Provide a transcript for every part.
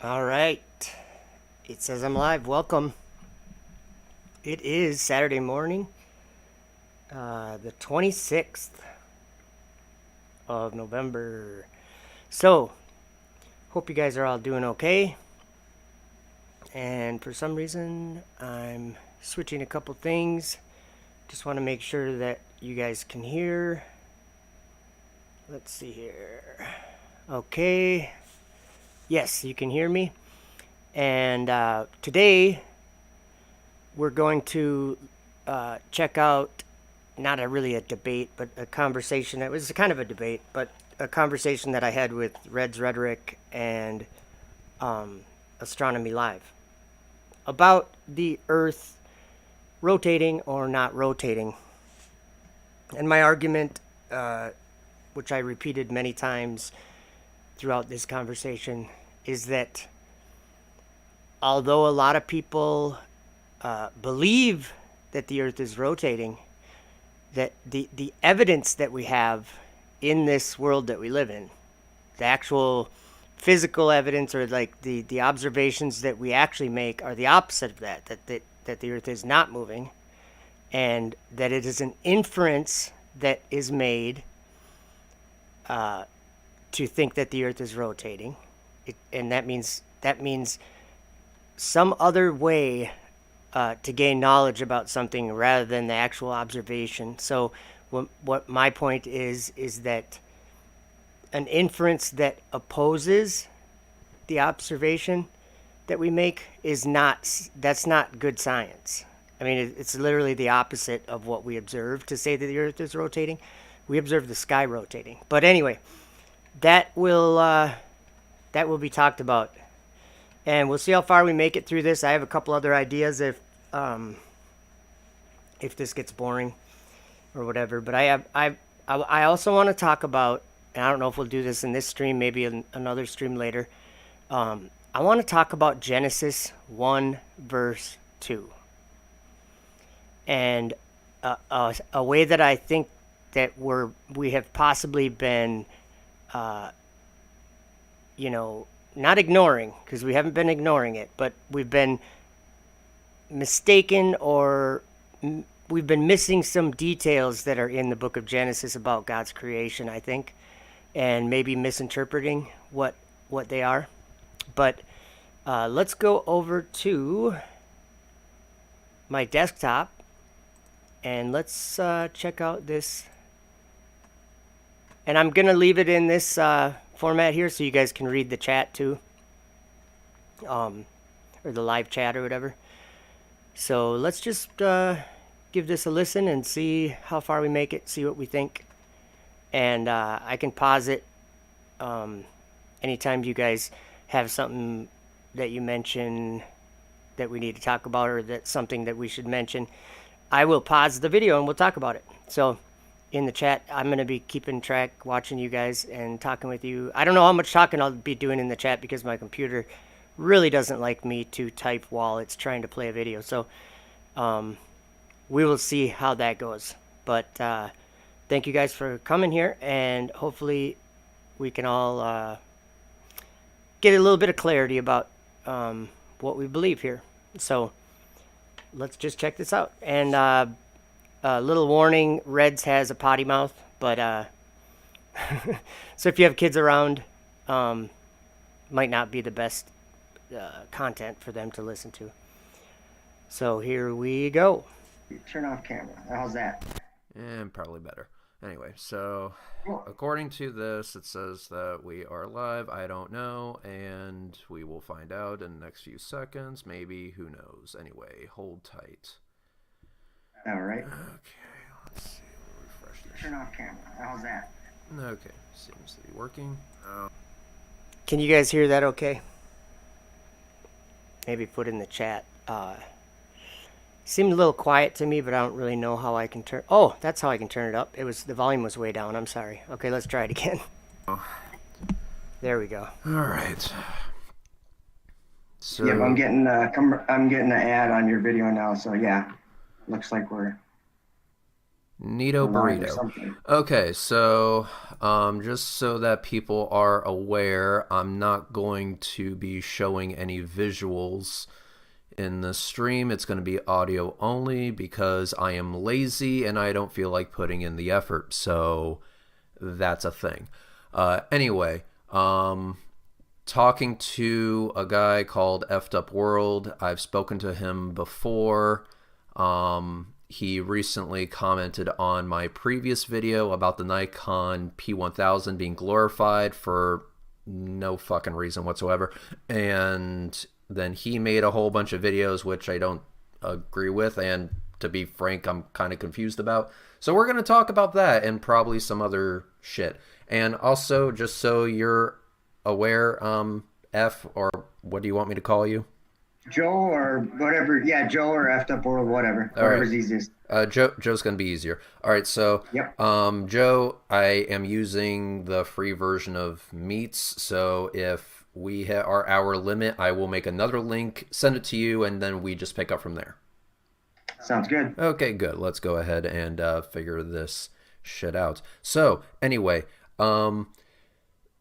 All right. It says I'm live. Welcome. It is Saturday morning, the 26th of November. So, hope you guys are all doing okay. And for some reason, I'm switching a couple things. Just want to make sure that you guys can hear. Let's see here. Okay. Yes, you can hear me. And today, we're going to check out not really a debate, but a conversation. It was kind of a debate, but a conversation that I had with Reds Rhetoric and Astronomy Live about the Earth rotating or not rotating. And my argument, which I repeated many times throughout this conversation, is that although a lot of people believe that the Earth is rotating, that the evidence that we have in this world that we live in, the actual physical evidence or like the observations that we actually make are the opposite of that the Earth is not moving, and that it is an inference that is made to think that the Earth is rotating. And that means some other way to gain knowledge about something rather than the actual observation. So what my point is that an inference that opposes the observation that we make that's not good science. I mean, it's literally the opposite of what we observe to say that the Earth is rotating. We observe the sky rotating. But anyway, that will be talked about, and we'll see how far we make it through this. I have a couple other ideas if this gets boring or whatever. But I also want to talk about, and I don't know if we'll do this in this stream, maybe in another stream later. I want to talk about Genesis 1 verse 2, and a way that I think that we have possibly been, not ignoring, because we haven't been ignoring it, but we've been mistaken, or we've been missing some details that are in the book of Genesis about God's creation, I think, and maybe misinterpreting what they are. But let's go over to my desktop and let's check out this. And I'm going to leave it in this format here so you guys can read the chat too, or the live chat or whatever. So let's just give this a listen and see how far we make it, see what we think. And I can pause it anytime you guys have something that you mention that we need to talk about, or that's something that we should mention. I will pause the video and we'll talk about it. So in the chat, I'm going to be keeping track, watching you guys and talking with you. I don't know how much talking I'll be doing in the chat because my computer really doesn't like me to type while it's trying to play a video. So we will see how that goes. But thank you guys for coming here, and hopefully we can all get a little bit of clarity about what we believe here. So let's just check this out. And a little warning, Reds has a potty mouth, but so if you have kids around, might not be the best content for them to listen to. So here we go. Turn off camera. How's that? And probably better. Anyway, so Cool. according to this, it says that we are live. I don't know, and we will find out in the next few seconds. Maybe, who knows? Anyway, hold tight. All right. Okay, let's see. We'll refresh this. Turn off camera. How's that? Okay, seems to be working. Can you guys hear that okay? Maybe put in the chat. Seemed a little quiet to me, but I don't really know how I can turn. Oh, that's how I can turn it up. The volume was way down. I'm sorry. Okay, let's try it again. Oh. There we go. All right. So yeah, I'm getting an ad on your video now. So yeah, looks like we're. Neato alive or burrito. something. Okay, so just so that people are aware, I'm not going to be showing any visuals in the stream. It's going to be audio only because I am lazy and I don't feel like putting in the effort. So that's a thing. Anyway, talking to a guy called Effed Up World. I've spoken to him before. He recently commented on my previous video about the Nikon P1000 being glorified for no fucking reason whatsoever. And then he made a whole bunch of videos which I don't agree with, and to be frank, I'm kind of confused about. So we're going to talk about that and probably some other shit. And also, just so you're aware, F, or what do you want me to call you? Joe or whatever. Yeah, Joe or effed up world, whatever. All right. Whatever's easiest. Joe's gonna be easier. All right, so Yep. Joe, I am using the free version of Meets. So if we hit our hour limit, I will make another link, send it to you, and then we just pick up from there. Sounds good. Okay, good. Let's go ahead and figure this shit out. So anyway,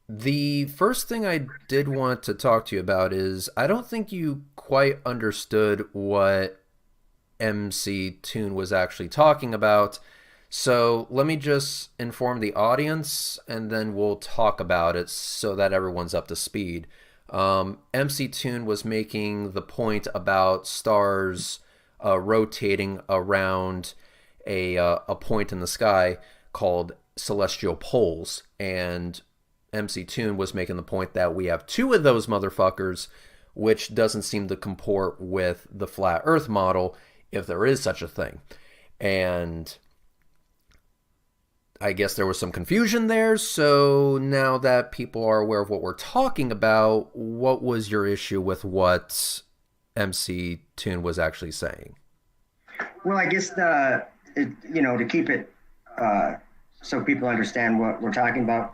the first thing I did want to talk to you about is I don't think you quite understood what MC Toon was actually talking about. So let me just inform the audience and then we'll talk about it so that everyone's up to speed. MC Toon was making the point about stars rotating around a point in the sky called celestial poles, and MC Toon was making the point that we have two of those motherfuckers, which doesn't seem to comport with the flat Earth model, if there is such a thing. And I guess there was some confusion there. So now that people are aware of what we're talking about, what was your issue with what MC Toon was actually saying? Well, I guess to keep it so people understand what we're talking about,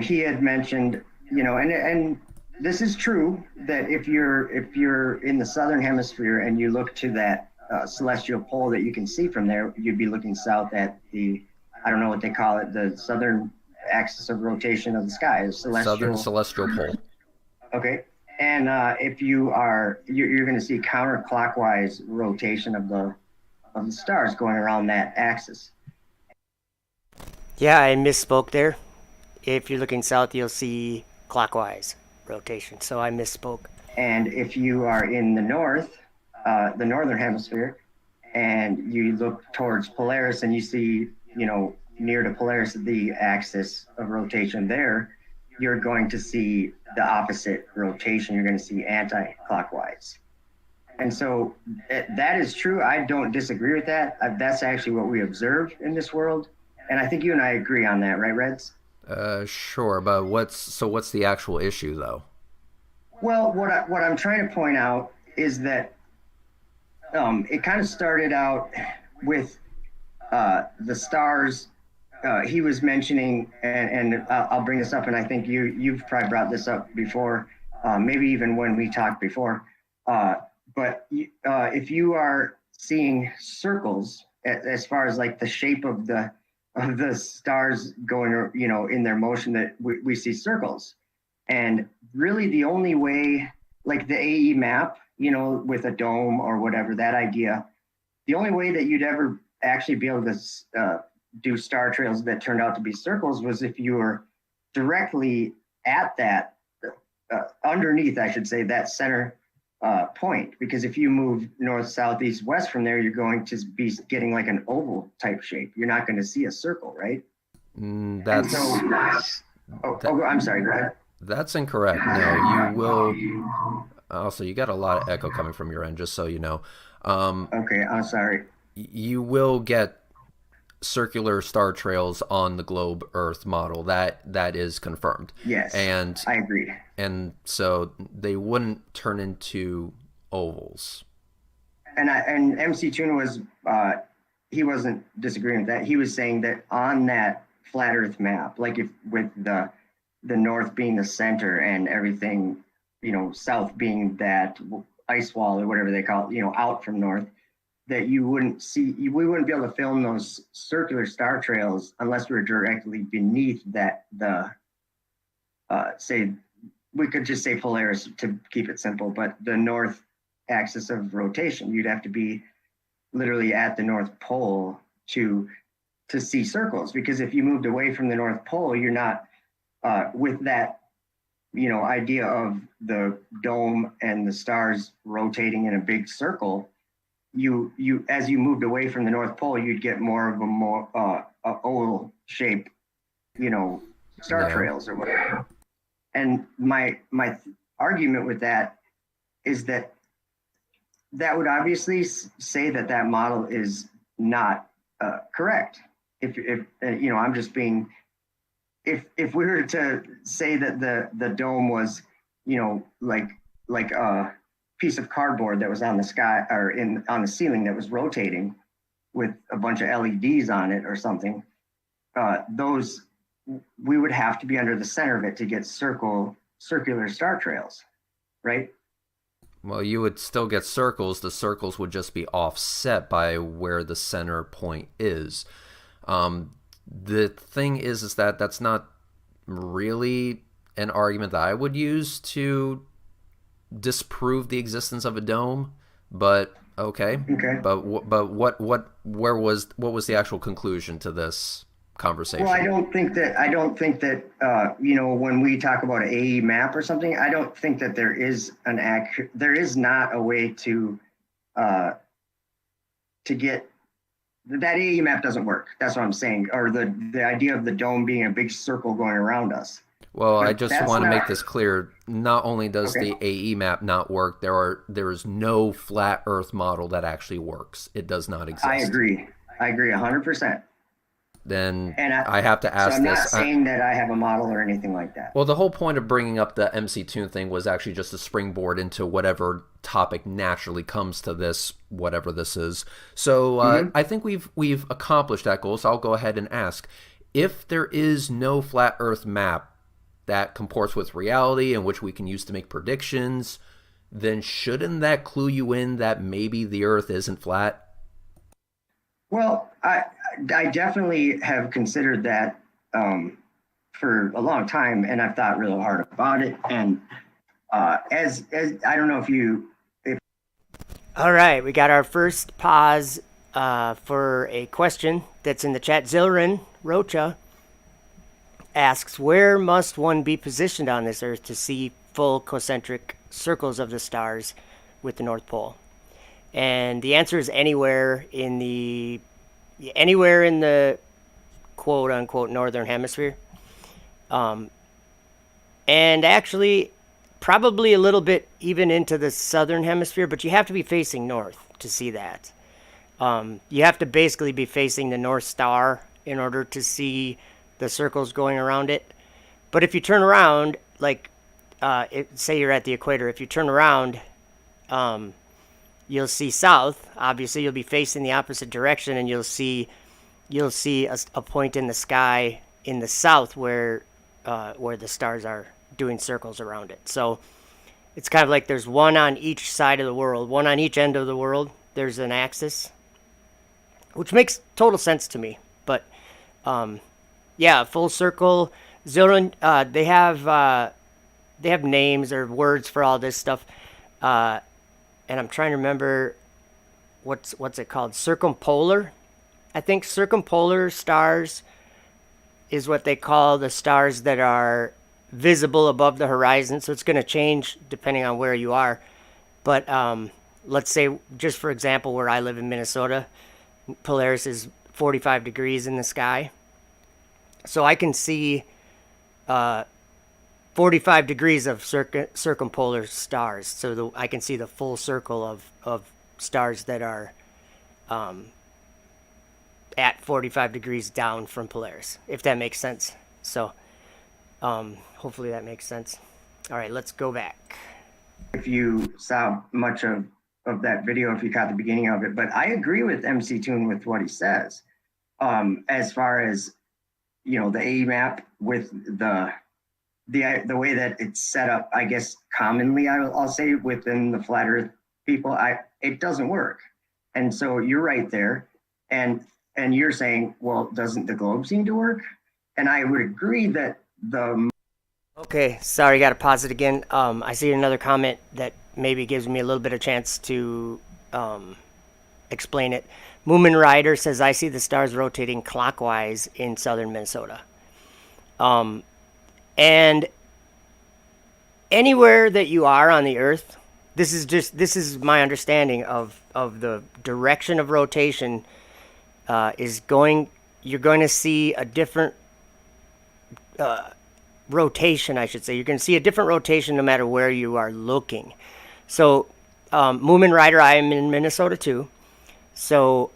he had mentioned, and this is true, that if you're in the southern hemisphere and you look to that celestial pole that you can see from there, you'd be looking south at the, I don't know what they call it, the southern axis of rotation of the sky, Southern celestial pole. Okay. And if you're going to see counterclockwise rotation of the stars going around that axis. Yeah, I misspoke there. If you're looking south, you'll see clockwise rotation. So I misspoke. And if you are in the north, the northern hemisphere, and you look towards Polaris and you see, near to Polaris, the axis of rotation there, you're going to see the opposite rotation. You're going to see anti-clockwise. And so that is true. I don't disagree with that. That's actually what we observe in this world. And I think you and I agree on that, right, Reds? Sure, but what's the actual issue, though? Well, what I'm trying to point out is that it kind of started out with the stars. He was mentioning, and I'll bring this up, and I think you've probably brought this up before, maybe even when we talked before. But if you are seeing circles, as far as like the shape of the stars going, in their motion, that we see circles, and really the only way, like the AE map, with a dome or whatever, that idea, the only way that you'd ever actually be able to do star trails that turned out to be circles was if you were directly at that, underneath, I should say, that center point. Because if you move north, south, east, west from there, you're going to be getting like an oval type shape. You're not going to see a circle, right? That's. I'm sorry. Go ahead. That's incorrect. No, you will. Also, you got a lot of echo coming from your end, just so you know. Okay, I'm sorry. You will get circular star trails on the globe Earth model. That is confirmed. Yes, and I agree. And so they wouldn't turn into ovals. And MC Tuna was he wasn't disagreeing with that. He was saying that on that flat Earth map, like if with the north being the center and everything, south being that ice wall or whatever they call it, out from north, that you wouldn't see, we wouldn't be able to film those circular star trails unless we were directly beneath that, say, we could just say Polaris to keep it simple, but the north axis of rotation, you'd have to be literally at the North Pole to see circles, because if you moved away from the North Pole, you're not with that, idea of the dome and the stars rotating in a big circle. You as you moved away from the North Pole, you'd get more of a oval shape, star trails or whatever. And my argument with that is that would obviously say that model is not correct. If I'm just being, if we were to say that the dome was, like a piece of cardboard that was on the sky or on the ceiling that was rotating with a bunch of LEDs on it or something, those, we would have to be under the center of it to get circular star trails, right? Well, you would still get circles. The circles would just be offset by where the center point is. The thing is that that's not really an argument that I would use to disprove the existence of a dome. But okay. But what was the actual conclusion to this conversation? Well, I don't think that when we talk about an AE map or something, I don't think that there is not a way to get that AE map doesn't work. That's what I'm saying. Or the idea of the dome being a big circle going around us. Well, I just want to make this clear. Not only does the AE map not work, there is no flat Earth model that actually works. It does not exist. I agree 100%. Then I have to ask so I'm this. not saying that I have a model or anything like that. Well, the whole point of bringing up the MC Toon thing was actually just a springboard into whatever topic naturally comes to this, whatever this is. So I think we've accomplished that goal. So I'll go ahead and ask, if there is no flat Earth map that comports with reality and which we can use to make predictions, then shouldn't that clue you in that maybe the Earth isn't flat? Well, I definitely have considered that for a long time, and I've thought really hard about it. And as I don't know if all right, we got our first pause for a question that's in the chat. Zilrin Rocha asks, where must one be positioned on this Earth to see full concentric circles of the stars with the North Pole? And the answer is anywhere in the quote unquote northern hemisphere. And actually probably a little bit even into the southern hemisphere, but you have to be facing north to see that. You have to basically be facing the North Star in order to see the circles going around it. But if you turn around, like say you're at the equator, if you turn around, you'll see south. Obviously, you'll be facing the opposite direction, and you'll see a point in the sky in the south where the stars are doing circles around it. So it's kind of like there's one on each side of the world, one on each end of the world. There's an axis, which makes total sense to me. But yeah, full circle. Zilron, they have names or words for all this stuff. And I'm trying to remember what's it called? Circumpolar. I think circumpolar stars is what they call the stars that are visible above the horizon. So it's going to change depending on where you are. But let's say, just for example, where I live in Minnesota, Polaris is 45 degrees in the sky. So I can see 45 degrees of circumpolar stars. So I can see the full circle of stars that are at 45 degrees down from Polaris, if that makes sense. So hopefully that makes sense. All right, let's go back. If you saw much of that video, if you caught the beginning of it, but I agree with MC Toon with what he says. As far as, the AE map with the way that it's set up, I guess commonly I'll say within the flat Earth people, it doesn't work. And so you're right there. And you're saying, well, doesn't the globe seem to work? And I would agree that the Okay, sorry, got to pause it again. I see another comment that maybe gives me a little bit of chance to um, explain it. Moomin Rider says, I see the stars rotating clockwise in southern Minnesota. Um, and anywhere that you are on the Earth, this is my understanding of the direction of rotation is going. You're going to see a different rotation, I should say. You're going to see a different rotation no matter where you are looking. So, Moomin Rider, I am in Minnesota too. So,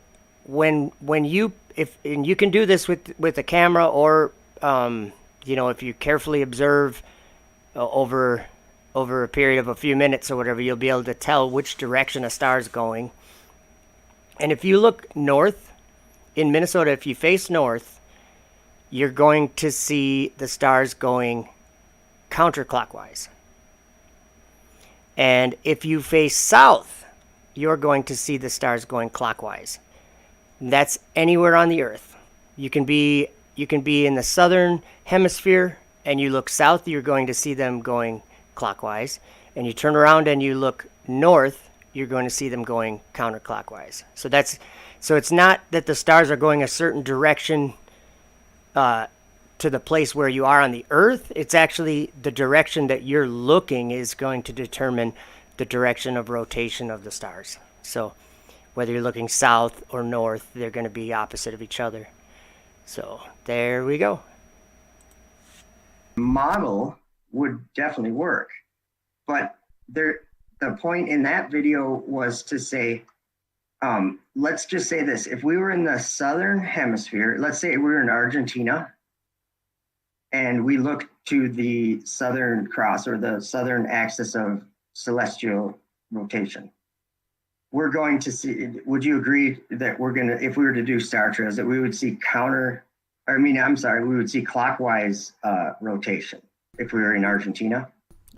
when you if and you can do this with a camera or if you carefully observe over a period of a few minutes or whatever, you'll be able to tell which direction a star is going. And if you look north in Minnesota, if you face north, you're going to see the stars going counterclockwise. And if you face south, you're going to see the stars going clockwise. That's anywhere on the Earth. You can be in the southern hemisphere and you look south, you're going to see them going clockwise. And you turn around and you look north, you're going to see them going counterclockwise. So it's not that the stars are going a certain direction to the place where you are on the Earth. It's actually the direction that you're looking is going to determine the direction of rotation of the stars. So whether you're looking south or north, they're going to be opposite of each other. So there we go. model would definitely work. But the point in that video was to say, let's just say this. If we were in the southern hemisphere, let's say we were in Argentina, and we look to the Southern Cross or the southern axis of celestial rotation, we're going to see, would you agree that if we were to do star trails, that we would see we would see clockwise rotation if we were in Argentina?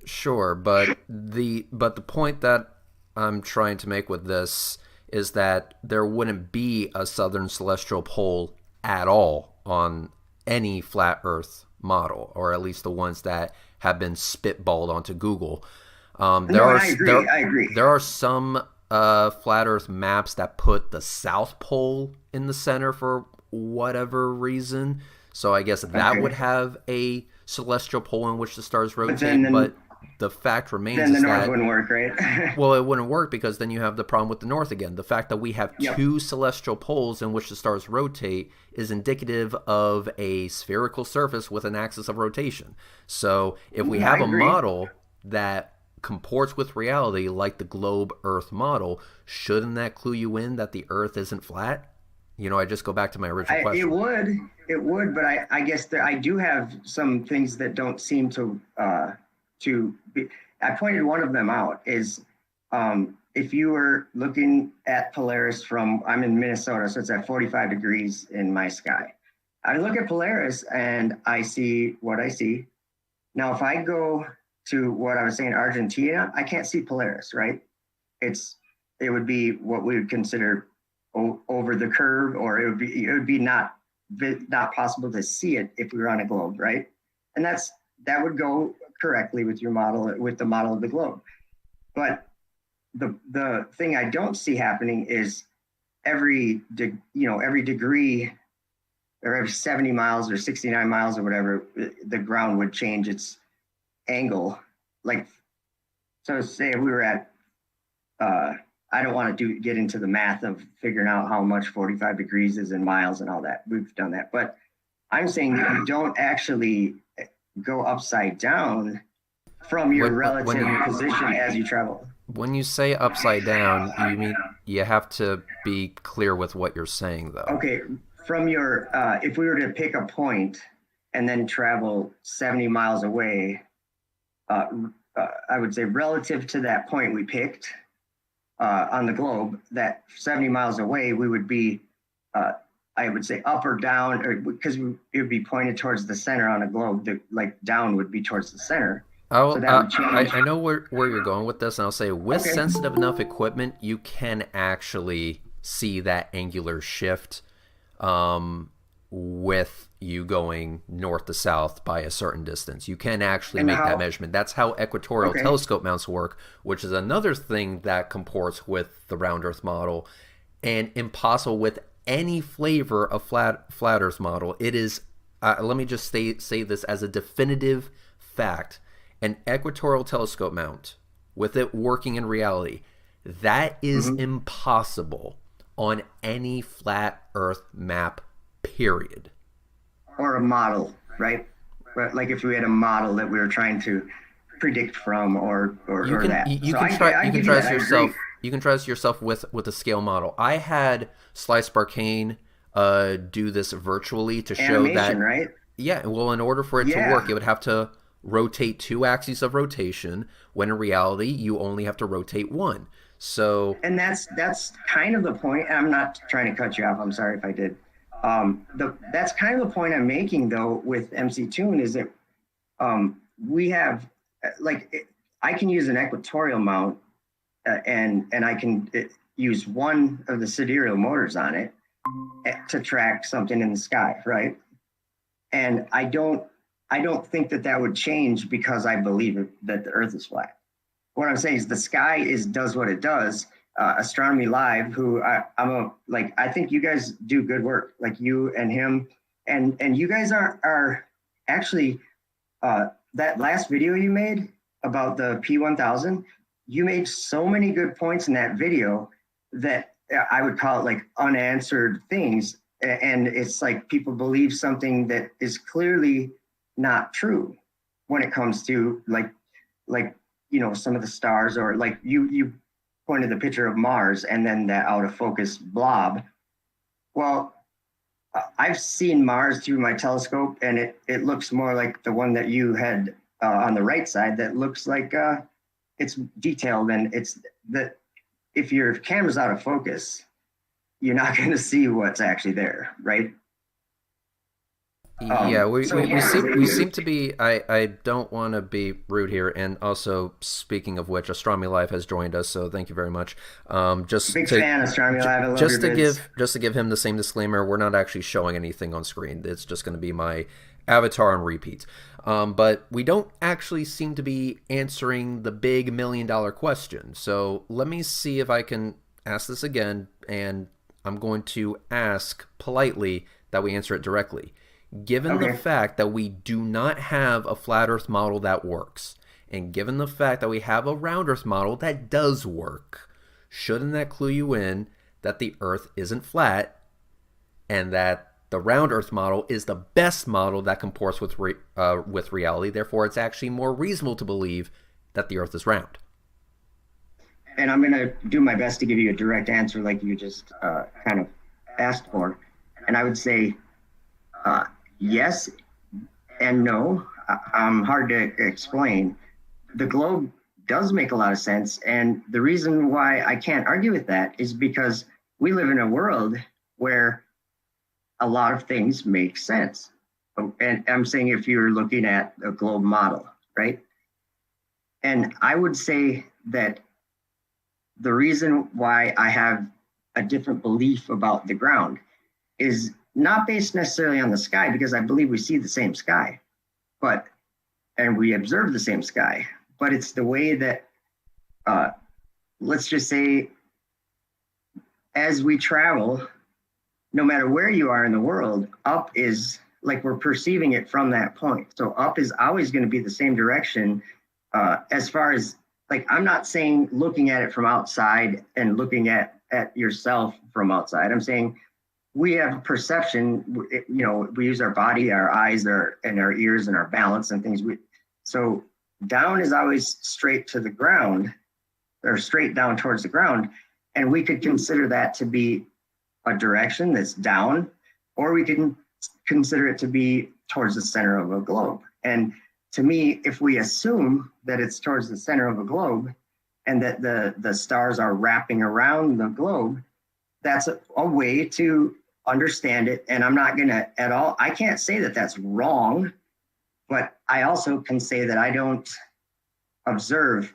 Sure, but the point that I'm trying to make with this is that there wouldn't be a southern celestial pole at all on any flat Earth model, or at least the ones that have been spitballed onto Google. I agree. There are some flat Earth maps that put the South Pole in the center for whatever reason. So I guess that would have a celestial pole in which the stars rotate, but the fact remains then the is north that wouldn't work, right? well, it wouldn't work because then you have the problem with the north again. The fact that we have two celestial poles in which the stars rotate is indicative of a spherical surface with an axis of rotation. So if we have a model that comports with reality like the globe Earth model, shouldn't that clue you in that the Earth isn't flat? I just go back to my original question. It would, but I guess I do have some things that don't seem to be. I pointed one of them out is if you were looking at Polaris I'm in Minnesota, so it's at 45 degrees in my sky. I look at Polaris and I see what I see. Now, if I go to what I was saying, Argentina, I can't see Polaris, right? It would be what we would consider over the curve, or it would be not possible to see it if we were on a globe, right? And that would go correctly with your model, with the model of the globe. But the thing I don't see happening is every degree, or every 70 miles or 69 miles or whatever, the ground would change its angle. Like, so say we were at I don't want to get into the math of figuring out how much 45 degrees is in miles and all that. We've done that. But I'm saying that you don't actually go upside down from your relative position as you travel. When you say upside down, you mean you have to be clear with what you're saying, though. Okay. From your, if we were to pick a point and then travel 70 miles away, I would say relative to that point we picked, on the globe, that 70 miles away, we would be, I would say up or down, or because it would be pointed towards the center on a globe. Down would be towards the center. So I know where you're going with this, and I'll say with sensitive enough equipment, you can actually see that angular shift with you going north to south by a certain distance. You can actually And make that how? measurement. That's how equatorial Okay. telescope mounts work, which is another thing that comports with the round Earth model and impossible with any flavor of flat Earth model. It is. Let me just say this as a definitive fact: an equatorial telescope mount, with it working in reality, that is Hmm. impossible on any flat Earth map. Period. Or a model, right? But like if we had a model that we were trying to predict from, You or can that. you So can try I you can give you try that. this I agree. yourself. You can try this yourself with a scale model. I had Slice Barcane do this virtually to show Animation, that, right? yeah, well, in order for it to work, Yeah. it would have to rotate two axes of rotation, when in reality you only have to rotate one. So And that's kind of the point. I'm not trying to cut you off. I'm sorry if I did. That's kind of the point I'm making though with MC Tune is that we have like I can use an equatorial mount and I can use one of the sidereal motors on it to track something in the sky, right? And I don't think that that would change because I believe that the Earth is flat. What I'm saying is the sky does what it does. Astronomy Live, who I'm a like, I think you guys do good work, like you and him, and you guys are actually that last video you made about the P1000. You made so many good points in that video that I would call it like unanswered things, and it's like people believe something that is clearly not true when it comes to like some of the stars, or like you pointed the picture of Mars and then that out of focus blob. Well, I've seen Mars through my telescope, and it looks more like the one that you had on the right side. That looks like it's detailed, and it's that if your camera's out of focus, you're not going to see what's actually there, right? yeah, So yeah, we seem to be. I don't want to be rude here, and also speaking of which, Astronomy Live has joined us, so thank you very much. big fan of Astronomy Live. I love your vids. Just to give him the same disclaimer, we're not actually showing anything on screen. It's just going to be my avatar on repeat. But we don't actually seem to be answering the big $1 million question. So let me see if I can ask this again, and I'm going to ask politely that we answer it directly. Given the Okay. fact that we do not have a flat Earth model that works, and given the fact that we have a round Earth model that does work, shouldn't that clue you in that the Earth isn't flat, and that the round Earth model is the best model that comports with reality? Therefore, it's actually more reasonable to believe that the Earth is round. And I'm going to do my best to give you a direct answer, like you just kind of asked for. And I would say uh, yes and no. Hard to explain. The globe does make a lot of sense, and the reason why I can't argue with that is because we live in a world where a lot of things make sense. And I'm saying if you're looking at a globe model, right? And I would say that the reason why I have a different belief about the ground is not based necessarily on the sky, because I believe we see the same sky, but and we observe the same sky, but it's the way that uh, let's just say as we travel, no matter where you are in the world, up is like we're perceiving it from that point. So up is always going to be the same direction. As far as like, I'm not saying looking at it from outside and looking at yourself from outside. I'm saying we have a perception. We use our body, our eyes, and our ears, and our balance and things. So down is always straight to the ground, or straight down towards the ground, and we could consider that to be a direction that's down, or we can consider it to be towards the center of a globe. And to me, if we assume that it's towards the center of a globe and that the stars are wrapping around the globe, that's a way to understand it. And I'm not going to at all, I can't say that that's wrong, but I also can say that I don't observe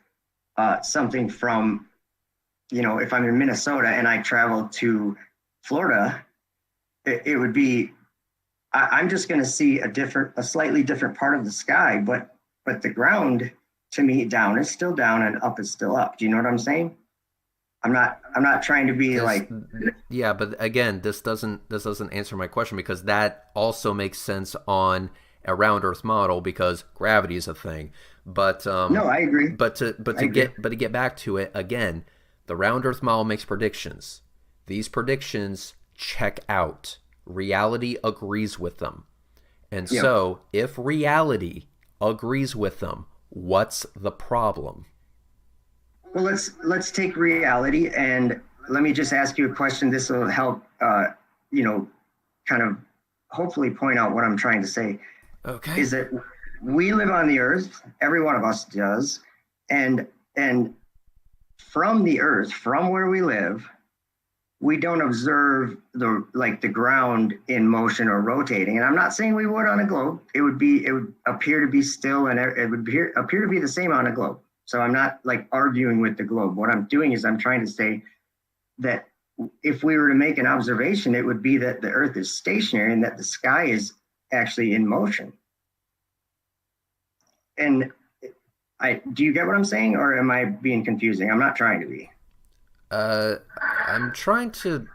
something from if I'm in Minnesota and I travel to Florida, it would be, I'm just going to see a slightly different part of the sky, but the ground to me, down is still down and up is still up. Do you know what I'm saying? I'm not trying to be This, like, yeah, but again, this doesn't answer my question, because that also makes sense on a round Earth model, because gravity is a thing. But no, I agree. to get back to it again, the round Earth model makes predictions. These predictions check out. Reality agrees with them. And Yep. so, if reality agrees with them, what's the problem? Well, let's take reality, and let me just ask you a question. This will help, kind of hopefully point out what I'm trying to say. Okay. Is that we live on the earth, every one of us does, and from the earth, from where we live, we don't observe the ground in motion or rotating. And I'm not saying we would on a globe. It would appear to be still, and it would appear to be the same on a globe. So I'm not like arguing with the globe. What I'm doing is I'm trying to say that if we were to make an observation, it would be that the earth is stationary and that the sky is actually in motion. And do you get what I'm saying, or am I being confusing? I'm not trying to be. I'm trying to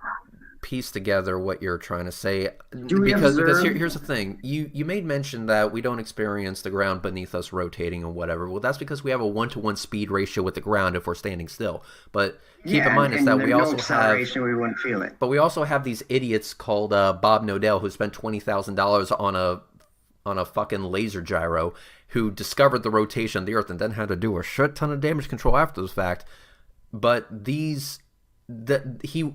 piece together what you're trying to say, Do we because observe? here's the thing. You made mention that we don't experience the ground beneath us rotating and whatever. Well, that's because we have a 1-to-1 speed ratio with the ground if we're standing still. But keep Yeah, in mind is and that there's we no also have acceleration, we wouldn't feel it. but we also have these idiots called Bob Nodell, who spent $20,000 on a fucking laser gyro, who discovered the rotation of the Earth and then had to do a shit ton of damage control after the fact. But he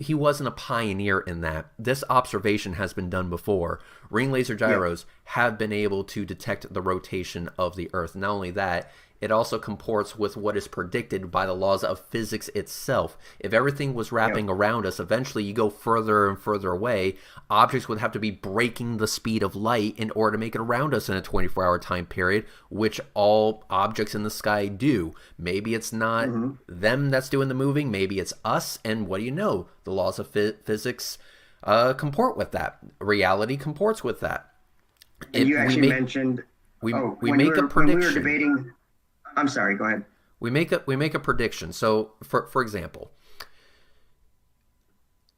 wasn't a pioneer in that. This observation has been done before. Ring laser gyros have been able to detect the rotation of the Earth. Not only that, it also comports with what is predicted by the laws of physics itself. If everything was wrapping around us, eventually you go further and further away, objects would have to be breaking the speed of light in order to make it around us in a 24-hour time period, which all objects in the sky do. Maybe it's not them that's doing the moving, maybe it's us, and what do you know? The laws of physics comport with that. Reality comports with that. And you actually make, mentioned, we when make a when we were prediction. debating, I'm sorry, go ahead. We make a prediction. So, for example,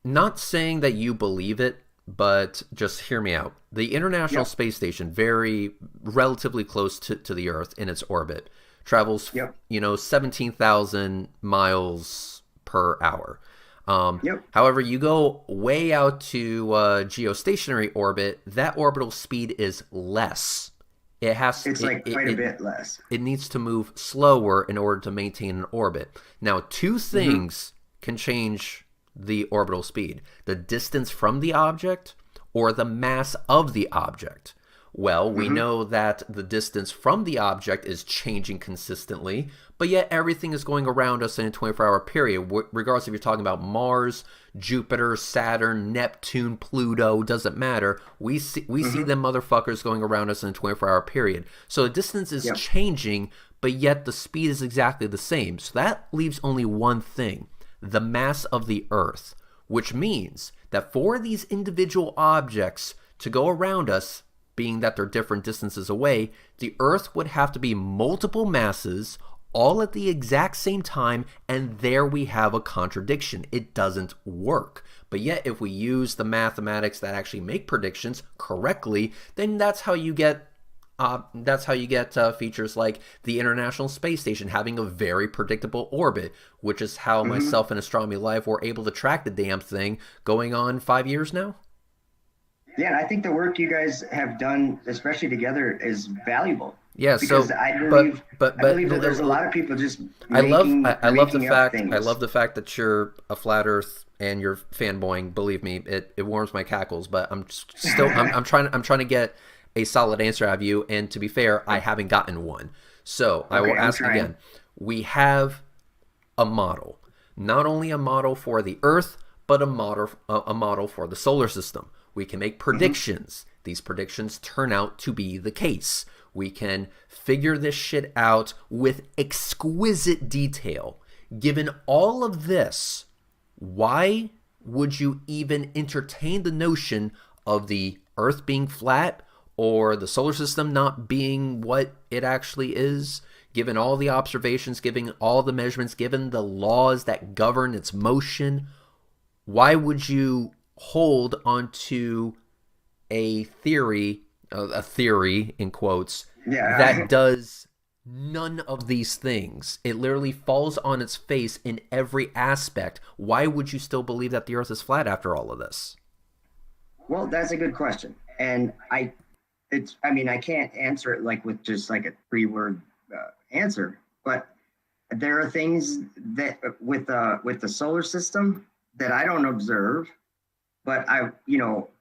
not saying that you believe it, but just hear me out. The International Space Station, very relatively close to the Earth in its orbit, travels 17,000 miles per hour. However, you go way out to geostationary orbit, that orbital speed is less. It's quite a bit less. It needs to move slower in order to maintain an orbit. Now, two things can change the orbital speed: the distance from the object or the mass of the object. Well, we know that the distance from the object is changing consistently, but yet everything is going around us in a 24-hour period. Regardless if you're talking about Mars, Jupiter, Saturn, Neptune, Pluto, doesn't matter. We see them motherfuckers going around us in a 24-hour period. So the distance is changing, but yet the speed is exactly the same. So that leaves only one thing: the mass of the Earth, which means that for these individual objects to go around us, being that they're different distances away, the Earth would have to be multiple masses all at the exact same time, and there we have a contradiction. It doesn't work. But yet, if we use the mathematics that actually make predictions correctly, then that's how you get features like the International Space Station having a very predictable orbit, which is how myself and Astronomy Live were able to track the damn thing going on 5 years now. Yeah, and I think the work you guys have done, especially together, is valuable. Yeah, because so I believe that there's a lot of people just I love the making up fact things. I love the fact that you're a flat Earth and you're fanboying. Believe me, it warms my cackles. But I'm trying to get a solid answer out of you. And to be fair, I haven't gotten one. So I will ask again. We have a model, not only a model for the Earth, but a model for the solar system. We can make predictions. These predictions turn out to be the case. We can figure this shit out with exquisite detail, Given all of this, why would you even entertain the notion of the Earth being flat or the solar system not being what it actually is? Given all the observations, given all the measurements, given the laws that govern its motion, why would you hold onto a theory in quotes, Yeah. that does none of these things? It literally falls on its face in every aspect. Why would you still believe that the Earth is flat after all of this? Well, that's a good question, and I can't answer it like with just like a 3 word answer, but there are things that with the solar system that I don't observe, but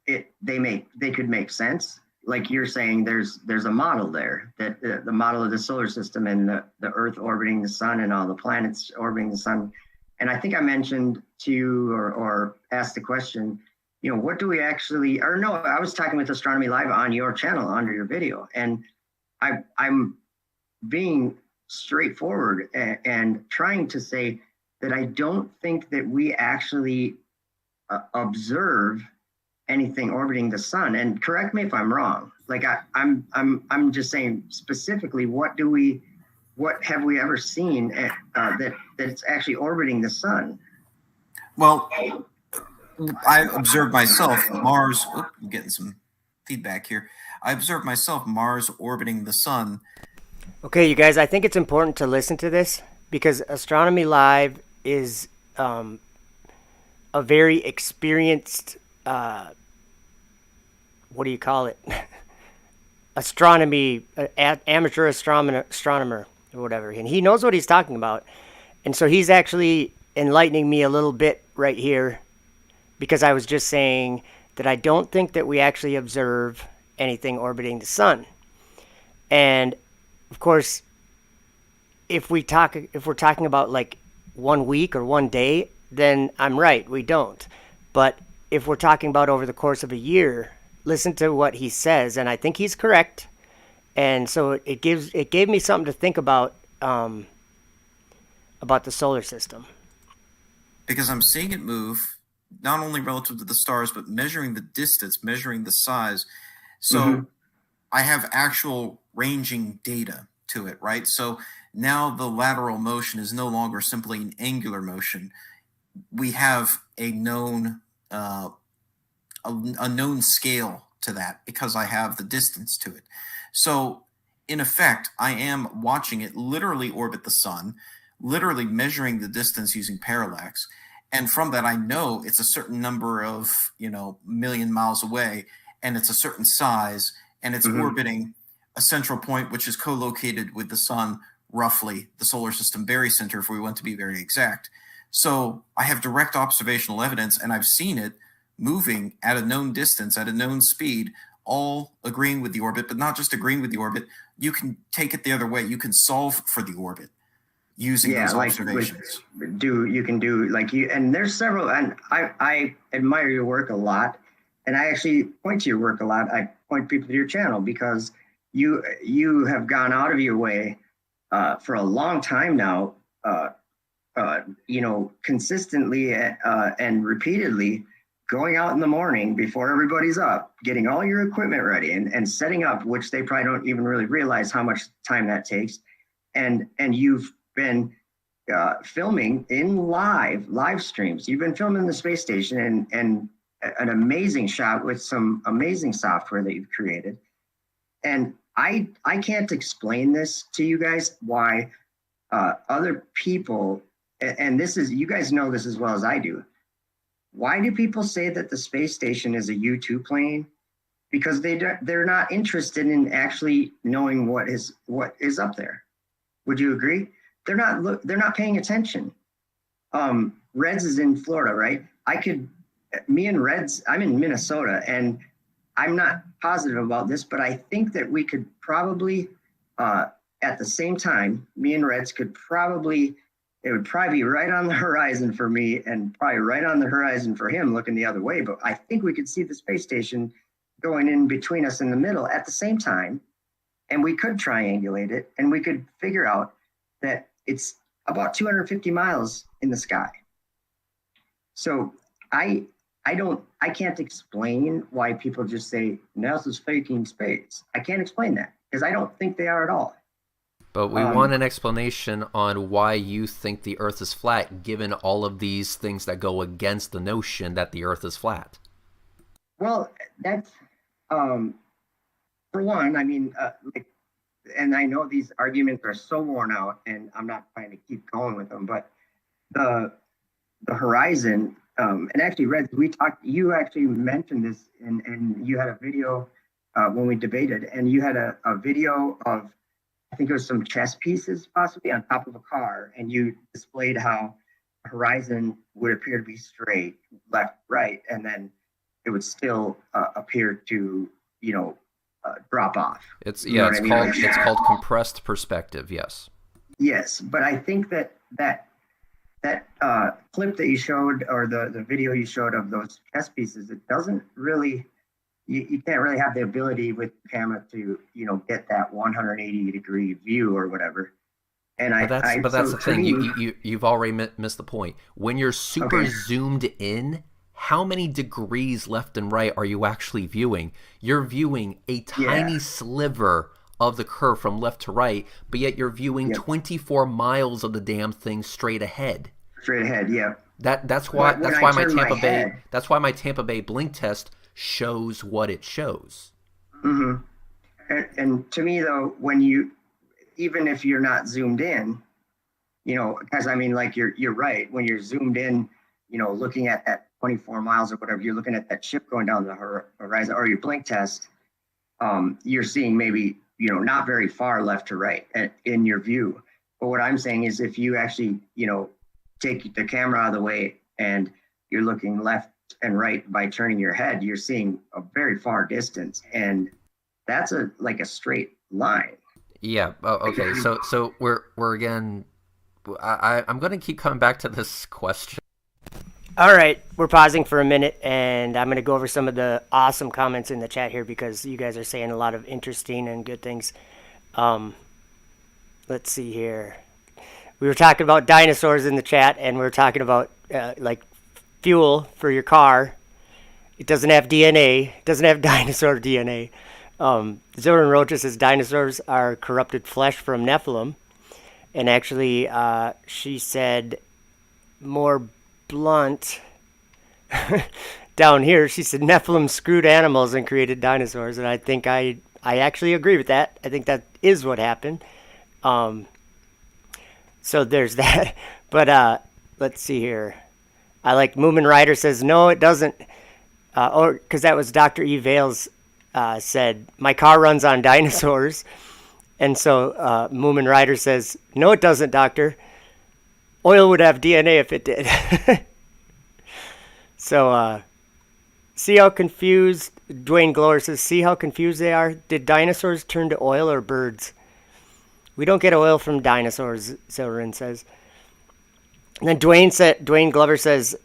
they could make sense. Like you're saying, there's a model there, that the model of the solar system and the Earth orbiting the sun and all the planets orbiting the sun. And I think I mentioned to you or asked the question, what do we actually, or no, I was talking with Astronomy Live on your channel under your video, and I'm being straightforward and trying to say that I don't think that we actually observe anything orbiting the sun. And correct me if I'm wrong. Like I'm just saying specifically, what have we ever seen that it's actually orbiting the sun? Well, I observed myself Mars. I'm getting some feedback here. I observed myself Mars orbiting the sun. Okay, you guys, I think it's important to listen to this because Astronomy Live is a very experienced, what do you call it? Amateur astronomer or whatever. And he knows what he's talking about. And so he's actually enlightening me a little bit right here because I was just saying that I don't think that we actually observe anything orbiting the sun. And of course, if we're talking about like 1 week or 1 day, then I'm right, we don't. But if we're talking about over the course of a year, listen to what he says, and I think he's correct. And so it gave me something to think about the solar system. Because I'm seeing it move, not only relative to the stars, but measuring the distance, measuring the size. So I have actual ranging data to it, right? So now the lateral motion is no longer simply an angular motion. We have a known scale to that because I have the distance to it. So in effect, I am watching it literally orbit the sun, literally measuring the distance using parallax. And from that, I know it's a certain number of, million miles away, and it's a certain size, and it's orbiting a central point, which is co-located with the sun, roughly the solar system barycenter, if we want to be very exact. So I have direct observational evidence, and I've seen it moving at a known distance, at a known speed, all agreeing with the orbit, but not just agreeing with the orbit. You can take it the other way. You can solve for the orbit using those observations. And there's several, and I admire your work a lot, and I actually point to your work a lot. I point people to your channel because you have gone out of your way for a long time now, consistently and repeatedly going out in the morning before everybody's up, getting all your equipment ready and setting up, which they probably don't even really realize how much time that takes. And you've been filming in live streams. You've been filming the space station and an amazing shot with some amazing software that you've created. And I can't explain this to you guys why other people, and this is, you guys know this as well as I do. Why do people say that the space station is a U-2 plane? Because they're not interested in actually knowing what is up there. Would you agree? They're not paying attention. Reds is in Florida, right? Me and Reds, I'm in Minnesota, and I'm not positive about this, but I think that we could probably, at the same time, me and Reds could probably, it would probably be right on the horizon for me and probably right on the horizon for him looking the other way. But I think we could see the space station going in between us in the middle at the same time. And we could triangulate it, and we could figure out that it's about 250 miles in the sky. So I I can't explain why people just say NASA's faking space. I can't explain that because I don't think they are at all. But we want an explanation on why you think the Earth is flat, given all of these things that go against the notion that the Earth is flat. Well, that's for one. I mean, and I know these arguments are so worn out, and I'm not trying to keep going with them, but the horizon, and actually, Reds, we talked. You actually mentioned this, and you had a video when we debated, and you had a video of, I think it was some chess pieces possibly on top of a car, and you displayed how the horizon would appear to be straight, left, right, and then it would still appear to, drop off. It's called compressed perspective. Yes. Yes, but I think that clip that you showed, or the video you showed of those chess pieces, it doesn't really. You can't really have the ability with the camera to, get that 180-degree view or whatever. And but that's the thing. You've already missed the point. When you're super zoomed in, how many degrees left and right are you actually viewing? You're viewing a tiny sliver of the curve from left to right, but yet you're viewing 24 miles of the damn thing straight ahead. Straight ahead, yeah. That's why my Tampa Bay blink test shows what it shows. Mm-hmm. And to me, though, even if you're not zoomed in, because I mean, like you're right. When you're zoomed in, looking at that 24 miles or whatever, you're looking at that ship going down the horizon, or your blink test, you're seeing maybe, not very far left to right in your view. But what I'm saying is, if you actually, take the camera out of the way and you're looking left and right by turning your head, you're seeing a very far distance, and that's a straight line. Yeah. Okay. So we're again. I'm going to keep coming back to this question. All right, we're pausing for a minute, and I'm going to go over some of the awesome comments in the chat here because you guys are saying a lot of interesting and good things. Let's see here. We were talking about dinosaurs in the chat, and we were talking about fuel for your car. It doesn't have DNA. It doesn't have dinosaur DNA. Zoran Rocha says dinosaurs are corrupted flesh from Nephilim. And actually, she said more blunt down here. She said Nephilim screwed animals and created dinosaurs. And I think I actually agree with that. I think that is what happened. So there's that. But let's see here. I like Moomin Rider says, no, it doesn't. Because that was Dr. E. Vales said, my car runs on dinosaurs. And so Moomin Rider says, no, it doesn't, doctor. Oil would have DNA if it did. So see how confused, Dwayne Glower says, see how confused they are? Did dinosaurs turn to oil or birds? We don't get oil from dinosaurs, Zoran says. And then Dwayne Glover says,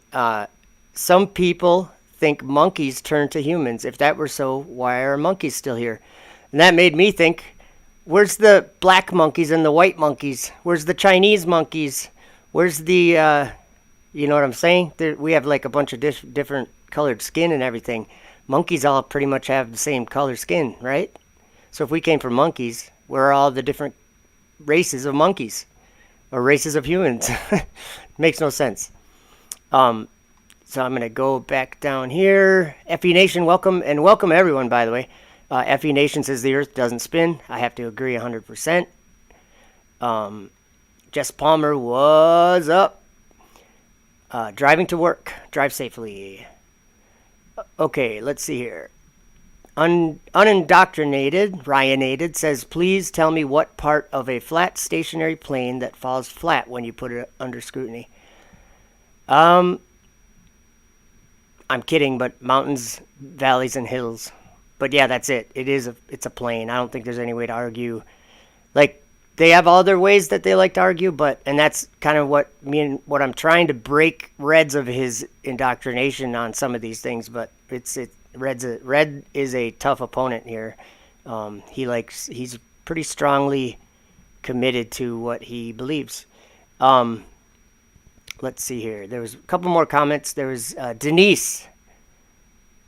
some people think monkeys turned to humans. If that were so, why are monkeys still here? And that made me think, where's the black monkeys and the white monkeys? Where's the Chinese monkeys? Where's the, you know what I'm saying? We have like a bunch of different colored skin and everything. Monkeys all pretty much have the same color skin, right? So if we came from monkeys, where are all the different races of monkeys? Or races of humans? Makes no sense. So I'm going to go back down here. FE Nation, welcome, and welcome everyone, by the way. FE Nation says the Earth doesn't spin. I have to agree 100%. Jess Palmer, what's up? Driving to work. Drive safely. Okay, let's see here. Unindoctrinated, Ryanated says, please tell me what part of a flat stationary plane that falls flat when you put it under scrutiny. I'm kidding, but mountains, valleys, and hills. But yeah, that's it. It's a plane. I don't think there's any way to argue. Like, they have other ways that they like to argue, and that's kind of what I'm trying to break Reds of his indoctrination on some of these things, but Red is a tough opponent here. He's pretty strongly committed to what he believes. Let's see here. There was a couple more comments. There was Denise.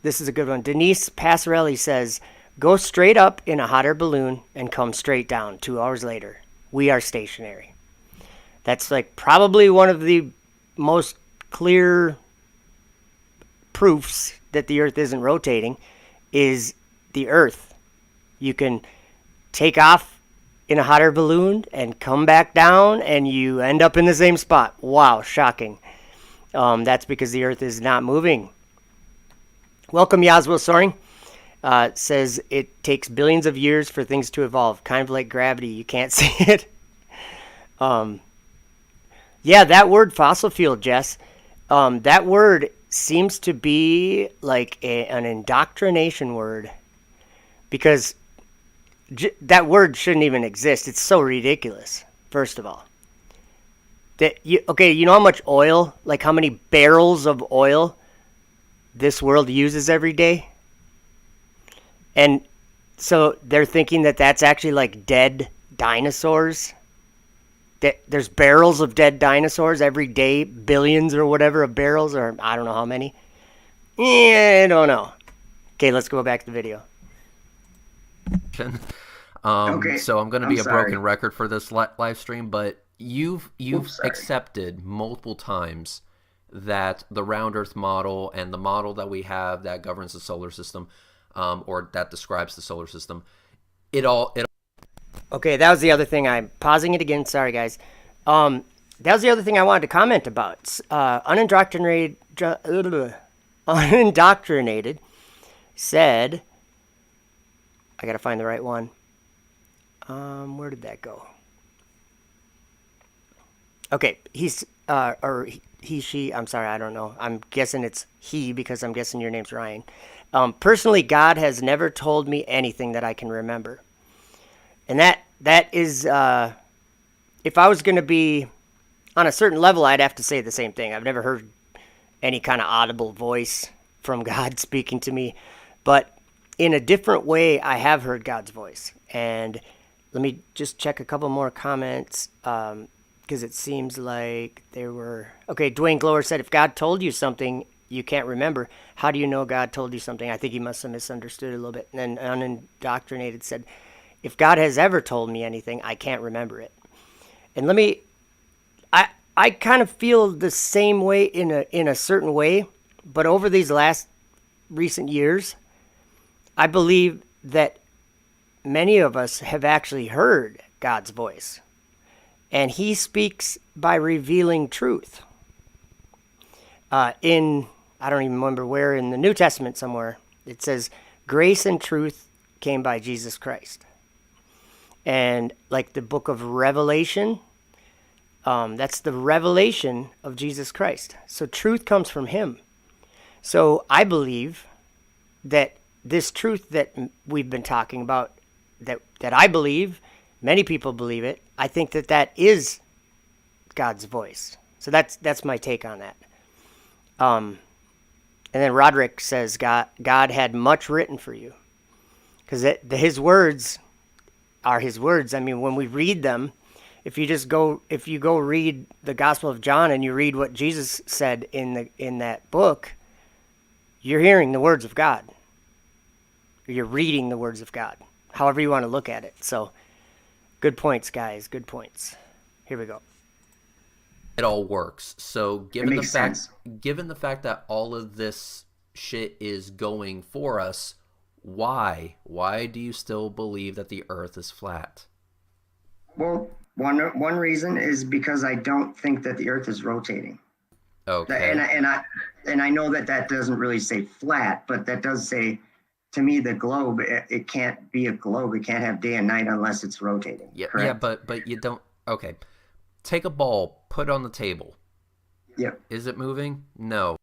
This is a good one. Denise Passarelli says, go straight up in a hot air balloon and come straight down 2 hours later. We are stationary. That's like probably one of the most clear proofs that the Earth isn't rotating is the Earth. You can take off in a hot air balloon and come back down and you end up in the same spot. Wow, shocking. That's because the Earth is not moving. Welcome, Yaswell Soaring. Says it takes billions of years for things to evolve, kind of like gravity. You can't see it. Yeah, that word fossil fuel, Jess, that word seems to be like an indoctrination word, because that word shouldn't even exist. It's so ridiculous, first of all. You know how much oil, like how many barrels of oil this world uses every day? And so they're thinking that that's actually like dead dinosaurs. That there's barrels of dead dinosaurs every day, billions or whatever of barrels, or I don't know how many. I don't know. Okay, let's go back to the video. Okay, So I'm going to be a sorry. broken record for this live stream, but you've sorry. accepted multiple times that the round Earth model and the model that we have that governs the solar system, or that describes the solar system, it all. Okay, that was the other thing. I'm pausing it again. Sorry, guys. That was the other thing I wanted to comment about. Unindoctrinated said, I got to find the right one. Where did that go? Okay, he's, or he, she, I'm sorry, I don't know. I'm guessing it's he because I'm guessing your name's Ryan. Personally, God has never told me anything that I can remember. And that is, if I was going to be on a certain level, I'd have to say the same thing. I've never heard any kind of audible voice from God speaking to me. But in a different way, I have heard God's voice. And let me just check a couple more comments, because it seems like there were... Okay, Dwayne Glower said, if God told you something you can't remember, how do you know God told you something? I think he must have misunderstood a little bit. And then Unindoctrinated said, if God has ever told me anything, I can't remember it. And I kind of feel the same way in a certain way, but over these last recent years, I believe that many of us have actually heard God's voice. And he speaks by revealing truth. I don't even remember where, in the New Testament somewhere, it says, grace and truth came by Jesus Christ. And like the book of Revelation, that's the revelation of Jesus Christ. So truth comes from him. So I believe that this truth that we've been talking about, that I believe, many people believe it, I think that is God's voice. So that's my take on that. And then Roderick says God had much written for you, because his words are his words. I mean, when we read them, if you go read the Gospel of John and you read what Jesus said in that book, you're hearing the words of God. You're reading the words of God, however you want to look at it. So, good points, guys. Good points. Here we go. It all works. So given makes sense. given the fact that all of this shit is going for us, why do you still believe that the Earth is flat? Well, one reason is because I don't think that the Earth is rotating. Okay. And I know that doesn't really say flat, but that does say, to me, the globe, it can't be a globe. It can't have day and night unless it's rotating. Yeah, correct? yeah, but you don't. Okay, take a ball, put it on the table. Yep. Is it moving? No.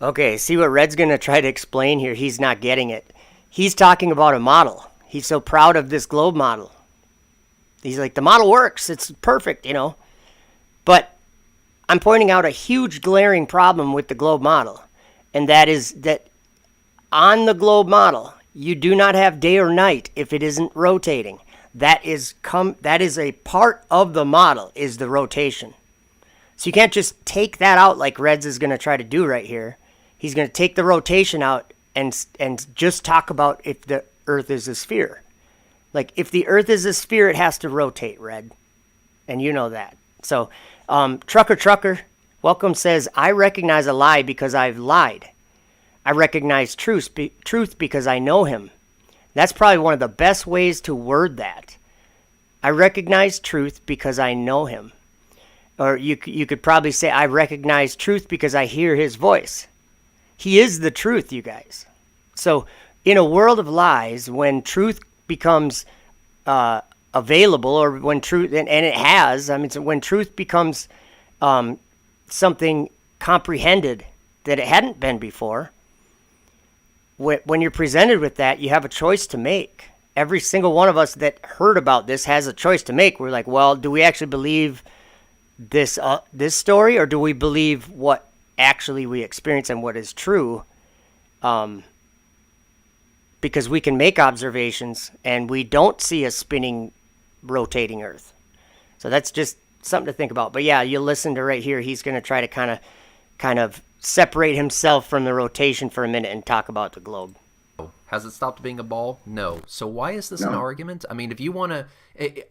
Okay, see what Red's going to try to explain here. He's not getting it. He's talking about a model. He's so proud of this globe model. He's like, the model works. It's perfect, you know. But I'm pointing out a huge glaring problem with the globe model. And that is that on the globe model, you do not have day or night if it isn't rotating. that is a part of the model, is the rotation. So you can't just take that out like Reds is going to try to do right here. He's going to take the rotation out and just talk about if the Earth is a sphere. Like, if the Earth is a sphere, it has to rotate, Red. And you know that. So, Trucker, welcome, says, I recognize a lie because I've lied. I recognize truth because I know him. That's probably one of the best ways to word that. I recognize truth because I know him. Or you could probably say, I recognize truth because I hear his voice. He is the truth, you guys. So, in a world of lies, when truth becomes available, or when truth, and it has, I mean, so when truth becomes something comprehended that it hadn't been before, when you're presented with that, you have a choice to make. Every single one of us that heard about this has a choice to make. We're like, well, do we actually believe this story, or do we believe what actually we experience and what is true? Because we can make observations and we don't see a spinning, rotating Earth. So that's just something to think about. But yeah, you listen to right here. He's going to try to kind of separate himself from the rotation for a minute and talk about the globe. Has it stopped being a ball? No. So why is this an argument? I mean, if you want to,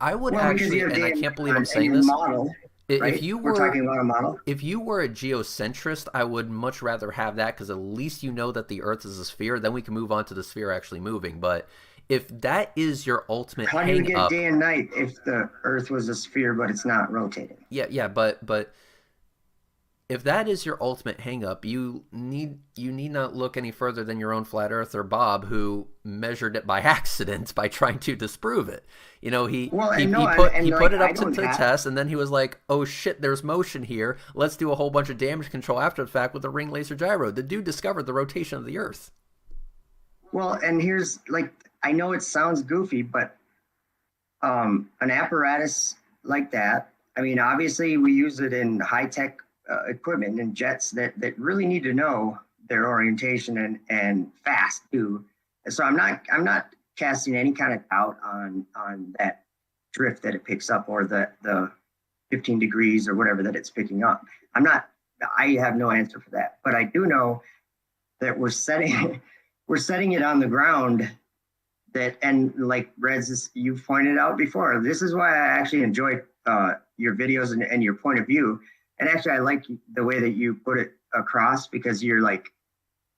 I would actually, and I can't believe I'm saying this. Model. Right? If you we're talking about a model. If you were a geocentrist, I would much rather have that, because at least you know that the Earth is a sphere. Then we can move on to the sphere actually moving. But if that is your ultimate hang up, how do you get day and night if the Earth was a sphere but it's not rotating? Yeah, but if that is your ultimate hang up, you need not look any further than your own flat earther Bob, who measured it by accident by trying to disprove it. You know, he put it up to the test, and then he was like, oh shit, there's motion here. Let's do a whole bunch of damage control after the fact with the ring laser gyro. The dude discovered the rotation of the Earth. Well, and here's, like, I know it sounds goofy, but an apparatus like that, I mean, obviously we use it in high-tech equipment and jets that really need to know their orientation and fast too. So I'm not casting any kind of doubt on that drift that it picks up, or the 15 degrees or whatever that it's picking up. I have no answer for that, but I do know that we're setting it on the ground that, and like Reds, you've pointed out before, this is why I actually enjoy your videos and your point of view. And actually, I like the way that you put it across, because you're like,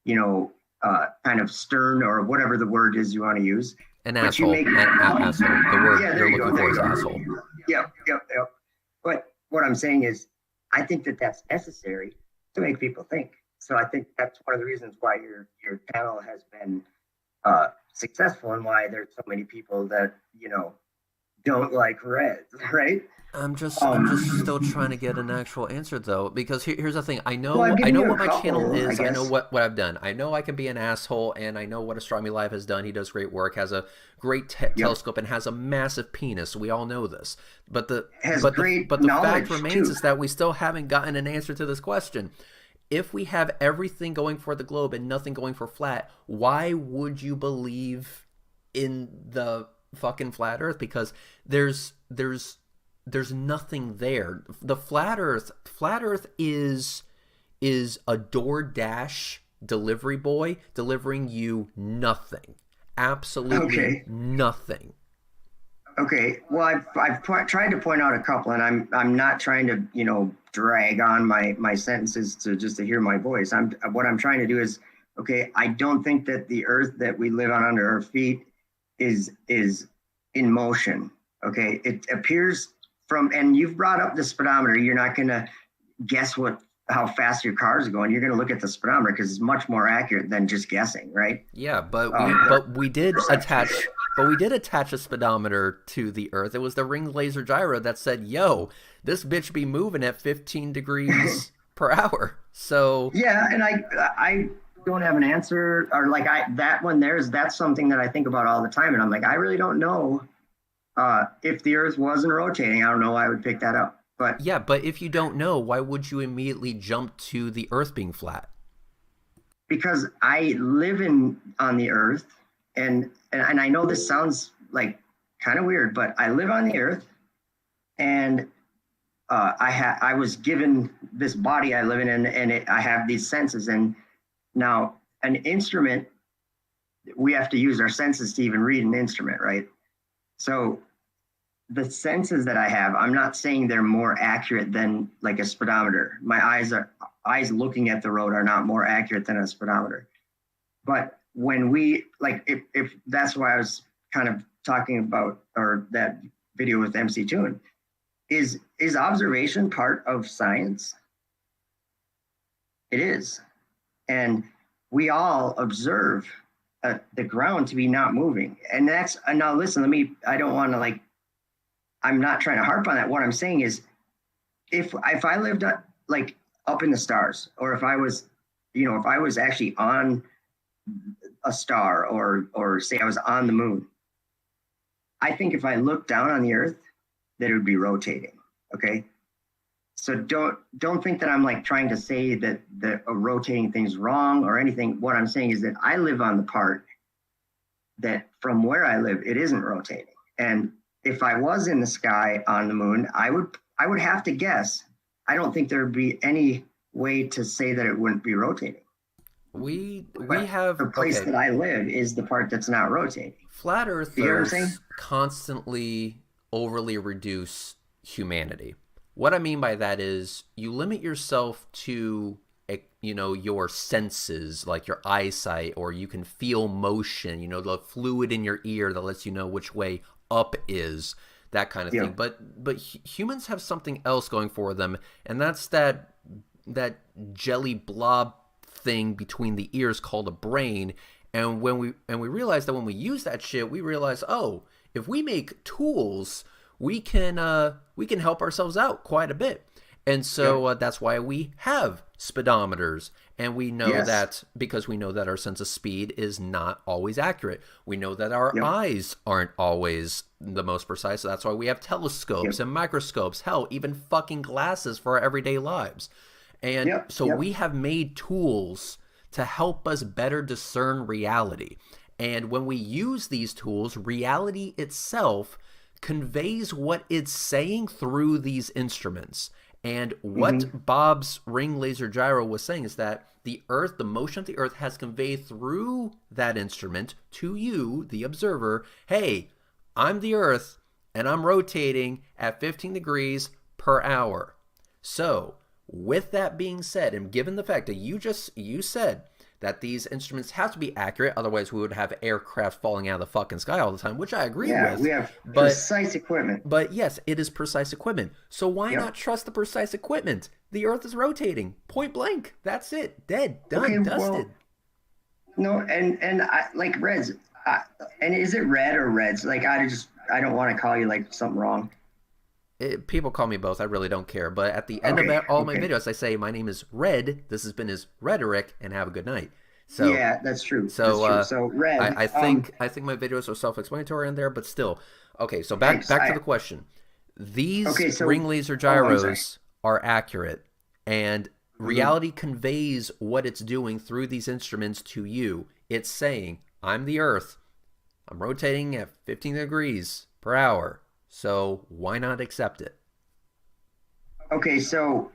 kind of stern, or whatever the word is you want to use. An asshole. Asshole. The word they're looking for is asshole. Yep. But what I'm saying is, I think that that's necessary to make people think. So I think that's one of the reasons why your channel has been successful, and why there's so many people that don't like Reds, right? I'm just still trying to get an actual answer, though, because here's the thing. I know what my channel is. I know what I've done. I know I can be an asshole, and I know what Astronomy Live has done. He does great work, has a great telescope, and has a massive penis. We all know this. But the fact remains is that we still haven't gotten an answer to this question. If we have everything going for the globe and nothing going for flat, why would you believe in the fucking flat Earth? Because there's nothing there. The flat Earth is a DoorDash delivery boy delivering you nothing. Absolutely nothing. Okay. Well, I've tried to point out a couple, and I'm not trying to drag on my sentences to hear my voice. What I'm trying to do is, I don't think that the Earth that we live on under our feet is in motion. Okay, it appears and you've brought up the speedometer. You're not going to guess how fast your car is going. You're going to look at the speedometer, because it's much more accurate than just guessing, right? Yeah, we did attach a speedometer to the Earth. It was the ring laser gyro that said, "Yo, this bitch be moving at 15 degrees per hour." So yeah, and I don't have an answer, or that's something that I think about all the time, and I'm like, I really don't know. If the Earth wasn't rotating, I don't know why I would pick that up. But yeah, but if you don't know, why would you immediately jump to the Earth being flat? Because I live on the Earth, and I know this sounds like kind of weird, but I live on the earth, and I was given this body I live in, and I have these senses. And now an instrument, we have to use our senses to even read an instrument, right? So the senses that I have, I'm not saying they're more accurate than like a speedometer. My eyes looking at the road are not more accurate than a speedometer. But when we, like, if that's why I was kind of talking about, or that video with MC Toon, is observation part of science? It is. And we all observe the ground to be not moving. And that's, now listen, I don't want to, like, I'm not trying to harp on that. What I'm saying is, if I lived like up in the stars, or if I was, if I was actually on a star, or say I was on the moon, I think if I looked down on the earth, that it would be rotating. Okay. So don't think that I'm like trying to say that a rotating thing's wrong or anything. What I'm saying is that I live on the part that from where I live, it isn't rotating. And if I was in the sky on the moon, I would have to guess. I don't think there would be any way to say that it wouldn't be rotating. We But have the place that I live is the part that's not rotating. Flat You know what I'm earthers saying? constantly overly reduce humanity. What I mean by that is you limit yourself to your senses, like your eyesight, or you can feel motion, the fluid in your ear that lets you know which way up is, that kind of thing. But humans have something else going for them, and that's that jelly blob thing between the ears called a brain. And when we realize that when we use that shit, we realize, oh, if we make tools, we can help ourselves out quite a bit. And so that's why we have speedometers. And we know that because we know that our sense of speed is not always accurate. We know that our eyes aren't always the most precise. So that's why we have telescopes and microscopes, hell, even fucking glasses for our everyday lives. And we have made tools to help us better discern reality. And when we use these tools, reality itself conveys what it's saying through these instruments. And what Bob's ring laser gyro was saying is that the Earth, the motion of the Earth, has conveyed through that instrument to you, the observer, hey, I'm the Earth, and I'm rotating at 15 degrees per hour. So, with that being said, and given the fact that you said that these instruments have to be accurate, otherwise we would have aircraft falling out of the fucking sky all the time, which I agree with. Yeah, we have precise equipment. But yes, it is precise equipment. So why not trust the precise equipment? The Earth is rotating. Point blank. That's it. Dead. Done. Dusted. No, and I, like Reds, and is it Red or Reds? Like I don't want to call you like something wrong. People call me both. I really don't care. But at the end of all my videos, I say, my name is Red. This has been his Rhetoric, and have a good night. So yeah, that's true. So Red. I think my videos are self-explanatory in there, but still. Okay, so back to the question. These ring laser gyros are accurate, and reality conveys what it's doing through these instruments to you. It's saying, I'm the Earth. I'm rotating at 15 degrees per hour. So why not accept it? Okay, so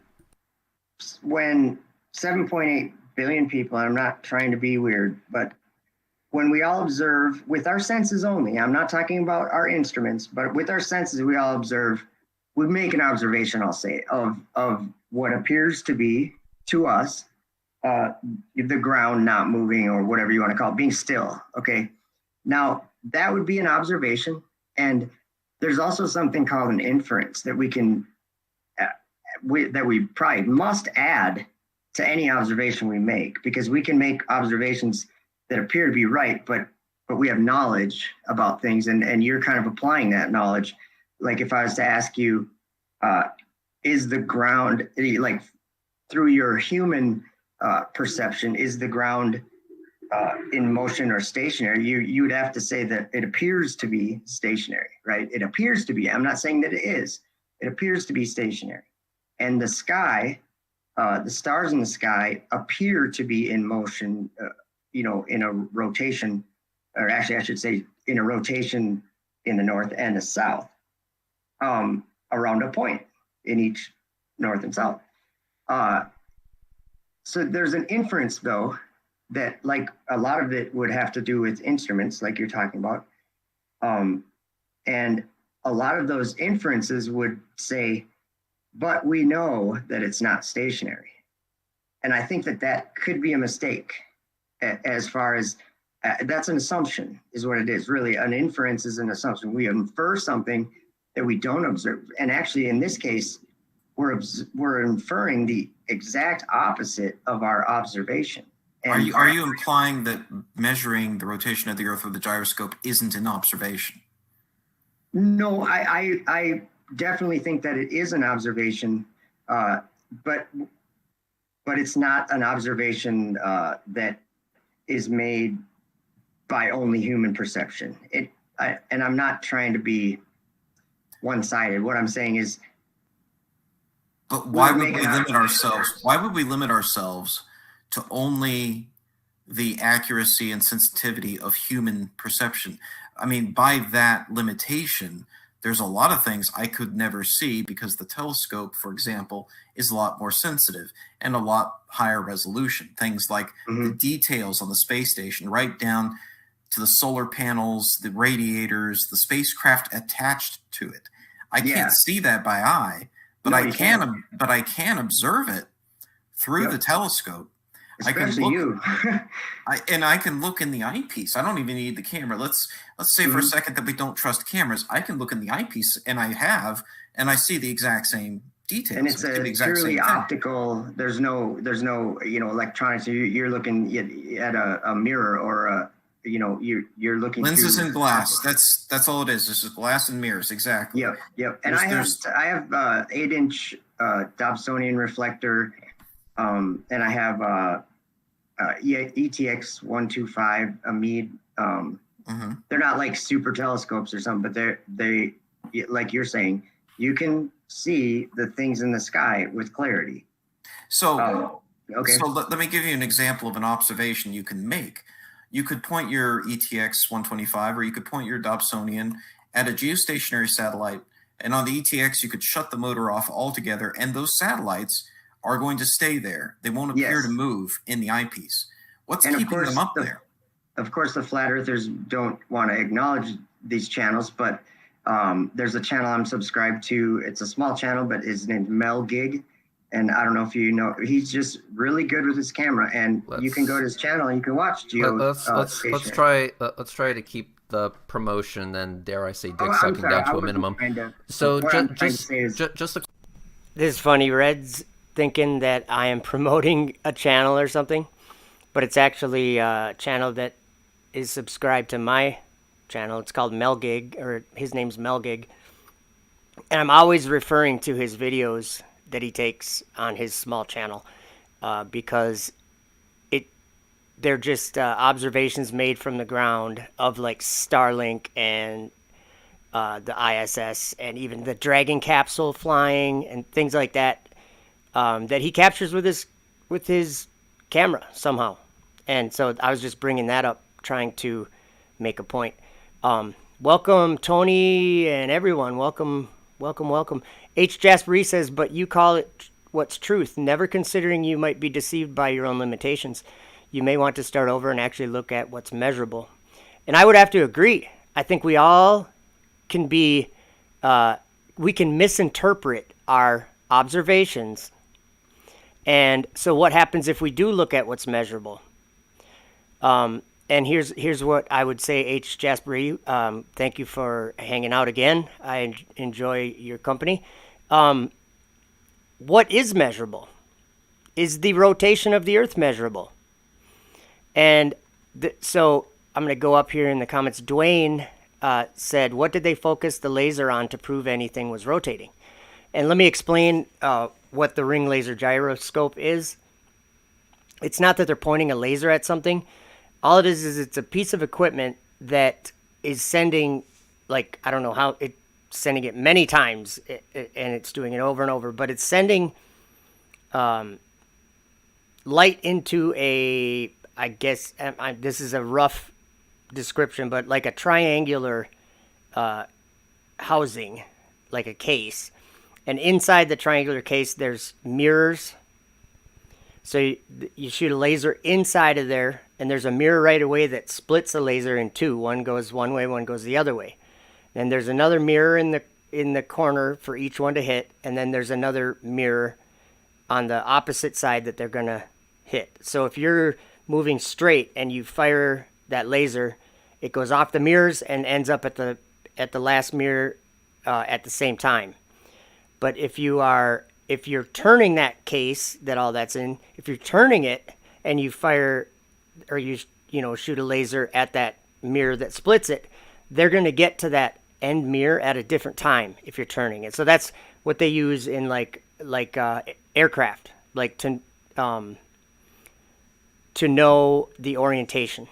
when 7.8 billion people, and I'm not trying to be weird, but when we all observe with our senses only, I'm not talking about our instruments, but with our senses, we all observe, we make an observation, I'll say, of what appears to be, to us, the ground not moving, or whatever you want to call it, being still, okay? Now, that would be an observation, and there's also something called an inference that we can, that we probably must add to any observation we make, because we can make observations that appear to be right, but we have knowledge about things, and you're kind of applying that knowledge. Like if I was to ask you, is the ground, like through your human perception, is the ground in motion or stationary? You would have to say that it appears to be stationary, right? It appears to be. I'm not saying that it is. It appears to be stationary. And the sky, the stars in the sky appear to be in motion, in a rotation, or actually I should say in a rotation in the north and the south, around a point in each north and south. So there's an inference, though, that like a lot of it would have to do with instruments, like you're talking about. And a lot of those inferences would say, but we know that it's not stationary. And I think that that could be a mistake as far as that's an assumption is what it is. Really, an inference is an assumption. We infer something that we don't observe. And actually, in this case, we're inferring the exact opposite of our observation. And are you implying that measuring the rotation of the Earth with the gyroscope isn't an observation? No, I definitely think that it is an observation, but it's not an observation that is made by only human perception. And I'm not trying to be one-sided. What I'm saying is, but why would we limit ourselves? Why would we limit ourselves to only the accuracy and sensitivity of human perception? I mean, by that limitation, there's a lot of things I could never see because the telescope, for example, is a lot more sensitive and a lot higher resolution. Things like the details on the space station, right down to the solar panels, the radiators, the spacecraft attached to it. I can't see that by eye, but I can observe it through the telescope. Especially you. I can look in the eyepiece. I don't even need the camera. Let's say for a second that we don't trust cameras. I can look in the eyepiece, and I see the exact same details. And it's purely optical. There's no electronics. You're looking at a mirror or you're looking lenses through and glass. That's all it is. This is glass and mirrors. Exactly. Yep. And I have 8-inch Dobsonian reflector. And I have ETX 125 Amid. They're not like super telescopes or something, but they like you're saying, you can see the things in the sky with clarity. So let me give you an example of an observation you can make. You could point your ETX 125 or you could point your Dobsonian at a geostationary satellite, and on the ETX you could shut the motor off altogether, and those satellites are going to stay there. They won't appear to move in the eyepiece. What's keeping them up there? Of course, the flat earthers don't want to acknowledge these channels, but there's a channel I'm subscribed to. It's a small channel, but his name's Mel Gig. And I don't know if you know, he's just really good with his camera. And you can go to his channel and you can watch let's try to keep the promotion and, dare I say, dick sucking down to a minimum. So just this is funny, Reds thinking that I am promoting a channel or something, but it's actually a channel that is subscribed to my channel. It's called Melgig, or his name's Melgig, and I'm always referring to his videos that he takes on his small channel because they're just observations made from the ground of like Starlink and the ISS and even the Dragon capsule flying and things like that. That he captures with his camera somehow. And so I was just bringing that up, trying to make a point. Welcome, Tony and everyone. Welcome. H. Jasper says, but you call it what's truth, never considering you might be deceived by your own limitations. You may want to start over and actually look at what's measurable. And I would have to agree. I think we all can be, we can misinterpret our observations. And so what happens if we do look at what's measurable? And here's what I would say, H. Jasper. Thank you for hanging out again. I enjoy your company. What is measurable? Is the rotation of the Earth measurable? And so I'm going to go up here in the comments. Dwayne said, what did they focus the laser on to prove anything was rotating? And let me explain what the ring laser gyroscope is. It's not that they're pointing a laser at something. All it is it's a piece of equipment that is sending, like, I don't know how, it's sending it many times, and it's doing it over and over, but it's sending light into a, I guess, this is a rough description, but like a triangular housing, like a case. And inside the triangular case, there's mirrors. So you shoot a laser inside of there, and there's a mirror right away that splits the laser in two. One goes one way, one goes the other way. Then there's another mirror in the corner for each one to hit, and then there's another mirror on the opposite side that they're going to hit. So if you're moving straight and you fire that laser, it goes off the mirrors and ends up at the last mirror at the same time. But if you're turning that case that all that's in, if you're turning it and you fire or you shoot a laser at that mirror that splits it, they're going to get to that end mirror at a different time if you're turning it. So that's what they use in like aircraft, like to know the orientation.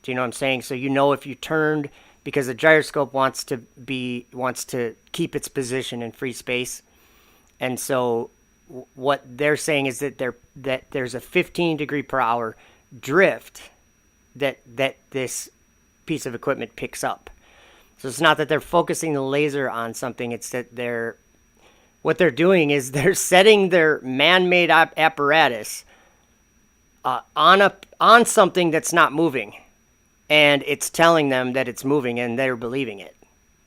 Do you know what I'm saying? So if you turned, because the gyroscope wants to keep its position in free space. And so what they're saying is that there's a 15 degree per hour drift that this piece of equipment picks up. So it's not that they're focusing the laser on something, it's that what they're doing is they're setting their man-made apparatus on something that's not moving, and it's telling them that it's moving, and they're believing it.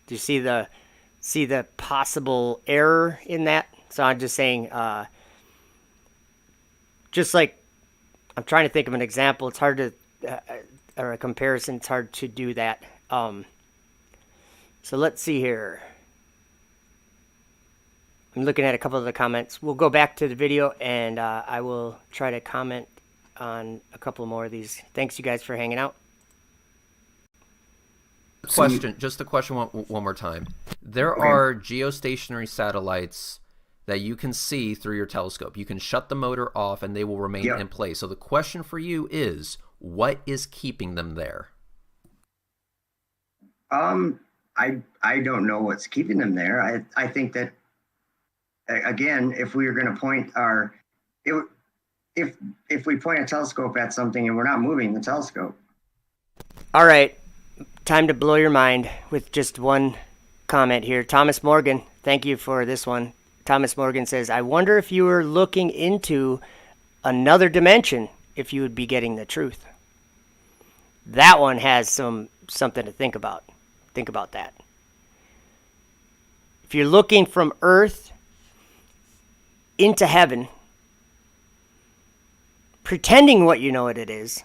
Do you see the possible error in that? So I'm just saying, just like I'm trying to think of an example. It's hard to, or a comparison. It's hard to do that. So let's see here. I'm looking at a couple of the comments. We'll go back to the video, and I will try to comment on a couple more of these. Thanks, you guys, for hanging out. Just a question one more time. There are geostationary satellites that you can see through your telescope. You can shut the motor off and they will remain in place. So the question for you is, what is keeping them there? I don't know what's keeping them there. I think that, again, if we were going to point if we point a telescope at something and we're not moving the telescope. All right, time to blow your mind with just one comment here. Thomas Morgan, thank you for this one. Thomas Morgan says, I wonder if you were looking into another dimension, if you would be getting the truth. That one has something to think about. Think about that. If you're looking from Earth into heaven, pretending what you know what it is,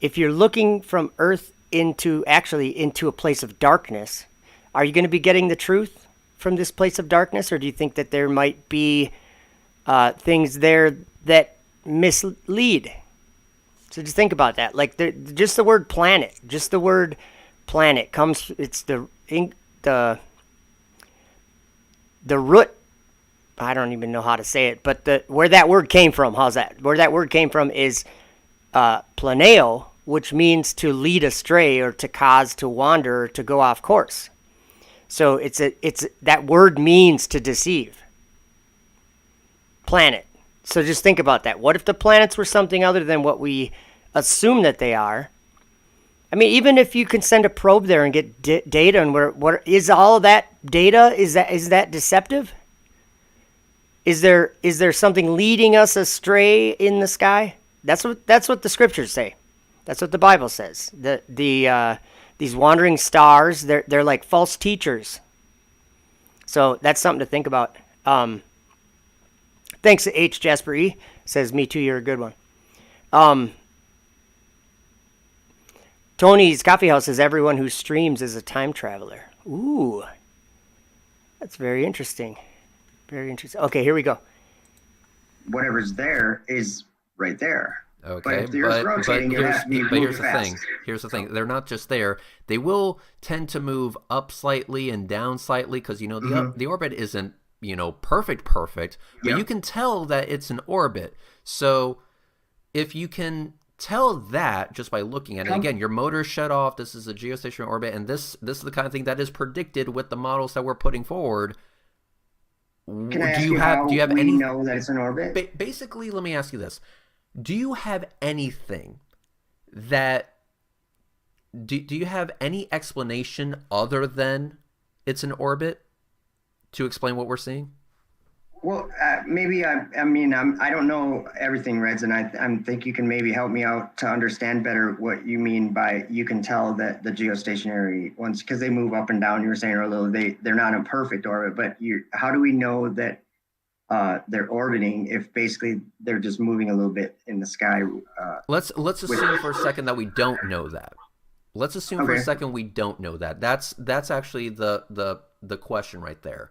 if you're looking from Earth into a place of darkness, are you going to be getting the truth from this place of darkness, or do you think that there might be things there that mislead? So just think about that. Like just the word planet, comes. It's the root. I don't even know how to say it, but where that word came from. How's that? Where that word came from is planeo, which means to lead astray or to cause to wander or to go off course. So it's that word means to deceive. Planet. So just think about that. What if the planets were something other than what we assume that they are? I mean, even if you can send a probe there and get data, and what is all of that data? Is that deceptive? Is there something leading us astray in the sky? That's what the scriptures say. That's what the Bible says. These wandering stars, they're like false teachers. So that's something to think about. Thanks to H. Jasper E. Says, me too, you're a good one. Tony's Coffee House says, everyone who streams is a time traveler. Ooh. That's very interesting. Very interesting. Okay, here we go. Whatever's there is right there. Okay, but if the Earth's rotating, it has to be moving fast. Here's the thing. They're not just there. They will tend to move up slightly and down slightly because, the orbit isn't, perfect, but you can tell that it's an orbit. So if you can tell that just by looking at it, again, your motor's shut off, this is a geostationary orbit, and this is the kind of thing that is predicted with the models that we're putting forward. Can I ask you how we know that it's an orbit? Basically, let me ask you this. Do you have anything that do you have any explanation other than it's an orbit to explain what we're seeing? Well, maybe I mean I don't know everything, Reds, and I think you can maybe help me out to understand better what you mean by you can tell that the geostationary ones, because they move up and down. You were saying earlier they're not in perfect orbit, but how do we know that they're orbiting if basically they're just moving a little bit in the sky? Let's assume for a second that we don't know that. Let's assume for a Okay. second we don't know that. That's actually the question right there.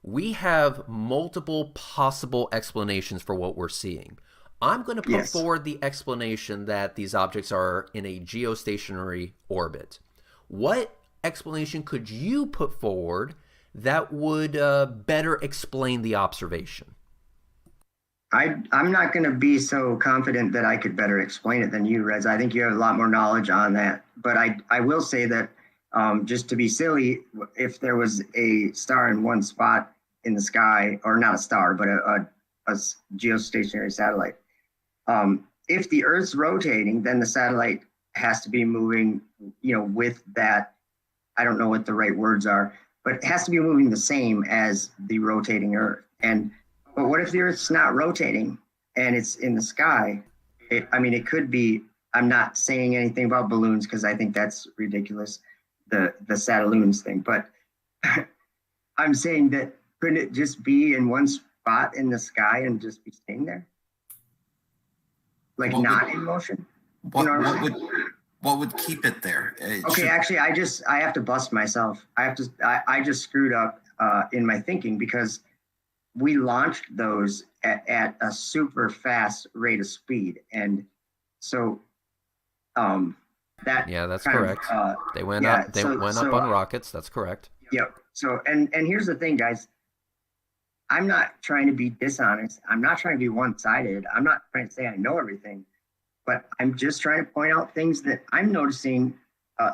We have multiple possible explanations for what we're seeing. I'm going to put Yes. forward the explanation that these objects are in a geostationary orbit. What explanation could you put forward that would better explain the observation? I'm not going to be so confident that I could better explain it than you, Reds. I think you have a lot more knowledge on that. But I will say that just to be silly, if there was a star in one spot in the sky, or not a star, but a geostationary satellite, if the Earth's rotating, then the satellite has to be moving, with that. I don't know what the right words are, but it has to be moving the same as the rotating Earth. But what if the Earth's not rotating and it's in the sky? It could be. I'm not saying anything about balloons because I think that's ridiculous, the Satelloons thing. But I'm saying that couldn't it just be in one spot in the sky and just be staying there, like What not would in motion? what You know what I'm what saying? would keep it there? Okay, actually, I have to bust myself. I just screwed up in my thinking because we launched those at a super fast rate of speed, and so that Yeah, that's kind of correct. They went yeah. up. They went up on rockets. That's correct. Yep. So and here's the thing, guys. I'm not trying to be dishonest. I'm not trying to be one-sided. I'm not trying to say I know everything, but I'm just trying to point out things that I'm noticing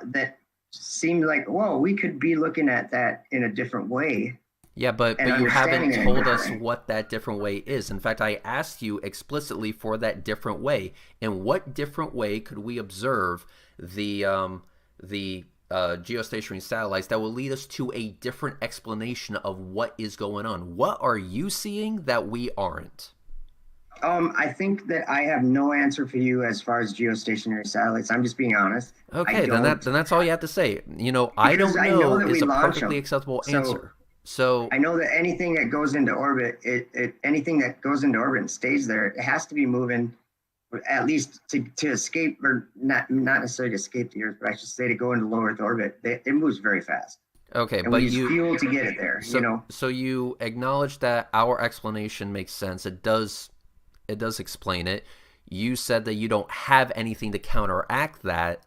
that seem like, whoa, we could be looking at that in a different way Yeah, but and you understanding haven't it in a told different us way. what that different way is. In fact, I asked you explicitly for that different way. In what different way could we observe the geostationary satellites that will lead us to a different explanation of what is going on? What are you seeing that we aren't? I think that I have no answer for you as far as geostationary satellites. I'm just being honest. I Okay, don't, then that's all you have to say. I because don't I know know that is we a launch perfectly them. acceptable So answer. So I know that anything that goes into orbit, anything that goes into orbit and stays there, it has to be moving at least to escape, or not necessarily to escape the Earth, but I should say to go into low Earth orbit. It moves very fast, okay, and we but use fuel to get it there. so you acknowledge that our explanation makes sense. It does explain it. You said that you don't have anything to counteract that,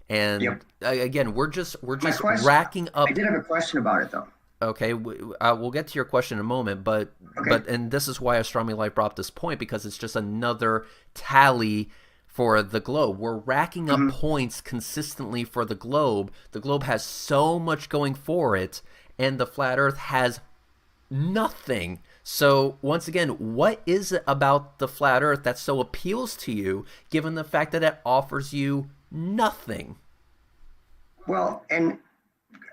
and Yep. again, we're just My question. racking I up. did have a question about it though. Okay, we'll get to your question in a moment, but Okay. and this is why Astronomy Life brought up this point, because it's just another tally for the globe. We're racking up Mm-hmm. points consistently for the globe. The globe has so much going for it, and the flat Earth has nothing. So once again, what is it about the flat Earth that so appeals to you, given the fact that it offers you nothing? Well, and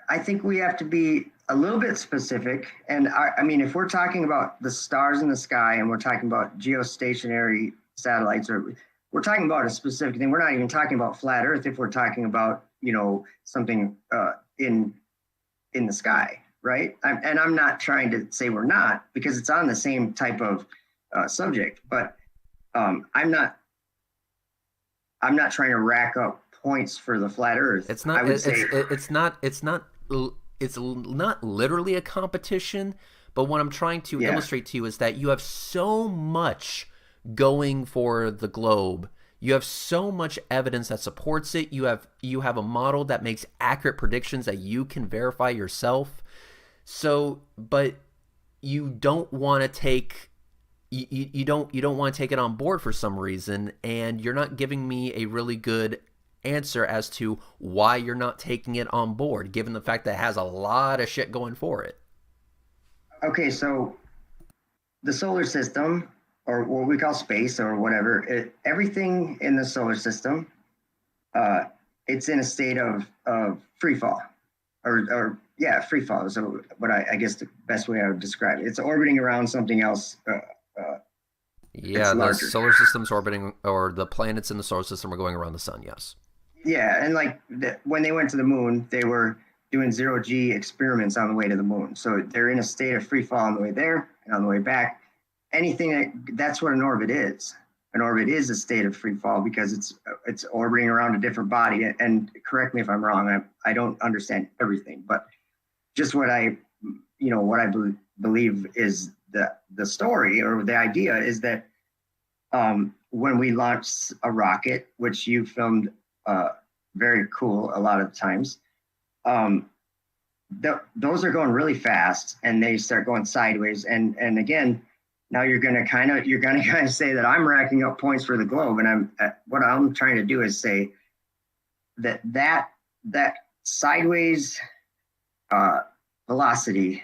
I think we have to be a little bit specific. And if we're talking about the stars in the sky and we're talking about geostationary satellites, or we're talking about a specific thing, we're not even talking about flat Earth if we're talking about, something in the sky, right? And I'm not trying to say we're not, because it's on the same type of subject, but I'm not trying to rack up points for the flat Earth. It's I not. would say, It's not literally a competition. But what I'm trying to yeah. illustrate to you is that you have so much going for the globe. You have so much evidence that supports it. You have a model that makes accurate predictions that you can verify yourself. So, but you don't want to take you don't want to take it on board for some reason, and you're not giving me a really good answer as to why you're not taking it on board, given the fact that it has a lot of shit going for it. Okay, so the solar system, or what we call space or whatever, everything in the solar system it's in a state of free fall, or yeah, free fall. So what I guess the best way I would describe it, it's orbiting around something else. It's Yeah, the larger. solar system's orbiting, or the planets in the solar system are going around the sun. Yes. Yeah, and like when they went to the moon, they were doing zero G experiments on the way to the moon. So they're in a state of free fall on the way there and on the way back. That's what an orbit is. An orbit is a state of free fall because it's orbiting around a different body. And correct me if I'm wrong. I don't understand everything, but just what I believe is the story or the idea is that when we launch a rocket, which you filmed very cool a lot of times, those are going really fast and they start going sideways. And again, now you're gonna kind of say that I'm racking up points for the globe, and what I'm trying to do is say that sideways velocity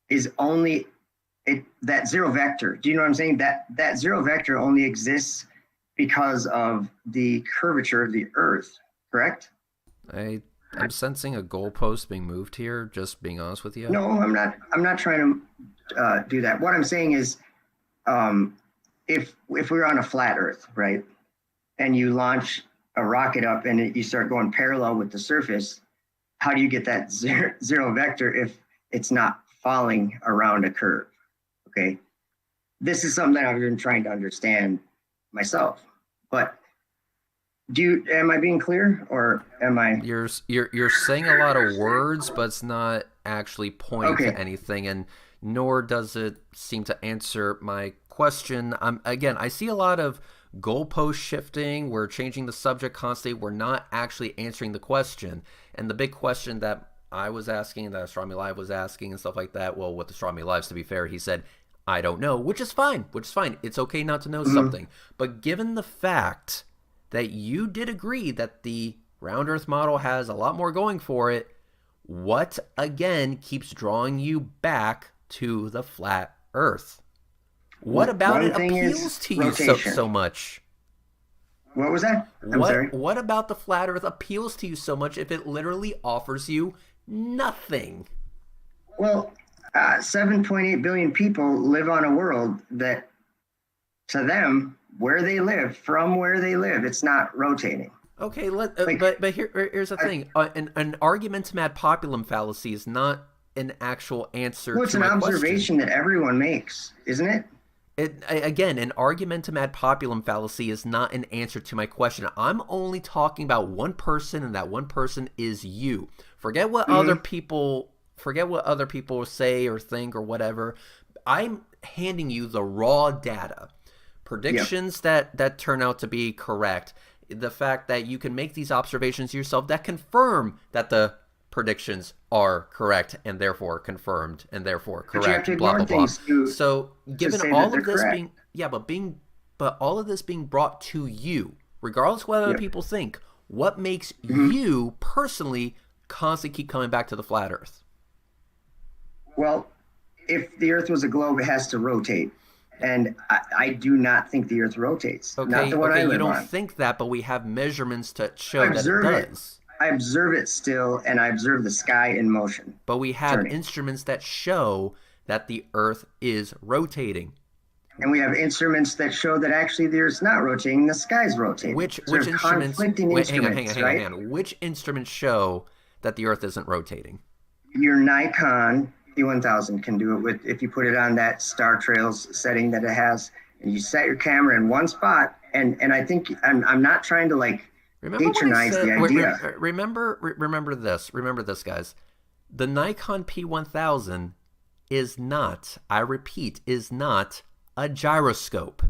is only that zero vector. Do you know what I'm saying? That zero vector only exists because of the curvature of the Earth, correct? I'm sensing a goalpost being moved here, just being honest with you. No, I'm not trying to do that. What I'm saying is, if we're on a flat Earth, right, and you launch a rocket up and you start going parallel with the surface, how do you get that zero vector if it's not falling around a curve? Okay, this is something that I've been trying to understand myself, but am I being clear, or am I? You're saying a lot of words, but it's not actually pointing to anything, and nor does it seem to answer my question. Again, I see a lot of goalpost shifting. We're changing the subject constantly. We're not actually answering the question. And the big question that I was asking, that Astronomy Live was asking, and stuff like that. Well, with Astronomy Live, to be fair, he said, "I don't know," which is fine. It's okay not to know something. But given the fact that you did agree that the round Earth model has a lot more going for it, what again keeps drawing you back to the flat Earth? What about it appeals to you so much? What was that? I'm sorry. What about the flat Earth appeals to you so much if it literally offers you nothing? Well, 7.8 billion people live on a world that, to them, where they live, it's not rotating. Okay, but here's the thing: an argumentum ad populum fallacy is not an actual answer. Well, it's to an my observation question. that everyone makes, isn't it? Again, an argumentum ad populum fallacy is not an answer to my question. I'm only talking about one person, and that one person is you. Forget what other people say or think or whatever. I'm handing you the raw data. Predictions that turn out to be correct. The fact that you can make these observations yourself that confirm that the predictions are correct and therefore confirmed and therefore correct. Blah blah blah. So, given all of this correct. but all of this being brought to you, regardless of what other people think, what makes you personally constantly keep coming back to the flat Earth? Well, if the Earth was a globe, it has to rotate. And I do not think the Earth rotates. Okay, not the one I live you don't on. think that, but we have measurements to show that it does. I observe it still, and I observe the sky in motion. But we have instruments that show that the Earth is rotating. And we have instruments that show that actually the Earth's not rotating, the sky's rotating. Which instruments? Hang on. Which instruments show that the Earth isn't rotating? Your Nikon P1000 can do it with, if you put it on that Star Trails setting that it has, and you set your camera in one spot. And I think I'm not trying to patronize the idea. Remember this, guys. The Nikon P1000 is not, I repeat, is not a gyroscope.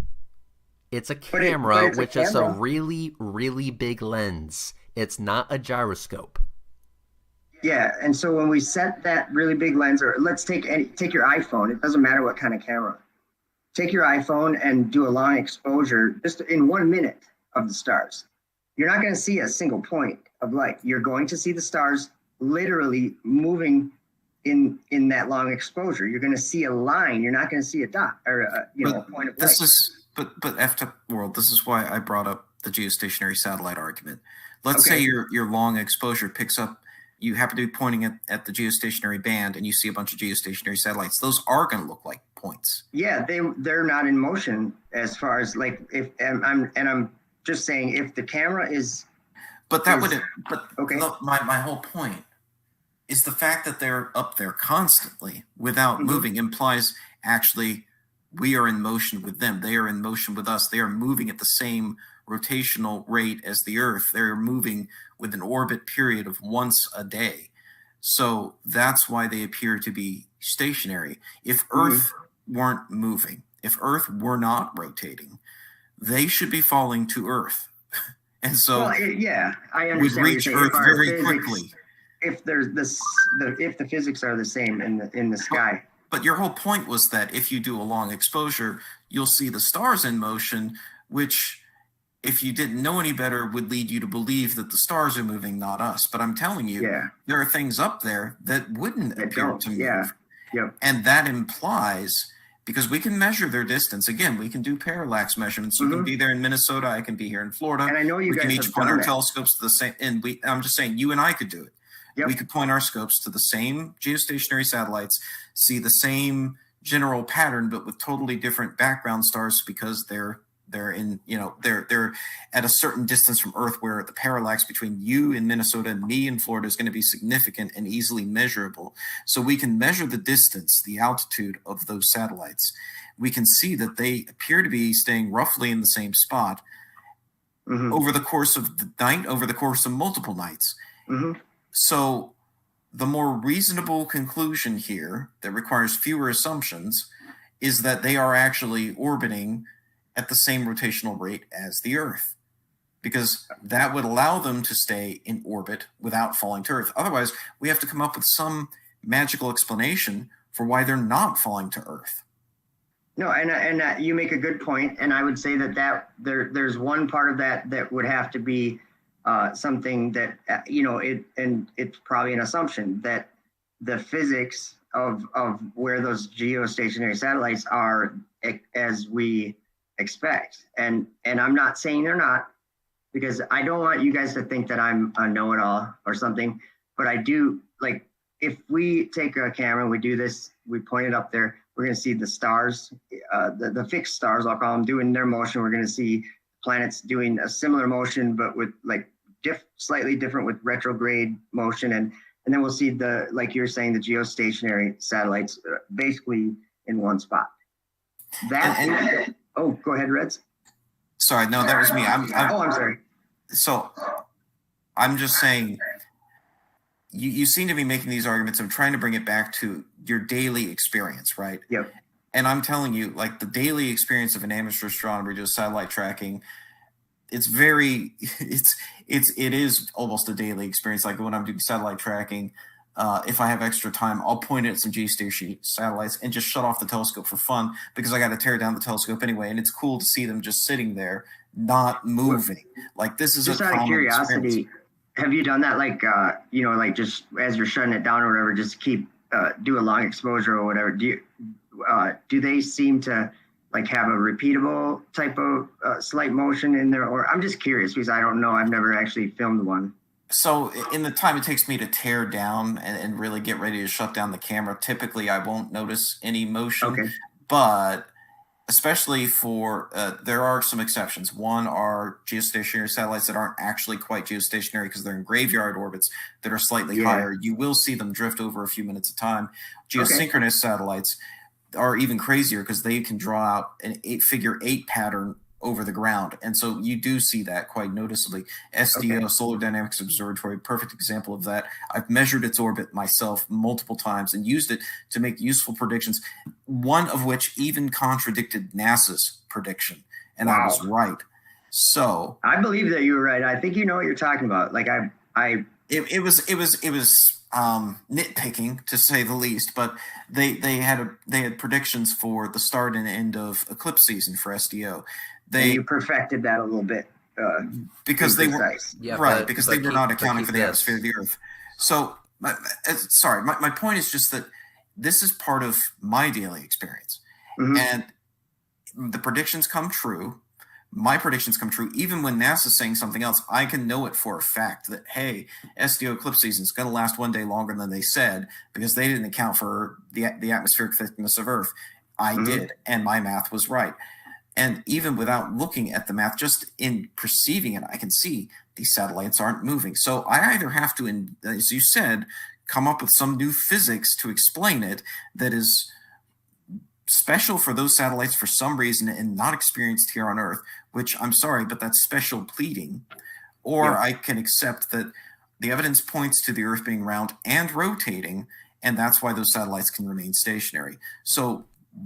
It's a camera which is a really, really big lens. It's not a gyroscope. Yeah, and so when we set that really big lens, or let's take your iPhone. It doesn't matter what kind of camera. Take your iPhone and do a long exposure just in 1 minute of the stars. You're not going to see a single point of light. You're going to see the stars literally moving in that long exposure. You're going to see a line. You're not going to see a dot or a point of light. But FTech world, this is why I brought up the geostationary satellite argument. Let's say Okay. your long exposure picks up, you happen to be pointing at the geostationary band and you see a bunch of geostationary satellites. Those are going to look like points. Yeah, they're not in motion as far as like if I'm just saying if the camera is. But that would, but okay. My whole point is the fact that they're up there constantly without moving implies actually we are in motion with them. They are in motion with us. They are moving at the same rotational rate as the Earth. They're moving with an orbit period of once a day. So that's why they appear to be stationary. If Earth weren't moving, if Earth were not rotating, they should be falling to Earth. And so yeah, I understand. would reach Earth very quickly. If there's this, if the physics are the same in the sky. But your whole point was that if you do a long exposure, you'll see the stars in motion, which, if you didn't know any better, would lead you to believe that the stars are moving, not us. But I'm telling you, there are things up there that wouldn't appear to move. Yeah. Yep. And that implies, because we can measure their distance. Again, we can do parallax measurements. You can be there in Minnesota. I can be here in Florida. And I know you guys can have each point done our that. telescopes to the same. And I'm just saying, you and I could do it. Yep. We could point our scopes to the same geostationary satellites, see the same general pattern, but with totally different background stars because they're in, they're at a certain distance from Earth where the parallax between you in Minnesota and me in Florida is going to be significant and easily measurable. So we can measure the distance, the altitude of those satellites. We can see that they appear to be staying roughly in the same spot over the course of the night, over the course of multiple nights. So the more reasonable conclusion here that requires fewer assumptions is that they are actually orbiting at the same rotational rate as the Earth, because that would allow them to stay in orbit without falling to Earth. Otherwise, we have to come up with some magical explanation for why they're not falling to Earth. No, and you make a good point, and I would say that there's one part of that would have to be something that it's probably an assumption that the physics of where those geostationary satellites are as we expect, and I'm not saying they're not, because I don't want you guys to think that I'm a know-it-all or something, but I do, like, if we take a camera and we do this, we point it up there, we're going to see the stars, the fixed stars, I'll call them, doing their motion. We're going to see planets doing a similar motion, but with like slightly different with retrograde motion, and then we'll see the, like you're saying, the geostationary satellites basically in one spot. Oh, go ahead, Reds. Sorry, no, that was me. I'm sorry. So I'm just saying, you seem to be making these arguments. I'm trying to bring it back to your daily experience, right? Yep. And I'm telling you, like, the daily experience of an amateur astronomer doing satellite tracking, it is almost a daily experience. Like when I'm doing satellite tracking, if I have extra time, I'll point at some geostationary satellites and just shut off the telescope for fun, because I got to tear down the telescope anyway. And it's cool to see them just sitting there, not moving. Like, this is just a out of common curiosity. experience. Have you done that? Like, like just as you're shutting it down or whatever, just keep do a long exposure or whatever. Do they seem to like have a repeatable type of slight motion in there? Or I'm just curious because I don't know. I've never actually filmed one. So in the time it takes me to tear down and really get ready to shut down the camera, typically I won't notice any motion. Okay. But especially for, there are some exceptions. One are geostationary satellites that aren't actually quite geostationary because they're in graveyard orbits that are slightly higher. You will see them drift over a few minutes at a time. Geosynchronous satellites are even crazier because they can draw out an figure 8 pattern over the ground. And so you do see that quite noticeably. SDO, Solar Dynamics Observatory, perfect example of that. I've measured its orbit myself multiple times and used it to make useful predictions, one of which even contradicted NASA's prediction. And I was right. So I believe that you were right. I think you know what you're talking about. Like it was nitpicking, to say the least, but they had predictions for the start and end of eclipse season for SDO. You perfected that a little bit because they were because they were not accounting for the atmosphere of the Earth. So, my point is just that this is part of my daily experience, and the predictions come true. my predictions come true. Even when NASA's saying something else, I can know it for a fact that, hey, SDO eclipse season is going to last one day longer than they said because they didn't account for the atmospheric thickness of Earth. I did, and my math was right. And even without looking at the math, just in perceiving it, I can see these satellites aren't moving. So I either have to, as you said, come up with some new physics to explain it that is special for those satellites for some reason and not experienced here on Earth, which I'm sorry, but that's special pleading. Or I can accept that the evidence points to the Earth being round and rotating, and that's why those satellites can remain stationary. So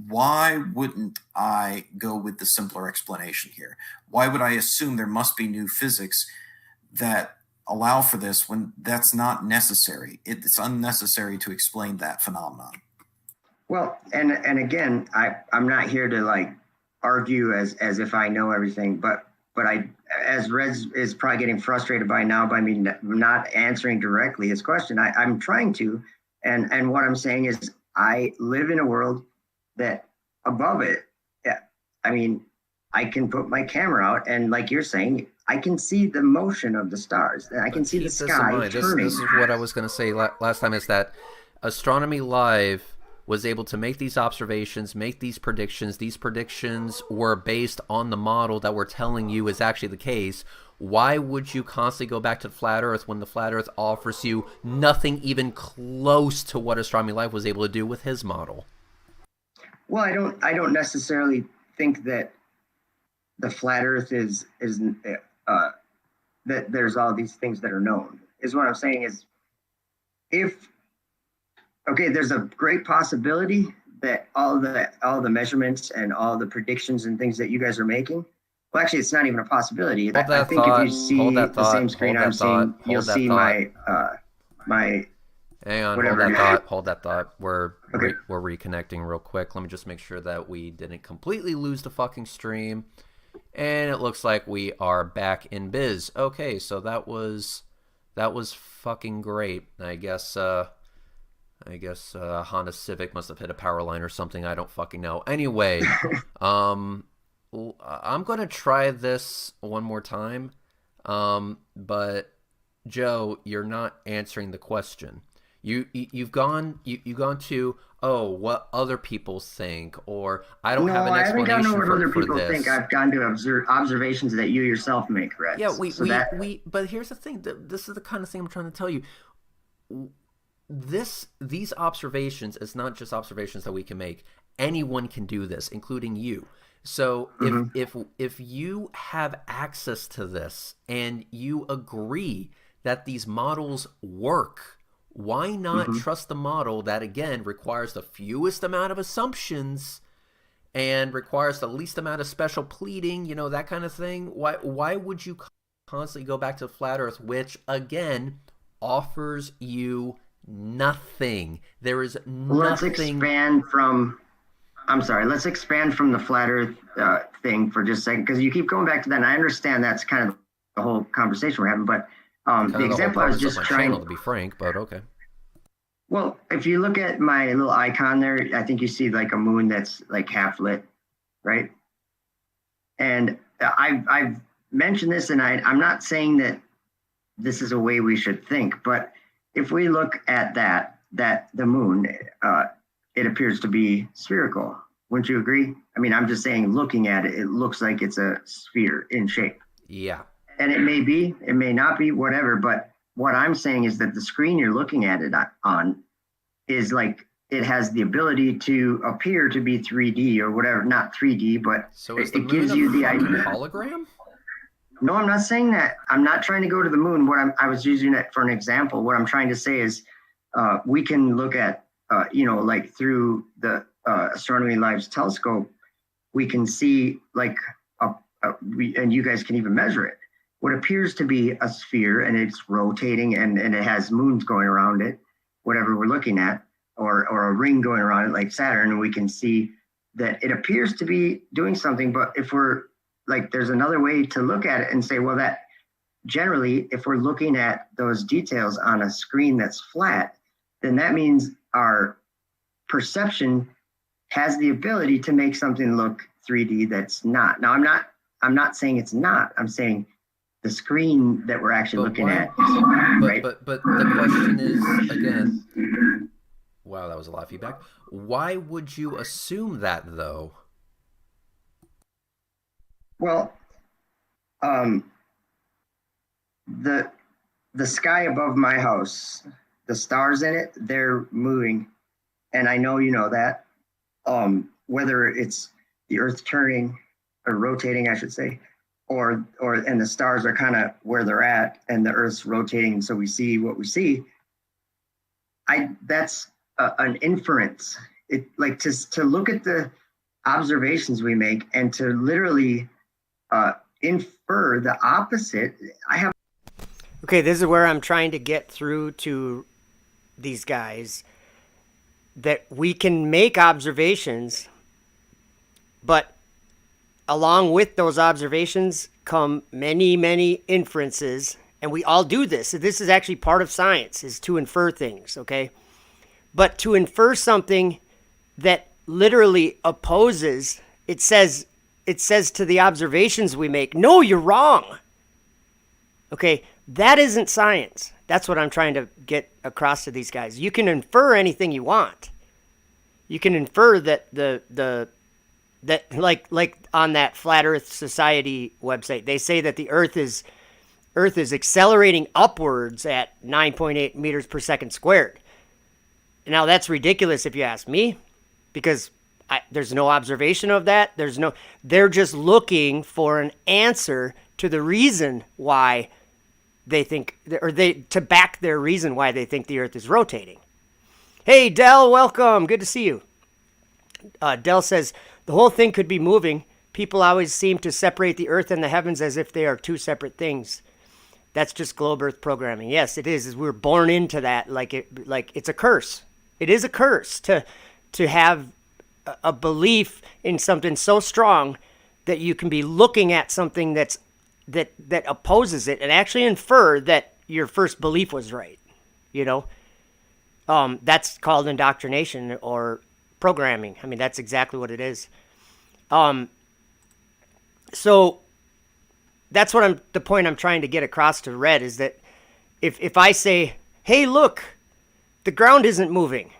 why wouldn't I go with the simpler explanation here? Why would I assume there must be new physics that allow for this when that's not necessary? It's unnecessary to explain that phenomenon. Well, and again, I'm not here to like argue as if I know everything, but I, as Reds is probably getting frustrated by now by me not answering directly his question. I'm trying to, and what I'm saying is I live in a world that above it, I mean, I can put my camera out and like you're saying, I can see the motion of the stars. I can see the sky turning. This is what I was going to say last time, is that Astronomy Live was able to make these observations, make these predictions. These predictions were based on the model that we're telling you is actually the case. Why would you constantly go back to the flat Earth when the flat Earth offers you nothing even close to what Astronomy Live was able to do with his model? Well, I don't necessarily think that the flat Earth is that there's all these things that are known. Is what I'm saying is, there's a great possibility that all the measurements and all the predictions and things that you guys are making. Well, actually, it's not even a possibility. I think if you see the same screen I'm seeing, you'll see my Hang on, hold that thought. We're reconnecting real quick. Let me just make sure that we didn't completely lose the fucking stream. And it looks like we are back in biz. Okay, so that was fucking great. I guess Honda Civic must have hit a power line or something. I don't fucking know. Anyway, I'm going to try this one more time. But Joe, you're not answering the question. You've gone to, oh, what other people think, or I don't have an explanation I haven't gone to what other for people this. think. I've gone to observations that you yourself make, Reds. Yeah, but here's the thing. This is the kind of thing I'm trying to tell you. These observations is not just observations that we can make. Anyone can do this, including you. So if you have access to this and you agree that these models work, why not trust the model that, again, requires the fewest amount of assumptions and requires the least amount of special pleading, that kind of thing? Why would you constantly go back to the flat Earth, which, again, offers you nothing? There is nothing. Let's expand from the flat Earth thing for just a second, because you keep going back to that, and I understand that's kind of the whole conversation we're having, but the example I was just trying to be frank, but okay. Well, if you look at my little icon there, I think you see like a moon that's like half lit, right? And I've mentioned this, and I'm not saying that this is a way we should think, but if we look at that the moon, it appears to be spherical. Wouldn't you agree? I mean, I'm just saying, looking at it, it looks like it's a sphere in shape. Yeah. And it may be, it may not be, whatever. But what I'm saying is that the screen you're looking at it on is like, it has the ability to appear to be 3D or whatever. Not 3D, but so is it gives you the idea. Hologram? No, I'm not saying that. I'm not trying to go to the moon. I was using it for an example. What I'm trying to say is we can look at, like through the Astronomy Live's telescope, we can see like, and you guys can even measure it, what appears to be a sphere, and it's rotating and it has moons going around it, whatever we're looking at, or a ring going around it like Saturn, and we can see that it appears to be doing something. But if we're like, there's another way to look at it and say, well, that generally, if we're looking at those details on a screen that's flat, then that means our perception has the ability to make something look 3D that's not. Now, I'm not I'm not saying it's not. I'm saying the screen that we're actually But looking why- at. Right? But the question is again. Wow, that was a lot of feedback. Why would you assume that though? Well, um, the the sky above my house, the stars in it, they're moving, and I know you know that. Whether it's the Earth turning or rotating, I should say, or and the stars are kind of where they're at, and the Earth's rotating, so we see what we see. That's an inference. It like to look at the observations we make and to literally infer the opposite. I have Okay, this is where I'm trying to get through to these guys that we can make observations, but along with those observations come many, many inferences, and we all do this. So this is actually part of science, is to infer things, okay? But to infer something that literally opposes, it says to the observations we make, no, you're wrong. Okay, that isn't science. That's what I'm trying to get across to these guys. You can infer anything you want. You can infer that that like on that Flat Earth Society website, they say that the Earth is accelerating upwards at 9.8 meters per second squared. Now that's ridiculous if you ask me, because there's no observation of that. They're just looking for an answer to the reason why they think, or to back their reason why they think the Earth is rotating. Hey, Dell, welcome. Good to see you. Dell says, the whole thing could be moving. People always seem to separate the Earth and the heavens as if they are two separate things. That's just globe Earth programming. Yes, it is. We're born into that. Like it's a curse. It is a curse to have a belief in something so strong that you can be looking at something that opposes it and actually infer that your first belief was right. You know, that's called indoctrination or programming. I mean, that's exactly what it is. So that's what the point I'm trying to get across to Red is that if I say, hey, look, the ground isn't moving,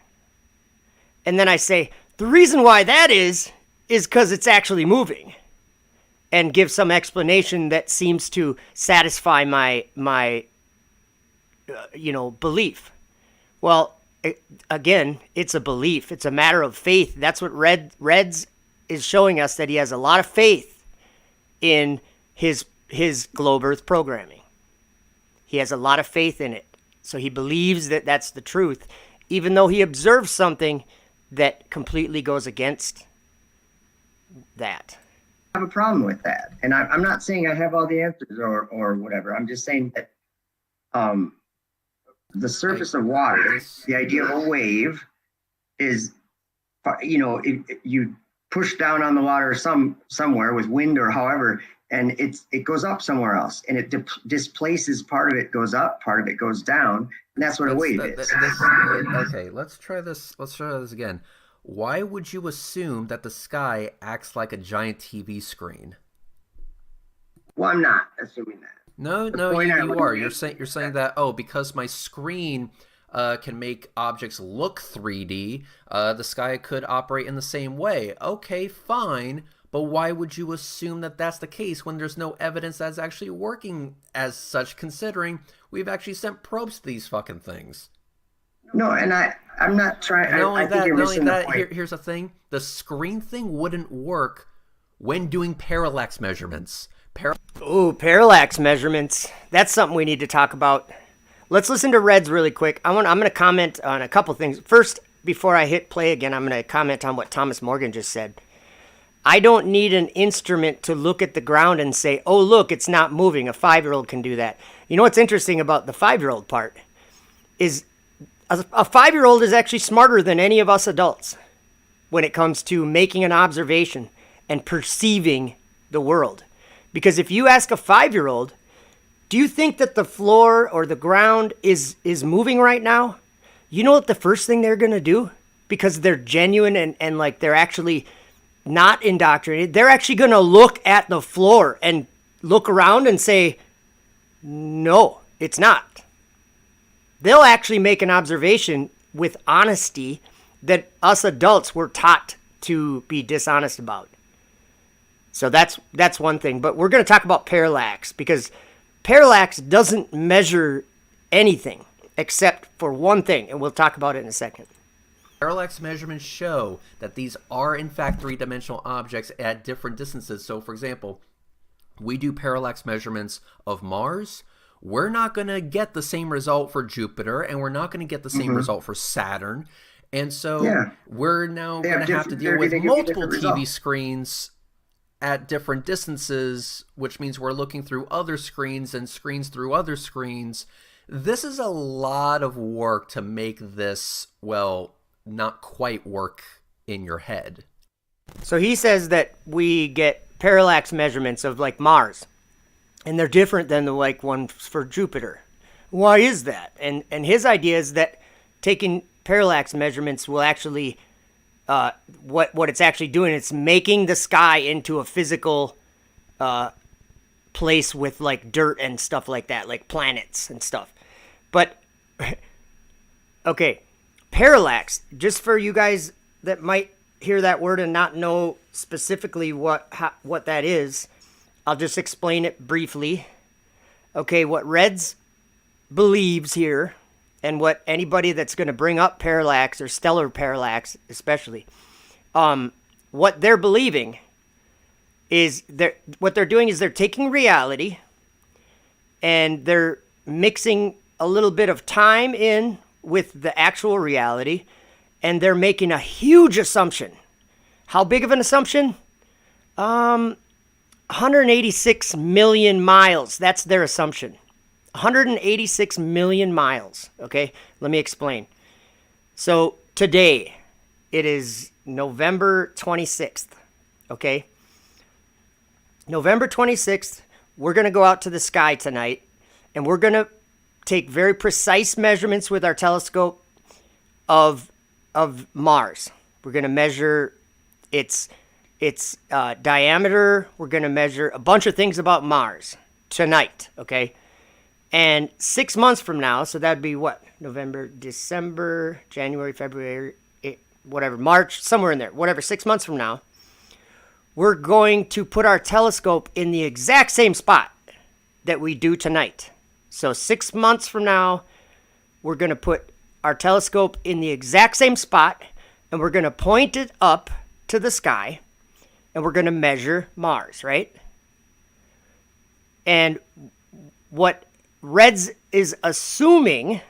and then I say, the reason why that is because it's actually moving, and give some explanation that seems to satisfy my belief. Well, again, it's a belief. It's a matter of faith. That's what Reds is showing us, that he has a lot of faith in his globe Earth programming. He has a lot of faith in it. So he believes that that's the truth, even though he observes something that completely goes against that. have a problem with that. And I'm not saying I have all the answers or whatever. I'm just saying that the surface of water, the idea of a wave is, you push down on the water somewhere with wind or however, and it goes up somewhere else, and it displaces. Part of it goes up, part of it goes down, and that's what a wave is. Okay, let's try this again. Why would you assume that the sky acts like a giant TV screen? Well, I'm not assuming that. No, you are. You're saying that, because my screen can make objects look 3D, the sky could operate in the same way. Okay, fine. But why would you assume that that's the case when there's no evidence that's actually working as such, considering we've actually sent probes to these fucking things? No, and I'm not trying. I think you're missing the point. Here's the thing: the screen thing wouldn't work when doing parallax measurements. Parallax measurements. That's something we need to talk about. Let's listen to Reds really quick. I'm going to comment on a couple things. First, before I hit play again, I'm going to comment on what Thomas Morgan just said. I don't need an instrument to look at the ground and say, oh, look, it's not moving. A 5-year-old can do that. You know what's interesting about the 5-year-old part is a 5-year-old is actually smarter than any of us adults when it comes to making an observation and perceiving the world. Because if you ask a 5-year-old, do you think that the floor or the ground is moving right now? You know what the first thing they're going to do? Because they're genuine and like they're actually not indoctrinated, they're actually going to look at the floor and look around and say, no, it's not. They'll actually make an observation with honesty that us adults were taught to be dishonest about. So that's one thing. But we're going to talk about parallax, because parallax doesn't measure anything except for one thing, and we'll talk about it in a second. Parallax measurements show that these are in fact three-dimensional objects at different distances. So for example, we do parallax measurements of Mars. We're not going to get the same result for Jupiter, and we're not going to get the same result for Saturn. And so we're now going to have to deal with multiple TV screens at different distances, which means we're looking through other screens and screens through other screens. This is a lot of work to make this, well, not quite work in your head. So he says that we get parallax measurements of like Mars, and they're different than the like ones for Jupiter. Why is that? And his idea is that taking parallax measurements will actually, what it's actually doing, it's making the sky into a physical place with like dirt and stuff like that, like planets and stuff. But, okay, parallax, just for you guys that might hear that word and not know specifically what that is, I'll just explain it briefly. Okay, what Reds believes here, and what anybody that's going to bring up parallax or stellar parallax especially, what they're believing is what they're doing is they're taking reality and they're mixing a little bit of time in with the actual reality, and they're making a huge assumption. How big of an assumption? 186 million miles. That's their assumption. 186 million miles. Okay, let me explain. So today, it is November 26th. Okay, November 26th, we're going to go out to the sky tonight, and we're going to take very precise measurements with our telescope of Mars. We're going to measure its diameter. We're going to measure a bunch of things about Mars tonight, okay? And 6 months from now, so that'd be what? November, December, January, February, whatever, March, somewhere in there, whatever, 6 months from now, we're going to put our telescope in the exact same spot that we do tonight. So 6 months from now, we're going to put our telescope in the exact same spot, and we're going to point it up to the sky, and we're going to measure Mars, right? And what Reds is assuming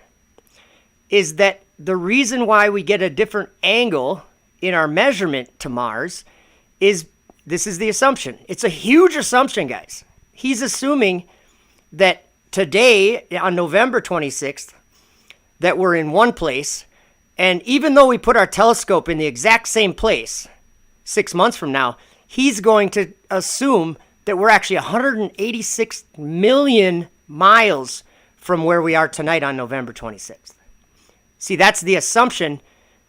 is that the reason why we get a different angle in our measurement to Mars is, this is the assumption. It's a huge assumption, guys. He's assuming that today, on November 26th, that we're in one place, and even though we put our telescope in the exact same place 6 months from now, he's going to assume that we're actually 186 million miles from where we are tonight on November 26th. See, that's the assumption,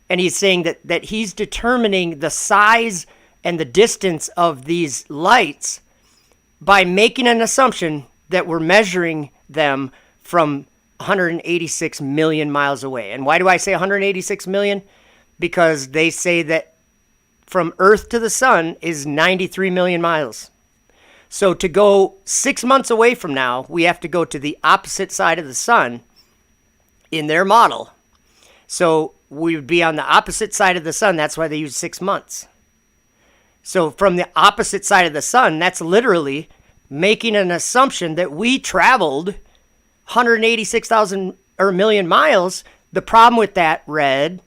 and he's saying that he's determining the size and the distance of these lights by making an assumption that we're measuring them from 186 million miles away. And why do I say 186 million? Because they say that from Earth to the sun is 93 million miles. So to go 6 months away from now, we have to go to the opposite side of the sun in their model. So we would be on the opposite side of the sun. That's why they use 6 months. So from the opposite side of the sun, that's literally making an assumption that we traveled 186,000 or million miles. The problem with that, Red,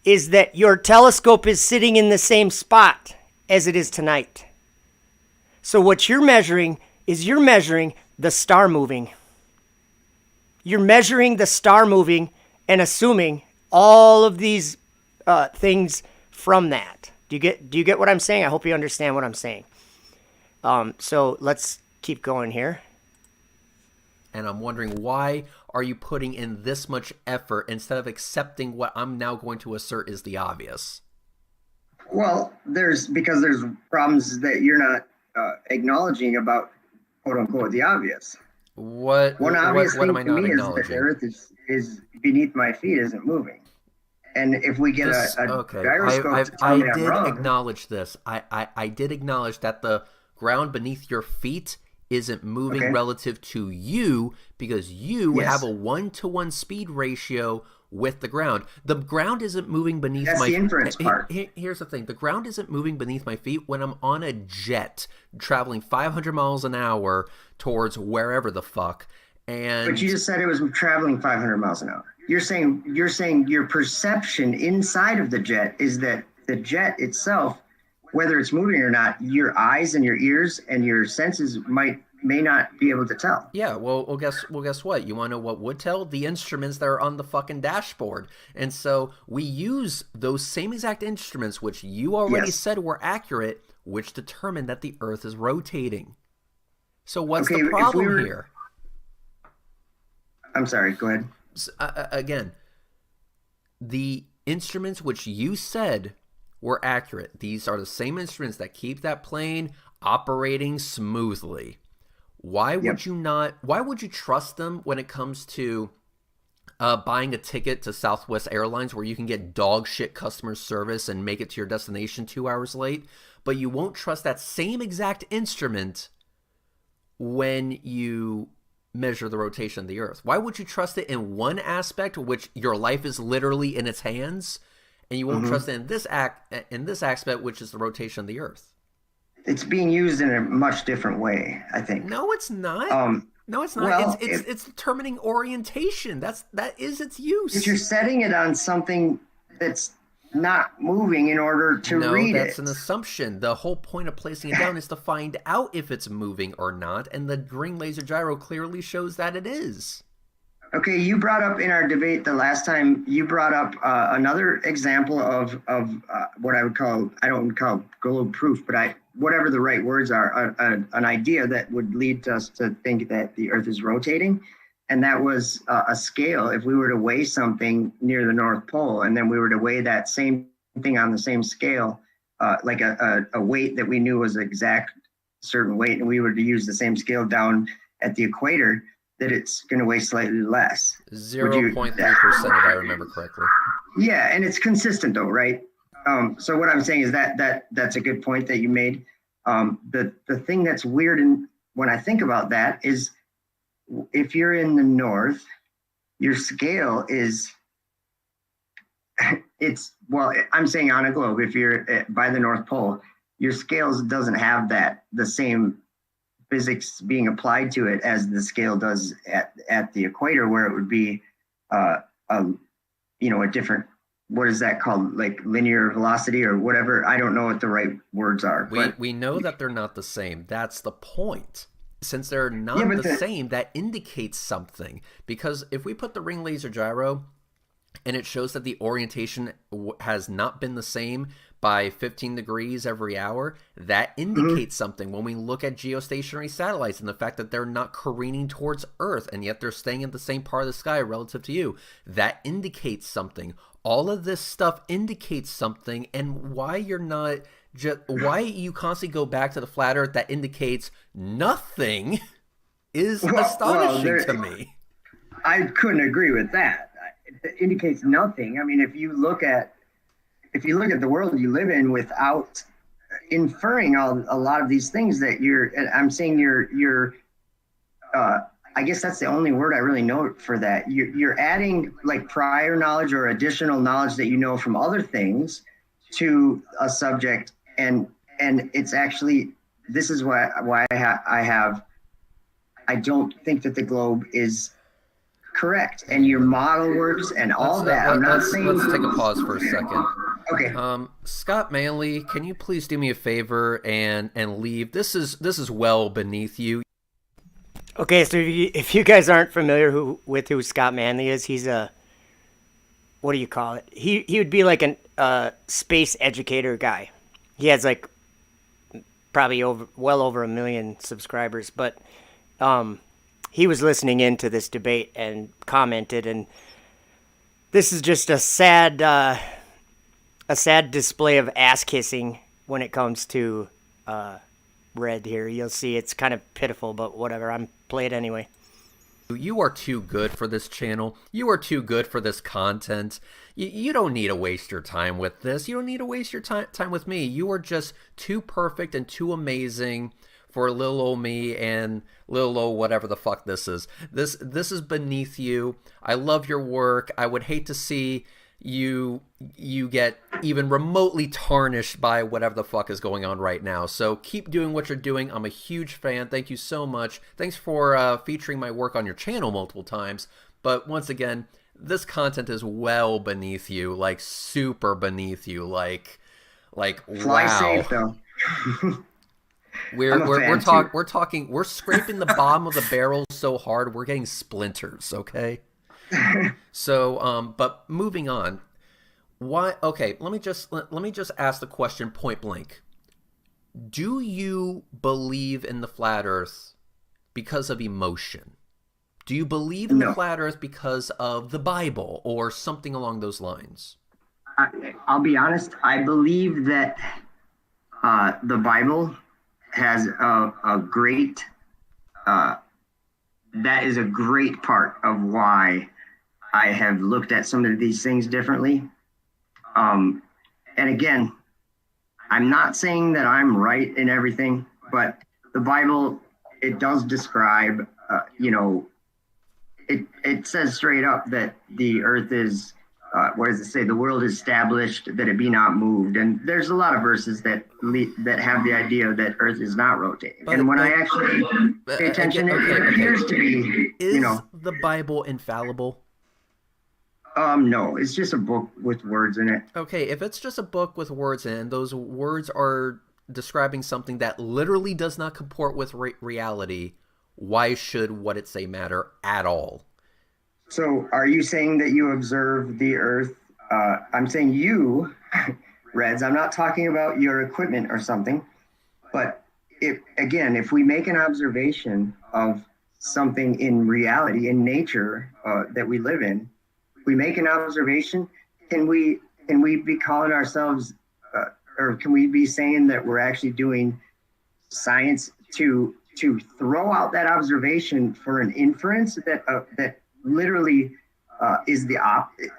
is that your telescope is sitting in the same spot as it is tonight. So what you're measuring is you're measuring the star moving. You're measuring the star moving and assuming all of these things from that. Do you get what I'm saying? I hope you understand what I'm saying. So let's keep going here. And I'm wondering, why are you putting in this much effort instead of accepting what I'm now going to assert is the obvious? Well, because there's problems that you're not acknowledging about quote unquote the obvious. One obvious What am thing I to not me is that the acknowledging? Earth is beneath my feet, isn't moving. And if we get This a okay. gyroscope to tell I me I'm did wrong, acknowledge this. I did acknowledge that the ground beneath your feet isn't moving okay, relative to you because you have yes, a 1-to-1 speed ratio with the ground. The ground isn't moving beneath that's my the inference part. here's the thing. The ground isn't moving beneath my feet when I'm on a jet traveling 500 miles an hour towards wherever the fuck. But you And just said it was traveling 500 miles an hour. You're saying your perception inside of the jet is that the jet itself, whether it's moving or not, your eyes and your ears and your senses may not be able to tell. yeah, guess what? You want to know what would tell? The instruments that are on the fucking dashboard. And so we use those same exact instruments, which you already Yes. said were accurate, which determine that the Earth is rotating. So what's Okay. the If we problem were, here? I'm sorry. Go ahead. Again, the instruments which you said were accurate. These are the same instruments that keep that plane operating smoothly. Why Yep. would you not? Why would you trust them when it comes to buying a ticket to Southwest Airlines where you can get dog shit customer service and make it to your destination 2 hours late, but you won't trust that same exact instrument when you measure the rotation of the Earth? Why would you trust it in one aspect, which your life is literally in its hands, and you won't Hmm. trust it in this aspect, which is the rotation of the Earth? It's being used in a much different way, I think. No, it's not. Um, No, it's not. well, if It's determining orientation. That is its if you're use. setting it on something that's not moving in order to No, read that's an it. assumption. The whole point of placing it down is to find out if it's moving or not, and the ring laser gyro clearly shows that it is. Okay, you brought up in our debate the last time. You brought up another example of what I would call, I don't call globe proof, but whatever the right words are, an idea that would lead us to think that the Earth is rotating, and that was a scale. If we were to weigh something near the North Pole, and then we were to weigh that same thing on the same scale, like a weight that we knew was exact certain weight, and we were to use the same scale down at the equator, that it's going to weigh slightly less. Would you? 0.3%, if I remember correctly. Yeah, and it's consistent though, right? So what I'm saying is that's a good point that you made. The thing that's weird, and when I think about that, is if you're in the north, your scale is it's well, I'm saying on a globe. If you're by the North Pole, your scales doesn't have the same physics being applied to it as the scale does at the equator, where it would be a a different, what is that called, like linear velocity or whatever. I don't know what the right words are, but We know that they're not the same. That's the point. Since they're yeah, not but the same, that indicates something. Because if we put the ring laser gyro and it shows that the orientation has not been the same by 15 degrees every hour, that mhm. indicates something when we look at geostationary satellites and the fact that they're not careening towards Earth and yet they're staying in the same part of the sky relative to you. That indicates something. All of this stuff indicates something, and why you're not just why you constantly go back to the flat Earth that indicates nothing is Well, astonishing there, to me. I couldn't agree with that. It indicates nothing. I mean, if you look at the world you live in without inferring a lot of these things that I'm saying you're uh, I guess that's the only word I really know for that. You're adding like prior knowledge or additional knowledge that you know from other things to a subject, and it's actually, this is why I don't think that the globe is correct, and your model works and all that. I'm not saying. Let's take a pause for a second. Okay. Scott Manley, can you please do me a favor and leave? This is well beneath you. Okay, so if you guys aren't familiar with who Scott Manley is, he's a, what do you call it? He would be like an space educator guy. He has like probably well over 1 million subscribers, but he was listening into this debate and commented, and this is just a sad a sad display of ass kissing when it comes to Red here. You'll see it's kind of pitiful, but whatever. I'm play it anyway. You are too good for this channel. You are too good for this content. You don't need to waste your time with this. You don't need to waste your time with me. You are just too perfect and too amazing for little old me and little old whatever the fuck this is. This is beneath you. I love your work. I would hate to see you get even remotely tarnished by whatever the fuck is going on right now. So keep doing what you're doing. I'm a huge fan. Thank you so much. Thanks for featuring my work on your channel multiple times. But once again, this content is well beneath you, like super beneath you, like Fly wow. safe though. We're talking we're scraping the bottom of the barrel so hard we're getting splinters, okay? So but moving on. Why okay, let me just ask the question point blank. Do you believe in the flat earth because of emotion? Do you believe in the flat earth because of the Bible or something along those lines? I'll be honest, I believe that the Bible has a great that is a great part of why I have looked at some of these things differently. And again, I'm not saying that I'm right in everything, but the Bible, it does describe, it says straight up that the earth is, what does it say? The world is established, that it be not moved. And there's a lot of verses that have the idea that earth is not rotating. And when I actually pay attention, it appears to be, Is the Bible infallible? No, it's just a book with words in it. Okay, if it's just a book with words in it, those words are describing something that literally does not comport with reality, why should what it say matter at all? So are you saying that you observe the earth? I'm saying you, Reds, I'm not talking about your equipment or something, but if we make an observation of something in reality, in nature that we live in, we make an observation, can we be calling ourselves, or can we be saying that we're actually doing science to throw out that observation for an inference that literally is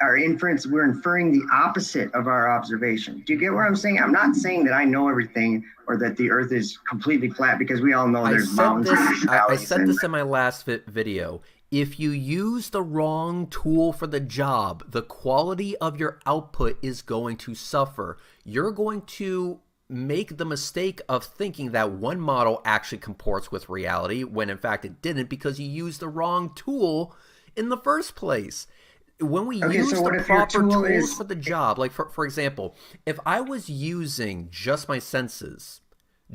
our inference? We're inferring the opposite of our observation. Do you get what I'm saying? I'm not saying that I know everything or that the earth is completely flat, because we all know there's mountains. I said this in my last video. If you use the wrong tool for the job, the quality of your output is going to suffer. You're going to make the mistake of thinking that one model actually comports with reality when in fact it didn't, because you used the wrong tool in the first place. When we use the proper tools for the job, like for example, if I was using just my senses,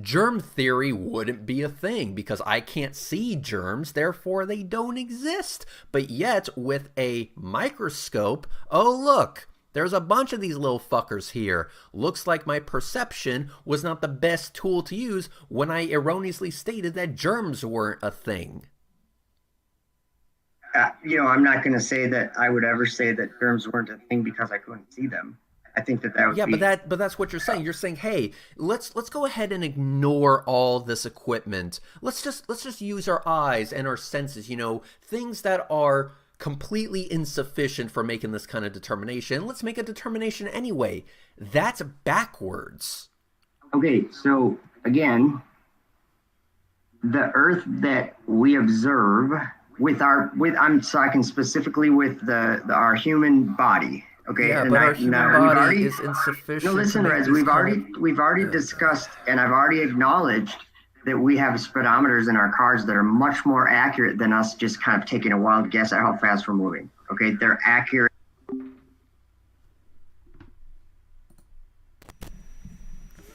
germ theory wouldn't be a thing because I can't see germs, therefore they don't exist. But yet, with a microscope, oh look, there's a bunch of these little fuckers here. Looks like my perception was not the best tool to use when I erroneously stated that germs weren't a thing. I'm not going to say that I would ever say that germs weren't a thing because I couldn't see them. I think that would be... but that's what you're saying. You're saying, hey, let's go ahead and ignore all this equipment. Let's just use our eyes and our senses, things that are completely insufficient for making this kind of determination. Let's make a determination anyway. That's backwards. Okay, so again, the earth that we observe I'm talking specifically with our human body. Okay, yeah, but our human body is insufficient. No, listen, Rez, we've already discussed, and I've already acknowledged that we have speedometers in our cars that are much more accurate than us just kind of taking a wild guess at how fast we're moving. Okay, they're accurate.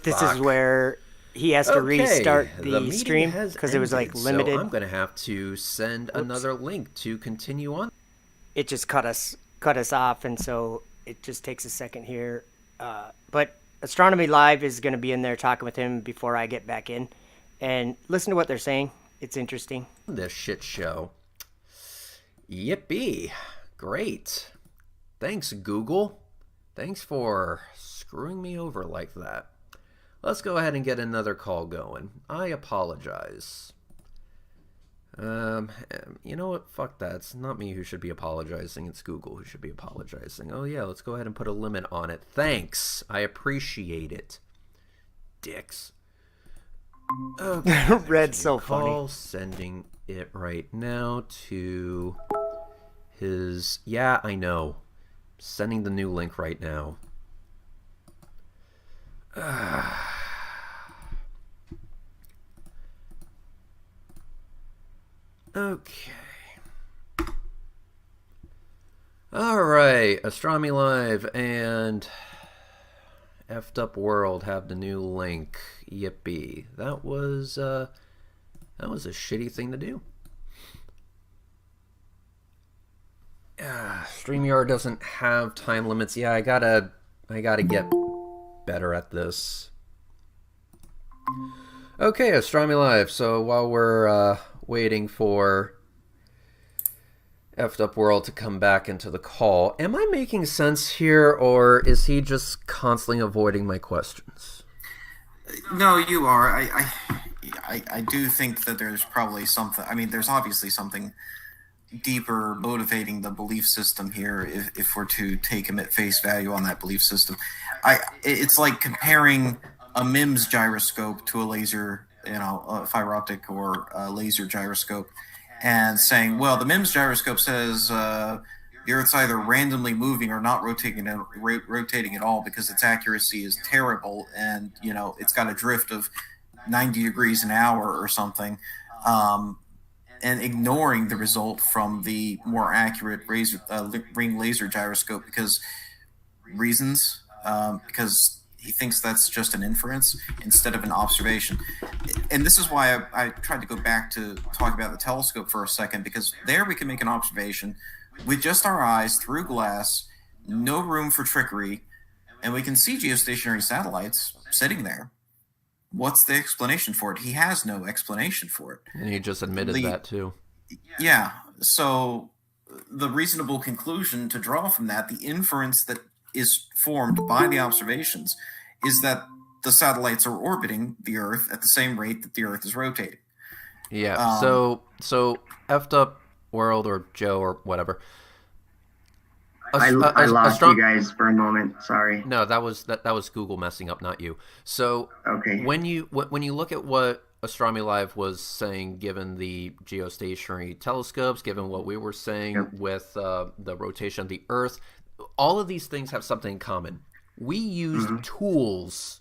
This is where he has to restart the stream because it was like limited. So I'm going to have to send another link to continue on. It just cut us off, and so it just takes a second here. But Astronomy Live is going to be in there talking with him before I get back in, and listen to what they're saying. It's interesting. This shit show. Yippee. Great. Thanks, Google. Thanks for screwing me over like that. Let's go ahead and get another call going. I apologize. You know what? Fuck that. It's not me who should be apologizing. It's Google who should be apologizing. Oh yeah, let's go ahead and put a limit on it. Thanks. I appreciate it. Dicks. Okay. Red's so Call, funny. sending it right now to his... Yeah, I know. Sending the new link right now. Okay. Alright, Astronomy Live and Effed Up World have the new link. Yippee. That was a shitty thing to do. StreamYard doesn't have time limits. Yeah, I gotta get better at this. Okay, Astronomy Live. So while we're waiting for Effed Up World to come back into the call, am I making sense here, or is he just constantly avoiding my questions? No, you are. I do think that there's probably something. I mean, there's obviously something deeper motivating the belief system here. If we're to take him at face value on that belief system, it's like comparing a MIMS gyroscope to a laser, a fiber optic or a laser gyroscope, and saying, well, the MIMS gyroscope says the Earth's either randomly moving or not rotating at all because its accuracy is terrible, and it's got a drift of 90 degrees an hour or something, and ignoring the result from the more accurate ring laser gyroscope because he thinks that's just an inference instead of an observation. And this is why I tried to go back to talk about the telescope for a second, because there we can make an observation with just our eyes through glass, no room for trickery, and we can see geostationary satellites sitting there. What's the explanation for it? He has no explanation for it. And he just admitted that too. Yeah. So the reasonable conclusion to draw from that, the inference that is formed by the observations, is that the satellites are orbiting the Earth at the same rate that the Earth is rotating. Yeah. So Effed Up World or Joe or whatever. I lost you guys for a moment. Sorry. No, that was Google messing up, not you. So okay. When you look at what Astronomy Live was saying, given the geostationary telescopes, given what we were saying with the rotation of the Earth, all of these things have something in common. We used tools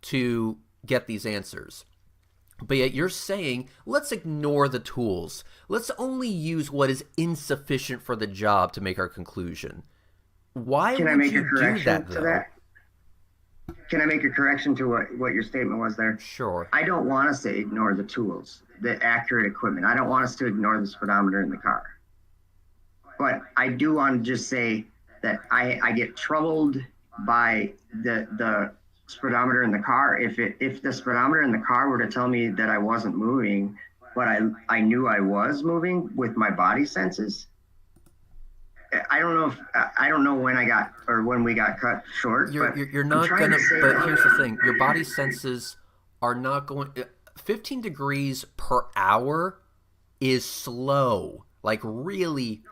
to get these answers. But yet you're saying, let's ignore the tools. Let's only use what is insufficient for the job to make our conclusion. Why Can would I make you a correction do that, though? to that? Can I make a correction to what your statement was there? Sure. I don't want us to ignore the tools, the accurate equipment. I don't want us to ignore the speedometer in the car. But I do want to just say that I get troubled by the speedometer in the car. If the speedometer in the car were to tell me that I wasn't moving, but I knew I was moving with my body senses, I don't know when we got cut short. You're not gonna. But here's the thing: your body senses are not going. 15 degrees per hour is slow, like really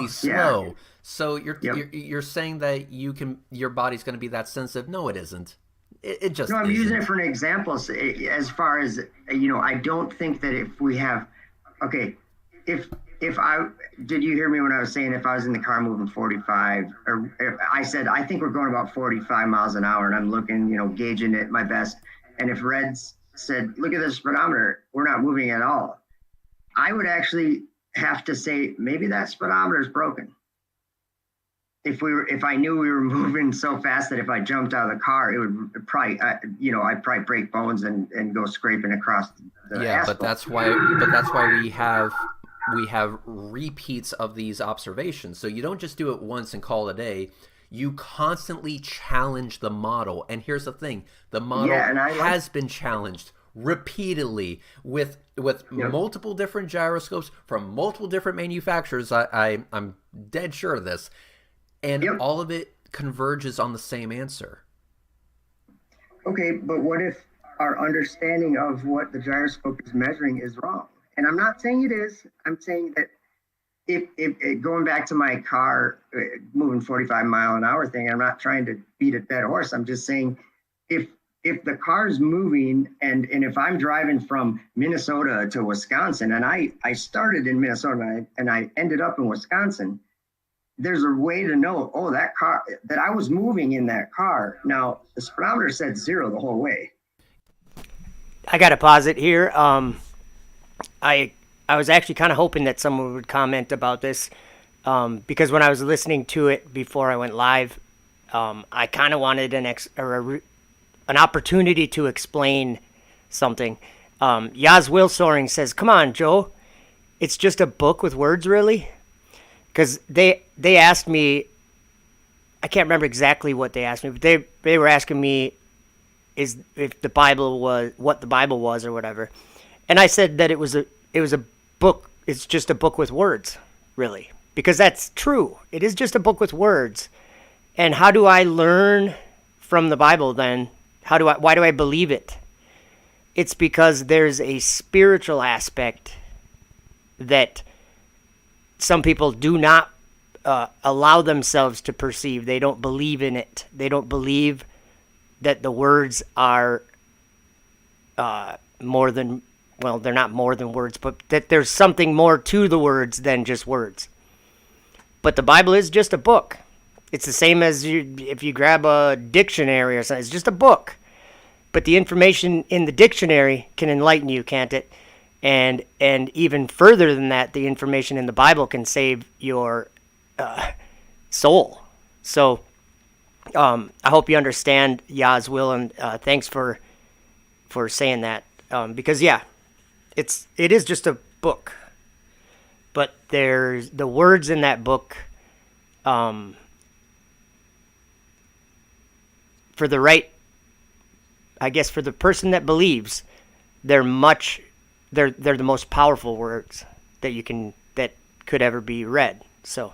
slow. Yeah. So you're saying that your body's going to be that sensitive? No, it isn't. It just no. I'm isn't. using it for an example. As far as I don't think that if we have, if I did you hear me when I was saying if I was in the car moving 45, or if I said I think we're going about 45 miles an hour, and I'm looking, gauging it my best, and if Reds said, look at the speedometer, we're not moving at all, I would actually have to say maybe that speedometer is broken. If I knew we were moving so fast that if I jumped out of the car, it would probably, I'd probably break bones and go scraping across the asphalt. But that's why we have repeats of these observations. So you don't just do it once and call it a day. You constantly challenge the model. And here's the thing: the model has been challenged repeatedly with multiple different gyroscopes from multiple different manufacturers. I'm dead sure of this. And all of it converges on the same answer. Okay, but what if our understanding of what the gyroscope is measuring is wrong? And I'm not saying it is. I'm saying that if going back to my car moving 45-mile-an-hour thing, I'm not trying to beat a dead horse. I'm just saying if the car's moving and if I'm driving from Minnesota to Wisconsin and I started in Minnesota and I ended up in Wisconsin, there's a way to know, oh, that car, that I was moving in that car. Now, the speedometer said 0 the whole way. I got to pause it here. I was actually kind of hoping that someone would comment about this because when I was listening to it before I went live, I kind of wanted an opportunity to explain something. Yaz Wilsoring says, "Come on, Joe, it's just a book with words, really?" Because they asked me, I can't remember exactly what they asked me, but they were asking me if the Bible was what the Bible was or whatever, and I said that it was a book. It's just a book with words, really, because that's true. It is just a book with words. And how do I learn from the Bible then? Why do I believe it? It's because there's a spiritual aspect that some people do not allow themselves to perceive. They don't believe in it. They don't believe that the words are more than, well, they're not more than words, but that there's something more to the words than just words. But the Bible is just a book. It's the same as if you grab a dictionary or something. It's just a book. But the information in the dictionary can enlighten you, can't it? And even further than that, the information in the Bible can save your soul. So I hope you understand, Yaz Will, and thanks for saying that. Because yeah, it is just a book, but there's the words in that book. For the right, I guess, for the person that believes, they're the most powerful words that could ever be read. So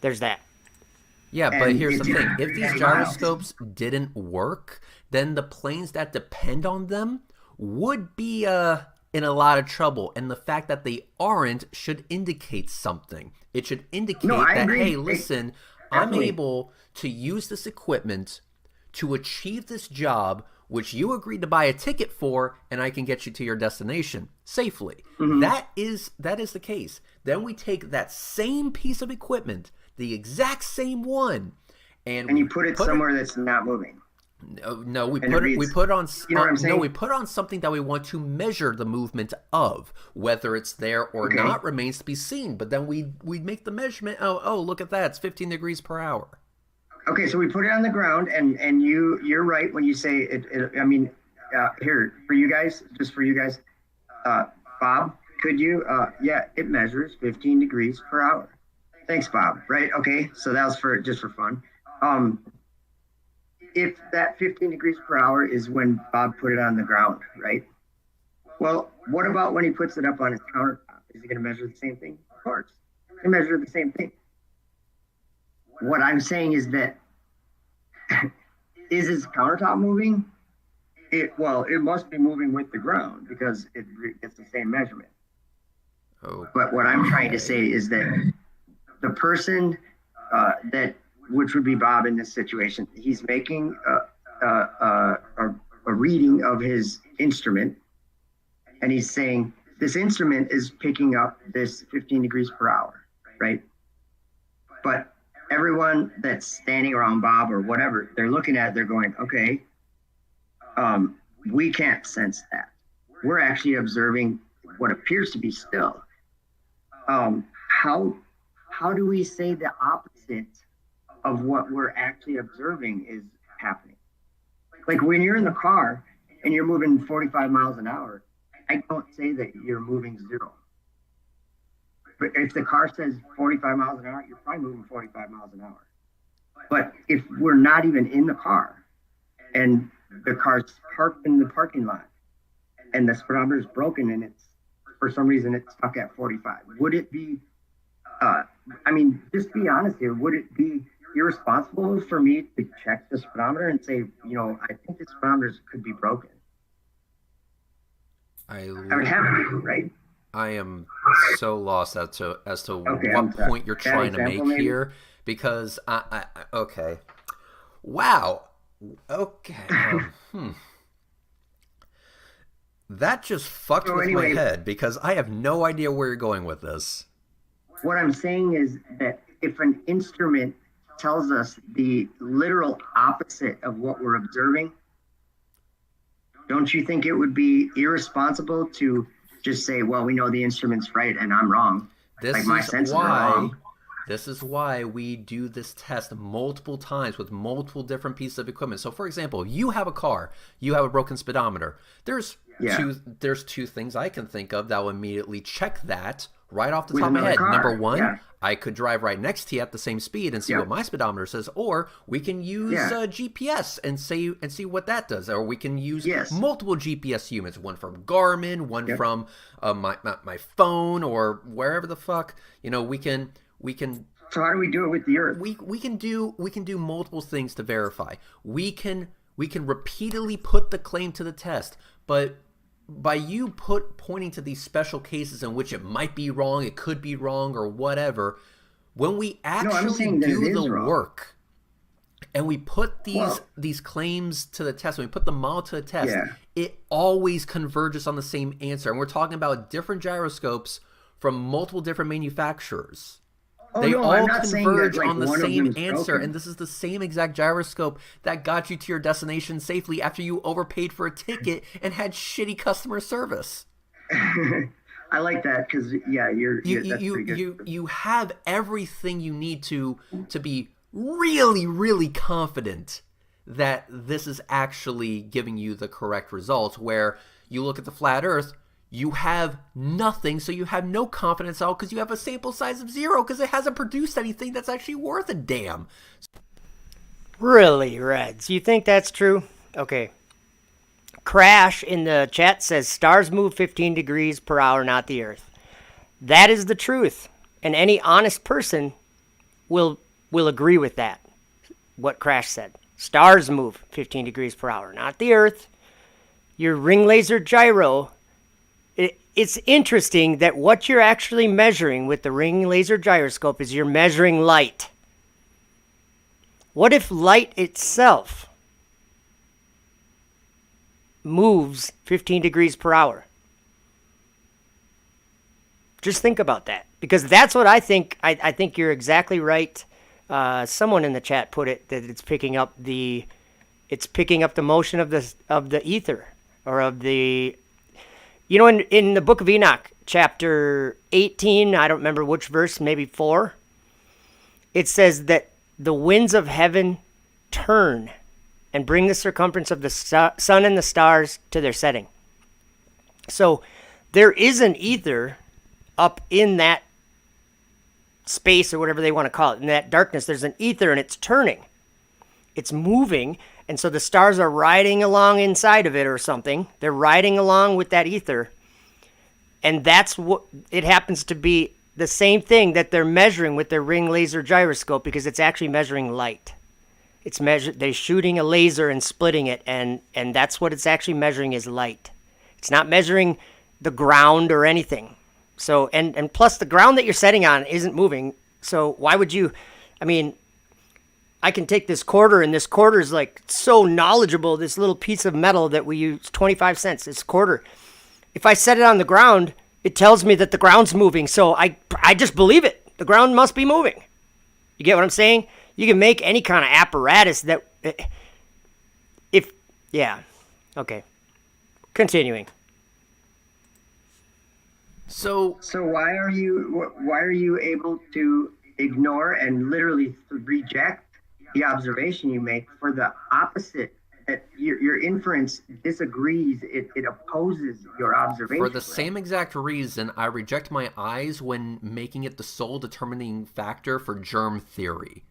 there's that. Yeah, but here's the thing. If these gyroscopes didn't work, then the planes that depend on them would be in a lot of trouble. And the fact that they aren't should indicate something. It should indicate that, hey, listen, I'm able to use this equipment to achieve this job, which you agreed to buy a ticket for, and I can get you to your destination safely. Mm-hmm. That is the case. Then we take that same piece of equipment, the exact same one, and you put it somewhere that's not moving. No, we put it on. You know what I'm saying? No, we put it on something that we want to measure the movement of. Whether it's there or not remains to be seen. But then we make the measurement. Oh, look at that! It's 15 degrees per hour. Okay, so we put it on the ground, and you're right when you say it. I mean, here for you guys, Bob, could you? Yeah, it measures 15 degrees per hour. Thanks, Bob. Right? Okay, so that was just for fun. If that 15 degrees per hour is when Bob put it on the ground, right? Well, what about when he puts it up on his countertop? Is he going to measure the same thing? Of course, he's going to measure the same thing. What I'm saying is that is his countertop moving? It must be moving with the ground because it gets the same measurement. Oh. But what I'm trying to say is that the person which would be Bob in this situation, he's making a reading of his instrument, and he's saying this instrument is picking up this 15 degrees per hour, right? But everyone that's standing around Bob or whatever, they're looking at it, they're going, okay, we can't sense that. We're actually observing what appears to be still. How do we say the opposite of what we're actually observing is happening? Like when you're in the car and you're moving 45 miles an hour, I don't say that you're moving 0. But if the car says 45 miles an hour, you're probably moving 45 miles an hour. But if we're not even in the car and the car's parked in the parking lot and the speedometer is broken and it's, for some reason, it's stuck at 45, would it be, just be honest here, would it be irresponsible for me to check the speedometer and say, I think the speedometer could be broken? I would have to, right? I am so lost as to Okay, what point you're trying to make maybe here, because okay, wow, okay, that just fucked with my head, because I have no idea where you're going with this. What I'm saying is that if an instrument tells us the literal opposite of what we're observing, don't you think it would be irresponsible to just say, well, we know the instrument's right and I'm wrong? This is why we do this test multiple times with multiple different pieces of equipment. So, for example, you have a car, you have a broken speedometer. There's two things I can think of that will immediately check that right off the top of my head. Number one, I could drive right next to you at the same speed and see what my speedometer says, or we can use GPS and see what that does, or we can use multiple GPS units, one from Garmin, one from my phone, or wherever the fuck. We can. So how do we do it with the Earth? We can do multiple things to verify. We can repeatedly put the claim to the test, but by you pointing to these special cases in which it might be wrong, it could be wrong, or whatever, when we actually do the work and we put these claims to the test, when we put the model to the test, it always converges on the same answer. And we're talking about different gyroscopes from multiple different manufacturers. They all converge on the same answer, and this is the same exact gyroscope that got you to your destination safely after you overpaid for a ticket and had shitty customer service. I like that, because you have everything you need to be really, really confident that this is actually giving you the correct results. Where you look at the flat Earth, you have nothing, so you have no confidence at all, because you have a sample size of 0, because it hasn't produced anything that's actually worth a damn. Really, Reds? You think that's true? Okay. Crash in the chat says stars move 15 degrees per hour, not the Earth. That is the truth, and any honest person will agree with that, what Crash said. Stars move 15 degrees per hour, not the Earth. Your ring laser gyro... It's interesting that what you're actually measuring with the ring laser gyroscope is you're measuring light. What if light itself moves 15 degrees per hour? Just think about that, because that's what I think. I think you're exactly right. Someone in the chat put it that it's picking up the motion of the ether, or of the. In the book of Enoch, chapter 18, I don't remember which verse, maybe 4, it says that the winds of heaven turn and bring the circumference of the sun and the stars to their setting. So there is an ether up in that space, or whatever they want to call it, in that darkness. There's an ether, and it's turning. It's moving. And so the stars are riding along inside of it or something. They're riding along with that ether. And that's what it happens to be, the same thing that they're measuring with their ring laser gyroscope, because it's actually measuring light. They're shooting a laser and splitting it, and that's what it's actually measuring, is light. It's not measuring the ground or anything. So and plus the ground that you're setting on isn't moving. So why would you, I can take this quarter, and this quarter is like so knowledgeable, this little piece of metal that we use, 25 cents, this quarter. If I set it on the ground, it tells me that the ground's moving, so I just believe it. The ground must be moving. You get what I'm saying? You can make any kind of apparatus that, okay. Continuing. So why are you able to ignore and literally reject the observation you make for the opposite, that your inference disagrees, it opposes your observation? For the same exact reason, I reject my eyes when making it the sole determining factor for germ theory.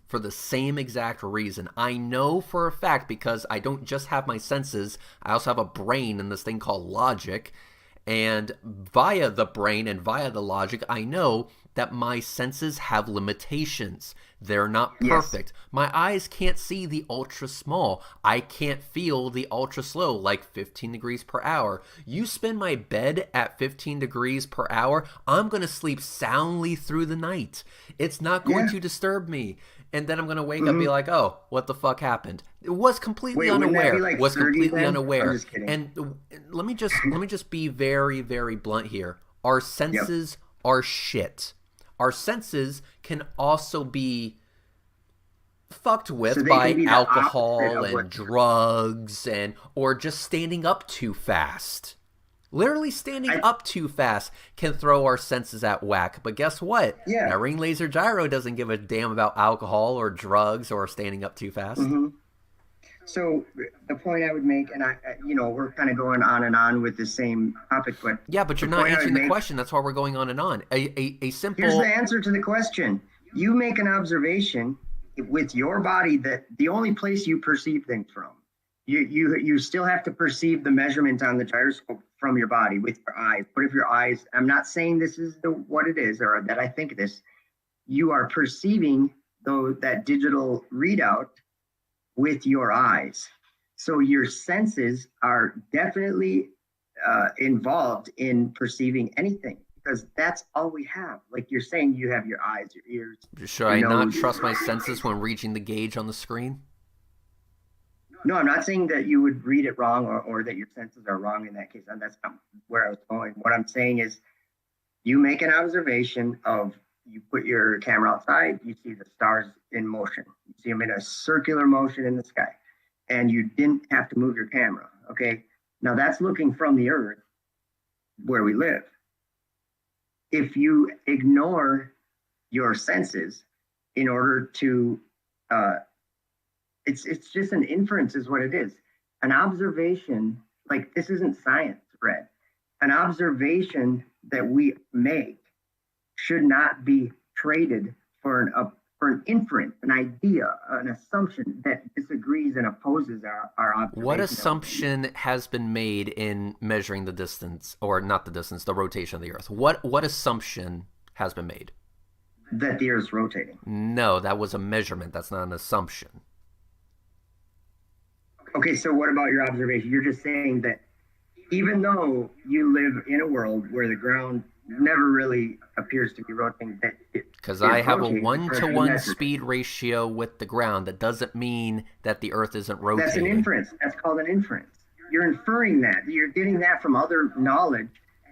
For the same exact reason. I know for a fact, because I don't just have my senses, I also have a brain and this thing called logic. And via the brain and via the logic, I know that my senses have limitations. They're not perfect. Yes. My eyes can't see the ultra small. I can't feel the ultra slow, like 15 degrees per hour. You spin my bed at 15 degrees per hour, I'm going to sleep soundly through the night. It's not going to disturb me. And then I'm going to wake up and be like, oh, what the fuck happened? It was completely unaware. Like was completely unaware. I'm just kidding. And let me just be very, very blunt here. Our senses are shit. Our senses can also be fucked with by alcohol and drugs or just standing up too fast. Literally standing up too fast can throw our senses at whack. But guess what? Yeah. That ring laser gyro doesn't give a damn about alcohol or drugs or standing up too fast. Mm-hmm. So the point I would make, and we're kind of going on and on with the same topic, but yeah, but you're not answering the question. That's why we're going on and on. A simple. Here's the answer to the question. You make an observation with your body that the only place you perceive things from, you still have to perceive the measurement on the gyroscope from your body with your eyes. But if your eyes, I'm not saying this is what it is or that I think this, you are perceiving that digital readout with your eyes. So your senses are definitely involved in perceiving anything because that's all we have. Like you're saying, you have your eyes, your ears. Should I not trust my senses when reaching the gauge on the screen? No, I'm not saying that you would read it wrong or that your senses are wrong in that case. And that's not where I was going. What I'm saying is you make an observation of, you put your camera outside, you see the stars in motion. You see them in a circular motion in the sky. And you didn't have to move your camera, okay? Now that's looking from the Earth where we live. If you ignore your senses in order to, it's just an inference is what it is. An observation, like this isn't science, Red. An observation that we make should not be traded for an inference, an idea, an assumption that disagrees and opposes our observation. What assumption has been made in measuring the distance, or not the distance, the rotation of the Earth? What assumption has been made? That the Earth's rotating. No, that was a measurement. That's not an assumption. Okay, so what about your observation? You're just saying that even though you live in a world where the ground never really appears to be rotating, because I have a 1-to-1 speed ratio with the ground, that doesn't mean that the Earth isn't rotating. That's an inference. That's called an inference. You're inferring that. You're getting that from other knowledge,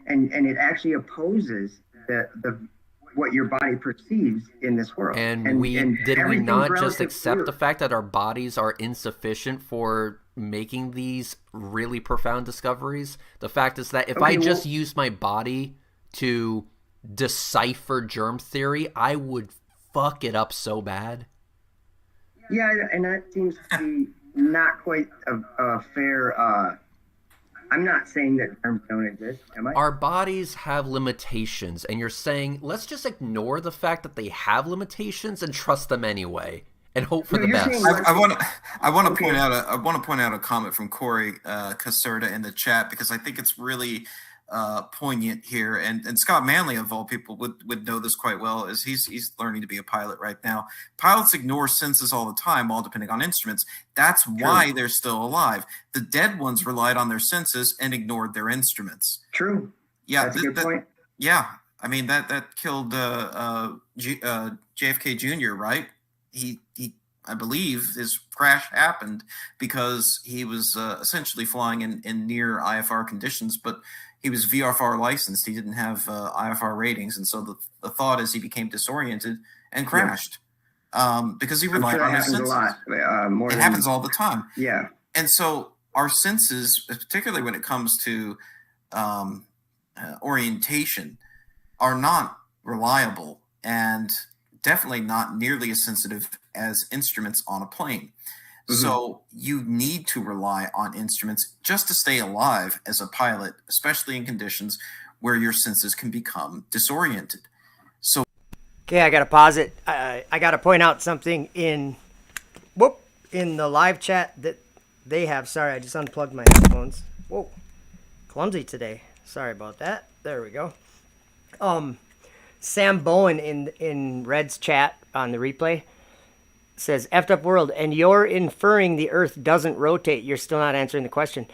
and it actually opposes the what your body perceives in this world. And did we not just accept the fact that our bodies are insufficient for making these really profound discoveries? The fact is that if I just used my body to decipher germ theory, I would fuck it up so bad. Yeah, and that seems to be not quite a fair. I'm not saying that germs don't exist, am I? Our bodies have limitations, and you're saying let's just ignore the fact that they have limitations and trust them anyway, and hope for the best. I want to point out a comment from Corey Caserta in the chat, because I think it's really poignant here, and Scott Manley of all people would know this quite well, as he's learning to be a pilot right now. Pilots ignore senses all the time while depending on instruments. That's why they're still alive. The dead ones relied on their senses and ignored their instruments. True. Yeah, that's a good point. Yeah, I mean that killed JFK Jr., right? He I believe his crash happened because he was essentially flying in near IFR conditions, but he was VFR licensed. He didn't have IFR ratings, and so the thought is he became disoriented and crashed because he relied on his senses. It happens all the time. Yeah, and so our senses, particularly when it comes to orientation, are not reliable and definitely not nearly as sensitive as instruments on a plane. Mm-hmm. So you need to rely on instruments just to stay alive as a pilot, especially in conditions where your senses can become disoriented. So, okay, I gotta pause it. I gotta point out something in the live chat that they have. Sorry, I just unplugged my headphones. Whoa, clumsy today. Sorry about that. There we go. Sam Bowen in Red's chat on the replay says, "Effed up world, and you're inferring the Earth doesn't rotate. You're still not answering the question."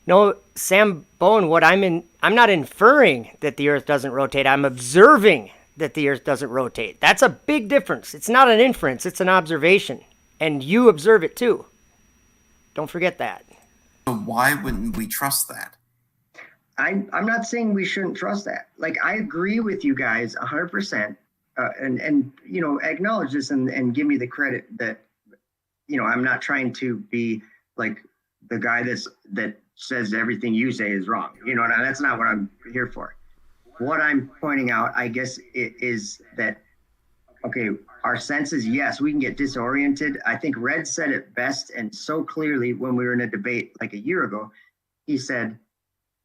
No, Sam Bowen, I'm not inferring that the Earth doesn't rotate. I'm observing that the Earth doesn't rotate. That's a big difference. It's not an inference. It's an observation. And you observe it too. Don't forget that. So why wouldn't we trust that? I'm not saying we shouldn't trust that. Like, I agree with you guys 100%, and acknowledge this and give me the credit that, I'm not trying to be like the guy that says everything you say is wrong. That's not what I'm here for. What I'm pointing out, I guess, is that, okay, our senses, yes, we can get disoriented. I think Red said it best and so clearly when we were in a debate like a year ago. He said,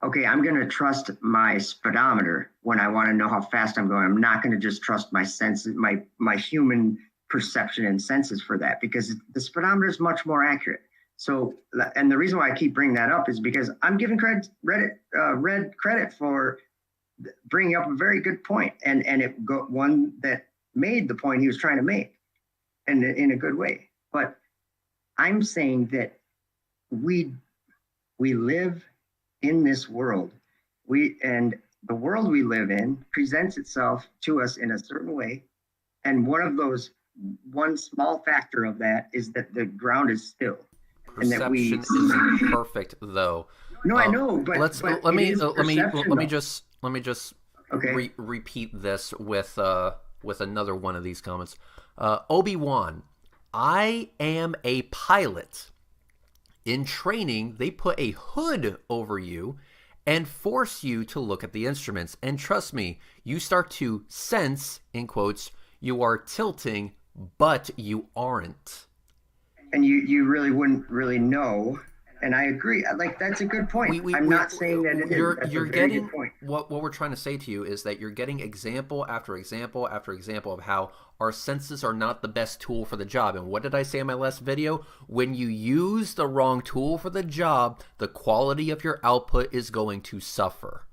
okay, I'm going to trust my speedometer when I want to know how fast I'm going. I'm not going to just trust my senses, my human perception and senses for that, because the speedometer is much more accurate. So, and the reason why I keep bringing that up is because I'm giving Red credit for bringing up a very good point, and one that made the point he was trying to make, and in a good way. But I'm saying that we live in this world. And the world we live in presents itself to us in a certain way. And one small factor of that is that the ground is still. Perception isn't perfect, though. No, I know, but let me just okay. repeat this with another one of these comments. Obi-Wan, I am a pilot. In training, they put a hood over you and force you to look at the instruments. And trust me, you start to sense, in quotes, you are tilting, but you aren't. And you really wouldn't really know. And I agree. Like, that's a good point. I'm not saying that it is. That's you're a very getting good point. what we're trying to say to you is that you're getting example after example after example of how our senses are not the best tool for the job. And what did I say in my last video? When you use the wrong tool for the job, the quality of your output is going to suffer.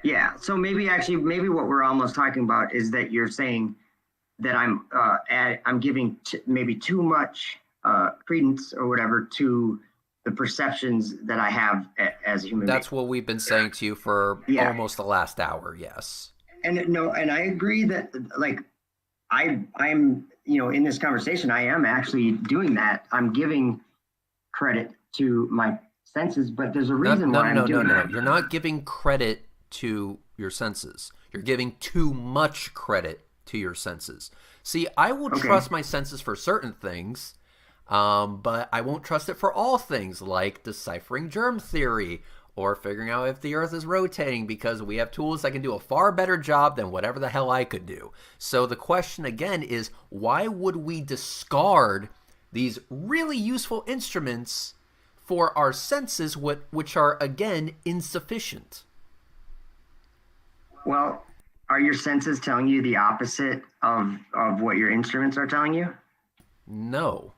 Yeah. So maybe what we're almost talking about is that you're saying that I'm giving maybe too much credence or whatever to the perceptions that I have as a human being. That's what we've been saying to you for almost the last hour. Yes. And I agree that, like, I'm in this conversation, I am actually doing that. I'm giving credit to my senses, but there's a reason why I'm doing that. No. You're not giving credit to your senses. You're giving too much credit to your senses. See, I will trust my senses for certain things, but I won't trust it for all things, like deciphering germ theory or figuring out if the Earth is rotating, because we have tools that can do a far better job than whatever the hell I could do. So the question again is, why would we discard these really useful instruments for our senses, which are, again, insufficient? Well, are your senses telling you the opposite of what your instruments are telling you? No.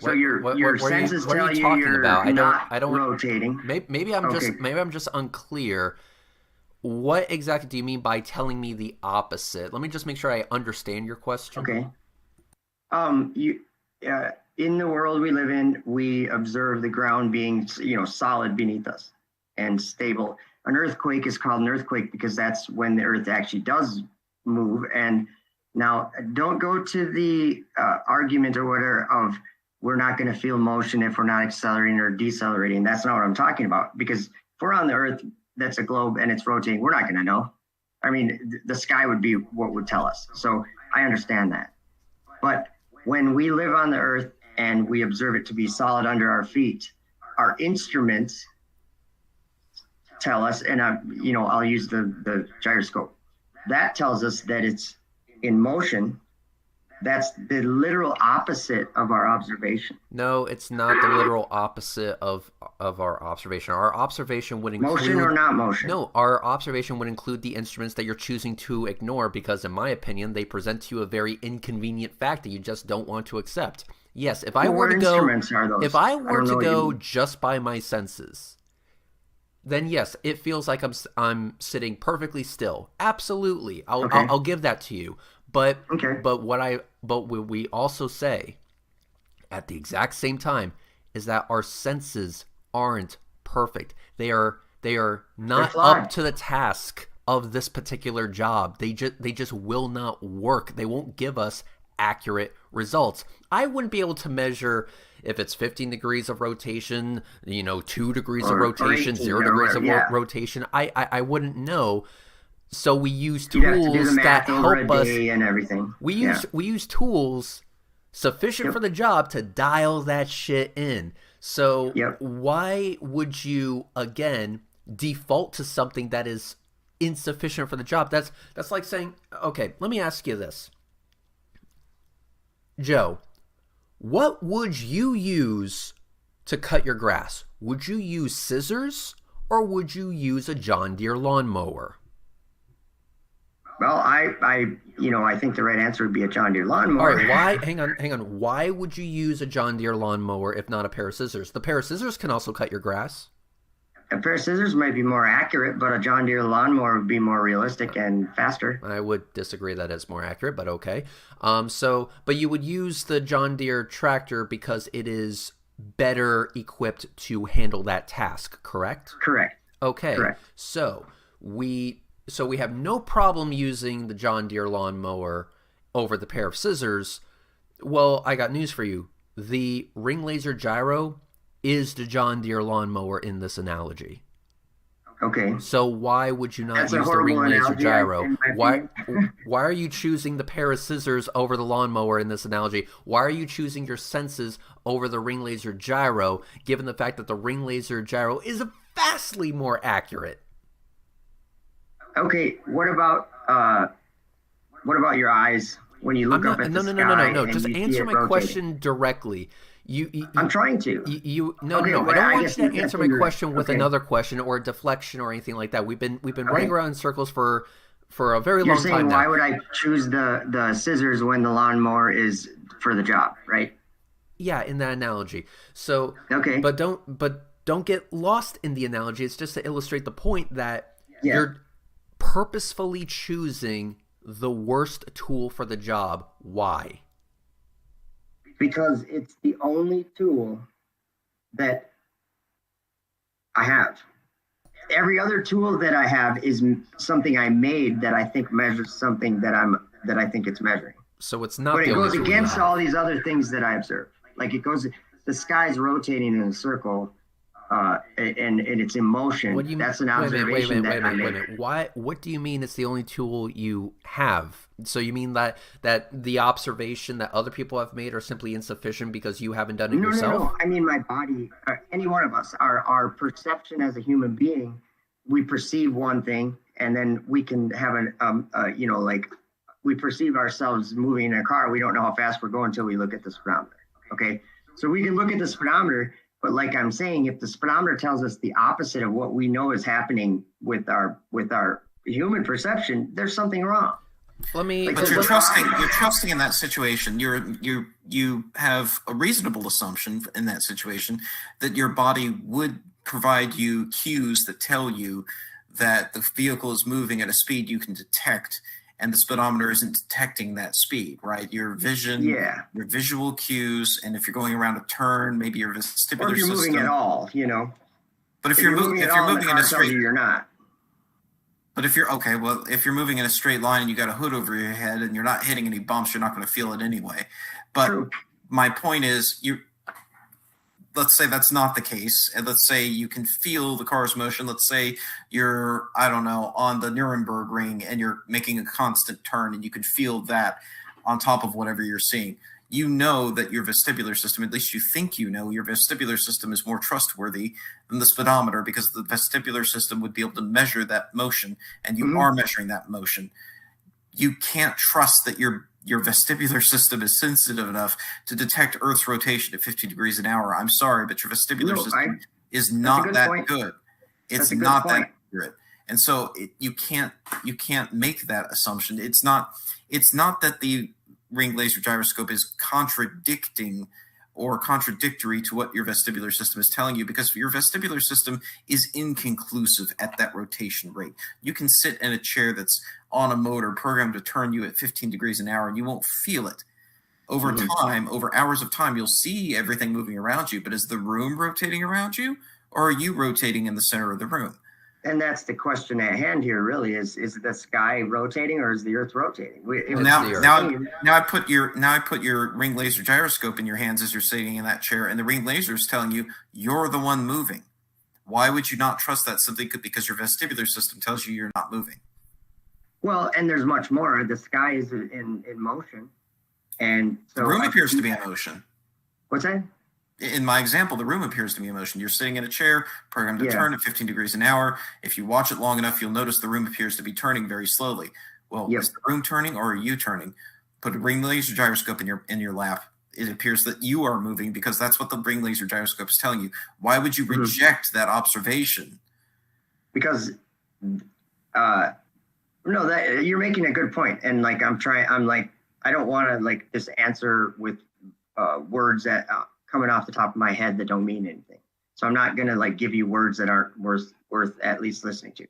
So your senses tell you you're not rotating. Maybe I'm just unclear. What exactly do you mean by telling me the opposite? Let me just make sure I understand your question. Okay. In the world we live in, we observe the ground being, solid beneath us and stable. An earthquake is called an earthquake because that's when the Earth actually does move. And now, don't go to the argument or whatever of we're not going to feel motion if we're not accelerating or decelerating. That's not what I'm talking about. Because if we're on the Earth, that's a globe and it's rotating, we're not going to know. I mean, the sky would be what would tell us. So I understand that. But when we live on the Earth and we observe it to be solid under our feet, our instruments tell us, and I'll use the gyroscope. That tells us that it's in motion. That's the literal opposite of our observation. No, it's not the literal opposite of our observation. Our observation would include... Motion or not motion? No, our observation would include the instruments that you're choosing to ignore because, in my opinion, they present to you a very inconvenient fact that you just don't want to accept. Yes, if I were to go just by my senses, then yes, it feels like I'm sitting perfectly still. Absolutely, Okay. I'll give that to you. But Okay. but what we also say at the exact same time is that our senses aren't perfect. They are not flawed. up to the task of this particular job. They just will not work. They won't give us accurate results. I wouldn't be able to measure if it's 15 degrees of rotation, 2 degrees of Or rotation, 18 0 or degrees of whatever, yeah. rotation. I wouldn't know. So we use You'd have to do the tools that math over help a us. day and everything. We Yeah. use tools sufficient Yep. for the job to dial that shit in. So Yep. why would you again default to something that is insufficient for the job? That's like saying, okay, let me ask you this. Joe, what would you use to cut your grass? Would you use scissors or would you use a John Deere lawnmower? Well, I think the right answer would be a John Deere All lawnmower. right, why? Hang on. Why would you use a John Deere lawnmower if not a pair of scissors? The pair of scissors can also cut your grass. A pair of scissors might be more accurate, but a John Deere lawnmower would be more realistic and faster. I would disagree that it's more accurate, but okay. But you would use the John Deere tractor because it is better equipped to handle that task, correct? Correct. Okay. Correct. So we have no problem using the John Deere lawnmower over the pair of scissors. Well, I got news for you. The ring laser gyro is the John Deere lawnmower in this analogy. Okay. So why would you not That's a use the ring horrible laser analogy, gyro? in my Why opinion. why are you choosing the pair of scissors over the lawnmower in this analogy? Why are you choosing your senses over the ring laser gyro, given the fact that the ring laser gyro is vastly more accurate? Okay. What about your eyes when you look up at the sky? No. and Just you see answer it my rotating? question directly. I'm trying to. No. Okay, I well, don't I want guess you to that's answer my ignorant. question with Okay. another question or a deflection or anything like that. We've been running Okay. around in circles for a very You're long saying time why now. would I choose the scissors when the lawnmower is for the job, right? Yeah, in that analogy. So, Okay. but don't get lost in the analogy. It's just to illustrate the point that Yeah. you're purposefully choosing the worst tool for the job. Why? Because it's the only tool that I have. Every other tool that I have is something I made that I think measures something that I think it's measuring. So it's not But the it only goes tool you against have. all these other things that I observe. Like the sky's rotating in a circle, and it's in motion. What do you That's an wait a minute, observation wait a that I minute. made. Why? What do you mean it's the only tool you have? So you mean that the observation that other people have made are simply insufficient because you haven't done it yourself? No. I mean, my body, any one of us, our perception as a human being, we perceive one thing, and then we can have like we perceive ourselves moving in a car. We don't know how fast we're going until we look at the speedometer. Okay, so we can look at the speedometer, but like I'm saying, if the speedometer tells us the opposite of what we know is happening with our human perception, there's something wrong. Let me. Like, But so you're what- trusting in that situation. You have a reasonable assumption in that situation that your body would provide you cues that tell you that the vehicle is moving at a speed you can detect, and the speedometer isn't detecting that speed, right? Your vision, Yeah. your visual cues, and if you're going around a turn, maybe your or vestibular if you're system. moving at all, But if if you're you're moving, moving if at you're all, moving the in car a tells you straight, you're not. but if you're moving in a straight line and you got a hood over your head and you're not hitting any bumps, you're not going to feel it anyway. But True. my point is, let's say that's not the case, and let's say you can feel the car's motion. Let's say you're, I don't know, on the Nuremberg ring and you're making a constant turn and you can feel that on top of whatever you're seeing. You know that your vestibular system, at least you think you know, your vestibular system is more trustworthy than the speedometer because the vestibular system would be able to measure that motion, and you are measuring that motion. You can't trust that your vestibular system is sensitive enough to detect Earth's rotation at 50 degrees an hour. I'm sorry, but your vestibular system is not good that point. good. It's That's a good not point. that accurate. And so you can't make that assumption. It's not that the ring laser gyroscope is contradicting or contradictory to what your vestibular system is telling you, because your vestibular system is inconclusive at that rotation rate. You can sit in a chair that's on a motor programmed to turn you at 15 degrees an hour and you won't feel it. Over time, over hours of time, you'll see everything moving around you, but is the room rotating around you, or are you rotating in the center of the room? And that's the question at hand here, really, is the sky rotating or is the Earth rotating? Now I put your ring laser gyroscope in your hands as you're sitting in that chair, and the ring laser is telling you you're the one moving. Why would you not trust that simply because your vestibular system tells you you're not moving? Well, and there's much more. The sky is in motion. And so the room appears to be in motion. What's that? In my example, the room appears to be in motion. You're sitting in a chair programmed to turn at 15 degrees an hour. If you watch it long enough, you'll notice the room appears to be turning very slowly. Well, is the room turning or are you turning? Put a ring laser gyroscope in your lap. It appears that you are moving because that's what the ring laser gyroscope is telling you. Why would you reject that observation? Because no, that you're making a good point. And like I don't want to just answer with words that coming off the top of my head that don't mean anything. So I'm not going to give you words that aren't worth at least listening to.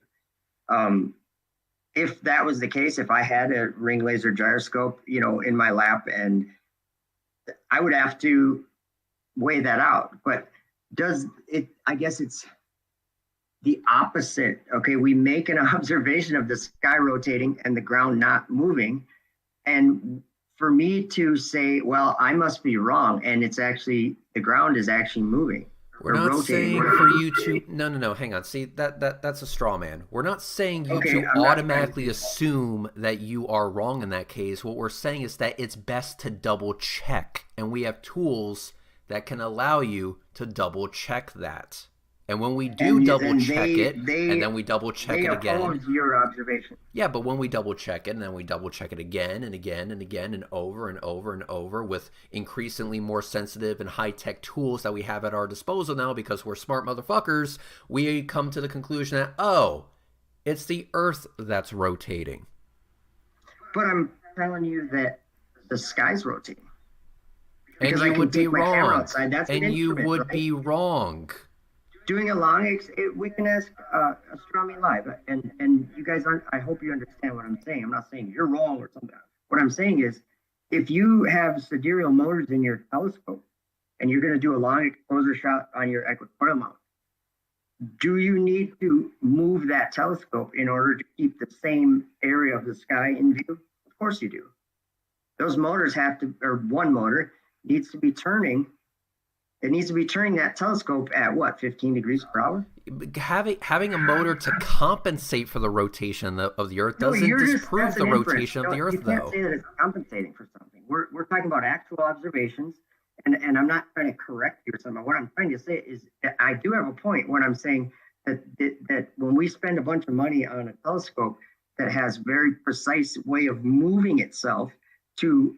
If that was the case, if I had a ring laser gyroscope, in my lap, and I would have to weigh that out. But I guess it's the opposite. Okay. We make an observation of the sky rotating and the ground not moving. And for me to say, well, I must be wrong, and it's actually the ground is actually moving. We're not rotating. Saying for you to no, hang on. See, that's a straw man. We're not saying you to automatically assume that you are wrong in that case. What we're saying is that it's best to double check, and we have tools that can allow you to double check that. And when we do double check it, and then we double check it again. They oppose your observation. Yeah, but when we double check it, and then we double check it again and again and again and over and over and over with increasingly more sensitive and high-tech tools that we have at our disposal now because we're smart motherfuckers, we come to the conclusion that, oh, it's the Earth that's rotating. But I'm telling you that the sky's rotating. And you would be wrong. And you would be wrong. Doing a long, we can ask Astronomy Live, and you guys aren't. I hope you understand what I'm saying. I'm not saying you're wrong or something. What I'm saying is, if you have sidereal motors in your telescope, and you're going to do a long exposure shot on your equatorial mount, do you need to move that telescope in order to keep the same area of the sky in view? Of course you do. Those motors have to, or one motor needs to be turning. It needs to be turning that telescope at what, 15 degrees per hour? Having a motor to compensate for the rotation of the Earth doesn't disprove the rotation of the Earth, though. You can't say that it's compensating for something. We're talking about actual observations, and I'm not trying to correct you or something. What I'm trying to say is that I do have a point when I'm saying that when we spend a bunch of money on a telescope that has very precise way of moving itself to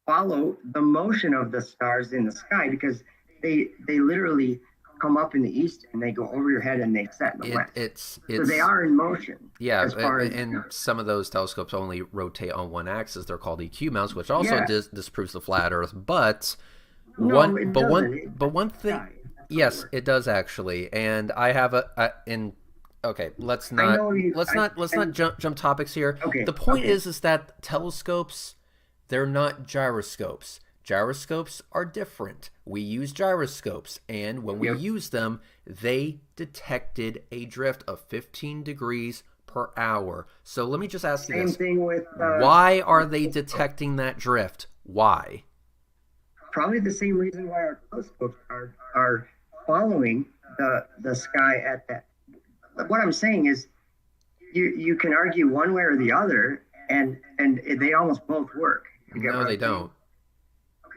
follow the motion of the stars in the sky, because they literally come up in the east and they go over your head and they set in the west. So they are in motion. Yeah, and some of those telescopes only rotate on one axis. They're called EQ mounts, which also disproves the flat Earth. But one thing, yes, it does actually. And I have okay, let's not jump topics here. Okay, the point is that telescopes, they're not gyroscopes. Gyroscopes are different. We use gyroscopes, and when we use them, they detected a drift of 15 degrees per hour. So let me just ask you this. Same thing with... why are they detecting that drift? Why? Probably the same reason why our telescopes are following the sky at that. What I'm saying is you can argue one way or the other, and they almost both work. No, they don't.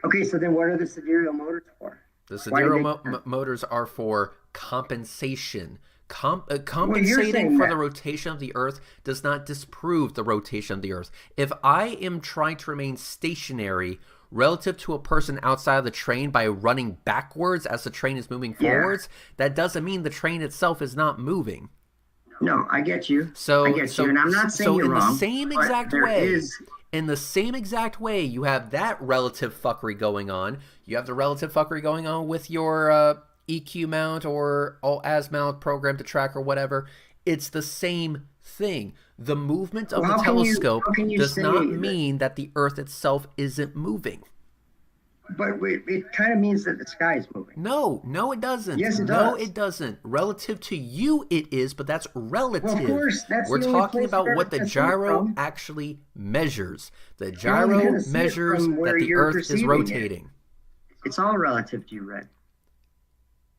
Okay, so then what are the sidereal motors for? The sidereal motors are for compensation. Compensating for the rotation of the Earth does not disprove the rotation of the Earth. If I am trying to remain stationary relative to a person outside of the train by running backwards as the train is moving forwards, that doesn't mean the train itself is not moving. No, I get you. So, and I'm not saying you're wrong. So in the same exact way, In the same exact way, you have that relative fuckery going on. You have the relative fuckery going on with your EQ mount or azimuth program to track or whatever. It's the same thing. The movement of the telescope does not mean that the Earth itself isn't moving. But it kind of means that the sky is moving. No, it doesn't. Yes, it does. No, it doesn't. Relative to you, it is, but that's relative. Well, of course, that's We're the only talking place about what the that's gyro actually measures. The gyro measures that the Earth is rotating. It's all relative to you, Red.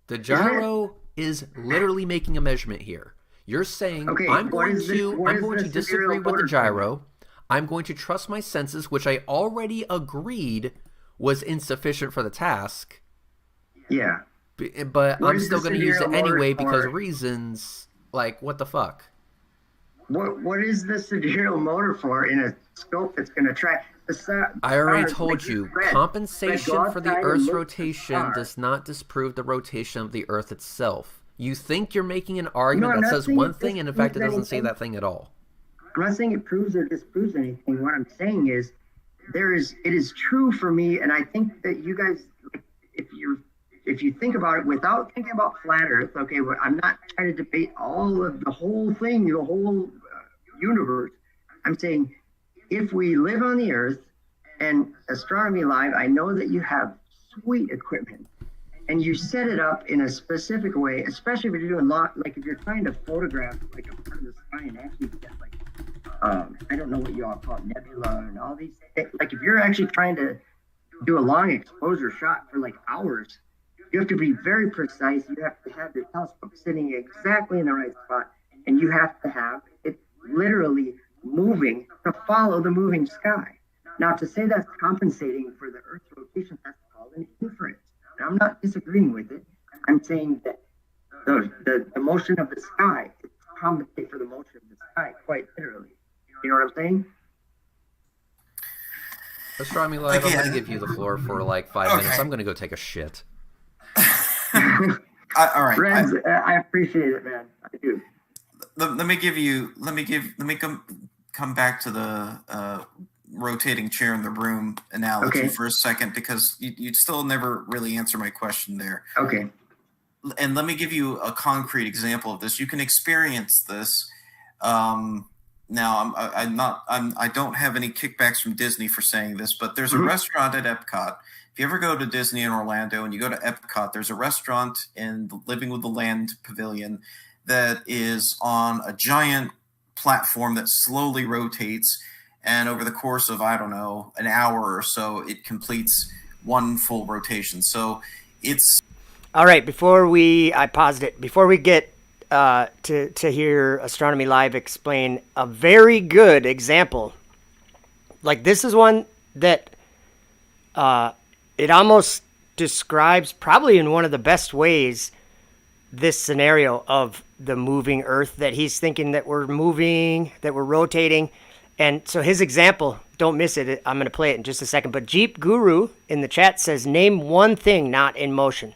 The gyro is literally making a measurement here. You're saying, okay, I'm going to disagree with the gyro. I'm going to trust my senses, which I already agreed was insufficient for the task. Yeah. But I'm still going to use it anyway because reasons, like, what the fuck? What is the sidereal motor for in a scope that's going to track the sun? I already told you, compensation for the Earth's rotation does not disprove the rotation of the Earth itself. You think you're making an argument that says one thing, and in fact it doesn't say that thing at all. I'm not saying it proves or disproves anything. What I'm saying is, it is true for me, and I think that you guys, if you think about it without thinking about flat Earth, okay, well, I'm not trying to debate all of the whole thing, the whole universe. I'm saying if we live on the Earth and Astronomy Live, I know that you have sweet equipment and you set it up in a specific way, especially if you're doing if you're trying to photograph like a part of the sky and actually get like I don't know what you all call it, nebula and all these things. Like if you're actually trying to do a long exposure shot for like hours, you have to be very precise. You have to have the telescope sitting exactly in the right spot, and you have to have it literally moving to follow the moving sky. Now, to say that's compensating for the Earth's rotation, that's called an inference. And I'm not disagreeing with it. I'm saying that the motion of the sky compensates for the motion of the sky, quite literally. You know what I'm saying? Astronomy Live, I'm going to give you the floor for like 5 minutes. I'm going to go take a shit. All right. Friends, I appreciate it, man. I do. Let me come back to the rotating chair in the room analogy for a second, because you still never really answer my question there. Okay. And let me give you a concrete example of this. You can experience this. Now, I don't have any kickbacks from Disney for saying this, but there's a restaurant at Epcot. If you ever go to Disney in Orlando and you go to Epcot, there's a restaurant in the Living with the Land Pavilion that is on a giant platform that slowly rotates. And over the course of, I don't know, an hour or so, it completes one full rotation. So it's... All right, I paused it. Before we get to hear Astronomy Live explain a very good example, like this is one that it almost describes probably in one of the best ways this scenario of the moving Earth, that he's thinking that we're moving, that we're rotating. And so his example, don't miss it. I'm going to play it in just a second. But Jeep Guru in the chat says, name one thing not in motion.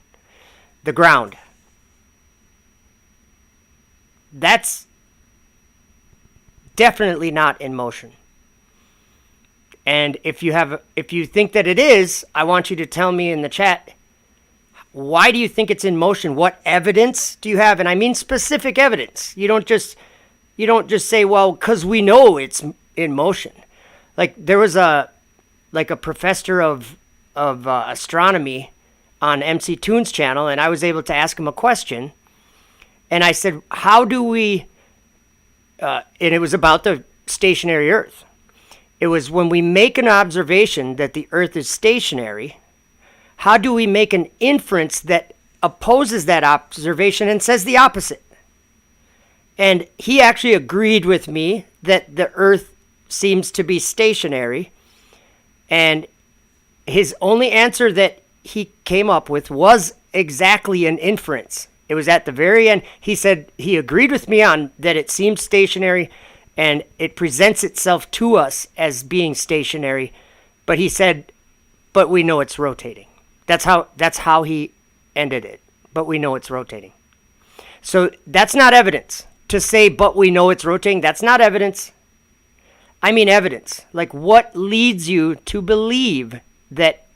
The ground. That's definitely not in motion. And if you think that it is, I want you to tell me in the chat, why do you think it's in motion? What evidence do you have? And I mean specific evidence. You don't just say, well, because we know it's in motion. Like there was a professor of astronomy on MC Toon's channel, and I was able to ask him a question. And I said, how do we, and it was about the stationary Earth. It was when we make an observation that the Earth is stationary, how do we make an inference that opposes that observation and says the opposite? And he actually agreed with me that the Earth seems to be stationary. And his only answer that he came up with was exactly an inference. It was at the very end. He said he agreed with me on that it seems stationary and it presents itself to us as being stationary. But he said, but we know it's rotating. That's how he ended it. But we know it's rotating. So that's not evidence. To say, but we know it's rotating, that's not evidence. I mean evidence. Like, what leads you to believe that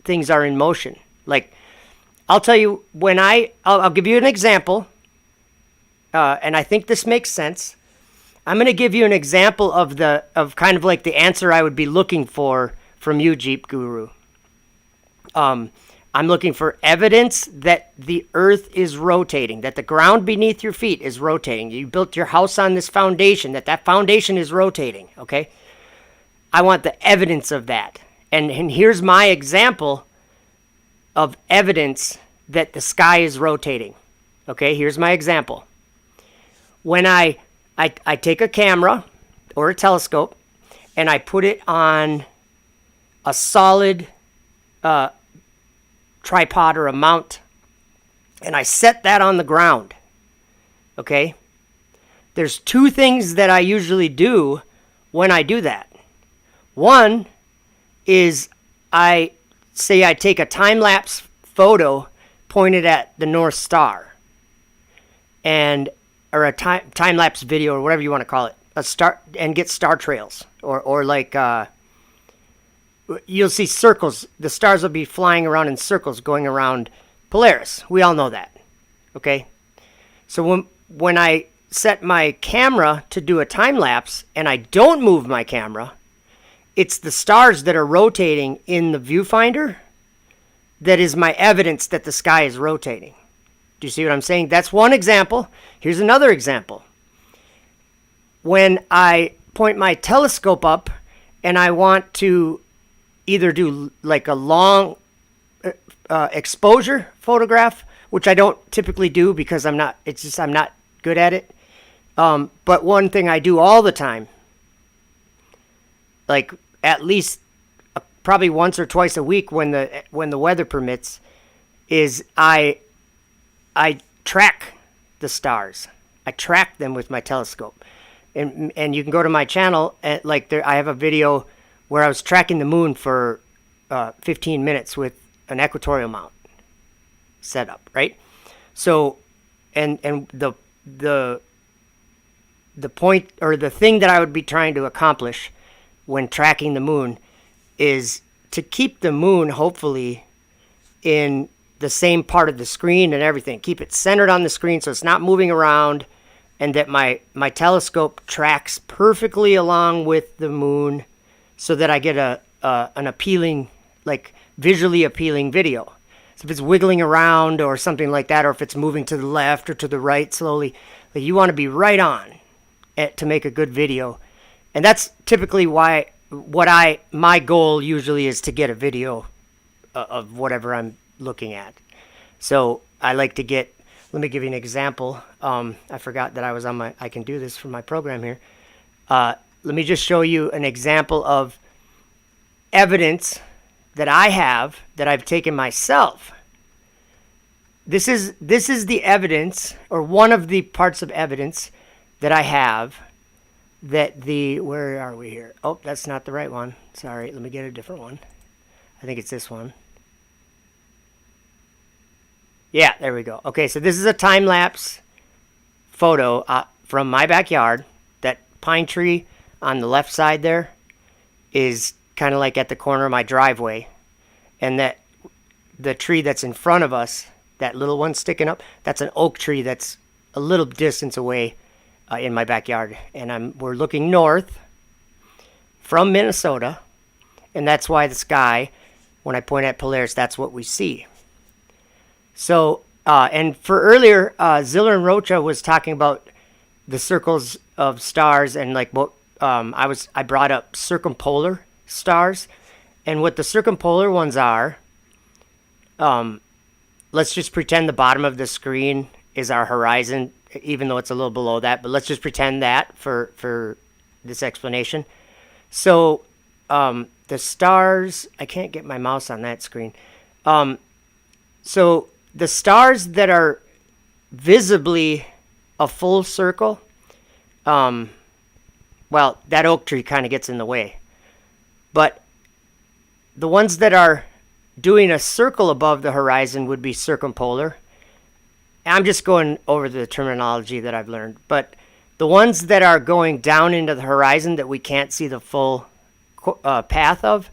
things are in motion? Like, I'll tell you, I'll give you an example, and I think this makes sense. I'm going to give you an example of kind of like the answer I would be looking for from you, Jeep Guru. I'm looking for evidence that the earth is rotating, that the ground beneath your feet is rotating. You built your house on this foundation, that foundation is rotating, okay? I want the evidence of that. And here's my example of evidence that the sky is rotating. Okay, here's my example. When I take a camera or a telescope and I put it on a solid tripod or a mount, and I set that on the ground, okay? There's two things that I usually do when I do that. One is I take a time-lapse photo pointed at the North Star, or a time-lapse video, or whatever you want to call it, and get star trails, or like you'll see circles. The stars will be flying around in circles going around Polaris. We all know that, okay? So when I set my camera to do a time-lapse and I don't move my camera, it's the stars that are rotating in the viewfinder that is my evidence that the sky is rotating. Do you see what I'm saying? That's one example. Here's another example. When I point my telescope up and I want to either do like a long exposure photograph, which I don't typically do because I'm not good at it. But one thing I do all the time, like at least probably once or twice a week when the weather permits, is I track the stars. I track them with my telescope, and you can go to my channel and I have a video where I was tracking the moon for 15 minutes with an equatorial mount set up, right? So, and the point, or the thing that I would be trying to accomplish when tracking the moon is to keep the moon hopefully in the same part of the screen and everything. Keep it centered on the screen so it's not moving around, and that my telescope tracks perfectly along with the moon so that I get an appealing, like visually appealing video. So if it's wiggling around or something like that, or if it's moving to the left or to the right slowly, like you want to be right on to make a good video. And that's typically my goal usually is to get a video of whatever I'm looking at. So I like to let me give you an example. I forgot that I can do this from my program here. Let me just show you an example of evidence that I have that I've taken myself. This is the evidence, or one of the parts of evidence that I have that where are we here? Oh, that's not the right one. Sorry, let me get a different one. I think it's this one. Yeah, there we go. Okay, so this is a time-lapse photo from my backyard. That pine tree on the left side there is kind of like at the corner of my driveway. And that the tree that's in front of us, that little one sticking up, that's an oak tree that's a little distance away in my backyard. And we're looking north from Minnesota, and that's why the sky, when I point at Polaris, that's what we see. So, and for earlier, Ziller and Rocha was talking about the circles of stars, and like what I brought up circumpolar stars, and what the circumpolar ones are. Let's just pretend the bottom of the screen is our horizon, even though it's a little below that. But let's just pretend that for this explanation. So the stars, I can't get my mouse on that screen. So the stars that are visibly a full circle, well, that oak tree kind of gets in the way. But the ones that are doing a circle above the horizon would be circumpolar. I'm just going over the terminology that I've learned. But The ones that are going down into the horizon that we can't see the full path of,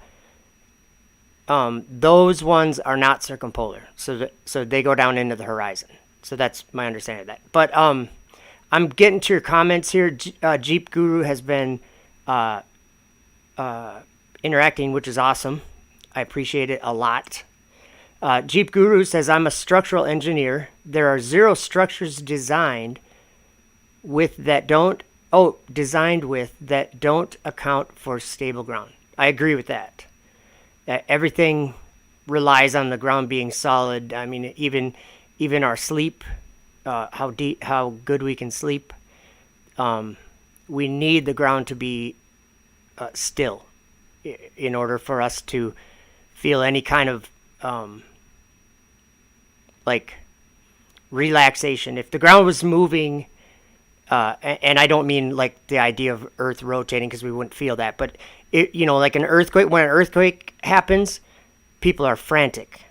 those ones are not circumpolar. So they go down into the horizon. So that's my understanding of that. But I'm getting to your comments here. Jeep Guru has been interacting, which is awesome. I appreciate it a lot. Jeep Guru says, I'm a structural engineer. There are 0 structures designed with that don't account for stable ground. I agree with that. Everything relies on the ground being solid. I mean, even our sleep, how good we can sleep. We need the ground to be still in order for us to feel any kind of like relaxation. If the ground was moving, and I don't mean like the idea of Earth rotating, because we wouldn't feel that, but like an earthquake, when an earthquake happens, people are frantic.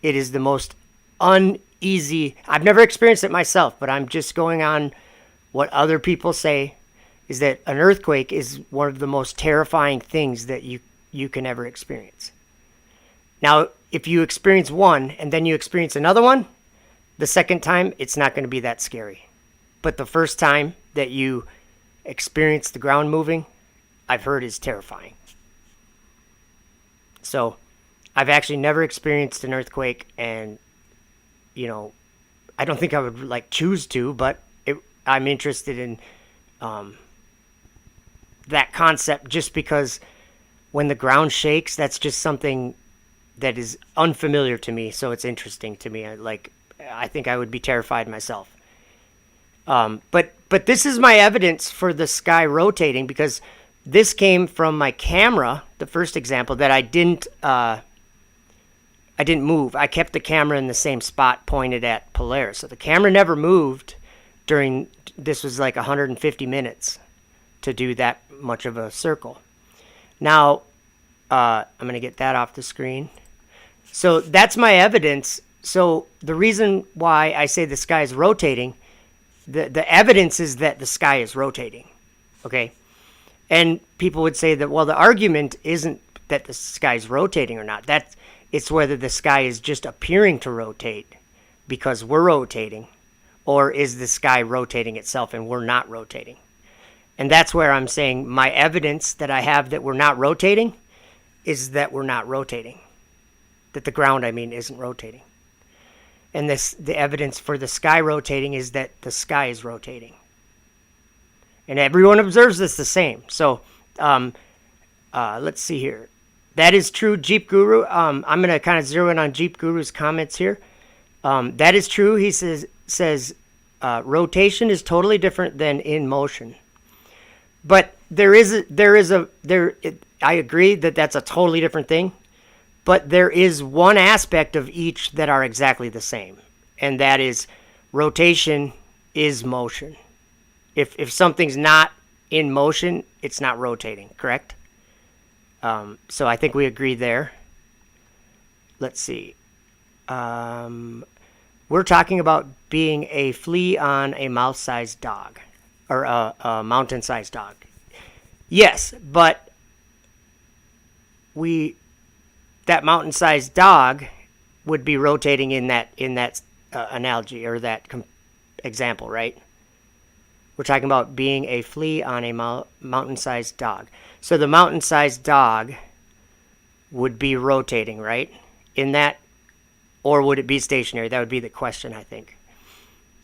It is the most uneasy. I've never experienced it myself, but I'm just going on what other people say, is that an earthquake is one of the most terrifying things that you can ever experience. Now, if you experience one and then you experience another one, the second time, it's not going to be that scary. But the first time that you experience the ground moving, I've heard is terrifying. So I've actually never experienced an earthquake, and, I don't think I would choose to, but I'm interested in that concept, just because when the ground shakes, that's just something that is unfamiliar to me. So it's interesting to me. I think I would be terrified myself. But this is my evidence for the sky rotating, because this came from my camera, the first example, that I didn't move. I kept the camera in the same spot pointed at Polaris. So the camera never moved this was 150 minutes to do that much of a circle. Now, I'm going to get that off the screen. So that's my evidence. So the reason why I say the sky is rotating, the evidence is that the sky is rotating. Okay? And people would say that, well, the argument isn't that the sky is rotating or not. It's whether the sky is just appearing to rotate because we're rotating, or is the sky rotating itself and we're not rotating. And that's where I'm saying my evidence that I have that we're not rotating is that we're not rotating. That the ground, isn't rotating. And the evidence for the sky rotating is that the sky is rotating. And everyone observes this the same. So let's see here. That is true, Jeep Guru. I'm going to kind of zero in on Jeep Guru's comments here. That is true. He says rotation is totally different than in motion. But I agree that that's a totally different thing. But there is one aspect of each that are exactly the same. And that is rotation is motion. If something's not in motion, it's not rotating, correct? So I think we agree there. Let's see. We're talking about being a flea on a mouse-sized dog, or a mountain-sized dog. Yes, but that mountain-sized dog would be rotating in that analogy, or that example, right? We're talking about being a flea on a mountain-sized dog. So the mountain-sized dog would be rotating, right? In that, or would it be stationary? That would be the question, I think.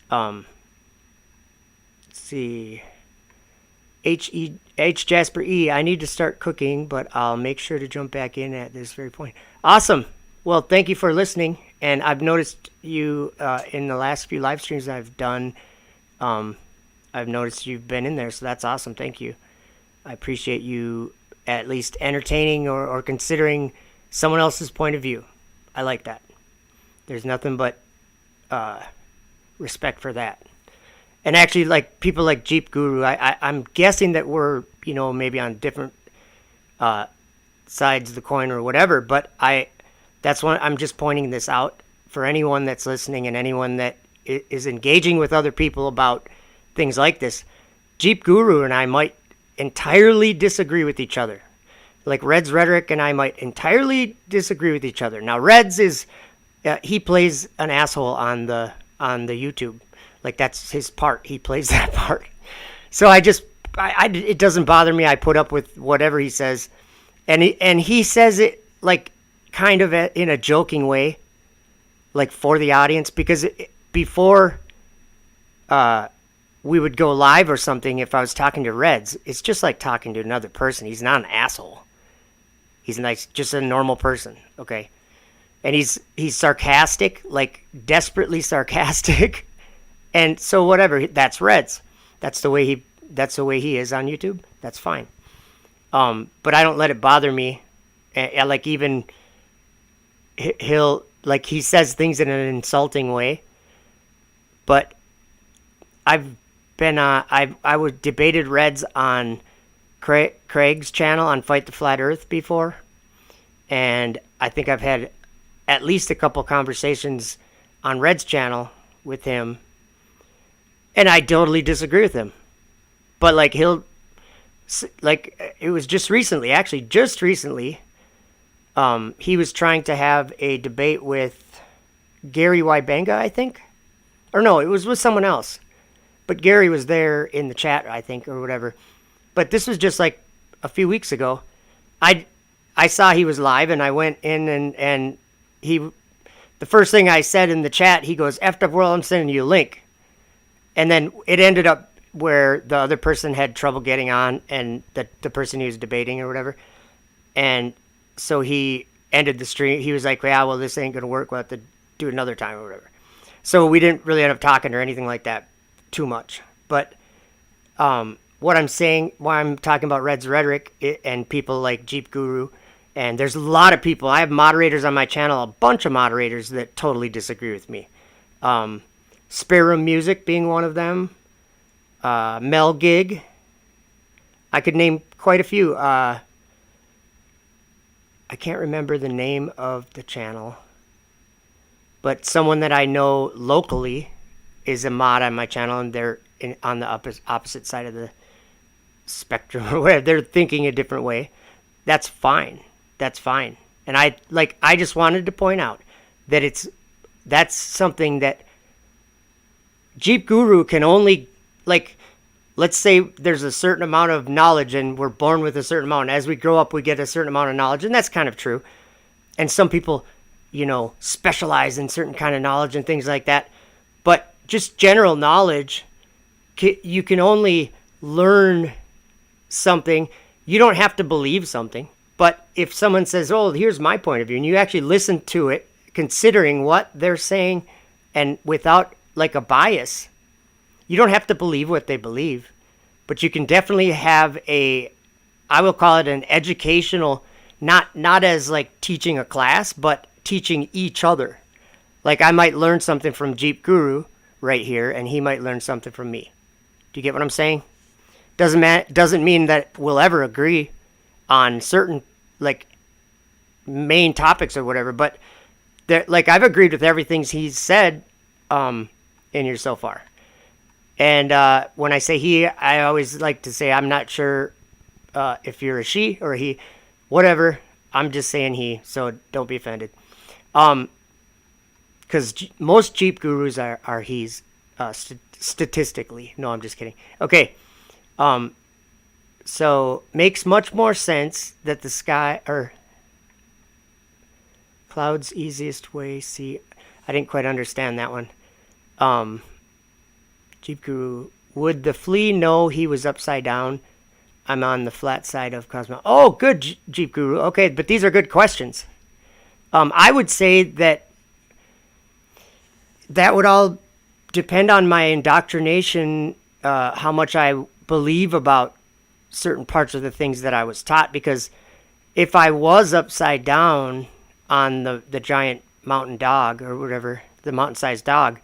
Let's see. H Jasper E. I need to start cooking, but I'll make sure to jump back in at this very point. Awesome. Well, thank you for listening. And I've noticed you in the last few live streams I've done. I've noticed you've been in there, so that's awesome. Thank you. I appreciate you at least entertaining or considering someone else's point of view. I like that. There's nothing but respect for that. And actually, people like Jeep Guru, I'm guessing that we're, maybe on different sides of the coin or whatever, but that's why I'm just pointing this out for anyone that's listening and anyone that is engaging with other people about things like this. Jeep Guru and I might entirely disagree with each other. Like Reds Rhetoric and I might entirely disagree with each other. Now Reds is he plays an asshole on the YouTube. Like that's his part. He plays that part. So it doesn't bother me. I put up with whatever he says, and he says it like kind of in a joking way, like for the audience, because before we would go live or something, if I was talking to Reds, it's just like talking to another person. He's not an asshole. He's nice, just a normal person, okay? And he's sarcastic, like desperately sarcastic. And so whatever, that's Reds. That's the way he is on YouTube. That's fine. But I don't let it bother me. And like even he says things in an insulting way. But I was debated Reds on Craig's channel on Fight the Flat Earth before, and I think I've had at least a couple conversations on Red's channel with him, and I totally disagree with him. But like it was just recently, he was trying to have a debate with Gary Wybenga, I think, or no, it was with someone else. But Gary was there in the chat, I think, or whatever. But this was just like a few weeks ago. I saw he was live, and I went in, and the first thing I said in the chat, he goes, "Effed up world, I'm sending you a link." And then it ended up where the other person had trouble getting on, and the person he was debating or whatever. And so he ended the stream. He was like, "Yeah, well, this ain't going to work. We'll have to do it another time or whatever." So we didn't really end up talking or anything like that too much. But what I'm saying, why I'm talking about Reds Rhetoric and people like Jeep Guru, and there's a lot of people. I have moderators on my channel, a bunch of moderators that totally disagree with me. Spare Room Music being one of them. Mel Gig. I could name quite a few. I can't remember the name of the channel, but someone that I know locally is a mod on my channel, and they're on the opposite side of the spectrum or whatever. They're thinking a different way. That's fine. That's fine. And I just wanted to point out that that's something that Jeep Guru can only, like, let's say there's a certain amount of knowledge and we're born with a certain amount. As we grow up, we get a certain amount of knowledge, and that's kind of true. And some people, specialize in certain kind of knowledge and things like that. But just general knowledge, you can only learn something. You don't have to believe something. But if someone says, "Oh, here's my point of view," and you actually listen to it, considering what they're saying and without like a bias, you don't have to believe what they believe, but you can definitely have I will call it an educational, not as like teaching a class, but teaching each other. Like I might learn something from Jeep Guru right here, and he might learn something from me. Do you get what I'm saying? Doesn't mean that we'll ever agree on certain like main topics or whatever, but like I've agreed with everything he's said in here so far. And when I say he, I always like to say I'm not sure if you're a she or a he, whatever. I'm just saying he, so don't be offended. Because most Jeep Gurus are he's statistically. No, I'm just kidding. Okay. So makes much more sense that the sky or clouds easiest way see. I didn't quite understand that one. Jeep Guru, would the flea know he was upside down? I'm on the flat side of Cosmo. Oh, good, Jeep Guru. Okay, but these are good questions. I would say that would all depend on my indoctrination, how much I believe about certain parts of the things that I was taught. Because if I was upside down on the giant mountain dog or whatever, the mountain-sized dog,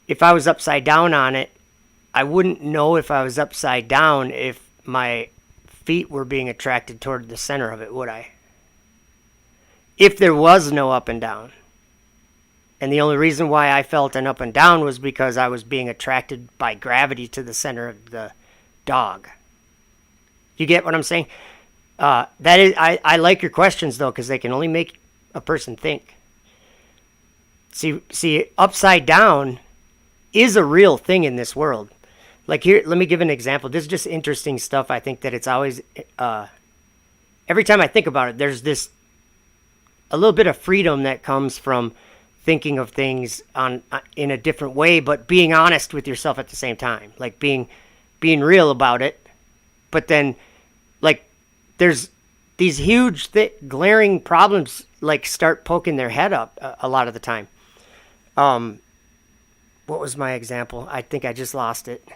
if I was upside down on it, I wouldn't know if I was upside down if my feet were being attracted toward the center of it, would I? If there was no up and down. And the only reason why I felt an up and down was because I was being attracted by gravity to the center of the dog. You get what I'm saying? That is, I like your questions though, because they can only make a person think. See, upside down is a real thing in this world. Like here, let me give an example. This is just interesting stuff. I think that it's always, every time I think about it, there's a little bit of freedom that comes from thinking of things in a different way, but being honest with yourself at the same time, like being real about it. But then, like, there's these huge, glaring problems, like, start poking their head up a lot of the time. What was my example? I think I just lost it.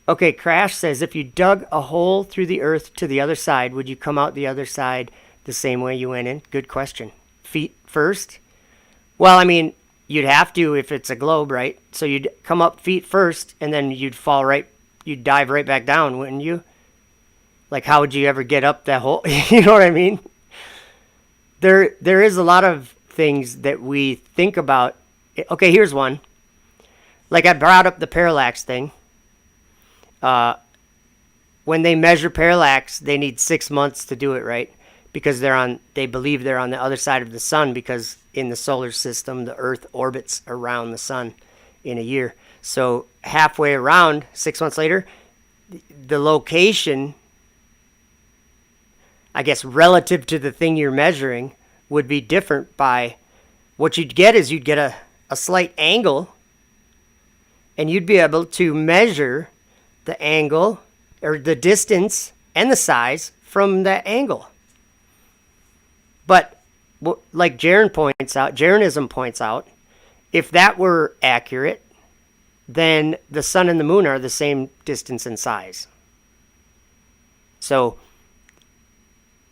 Okay, Crash says, if you dug a hole through the earth to the other side, would you come out the other side the same way you went in? Good question. Feet first? Well, I mean, you'd have to if it's a globe, right? So you'd come up feet first, and then you'd dive right back down, wouldn't you? Like, how would you ever get up that hole? You know what I mean? There is a lot of things that we think about. Okay, here's one. Like I brought up the parallax thing. When they measure parallax, they need 6 months to do it, right? Because they believe they're on the other side of the sun, because in the solar system, the Earth orbits around the sun in a year. So halfway around, 6 months later, the location, I guess, relative to the thing you're measuring would be different. By what you'd get is you'd get a slight angle, and you'd be able to measure the angle or the distance and the size from that angle. But like Jaronism points out, if that were accurate, then the sun and the moon are the same distance and size. So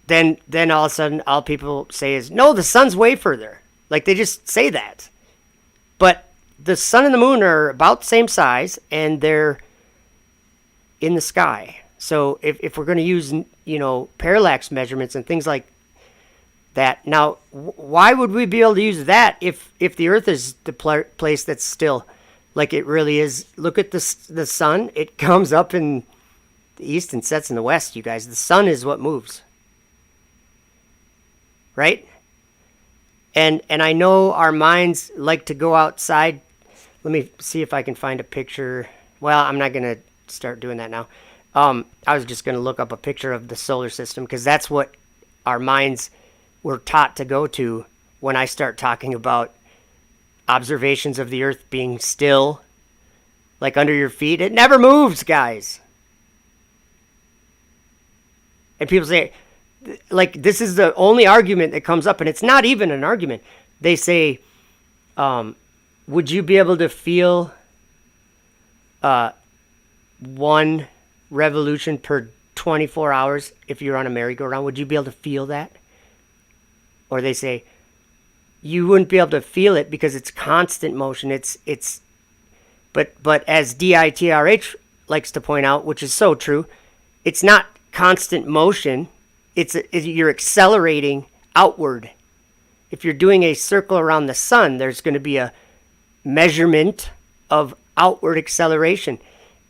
then all of a sudden, all people say is, no, the sun's way further. Like, they just say that. But the sun and the moon are about the same size, and they're in the sky. So if we're going to use, parallax measurements and things like that, now, why would we be able to use that if the Earth is the place that's still like it really is? Look at the sun. It comes up in the east and sets in the west, you guys. The sun is what moves. Right? And I know our minds like to go outside. Let me see if I can find a picture. Well, I'm not going to start doing that now. I was just going to look up a picture of the solar system, because that's what our minds were taught to go to when I start talking about observations of the Earth being still, like under your feet. It never moves, guys. And people say, like, this is the only argument that comes up, and it's not even an argument. They say, would you be able to feel one revolution per 24 hours if you're on a merry-go-round? Would you be able to feel that? Or they say, you wouldn't be able to feel it because it's constant motion. But as DITRH likes to point out, which is so true, it's not constant motion. You're accelerating outward. If you're doing a circle around the sun, there's going to be a measurement of outward acceleration.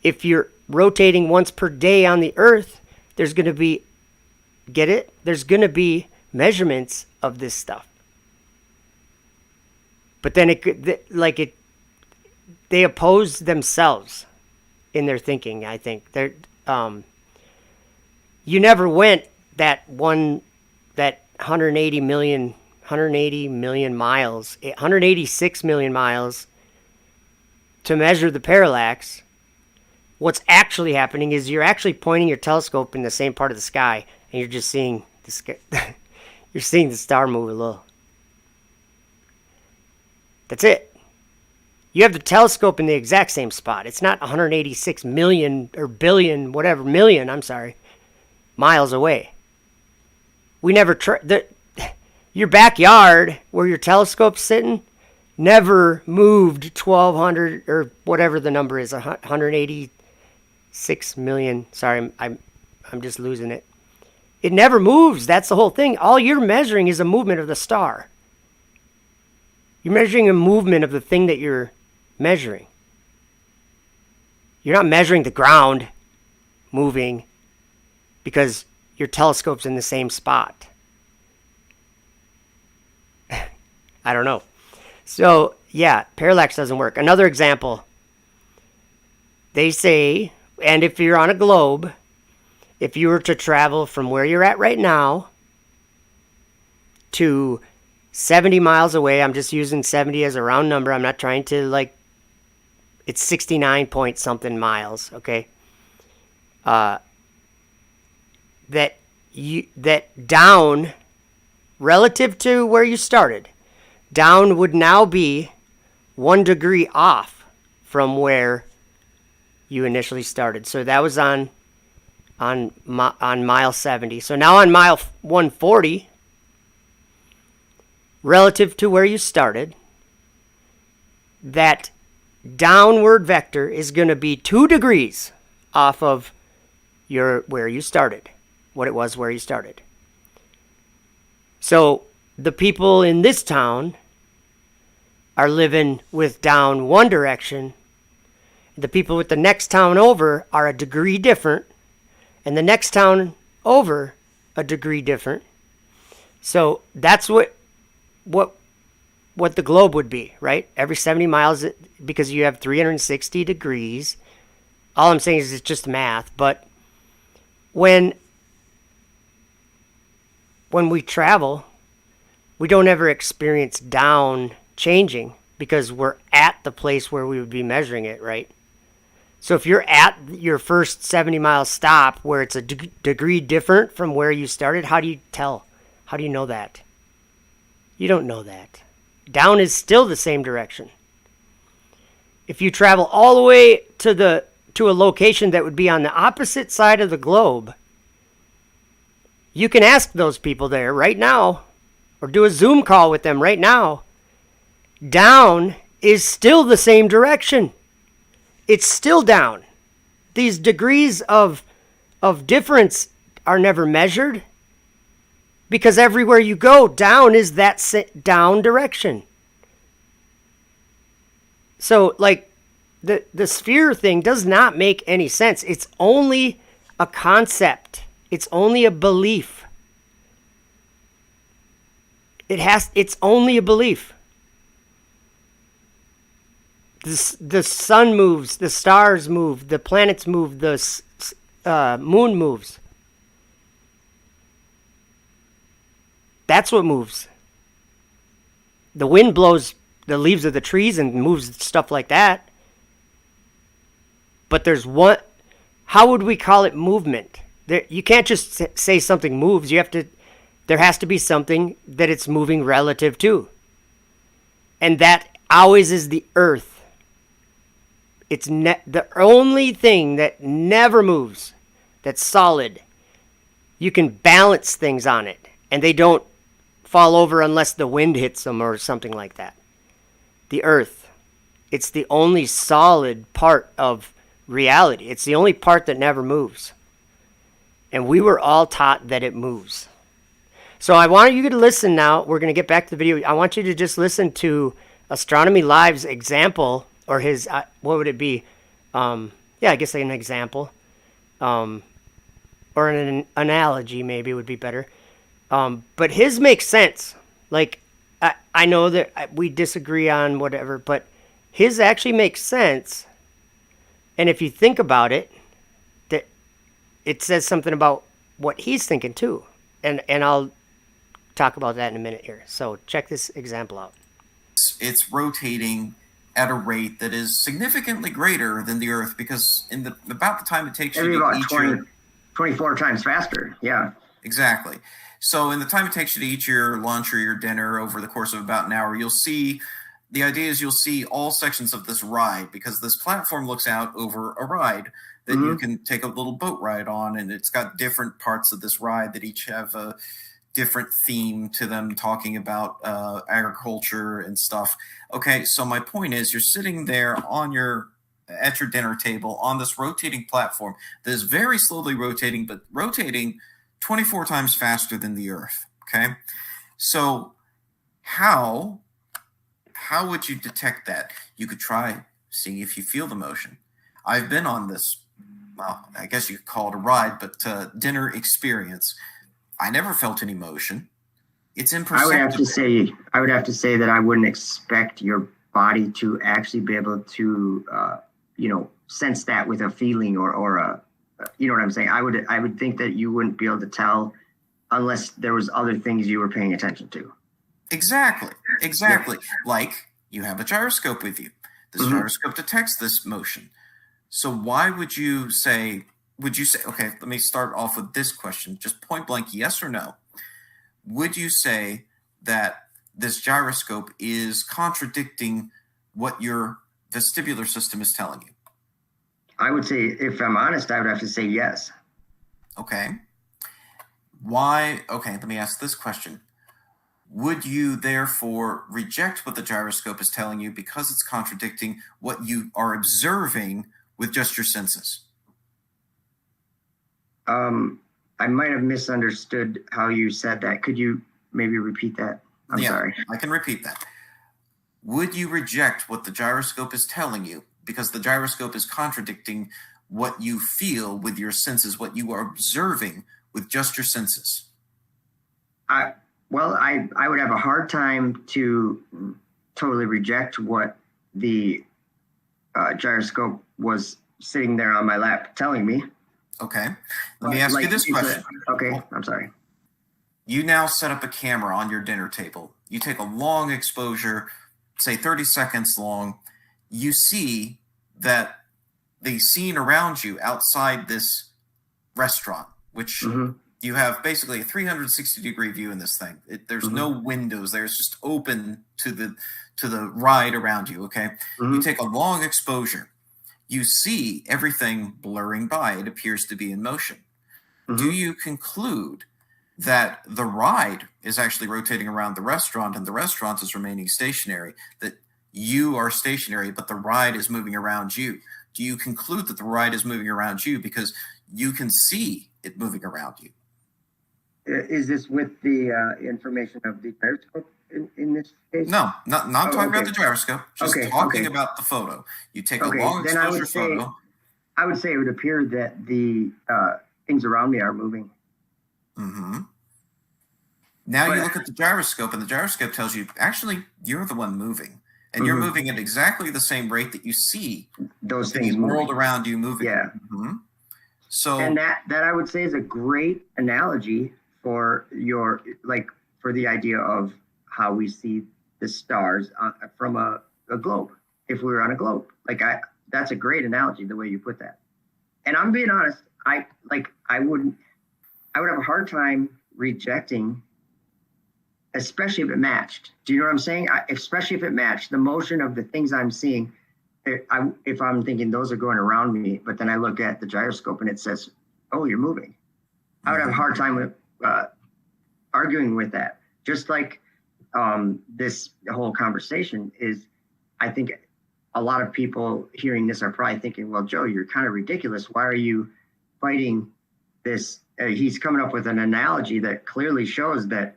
If you're rotating once per day on the Earth, there's going to be, get it? There's going to be measurements of this stuff. But then they oppose themselves in their thinking, I think. You never went that 180 million miles, 186 million miles to measure the parallax. What's actually happening is you're actually pointing your telescope in the same part of the sky, and you're just seeing the sky. You're seeing the star move a little. That's it. You have the telescope in the exact same spot. It's not 186 million or billion, whatever, million, I'm sorry, miles away. We never your backyard where your telescope's sitting never moved 1,200 or whatever the number is, 186 million. Sorry, I'm just losing it. It never moves. That's the whole thing. All you're measuring is a movement of the star. You're measuring a movement of the thing that you're measuring. You're not measuring the ground moving because your telescope's in the same spot. I don't know. So, yeah, parallax doesn't work. Another example, they say, and if you're on a globe, if you were to travel from where you're at right now to 70 miles away, I'm just using 70 as a round number. I'm not trying to, like, it's 69 point something miles, okay? That down, relative to where you started, down would now be 1 degree off from where you initially started. So that was on mile 70. So now on mile 140, relative to where you started, that downward vector is going to be 2 degrees off of where you started, what it was where you started. So the people in this town are living with down one direction. The people with the next town over are a degree different, and the next town over a degree different. So that's what the globe would be, right? Every 70 miles, because you have 360 degrees. All I'm saying is it's just math, but when we travel, we don't ever experience down changing because we're at the place where we would be measuring it, right? So if you're at your first 70-mile stop where it's a degree different from where you started, how do you tell? How do you know that? You don't know that. Down is still the same direction. If you travel all the way to a location that would be on the opposite side of the globe, you can ask those people there right now, or do a Zoom call with them right now. Down is still the same direction. It's still down. These degrees of difference are never measured because everywhere you go, down is that down direction. So, like, the sphere thing does not make any sense. It's only a concept. It's only a belief. It's only a belief. The sun moves, the stars move, the planets move, the moon moves. That's what moves. The wind blows the leaves of the trees and moves stuff like that. But there's one. How would we call it movement? You can't just say something moves. There has to be something that it's moving relative to. And that always is the earth. It's the only thing that never moves, that's solid. You can balance things on it, and they don't fall over unless the wind hits them or something like that. The earth. It's the only solid part of reality. It's the only part that never moves. And we were all taught that it moves. So I want you to listen now. We're going to get back to the video. I want you to just listen to Astronomy Live's example, or his, what would it be? Yeah, I guess an example. Or an analogy maybe would be better. But his makes sense. Like, I know that we disagree on whatever, but his actually makes sense. And if you think about it, that it says something about what he's thinking too. And I'll talk about that in a minute here. So check this example out. It's rotating at a rate that is significantly greater than the Earth, because about the time it takes you to eat 24 times faster. Yeah. Exactly. So in the time it takes you to eat your lunch or your dinner over the course of about an hour, you'll see all sections of this ride, because this platform looks out over a ride that you can take a little boat ride on, and it's got different parts of this ride that each have a different theme to them, talking about agriculture and stuff. Okay, so my point is, you're sitting there at your dinner table on this rotating platform that is very slowly rotating, but rotating 24 times faster than the Earth. Okay, so how would you detect that? You could try seeing if you feel the motion. I've been on this, well, I guess you could call it a ride, but dinner experience. I never felt any motion. It's imperceptible. I would have to say that I wouldn't expect your body to actually be able to, sense that with a feeling or a, you know what I'm saying? I would think that you wouldn't be able to tell unless there was other things you were paying attention to. Exactly. Yeah. Like you have a gyroscope with you. This Mhm. gyroscope detects this motion. So why would you say, okay, let me start off with this question, just point blank, yes or no. Would you say that this gyroscope is contradicting what your vestibular system is telling you? I would say, if I'm honest, I would have to say yes. Okay. Why? Okay, let me ask this question. Would you therefore reject what the gyroscope is telling you because it's contradicting what you are observing with just your senses? I might have misunderstood how you said that. Could you maybe repeat that? I'm sorry. I can repeat that. Would you reject what the gyroscope is telling you because the gyroscope is contradicting what you feel with your senses, what you are observing with just your senses? I would have a hard time to totally reject what the gyroscope was sitting there on my lap telling me. Okay. Let me ask you this question. Okay, I'm sorry. You now set up a camera on your dinner table. You take a long exposure, say 30 seconds long. You see that the scene around you outside this restaurant, which you have basically a 360-degree view in this thing. There's no windows there. It's just open to the ride around you, okay? You take a long exposure. You see everything blurring by. It appears to be in motion. Do you conclude that the ride is actually rotating around the restaurant and the restaurant is remaining stationary, that you are stationary, but the ride is moving around you? Do you conclude that the ride is moving around you because you can see it moving around you? Is this with the information of the gyroscope in this case? No, not talking about the gyroscope, just talking about the photo. You take a long exposure photo. I would say it would appear that the things around me are moving. Now you look at the gyroscope, and the gyroscope tells you, actually, you're the one moving. And you're moving at exactly the same rate that you see those things the world around you moving. Yeah. So, and that I would say is a great analogy for for the idea of how we see the stars from a globe. If we were on a globe, that's a great analogy, the way you put that. And I'm being honest, I would have a hard time rejecting, especially if it matched. Do you know what I'm saying? Especially if it matched the motion of the things I'm seeing. If I'm thinking those are going around me, but then I look at the gyroscope and it says, "Oh, you're moving," I would have a hard time with arguing with that. Just like this whole conversation is, I think a lot of people hearing this are probably thinking, "Well, Joe, you're kind of ridiculous. Why are you fighting this?" He's coming up with an analogy that clearly shows that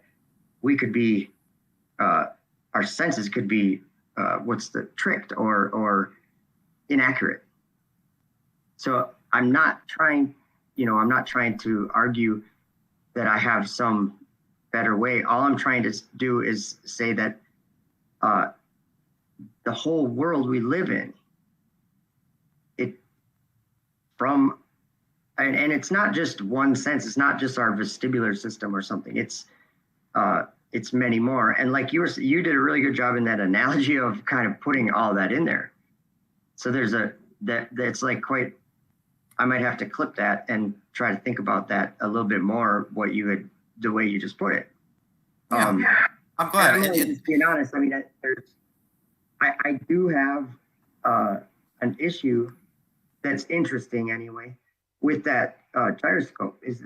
we could be, our senses could be, tricked or inaccurate. So I'm not trying to argue that I have some better way. All I'm trying to do is say that the whole world we live in, and it's not just one sense. It's not just our vestibular system or something. It's many more. And like you did a really good job in that analogy of kind of putting all that in there. So that's like quite, I might have to clip that and try to think about that a little bit more, the way you just put it. Yeah, I'm glad. Just being honest, I mean, I do have an issue that's interesting anyway with that gyroscope, is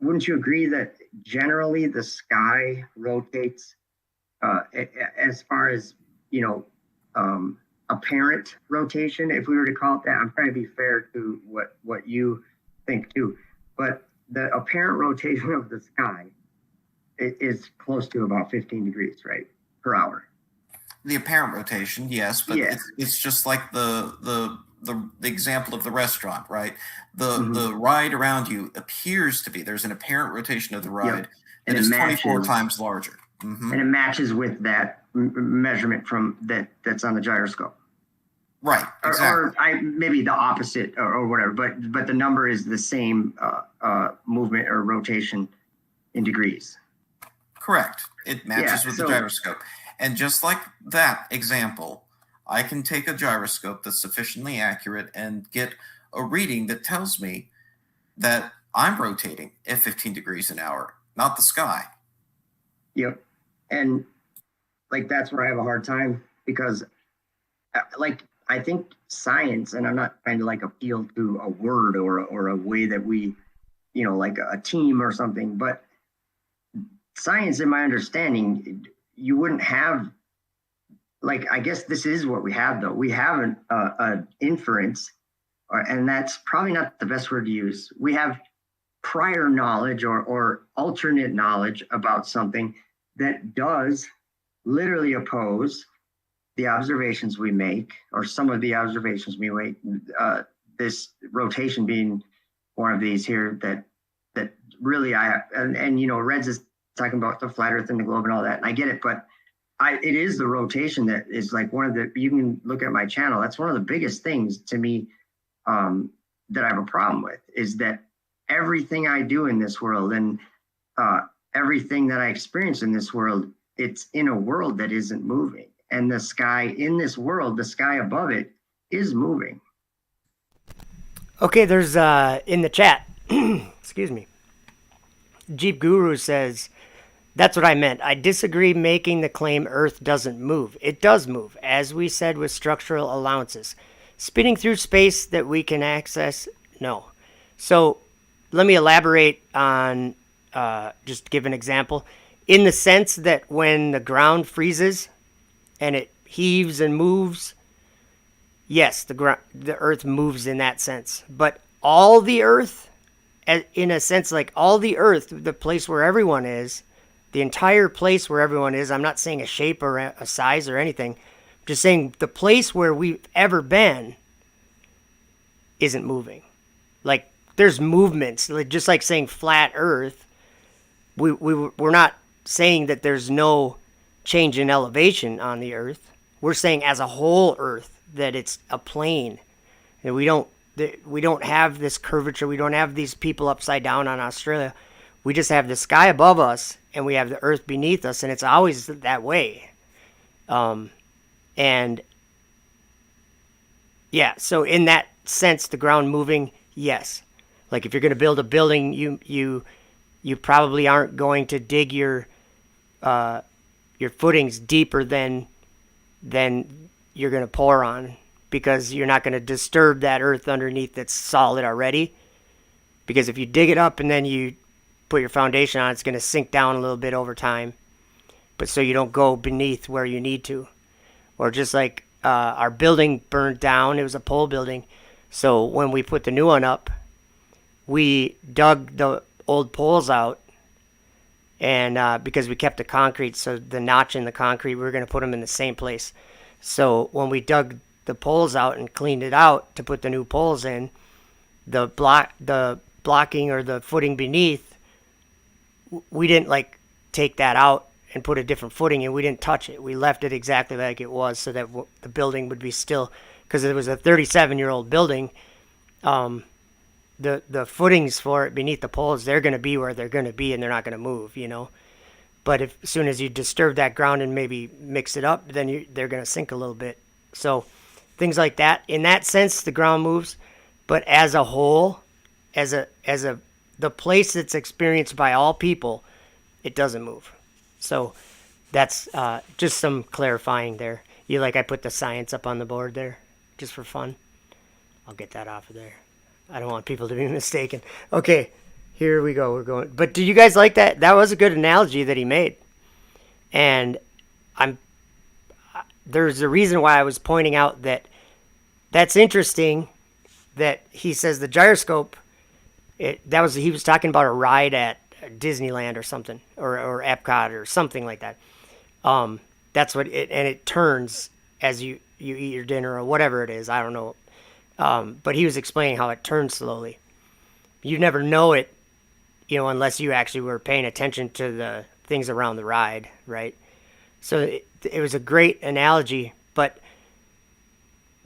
wouldn't you agree that generally the sky rotates as far as, apparent rotation, if we were to call it that? I'm trying to be fair to what you think too, but the apparent rotation of the sky is close to about 15 degrees, right, per hour. The apparent rotation, yes, but Yeah. it's just like the example of the restaurant, right? Mhm. The ride around you appears to be, there's an apparent rotation of the Yep. ride And that it is 24 matches, times larger. and it matches with that measurement from that's on the gyroscope. Right, exactly. Or I maybe the opposite or whatever, but the number is the same movement or rotation in degrees. Correct. It Yeah. matches with the So gyroscope. And just like that example, I can take a gyroscope that's sufficiently accurate and get a reading that tells me that I'm rotating at 15 degrees an hour, not the sky. yep. And like that's where I have a hard time because like I think science, and I'm not trying to like appeal to a word or a way that we, like a team or something, but science, in my understanding, you wouldn't have like I guess this is what we have though. We have an inference, and that's probably not the best word to use. We have prior knowledge or alternate knowledge about something that does literally oppose the observations we make, or some of the observations we make. This rotation being one of these here that really I and Reds is talking about the flat Earth and the globe and all that, and I get it, but it is the rotation that is like one of the. You can look at my channel. That's one of the biggest things to me that I have a problem with is that everything I do in this world and everything that I experience in this world, it's in a world that isn't moving. And the sky in this world, the sky above it is moving. Okay, there's in the chat, excuse me, Jeep Guru says, that's what I meant. I disagree making the claim Earth doesn't move. It does move, as we said with structural allowances. Spinning through space that we can access, no. So let me elaborate on, just give an example. In the sense that when the ground freezes and it heaves and moves, yes, the Earth moves in that sense. But all the Earth, in a sense, like all the Earth, the place where everyone is, the entire place where everyone is, I'm not saying a shape or a size or anything, I'm just saying the place where we've ever been isn't moving. Like, there's movements, just like saying flat Earth, we're not saying that there's no change in elevation on the Earth. We're saying as a whole Earth that it's a plane. And we don't have this curvature. We don't have these people upside down on Australia. We just have the sky above us and we have the Earth beneath us, and it's always that way. And yeah, so in that sense, the ground moving, yes. Like if you're going to build a building, you probably aren't going to dig your footings deeper than you're going to pour on, because you're not going to disturb that earth underneath that's solid already. Because if you dig it up and then you put your foundation on, it's going to sink down a little bit over time. But so you don't go beneath where you need to. Or just like our building burned down, it was a pole building. So when we put the new one up, we dug the old poles out, and because we kept the concrete, so the notch in the concrete, we were going to put them in the same place. So when we dug the poles out and cleaned it out to put the new poles in, the blocking or the footing beneath, we didn't like take that out and put a different footing in. We didn't touch it. We left it exactly like it was, so that the building would be still, because it was a 37-year-old building. The footings for it beneath the poles, they're going to be where they're going to be, and they're not going to move, But as soon as you disturb that ground and maybe mix it up, then they're going to sink a little bit. So things like that. In that sense, the ground moves, but as a whole, the place that's experienced by all people, it doesn't move. So that's just some clarifying there. I put the science up on the board there, just for fun. I'll get that off of there. I don't want people to be mistaken. Okay, here we go. We're going. But do you guys like that? That was a good analogy that he made. And there's a reason why I was pointing out that's interesting that he says the gyroscope, he was talking about a ride at Disneyland or something, or Epcot or something like that. That's what it, and it turns as you eat your dinner or whatever it is. I don't know. But he was explaining how it turns slowly. You never know it, unless you actually were paying attention to the things around the ride, right? So it was a great analogy, but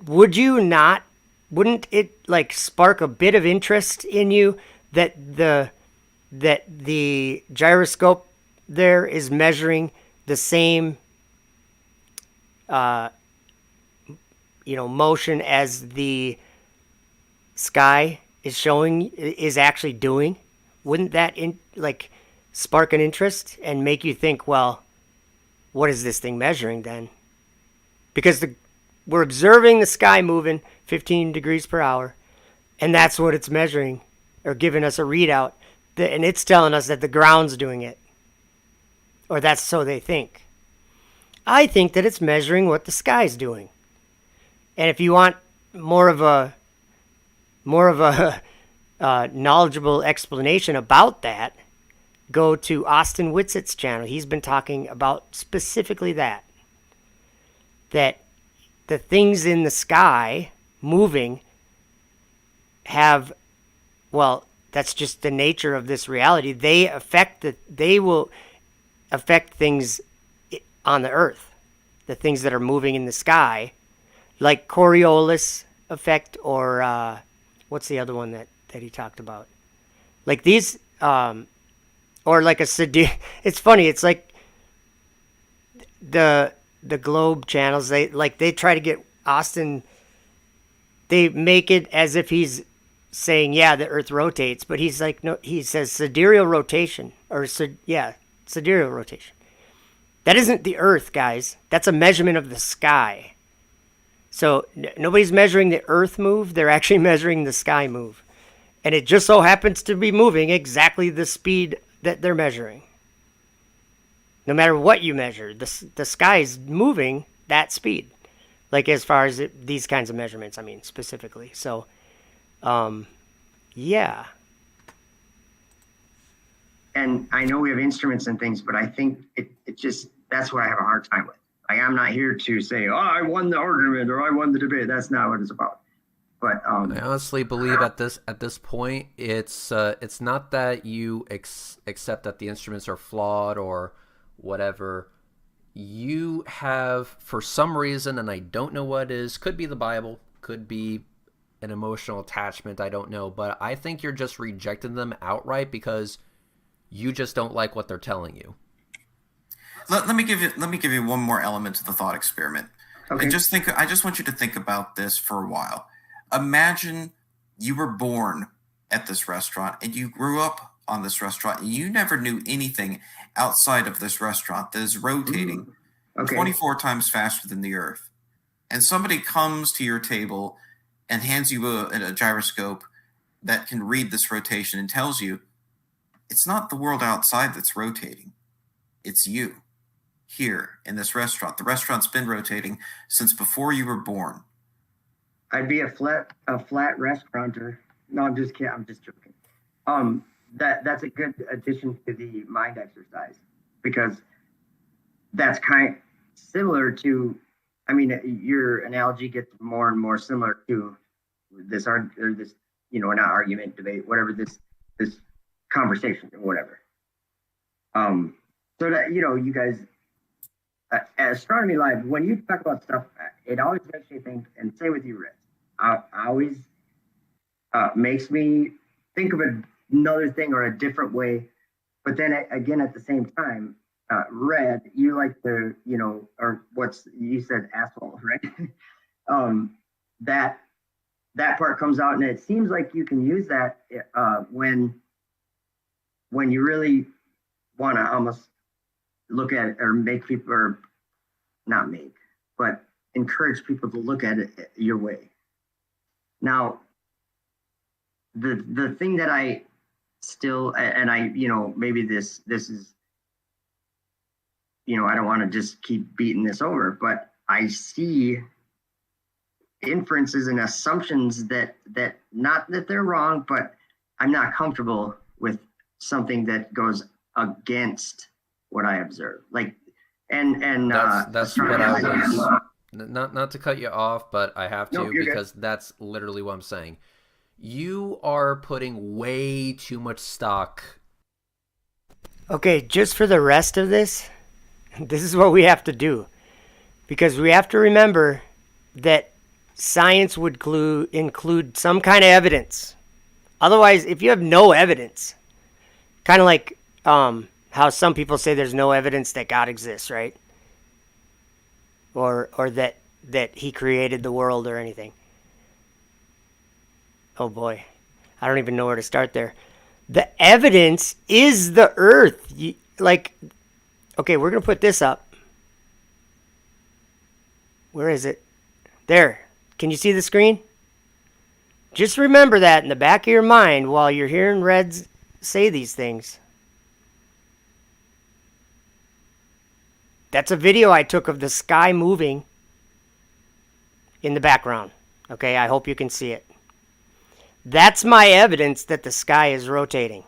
wouldn't it like spark a bit of interest in you that the gyroscope there is measuring the same motion as the sky is actually doing? Wouldn't that spark an interest and make you think, well, what is this thing measuring then? Because we're observing the sky moving 15 degrees per hour, and that's what it's measuring or giving us a readout, and it's telling us that the ground's doing it, or that's so they think. I think that it's measuring what the sky's doing. And if you want more of a knowledgeable explanation about that, go to Austin Whitsitt's channel. He's been talking about specifically that the things in the sky moving that's just the nature of this reality. They will affect things on the earth, the things that are moving in the sky, like Coriolis effect, or what's the other one that he talked about? Like these, or like it's funny. It's like the Globe channels. They try to get Austin. They make it as if he's saying, yeah, the Earth rotates, but he's like, no. He says sidereal rotation, sidereal rotation. That isn't the Earth, guys. That's a measurement of the sky. So nobody's measuring the Earth move. They're actually measuring the sky move. And it just so happens to be moving exactly the speed that they're measuring. No matter what you measure, the sky is moving that speed. Like as far as these kinds of measurements, I mean, specifically. So, yeah. And I know we have instruments and things, but I think it just, that's what I have a hard time with. Like, I'm not here to say, oh, I won the argument or I won the debate. That's not what it's about. But I honestly believe at this point, it's not that you accept that the instruments are flawed or whatever. You have, for some reason, and I don't know what it is, could be the Bible, could be an emotional attachment, I don't know, but I think you're just rejecting them outright because you just don't like what they're telling you. Let me give you one more element to the thought experiment. Okay. And I just want you to think about this for a while. Imagine you were born at this restaurant and you grew up on this restaurant and you never knew anything outside of this restaurant that is rotating 24 times faster than the Earth. And somebody comes to your table and hands you a gyroscope that can read this rotation and tells you it's not the world outside that's rotating. It's you here in this restaurant. The restaurant's been rotating since before you were born. I'd be a flat restaurateur. No, I'm just kidding. I'm just joking. That's a good addition to the mind exercise, because that's kind of similar to, I mean, your analogy gets more and more similar to this not argument, debate, whatever, this conversation or whatever. So that, you guys, at Astronomy Live, when you talk about stuff, it always makes me think, and same with you, Reds. I always makes me think of another thing or a different way. But then again, at the same time, Red, you like to, or you said asshole, right? That part comes out, and it seems like you can use that when you really want to almost look at it or make people, or not make, but encourage people to look at it your way. Now, the thing that I still, and I, maybe this is, I don't want to just keep beating this over, but I see inferences and assumptions that not that they're wrong, but I'm not comfortable with something that goes against what I observe. Like, and That's what I was. Not to cut you off, but I have No, to you're because that's literally what I'm saying. You are putting way too much stock. Okay, just for the rest of this, this is what we have to do. Because we have to remember that science would include some kind of evidence. Otherwise, if you have no evidence, kind of like how some people say there's no evidence that God exists, right? Or that he created the world or anything. Oh boy, I don't even know where to start there. The evidence is the earth. Okay, we're going to put this up. Where is it? There. Can you see the screen? Just remember that in the back of your mind while you're hearing Reds say these things. That's a video I took of the sky moving in the background. Okay, I hope you can see it. That's my evidence that the sky is rotating.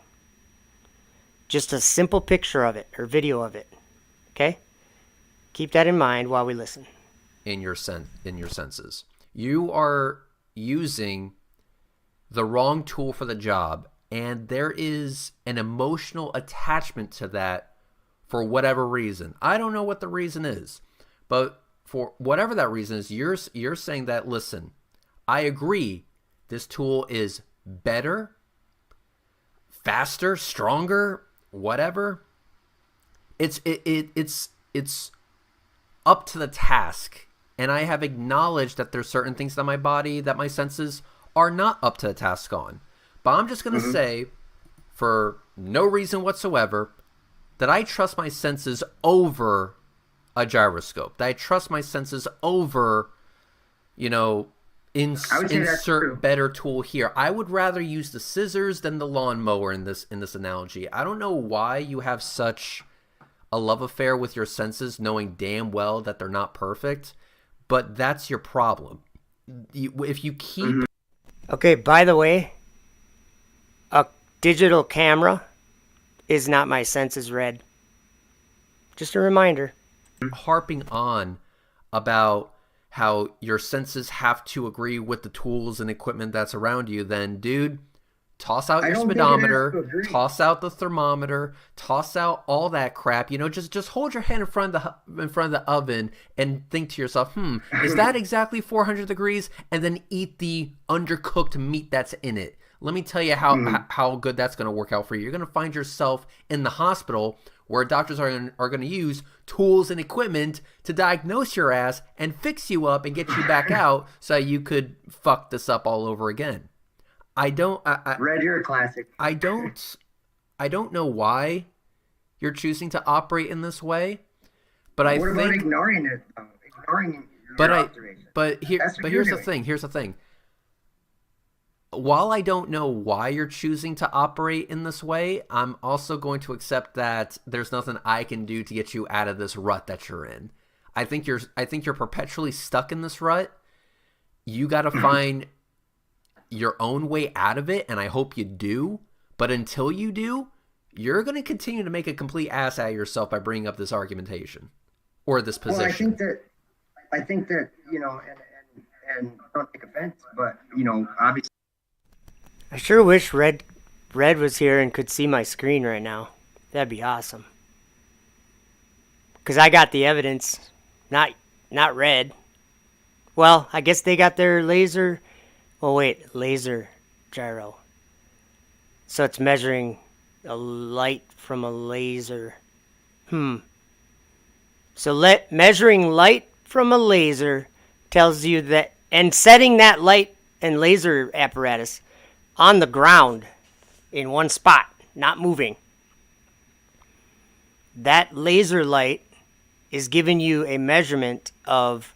Just a simple picture of it or video of it. Okay? Keep that in mind while we listen. In your senses, you are using the wrong tool for the job, and there is an emotional attachment to that for whatever reason. I don't know what the reason is, but for whatever that reason is, you're saying that, listen, I agree, this tool is better, faster, stronger, whatever. It's up to the task. And I have acknowledged that there's certain things that my body, that my senses are not up to the task on. But I'm just going to say, for no reason whatsoever, that I trust my senses over a gyroscope. That I trust my senses over, insert better tool here. I would rather use the scissors than the lawnmower in this analogy. I don't know why you have such a love affair with your senses, knowing damn well that they're not perfect. But that's your problem. If you keep... Okay, by the way, a digital camera is not my senses, Red. Just a reminder. Harping on about how your senses have to agree with the tools and equipment that's around you, then, dude, toss out your speedometer, toss out the thermometer, toss out all that crap. Just hold your hand in front of the oven and think to yourself, is that exactly 400 degrees? And then eat the undercooked meat that's in it. Let me tell you how good that's going to work out for you. You're going to find yourself in the hospital where doctors are going to use tools and equipment to diagnose your ass and fix you up and get you back out so you could fuck this up all over again. Red, you're a classic. I don't know why you're choosing to operate in this way, but what about ignoring it? Ignoring your observation. But here's the thing. Here's the thing. While I don't know why you're choosing to operate in this way, I'm also going to accept that there's nothing I can do to get you out of this rut that you're in. I think you're perpetually stuck in this rut. You got to find your own way out of it, and I hope you do. But until you do, you're going to continue to make a complete ass out of yourself by bringing up this argumentation or this position. Well, I think that and don't take offense, but obviously, I sure wish Red was here and could see my screen right now. That'd be awesome. Because I got the evidence, not Red. Well, I guess they got their laser. Oh wait, laser gyro. So it's measuring a light from a laser. So measuring light from a laser tells you that, and setting that light and laser apparatus on the ground in one spot, not moving. That laser light is giving you a measurement of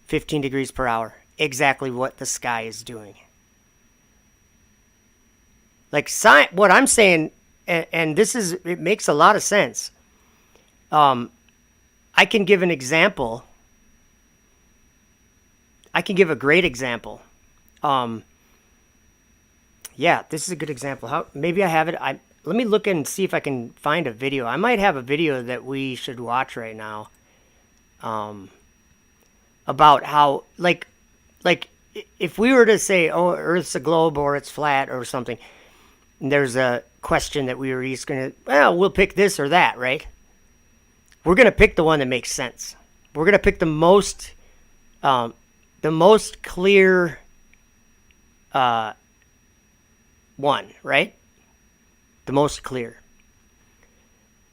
15 degrees per hour. Exactly what the sky is doing. Like what I'm saying, and it makes a lot of sense. I can give an example. I can give a great example. Yeah, this is a good example. Maybe I have it. let me look and see if I can find a video. I might have a video that we should watch right now. About how, like if we were to say, oh, Earth's a globe or it's flat or something, and there's a question that we were just going to, well, we'll pick this or that, right? We're going to pick the one that makes sense. We're going to pick the most clear one, right? The most clear.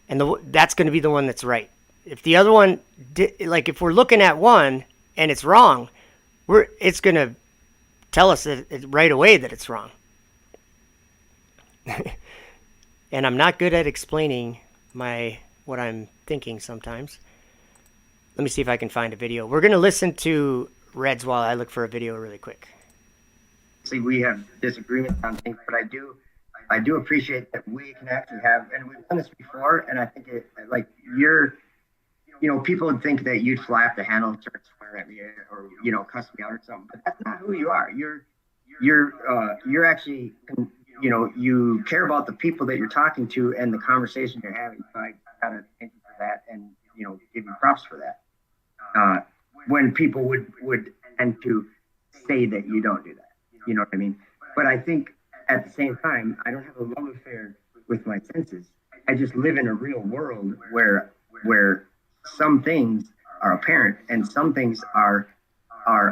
And that's going to be the one that's right. If the other one, like if we're looking at one and it's wrong, it's going to tell us right away that it's wrong. And I'm not good at explaining what I'm thinking sometimes. Let me see if I can find a video. We're going to listen to Reds while I look for a video really quick. See, we have disagreements on things, but I do appreciate that we can actually have, and we've done this before, and I think people would think that you'd flap the handle and start swearing at me or, cuss me out or something, but that's not who you are. You're actually, you care about the people that you're talking to and the conversation you're having. So I gotta thank you for that and, give you props for that. When people would tend to say that you don't do that, you know what I mean? But I think at the same time, I don't have a love affair with my senses. I just live in a real world where some things are apparent and some things are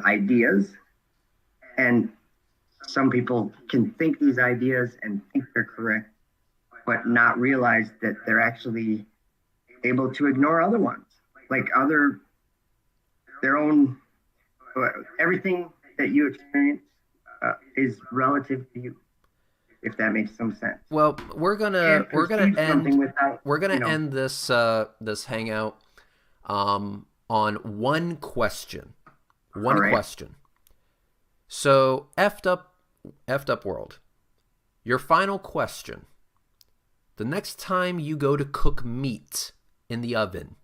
ideas, and some people can think these ideas and think they're correct, but not realize that they're actually able to ignore other ones, like their own, everything that you experience is relative to you, if that makes some sense. Well, we're gonna end this hangout on one question. One question. So, effed up world. Your final question. The next time you go to cook meat in the oven,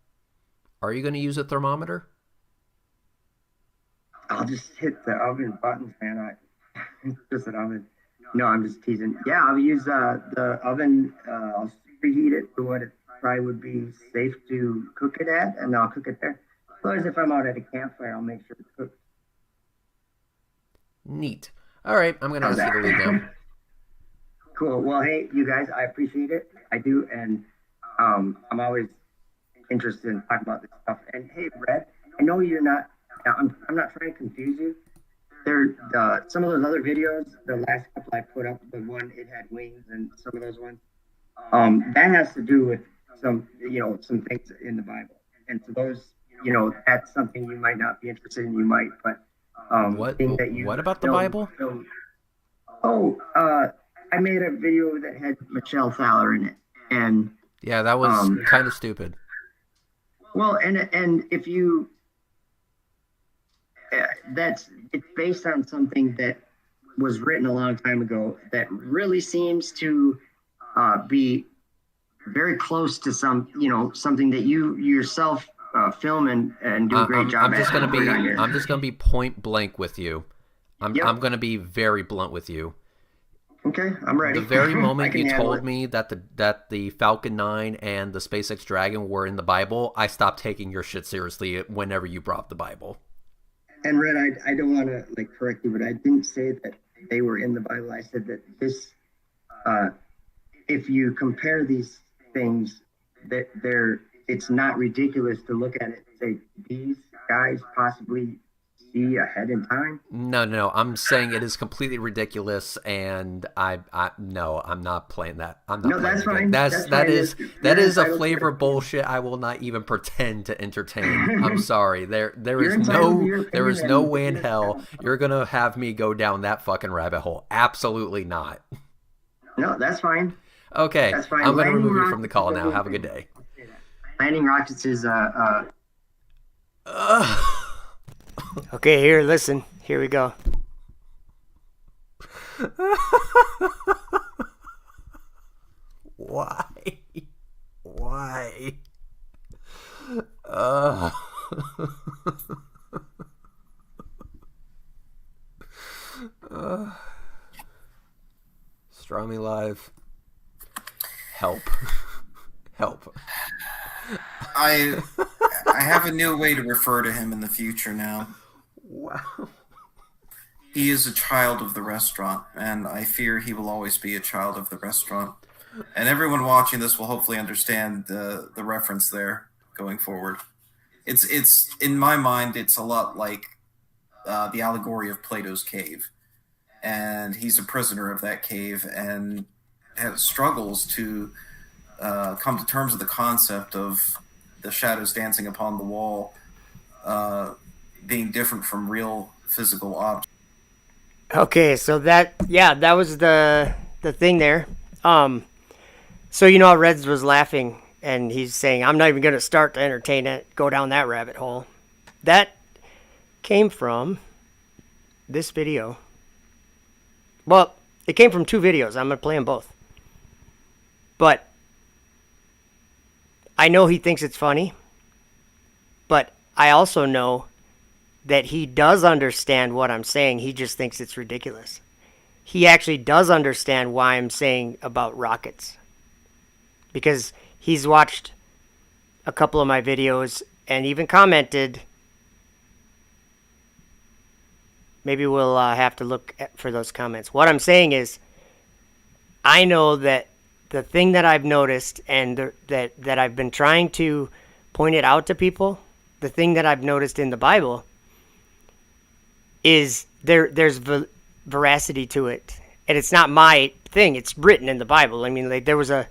are you going to use a thermometer? I'll just hit the oven buttons, man. It's just an oven. No, I'm just teasing. Yeah, I'll use the oven. I'll preheat it to what it probably would be safe to cook it at, and I'll cook it there. As long as if I'm out at a campfire, I'll make sure it's cooked. Neat. All right, I'm going to ask you to leave now. Cool. Well, hey, you guys, I appreciate it. I do, and I'm always interested in talking about this stuff. And hey, Red, I know you're not. I'm not trying to confuse you. Some of those other videos, the last couple I put up, the one it had wings and some of those ones, that has to do with some things in the Bible. And so those, that's something you might not be interested in. You might, but what about the Bible? I made a video that had Michelle Thaler in it, and yeah, that was kind of stupid. Well, and if you. It's based on something that was written a long time ago that really seems to be very close to something that you yourself film and do a great job. I'm just gonna be point blank with you. I'm gonna be very blunt with you. Okay, I'm ready. The very moment you told me that the Falcon 9 and the SpaceX Dragon were in the Bible, I stopped taking your shit seriously whenever you brought up the Bible. And Red, I don't want to correct you, but I didn't say that they were in the Bible. I said that this, if you compare these things, that it's not ridiculous to look at it and say these guys possibly see ahead in time. No. I'm saying it is completely ridiculous, and I'm not playing that. I'm not. No, that's fine. That is a flavor bullshit I will not even pretend to entertain. I'm sorry. There is no way in hell you're gonna have me go down that fucking rabbit hole. Absolutely not. No, that's fine. Okay, that's fine. I'm gonna remove you from the call now. Have a good day. Landing rockets is Okay, here, listen. Here we go. Why? Strong Me Live. Help. Help. I have a new way to refer to him in the future now. Wow. He is a child of the restaurant, and I fear he will always be a child of the restaurant. And everyone watching this will hopefully understand the reference there going forward. It's in my mind, it's a lot like the allegory of Plato's cave, and he's a prisoner of that cave and struggles to come to terms with the concept of the shadows dancing upon the wall being different from real physical objects. Okay, so that was the thing there. So you know how Reds was laughing and he's saying, I'm not even going to start to entertain it, go down that rabbit hole. That came from this video. Well, it came from two videos. I'm going to play them both. But I know he thinks it's funny. But I also know that he does understand what I'm saying. He just thinks it's ridiculous. He actually does understand why I'm saying about rockets. Because he's watched a couple of my videos and even commented. Maybe we'll have to look for those comments. What I'm saying is, I know that the thing that I've noticed and that I've been trying to point it out to people, the thing that I've noticed in the Bible is there's veracity to it. And it's not my thing. It's written in the Bible. I mean, like, there was a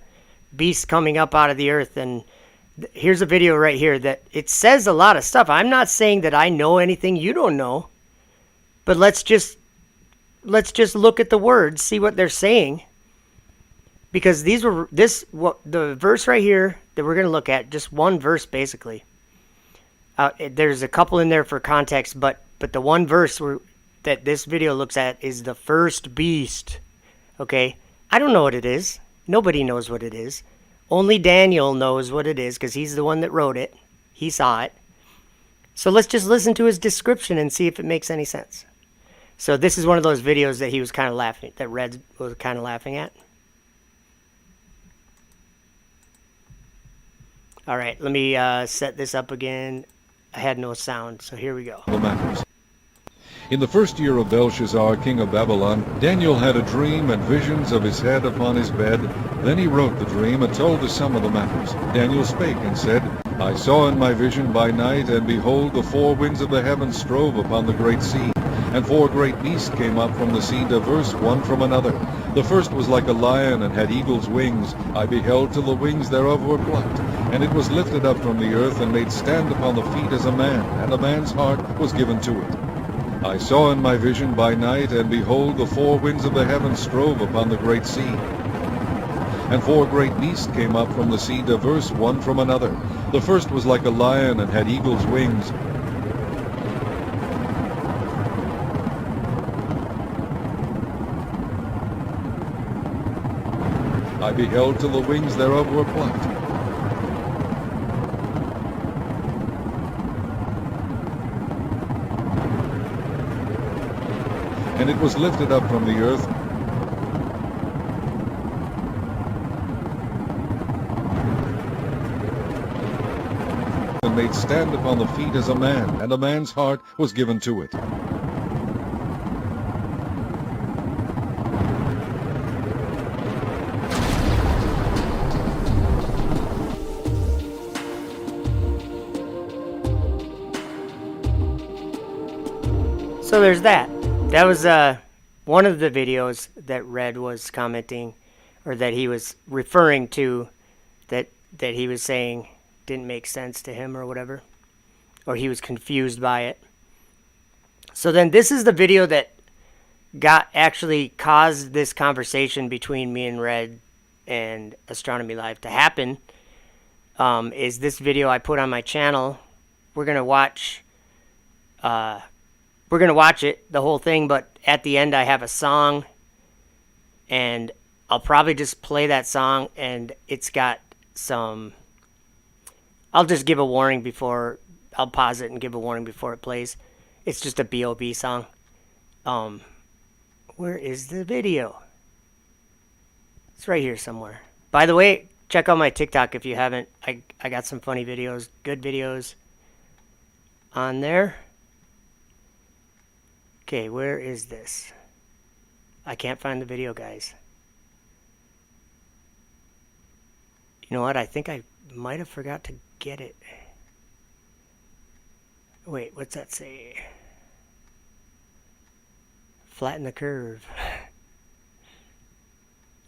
beast coming up out of the earth, and here's a video right here that it says a lot of stuff. I'm not saying that I know anything you don't know, but let's just look at the words, see what they're saying, because the verse right here that we're going to look at, just one verse basically. There's a couple in there for context, but the one verse that this video looks at is the first beast. Okay, I don't know what it is. Nobody knows what it is. Only Daniel knows what it is because he's the one that wrote it. He saw it. So let's just listen to his description and see if it makes any sense. So this is one of those videos that he was kind of laughing, that Red was kind of laughing at. All right, let me set this up again. I had no sound, so here we go. In the first year of Belshazzar, king of Babylon, Daniel had a dream and visions of his head upon his bed. Then he wrote the dream and told the sum of the matters. Daniel spake and said, I saw in my vision by night, and behold, the four winds of the heavens strove upon the great sea. And four great beasts came up from the sea, diverse one from another. The first was like a lion, and had eagle's wings. I beheld till the wings thereof were plucked. And it was lifted up from the earth, and made stand upon the feet as a man, and a man's heart was given to it. I saw in my vision by night, and behold, the four winds of the heavens strove upon the great sea. And four great beasts came up from the sea, diverse one from another. The first was like a lion, and had eagle's wings. I beheld till the wings thereof were plucked. And it was lifted up from the earth, and made stand upon the feet as a man, and a man's heart was given to it. So there's that. That was one of the videos that Red was commenting, or that he was referring to, that he was saying didn't make sense to him or whatever, or he was confused by it. So then this is the video that actually caused this conversation between me and Red and Astronomy Live to happen. Is this video I put on my channel. We're gonna watch it, the whole thing, but at the end I have a song, and I'll probably just play that song, and it's got some... I'll just give a warning before... I'll pause it and give a warning before it plays. It's just a B.O.B. song. Where is the video? It's right here somewhere. By the way, check out my TikTok if you haven't. I got some funny videos, good videos on there. Okay, where is this? I can't find the video, guys. You know what? I think I might have forgot to get it. Wait, what's that say? Flatten the curve.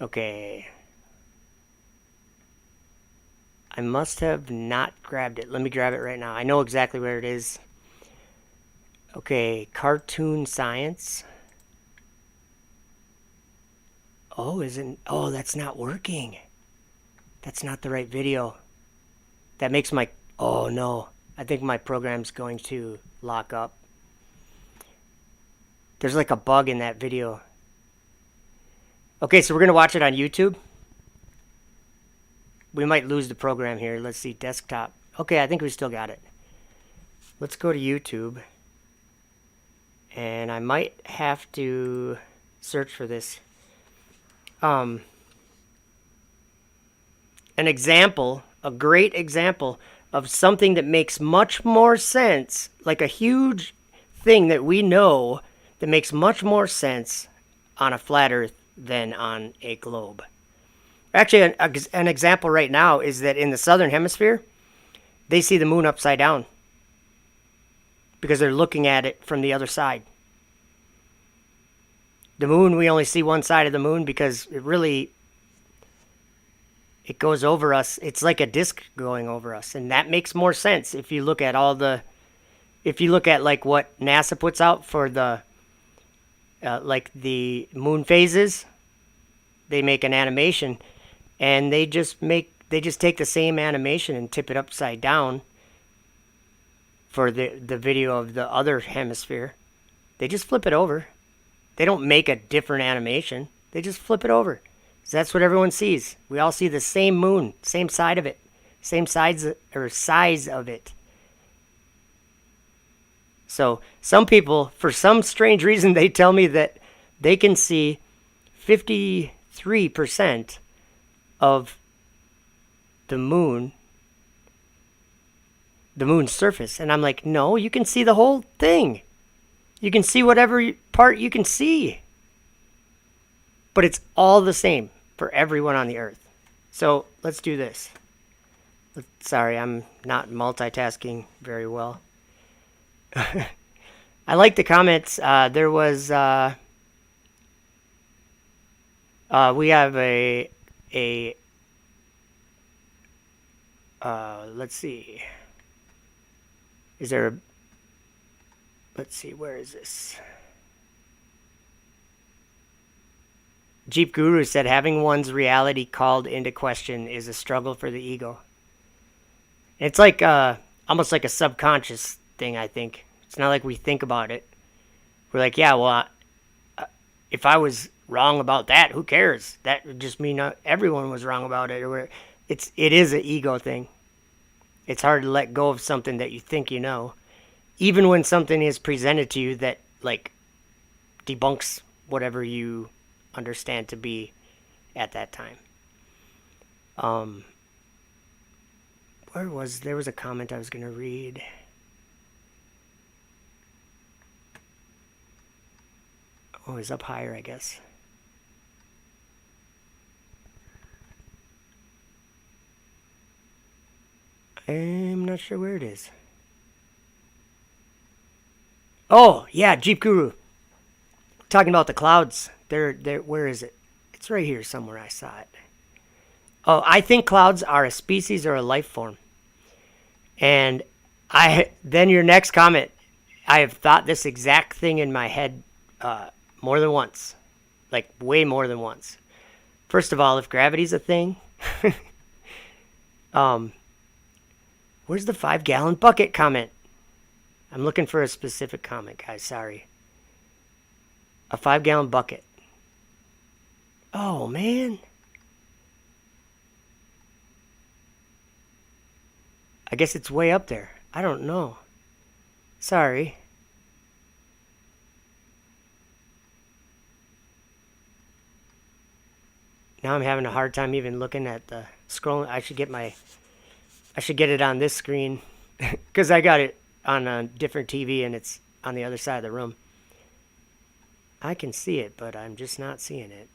Okay. I must have not grabbed it. Let me grab it right now. I know exactly where it is. Okay, cartoon science. Oh, isn't... Oh, that's not working. That's not the right video. That makes my... Oh, no. I think my program's going to lock up. There's like a bug in that video. Okay, so we're going to watch it on YouTube. We might lose the program here. Let's see, desktop. Okay, I think we still got it. Let's go to YouTube. And I might have to search for this. An example, a great example of something that makes much more sense, like a huge thing that we know that makes much more sense on a flat Earth than on a globe. Actually, an example right now is that in the southern hemisphere, they see the moon upside down because they're looking at it from the other side. The moon, we only see one side of the moon because it goes over us. It's like a disc going over us, and that makes more sense if you look at like what NASA puts out for the like the moon phases. They make an animation, and they just take the same animation and tip it upside down for the video of the other hemisphere. They just flip it over. They don't make a different animation. They just flip it over. So that's what everyone sees. We all see the same moon, same side of it, same size or size of it. So some people, for some strange reason, they tell me that they can see 53% of the moon's surface. And I'm like, no, you can see the whole thing. You can see whatever part you can see. But it's all the same for everyone on the Earth. So let's do this. Sorry, I'm not multitasking very well. I like the comments. There was... we have a let's see. Is there a... Let's see, where is this? Jeep Guru said having one's reality called into question is a struggle for the ego. It's like almost like a subconscious thing, I think. It's not like we think about it. We're like, yeah, well, if I was wrong about that, who cares? That would just mean everyone was wrong about it. Or it is an ego thing. It's hard to let go of something that you think you know, even when something is presented to you that like debunks whatever you understand to be at that time. There was a comment I was going to read. Oh, it's up higher, I guess. I'm not sure where it is. Oh, yeah, Jeep Guru. Talking about the clouds. Where is it? It's right here somewhere. I saw it. Oh, I think clouds are a species or a life form. And then your next comment, I have thought this exact thing in my head more than once. Like, way more than once. First of all, if gravity's a thing, where's the 5-gallon bucket comment? I'm looking for a specific comment, guys. Sorry. A 5-gallon bucket. Oh, man. I guess it's way up there. I don't know. Sorry. Now I'm having a hard time even looking at the scrolling. I should get it on this screen because I got it on a different TV and it's on the other side of the room. I can see it, but I'm just not seeing it.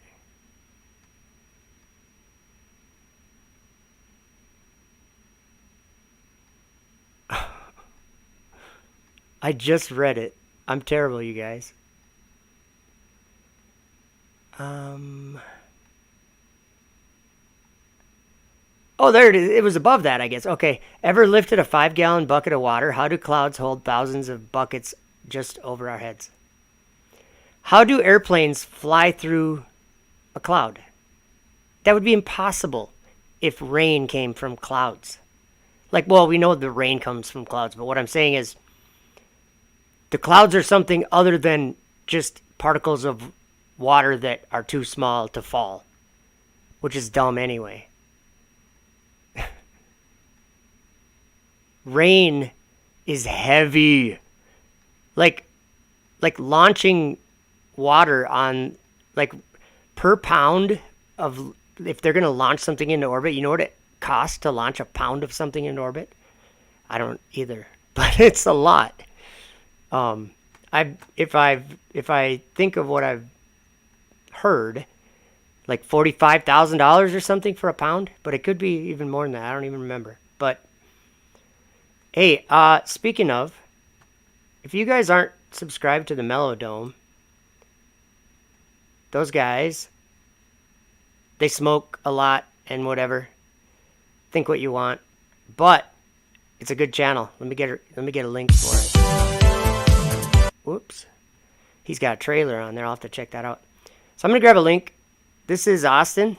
I just read it. I'm terrible, you guys. Oh, there it is. It was above that, I guess. Okay. Ever lifted a 5-gallon bucket of water? How do clouds hold thousands of buckets just over our heads? How do airplanes fly through a cloud? That would be impossible if rain came from clouds. Like, well, we know the rain comes from clouds, but what I'm saying is the clouds are something other than just particles of water that are too small to fall, which is dumb anyway. Rain is heavy. Like launching water on, like, per pound of, if they're going to launch something into orbit, you know what it costs to launch a pound of something into orbit? I don't either, but it's a lot. If I think of what I've heard, like $45,000 or something for a pound, but it could be even more than that. I don't even remember. But hey, speaking of, if you guys aren't subscribed to the Mellow Dome, those guys, they smoke a lot and whatever. Think what you want, but it's a good channel. Let me get a link for it. Whoops. He's got a trailer on there. I'll have to check that out. So I'm going to grab a link. This is Austin.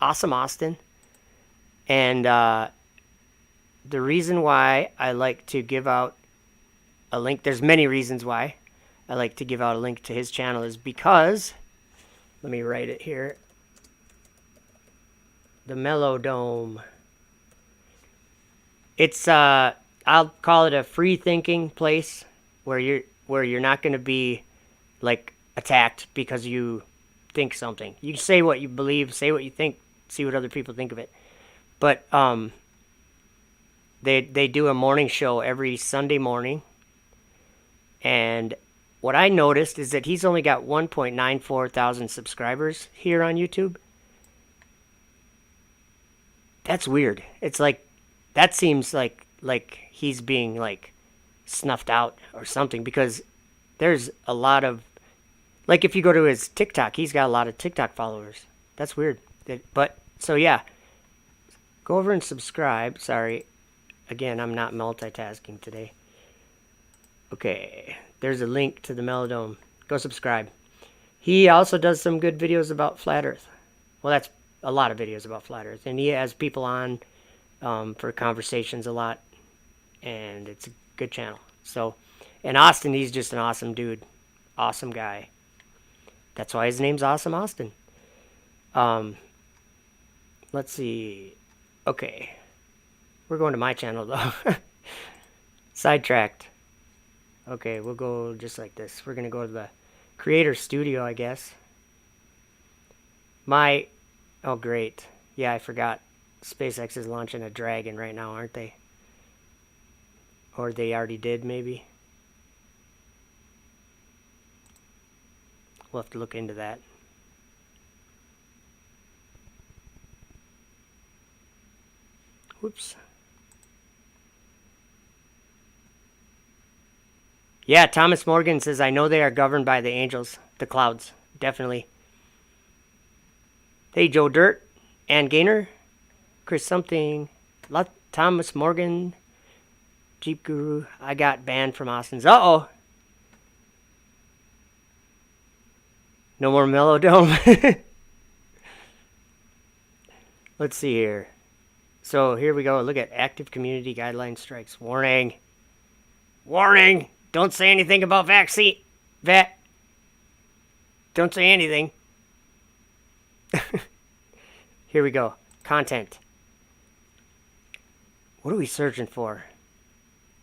Awesome Austin. And the reason why I like to give out a link, there's many reasons why I like to give out a link to his channel, is because, let me write it here, the Mellow Dome. It's I'll call it a free thinking place where you're not going to be like attacked because you think something. You say what you believe, say what you think, see what other people think of it. But they do a morning show every Sunday morning, and what I noticed is that he's only got 1.94 thousand subscribers here on YouTube. That's weird. It's like, that seems like he's being like snuffed out or something, because there's a lot of, like, if you go to his TikTok, he's got a lot of TikTok followers. That's weird. But so yeah, go over and subscribe. Sorry, again, I'm not multitasking today. Okay, there's a link to the Mellow Dome. Go subscribe. He also does some good videos about flat Earth. Well, that's a lot of videos about flat Earth, and he has people on for conversations a lot, and it's a good channel. So, and Austin, he's just an awesome dude, awesome guy. That's why his name's Awesome Austin. Let's see. Okay, we're going to my channel though. Sidetracked. Okay, we'll go just like this. We're gonna go to the Creator Studio, I guess. Oh great. Yeah, I forgot. SpaceX is launching a Dragon right now, aren't they? Or they already did, maybe. We'll have to look into that. Whoops. Yeah, Thomas Morgan says, I know they are governed by the angels, the clouds. Definitely. Hey, Joe Dirt and Gainer. Chris something. Thomas Morgan. Jeep Guru. I got banned from Austin's. Uh-oh. No more Mellow Dome. Let's see here. So here we go. Look at active community guideline strikes. Warning. Warning. Don't say anything about vaccine. Don't say anything. Here we go. Content. What are we searching for?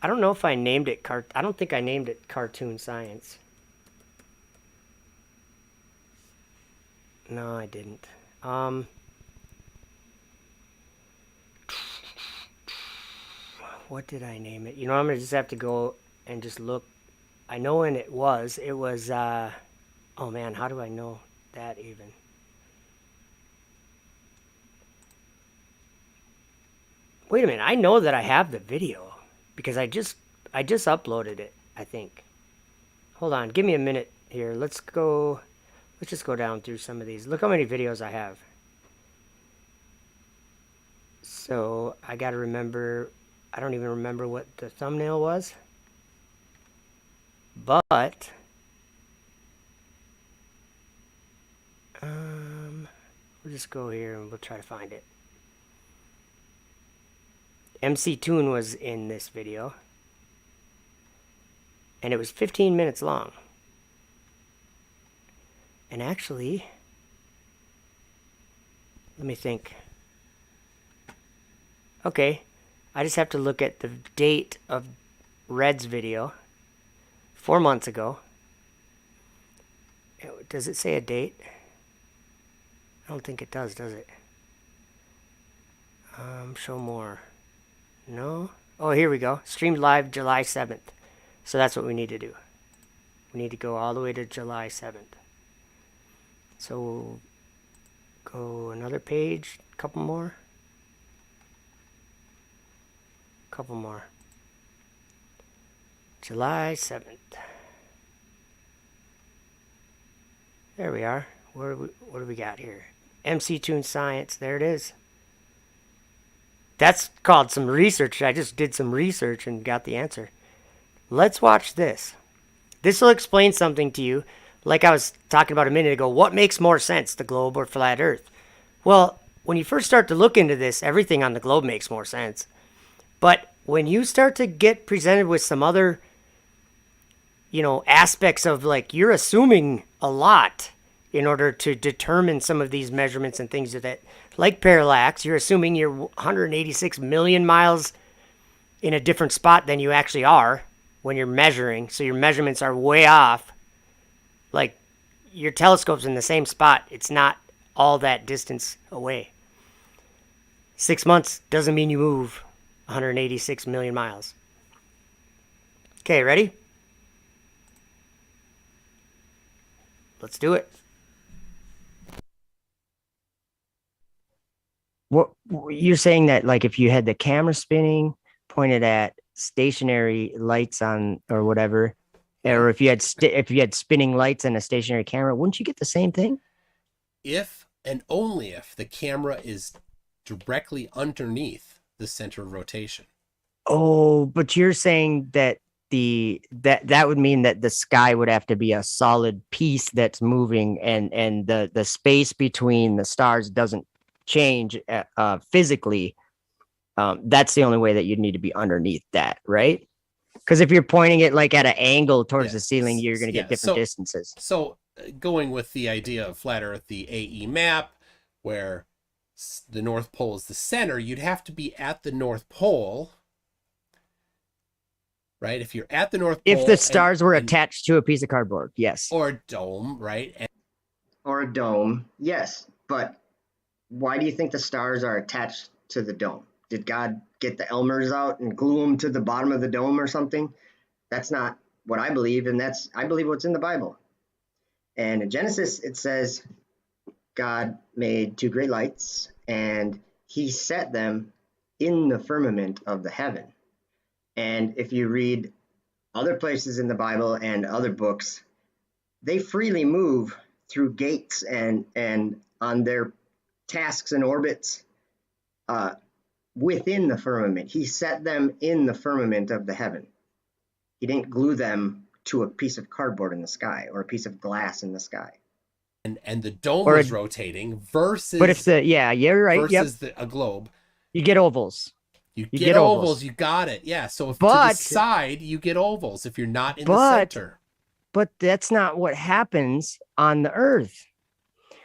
I don't know if I named it I don't think I named it Cartoon Science. No, I didn't. Um, what did I name it? You know, I'm gonna just have to go and just look. I know when it was. It was, oh man, how do I know that even? Wait a minute, I know that I have the video because I just uploaded it, I think. Hold on, give me a minute here. Let's just go down through some of these. Look how many videos I have. So I gotta remember, I don't even remember what the thumbnail was. But we'll just go here and we'll try to find it. MC Toon was in this video. And it was 15 minutes long. And actually, let me think. Okay, I just have to look at the date of Red's video. 4 months ago. Does it say a date? I don't think it does it? Show more. No? Oh, here we go. Streamed live July 7th. So that's what we need to do. We need to go all the way to July 7th. So we'll go another page, couple more. Couple more. July 7th. There we are. What do we got here? MC Toon Science. There it is. That's called some research. I just did some research and got the answer. Let's watch this. This will explain something to you. Like I was talking about a minute ago, what makes more sense, the globe or flat Earth? Well, when you first start to look into this, everything on the globe makes more sense. But when you start to get presented with some other, aspects of, like, you're assuming a lot in order to determine some of these measurements and things that, like parallax, you're assuming you're 186 million miles in a different spot than you actually are when you're measuring. So your measurements are way off. Like, your telescope's in the same spot. It's not all that distance away. 6 months doesn't mean you move 186 million miles. Okay, ready? Let's do it. What you're saying that, like, if you had the camera spinning pointed at stationary lights on or whatever, or if you had spinning lights and a stationary camera, wouldn't you get the same thing? If and only if the camera is directly underneath the center of rotation. Oh, but you're saying that that would mean that the sky would have to be a solid piece that's moving, and the space between the stars doesn't change physically. That's the only way that you'd need to be underneath that, right? Because if you're pointing it like at an angle towards the ceiling, you're going to get different distances. So going with the idea of flat Earth, the AE map, where the North Pole is the center, you'd have to be at the North Pole, right? If you're at the North Pole, if the stars were attached to a piece of cardboard, yes, or a dome, right? Or a dome, yes. But why do you think the stars are attached to the dome? Did God get the Elmers out and glue them to the bottom of the dome or something? That's not what I believe, and I believe what's in the Bible. And in Genesis, it says God made two great lights, and he set them in the firmament of the heaven. And if you read other places in the Bible and other books, they freely move through gates and on their tasks and orbits within the firmament. He set them in the firmament of the heaven. He didn't glue them to a piece of cardboard in the sky or a piece of glass in the sky. And the dome was rotating versus. But if you're right. Versus a globe, you get ovals. You get ovals. You got it. Yeah. So if to the side, you get ovals if you're not in the center. But that's not what happens on the Earth.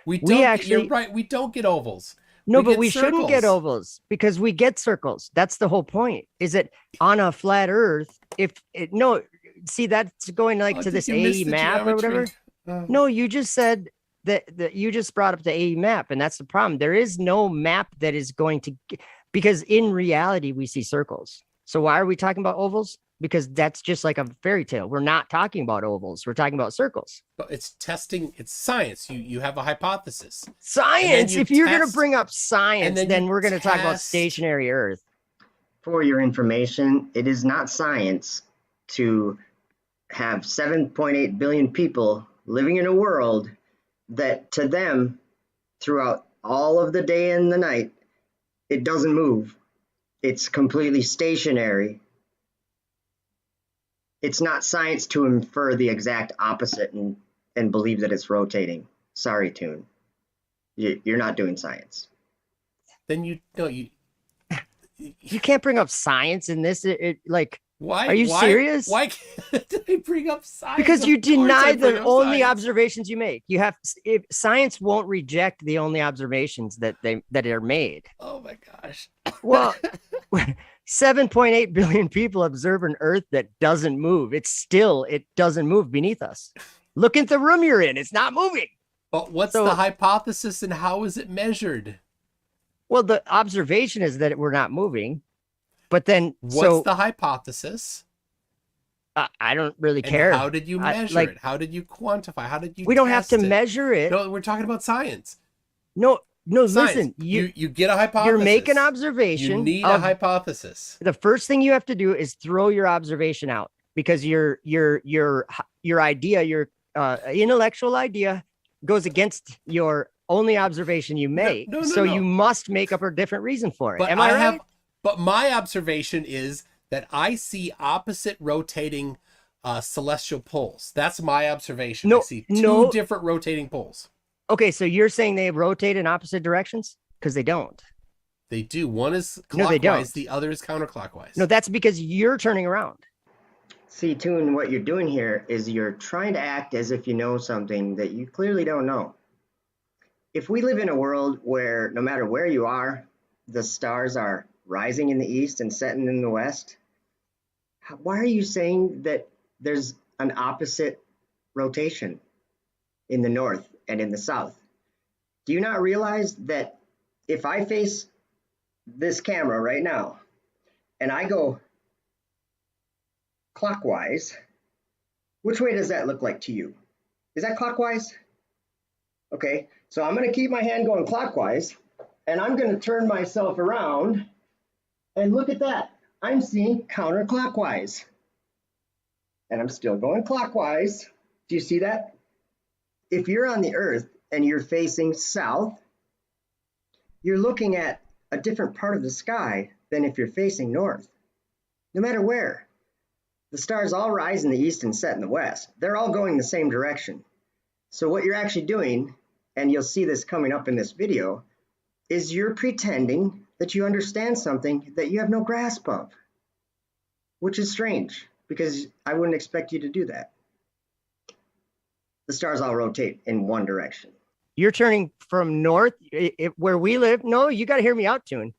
You're right. We don't get ovals. No, but we shouldn't get ovals because we get circles. That's the whole point. Is it on a flat Earth? See, that's going like to this AE map or whatever. No, you just said that you just brought up the AE map, and that's the problem. There is no map that is going to, because in reality we see circles. So why are we talking about ovals? Because that's just like a fairy tale. We're not talking about ovals. We're talking about circles. But it's testing. It's science. You have a hypothesis. Science. If you're going to test- bring up science, then we're going to talk about test- stationary Earth. For your information, it is not science to have 7.8 billion people living in a world that to them, throughout all of the day and the night, it doesn't move. It's completely stationary. It's not science to infer the exact opposite and believe that it's rotating. Sorry, Toon. You're not doing science. Then you can't bring up science in this. Like, why? Are you serious? Why can't I bring up science? Because you deny the only science. observations you make. You have, if science won't reject the only observations that are made. Oh my gosh. Well, 7.8 billion people observe an Earth that doesn't move. It doesn't move beneath us. Look at the room you're in. It's not moving. But what's the hypothesis and how is it measured? Well, the observation is that we're not moving. But then, what's the hypothesis? I don't really care. How did you measure it? How did you quantify? How did you? We don't have to measure it. No, we're talking about science. No, science. Listen. You get a hypothesis. You're making an observation. You need a hypothesis. The first thing you have to do is throw your observation out, because your idea, your intellectual idea, goes against your only observation you make. No, you must make up a different reason for it. But Am I right? But my observation is that I see opposite rotating celestial poles. That's my observation. I see two different rotating poles. Okay, so you're saying they rotate in opposite directions? Because they don't. They do. One is clockwise, no, they don't. The other is counterclockwise. No, that's because you're turning around. See, Toon, what you're doing here is you're trying to act as if you know something that you clearly don't know. If we live in a world where no matter where you are, the stars are rising in the east and setting in the west, why are you saying that there's an opposite rotation in the north and in the south? Do you not realize that if I face this camera right now and I go clockwise, which way does that look like to you? Is that clockwise? Okay, so I'm going to keep my hand going clockwise, and I'm going to turn myself around, and look at that. I'm seeing counterclockwise. And I'm still going clockwise. Do you see that? If you're on the Earth and you're facing south, you're looking at a different part of the sky than if you're facing north. No matter where. The stars all rise in the east and set in the west. They're all going the same direction. So what you're actually doing, and you'll see this coming up in this video, is you're pretending that you understand something that you have no grasp of, which is strange, because I wouldn't expect you to do that. The stars all rotate in one direction. You're turning from north, where we live. No, you got to hear me out, Toon.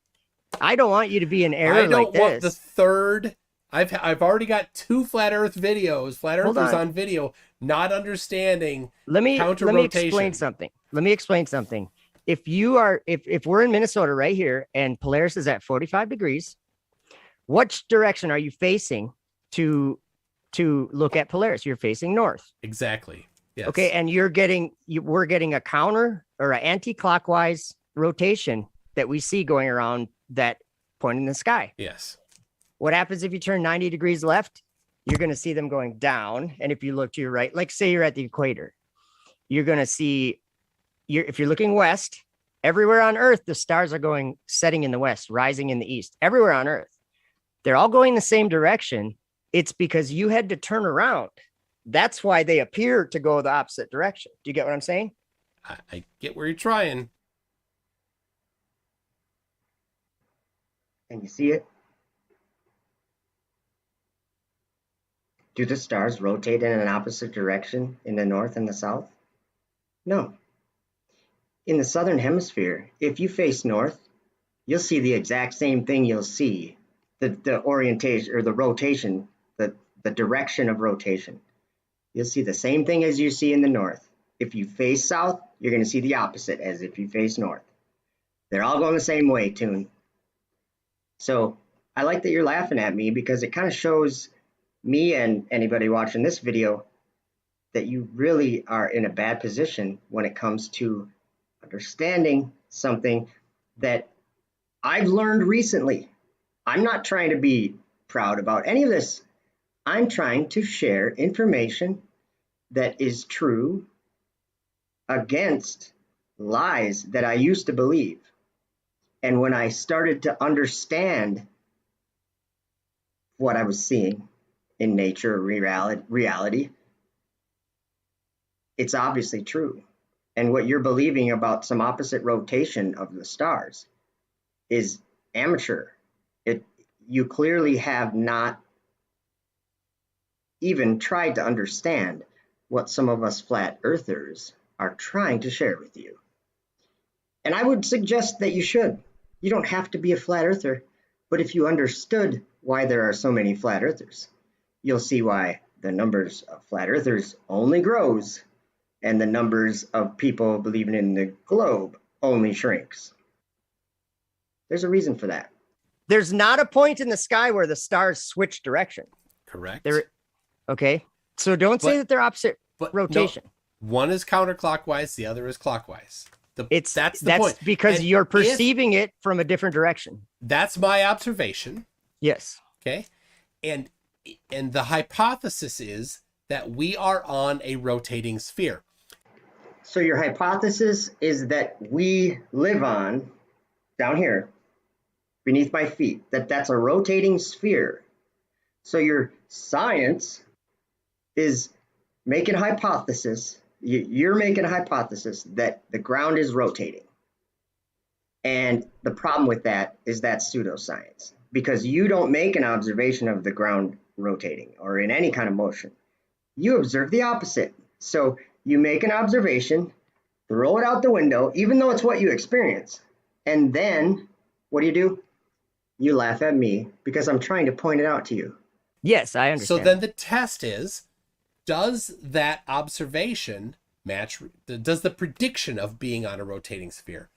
I don't want you to be in error like this. I don't want the third. I've already got 2 flat Earth videos, flat Earthers on video, not understanding counter rotation. Let me explain something. If we're in Minnesota right here and Polaris is at 45 degrees, which direction are you facing to look at Polaris? You're facing north. Exactly. Yes. Okay, and we're getting a counter or an anti-clockwise rotation that we see going around that point in the sky. Yes. What happens if you turn 90 degrees left? You're going to see them going down. And if you look to your right, like say you're at the equator, you're going to see, if you're looking west, everywhere on Earth, the stars are setting in the west, rising in the east, everywhere on Earth. They're all going the same direction. It's because you had to turn around. That's why they appear to go the opposite direction. Do you get what I'm saying? I get where you're trying. And you see it? Do the stars rotate in an opposite direction in the north and the south? No. In the southern hemisphere, if you face north, you'll see the exact same thing you'll see. The orientation or the rotation, the direction of rotation. You'll see the same thing as you see in the north. If you face south, you're going to see the opposite as if you face north. They're all going the same way, Toon. So I like that you're laughing at me because it kind of shows me and anybody watching this video that you really are in a bad position when it comes to understanding something that I've learned recently. I'm not trying to be proud about any of this. I'm trying to share information that is true against lies that I used to believe. And when I started to understand what I was seeing in nature, reality, it's obviously true. And what you're believing about some opposite rotation of the stars is amateur. You clearly have not even tried to understand what some of us flat earthers are trying to share with you. And I would suggest that you should. You don't have to be a flat earther, but if you understood why there are so many flat earthers, you'll see why the numbers of flat earthers only grows and the numbers of people believing in the globe only shrinks. There's a reason for that. There's not a point in the sky where the stars switch direction. Correct. Okay. So don't say that they're opposite rotation. No, one is counterclockwise, the other is clockwise. That's the point. Because and you're perceiving it from a different direction. That's my observation. Yes. Okay. And the hypothesis is that we are on a rotating sphere. So your hypothesis is that we live on, down here, beneath my feet, that's a rotating sphere. So your science is making a hypothesis. You're making a hypothesis that the ground is rotating. And the problem with that is that's pseudoscience, because you don't make an observation of the ground rotating or in any kind of motion. You observe the opposite. So you make an observation, throw it out the window, even though it's what you experience. And then what do? You laugh at me because I'm trying to point it out to you. Yes, I understand. So then the test is, does that observation match, does the prediction of being on a rotating sphere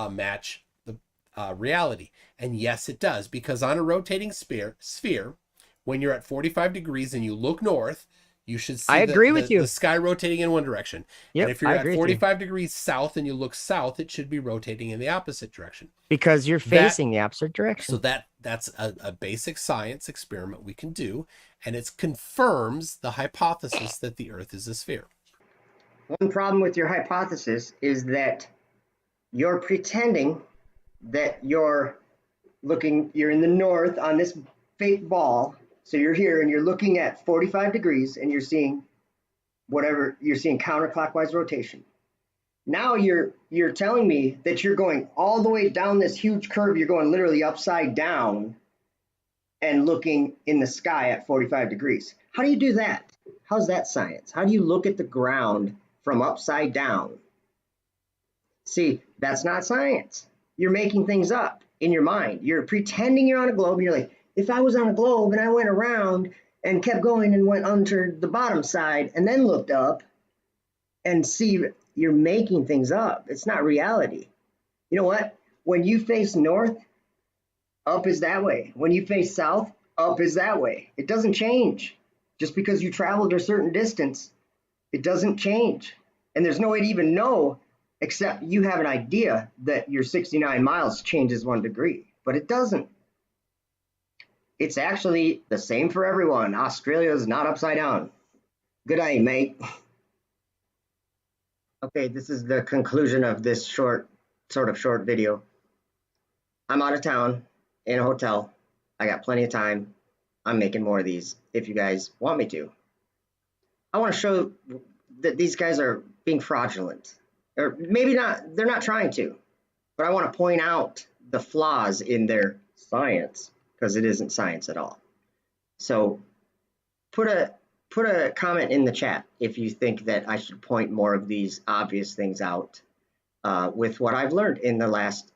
match the reality? And yes, it does, because on a rotating sphere, when you're at 45 degrees and you look north, you should see the sky rotating in one direction. Yep, and if you're at 45 degrees south and you look south, it should be rotating in the opposite direction. Because you're facing the opposite direction. So that's a basic science experiment we can do, and it confirms the hypothesis that the Earth is a sphere. One problem with your hypothesis is that you're pretending that you're in the north on this fake ball. So you're here and you're looking at 45 degrees and you're seeing counterclockwise rotation. Now you're telling me that you're going all the way down this huge curve. You're going literally upside down and looking in the sky at 45 degrees. How do you do that? How's that science? How do you look at the ground from upside down? See, that's not science. You're making things up in your mind. You're pretending you're on a globe. And you're like, if I was on a globe and I went around and kept going and went under the bottom side and then looked up and see, you're making things up. It's not reality. You know what? When you face north, up is that way. When you face south, up is that way. It doesn't change. Just because you traveled a certain distance, it doesn't change. And there's no way to even know, except you have an idea that your 69 miles changes 1 degree, but it doesn't. It's actually the same for everyone. Australia is not upside down. Good day, mate. Okay, this is the conclusion of this short video. I'm out of town in a hotel. I got plenty of time. I'm making more of these if you guys want me to. I want to show that these guys are being fraudulent. Or maybe not, they're not trying to. But I want to point out the flaws in their science, because it isn't science at all. So put a comment in the chat if you think that I should point more of these obvious things out with what I've learned in the last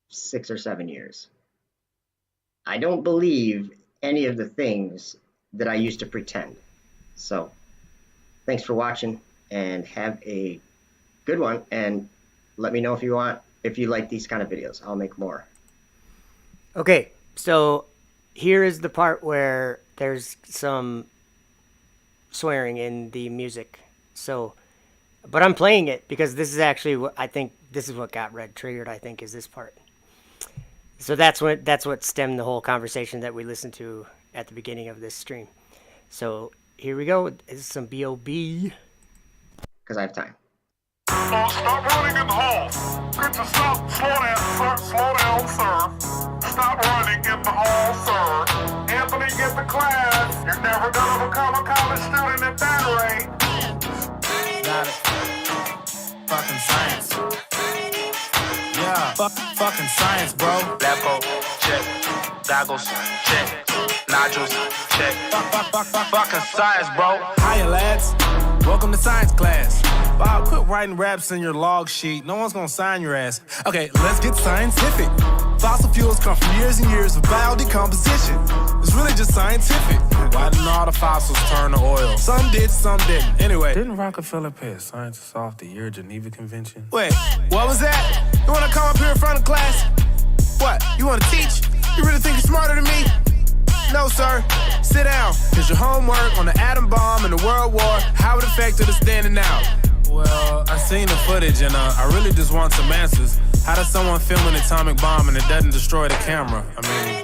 6 or 7 years. I don't believe any of the things that I used to pretend. So thanks for watching, and have a good one. And let me know if you like these kind of videos. I'll make more. Okay, so here is the part where there's some swearing in the music. So, but I'm playing it because this is actually what I think. This is what got Red triggered. I think is this part. So that's what stemmed the whole conversation that we listened to at the beginning of this stream. So here we go. This is some B.O.B. Because I have time. Stop running in the hall. Could you stop? Slow down, sir. Stop running in the hall, sir. Anthony, get the class. You're never gonna become a college student at that rate. Got it. Fucking science. Yeah, fucking science, bro. Lepo, check. Goggles, check. Nodules, check. Fucking science, bro. Hiya, lads. Welcome to science class. Bob, quit writing raps in your log sheet. No one's gonna sign your ass. Okay, let's get scientific. Fossil fuels come from years and years of biodecomposition. It's really just scientific. Why didn't all the fossils turn to oil? Some did, some didn't. Anyway, didn't Rockefeller pay a scientist off the year Geneva Convention? Wait, what was that? You wanna come up here in front of class? What, you wanna teach? You really think you're smarter than me? No, sir. Sit down. Here's your homework on the atom bomb and the World War. How it affected us then and now. Well, I seen the footage and I really just want some answers. How does someone film an atomic bomb and it doesn't destroy the camera? I mean,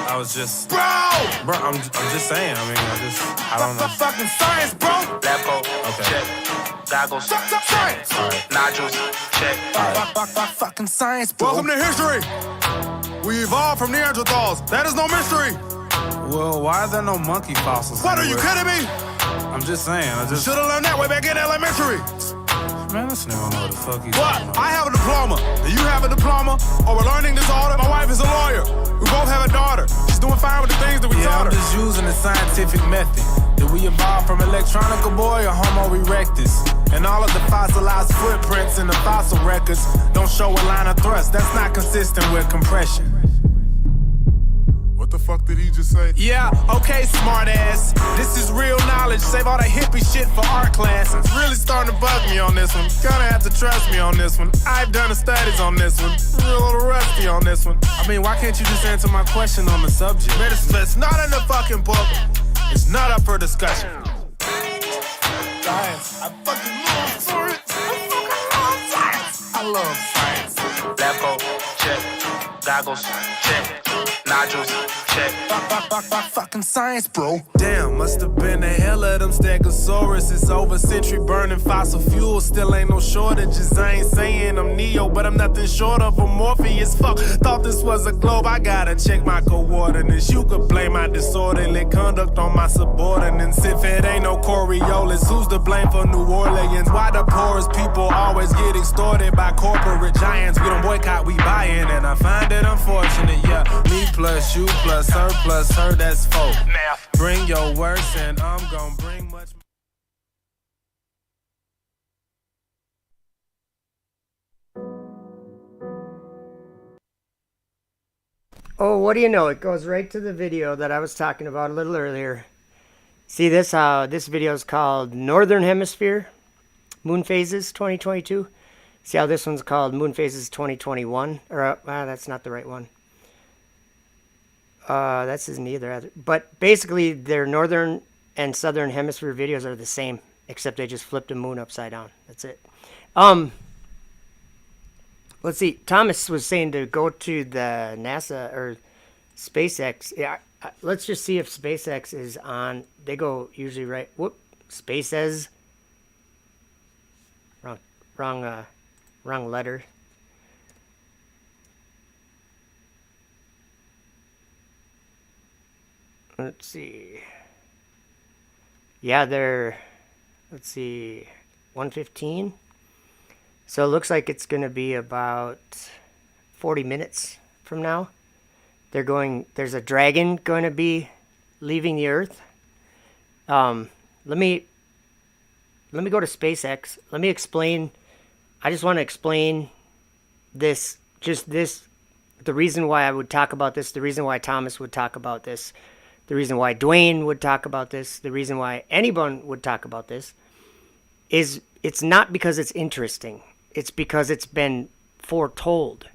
I was just... Bro, I'm just saying. I mean, I don't know. Fucking science, bro! Lepo, Okay. check. Goggles, Science! check. All right. Nodules, check. Fucking science, bro. Welcome to history! We evolved from Neanderthals. That is no mystery! Well, why are there no monkey fossils? What, are you kidding me? I'm just saying, I just... Should've learned that way back in elementary! Man, this nigga don't know what the fuck he's talking about. I have a diploma. Do you have a diploma? Or we're learning disorder? My wife is a lawyer. We both have a daughter. She's doing fine with the things that we taught her. I'm just using the scientific method. Did we evolve from Electronica boy or Homo erectus? And all of the fossilized footprints in the fossil records don't show a line of thrust. That's not consistent with compression. What the fuck did he just say? Yeah, okay, smart ass. This is real knowledge. Save all the hippie shit for art class. It's really starting to bug me on this one. Gonna have to trust me on this one. I've done the studies on this one. Real little rusty on this one. I mean, why can't you just answer my question on the subject? Man, it's not in the fucking book. It's not up for discussion. Science. I fucking love science. I love science. Lepo, check. Goggles, check. Nodules, check. Fucking science, bro. Damn, must have been a hell of them Stegosaurus. It's over century burning fossil fuels. Still ain't no shortages. I ain't saying I'm Neo, but I'm nothing short of a Morpheus. Fuck, thought this was a globe. I gotta check my coordinates. You could blame my disorderly conduct on my subordinates. If it ain't no Coriolis, who's to blame for New Orleans? Why the poorest people always get extorted by corporate giants? We don't boycott, we buy in, and I find it unfortunate. Yeah, me plus you plus her plus her, that's four. Bring your worst and I'm gonna bring much. Oh, what do you know? It goes right to the video that I was talking about a little earlier. See this? This video is called Northern Hemisphere Moon Phases 2022. See how this one's called Moon Phases 2021? Or that's not the right one. That's isn't either. But basically, their northern and southern hemisphere videos are the same, except they just flipped the moon upside down. That's it. Let's see. Thomas was saying to go to the NASA or SpaceX. Yeah, let's just see if SpaceX is on. They go usually right. Whoop. Spaces. Wrong letter. Let's see. Yeah, they're, let's see, 1:15. So it looks like it's going to be about 40 minutes from now. There's a dragon going to be leaving the Earth. Let me go to SpaceX. Let me explain. I just want to explain this, the reason why I would talk about this, the reason why Thomas would talk about this, the reason why Dwayne would talk about this, the reason why anyone would talk about this is it's not because it's interesting. It's because it's been foretold.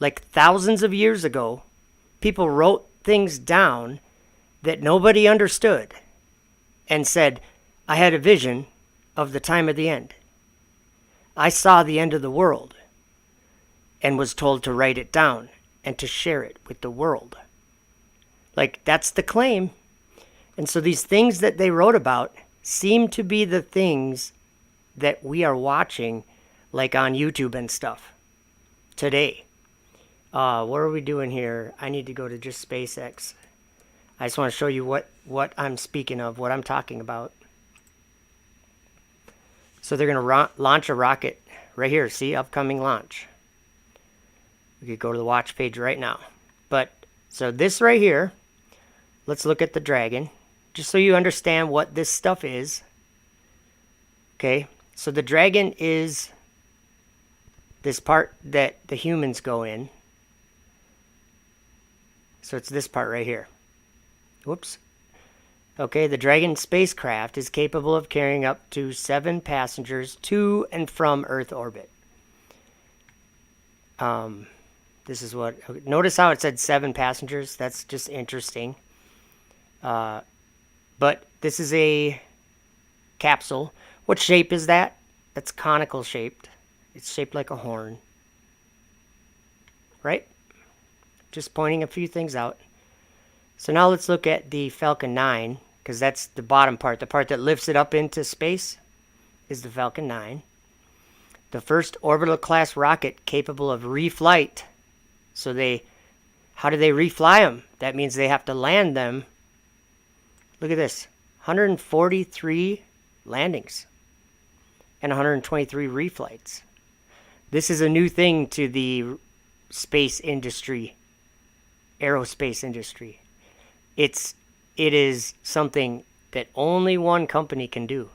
Like thousands of years ago, people wrote things down that nobody understood and said, I had a vision of the time of the end. I saw the end of the world and was told to write it down and to share it with the world. Like, that's the claim. And so these things that they wrote about seem to be the things that we are watching, like on YouTube and stuff today. What are we doing here? I need to go to just SpaceX. I just want to show you what I'm speaking of, what I'm talking about. So they're going to launch a rocket right here. See, upcoming launch. We could go to the watch page right now. But, so this right here, let's look at the Dragon, just so you understand what this stuff is. Okay, so the Dragon is this part that the humans go in. So it's this part right here. Whoops. Okay, the Dragon spacecraft is capable of carrying up to 7 passengers to and from Earth orbit. This is what... Notice how it said 7 passengers? That's just interesting. But this is a capsule. What shape is that? That's conical shaped. It's shaped like a horn. Right? Just pointing a few things out. So now let's look at the Falcon 9, because that's the bottom part. The part that lifts it up into space is the Falcon 9. The first orbital class rocket capable of reflight. So how do they refly them? That means they have to land them. Look at this. 143 landings and 123 reflights. This is a new thing to the space industry, aerospace industry. It is something that only one company can do.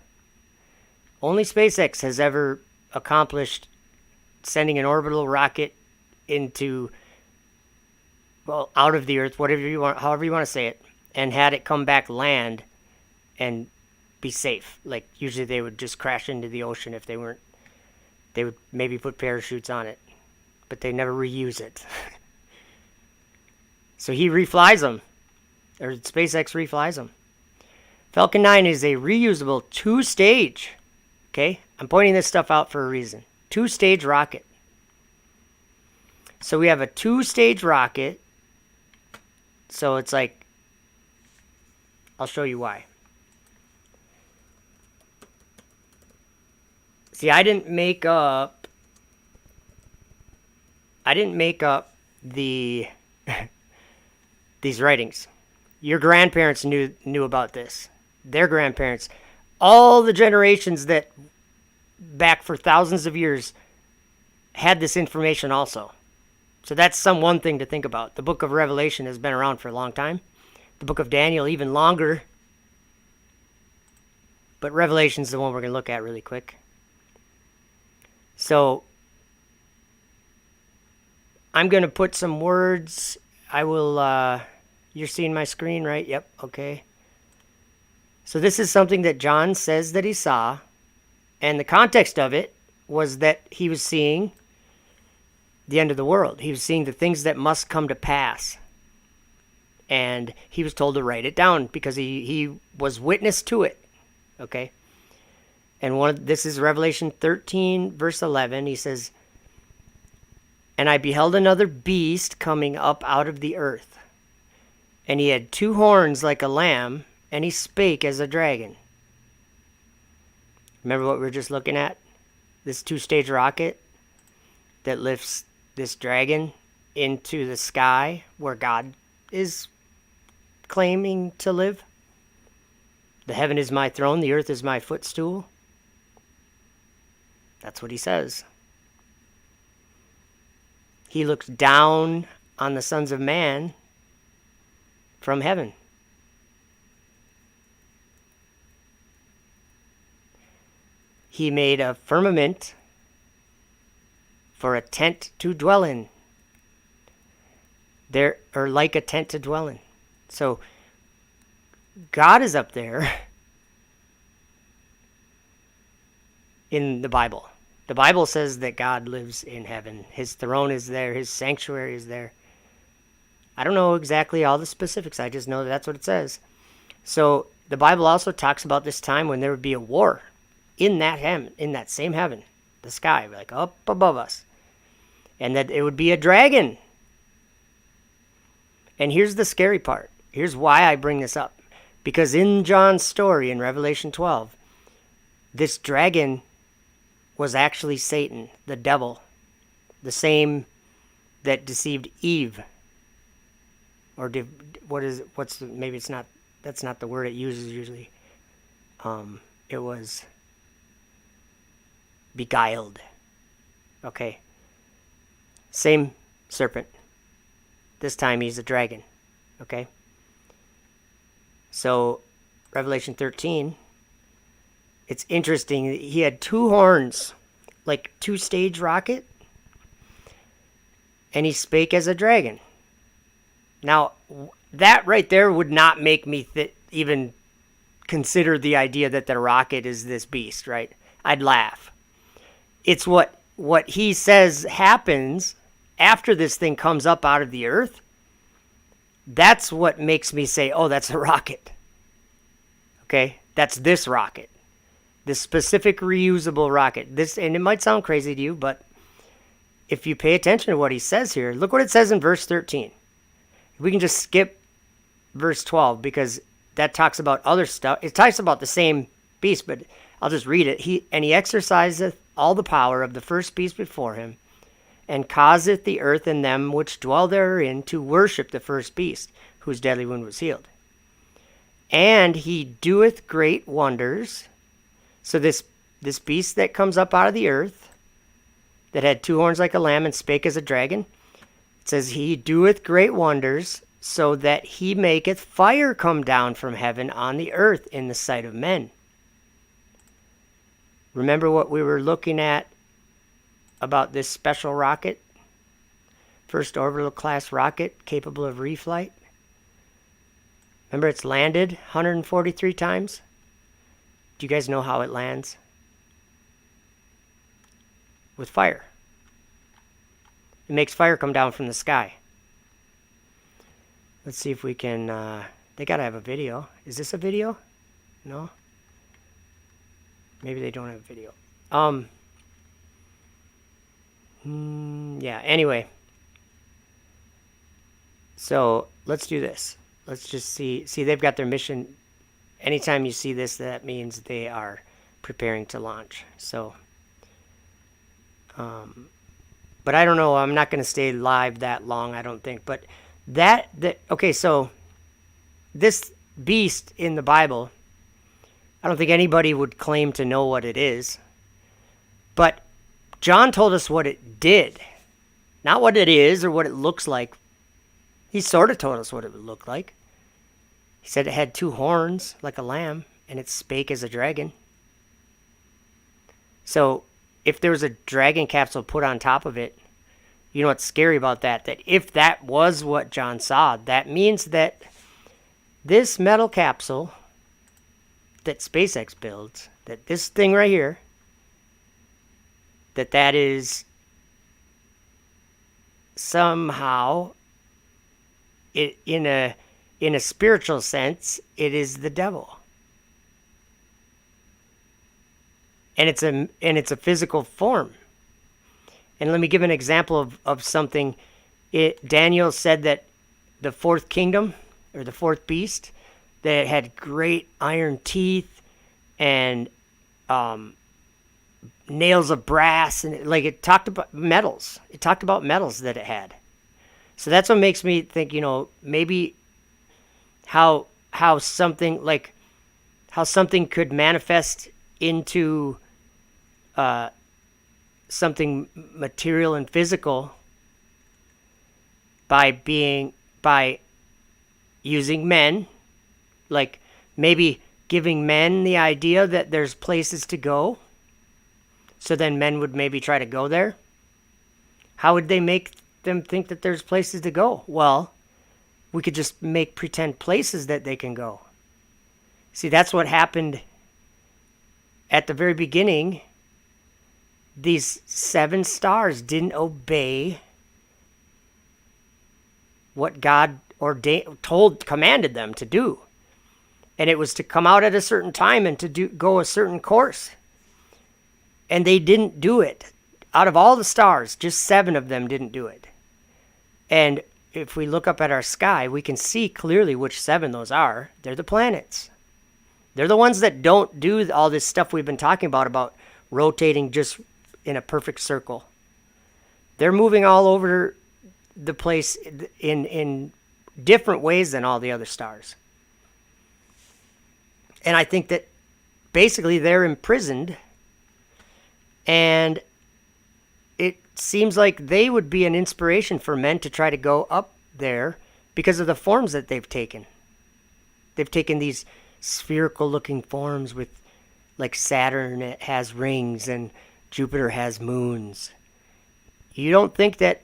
Only SpaceX has ever accomplished sending an orbital rocket into, well, out of the Earth, whatever you want, however you want to say it, and had it come back, land, and be safe. Like, usually they would just crash into the ocean if they weren't. They would maybe put parachutes on it, but they never reuse it. So he reflies them, or SpaceX reflies them. Falcon 9 is a reusable 2-stage. Okay, I'm pointing this stuff out for a reason. 2-stage rocket. So we have a 2-stage rocket. So it's like, I'll show you why. See, I didn't make up the these writings. Your grandparents knew about this. Their grandparents, all the generations that back for thousands of years had this information also. So that's one thing to think about. The book of Revelation has been around for a long time. The book of Daniel even longer. But Revelation's the one we're going to look at really quick. So I'm going to put some words. I will, you're seeing my screen, right? Yep, okay. So this is something that John says that he saw. And the context of it was that he was seeing the end of the world. He was seeing the things that must come to pass. And he was told to write it down because he was witness to it. Okay? And this is Revelation 13, verse 11. He says, "And I beheld another beast coming up out of the earth. And he had 2 horns like a lamb, and he spake as a dragon." Remember what we were just looking at? This 2-stage rocket that lifts this dragon into the sky where God is claiming to live. The heaven is my throne, the earth is my footstool. That's what he says. He looks down on the sons of man from heaven. He made a firmament for a tent to dwell in. Or like a tent to dwell in. So God is up there in the Bible. The Bible says that God lives in heaven. His throne is there. His sanctuary is there. I don't know exactly all the specifics. I just know that's what it says. So the Bible also talks about this time when there would be a war in that heaven, in that same heaven, the sky, like up above us, and that it would be a dragon. And here's the scary part. Here's why I bring this up. Because in John's story in Revelation 12, this dragon was actually Satan, the devil, the same that deceived Eve. Or maybe it's not, that's not the word it uses usually. It was beguiled. Okay. Same serpent. This time he's a dragon. Okay. So, Revelation 13, it's interesting. He had 2 horns, like 2-stage rocket, and he spake as a dragon. Now, that right there would not make me even consider the idea that the rocket is this beast, right? I'd laugh. It's what he says happens after this thing comes up out of the earth. That's what makes me say, oh, that's a rocket. Okay? That's this rocket. This specific reusable rocket. And it might sound crazy to you, but if you pay attention to what he says here, look what it says in verse 13. We can just skip verse 12 because that talks about other stuff. It talks about the same beast, but I'll just read it. He exerciseth all the power of the first beast before him, and causeth the earth and them which dwell therein to worship the first beast, whose deadly wound was healed. And he doeth great wonders. So this beast that comes up out of the earth, that had 2 horns like a lamb and spake as a dragon, it says, he doeth great wonders, so that he maketh fire come down from heaven on the earth in the sight of men. Remember what we were looking at about this special rocket? First orbital class rocket capable of reflight. Remember, it's landed 143 times? Do you guys know how it lands? With fire. It makes fire come down from the sky. Let's see if we can... they gotta have a video. Is this a video? No? Maybe they don't have a video. Yeah, anyway. So, let's do this. Let's just see. See, they've got their mission. Anytime you see this, that means they are preparing to launch. So, but I don't know. I'm not going to stay live that long, I don't think. But okay, so this beast in the Bible, I don't think anybody would claim to know what it is. But John told us what it did. Not what it is or what it looks like. He sort of told us what it would look like. He said it had 2 horns like a lamb, and it spake as a dragon. So, if there was a dragon capsule put on top of it, you know what's scary about that? That if that was what John saw, that means that this metal capsule that SpaceX builds, that this thing right here, that is somehow, in a spiritual sense, it is the devil. And it's a physical form. And let me give an example of something. Daniel said that the 4th kingdom, or the 4th beast, that it had great iron teeth and nails of brass, and it talked about metals. It talked about metals that it had. So that's what makes me think, maybe how something could manifest into something material and physical by using men, like maybe giving men the idea that there's places to go, so then men would maybe try to go there. How would they make them think that there's places to go? Well, we could just make pretend places that they can go. See, that's what happened at the very beginning these 7 stars didn't obey what God commanded them to do. And it was to come out at a certain time and to go a certain course. And they didn't do it. Out of all the stars, just 7 of them didn't do it. And if we look up at our sky, we can see clearly which 7 those are. They're the planets. They're the ones that don't do all this stuff we've been talking about rotating just in a perfect circle. They're moving all over the place in different ways than all the other stars. And I think that basically they're imprisoned, and it seems like they would be an inspiration for men to try to go up there because of the forms that they've taken. They've taken these spherical looking forms with, like, Saturn, it has rings and Jupiter has moons. You don't think that,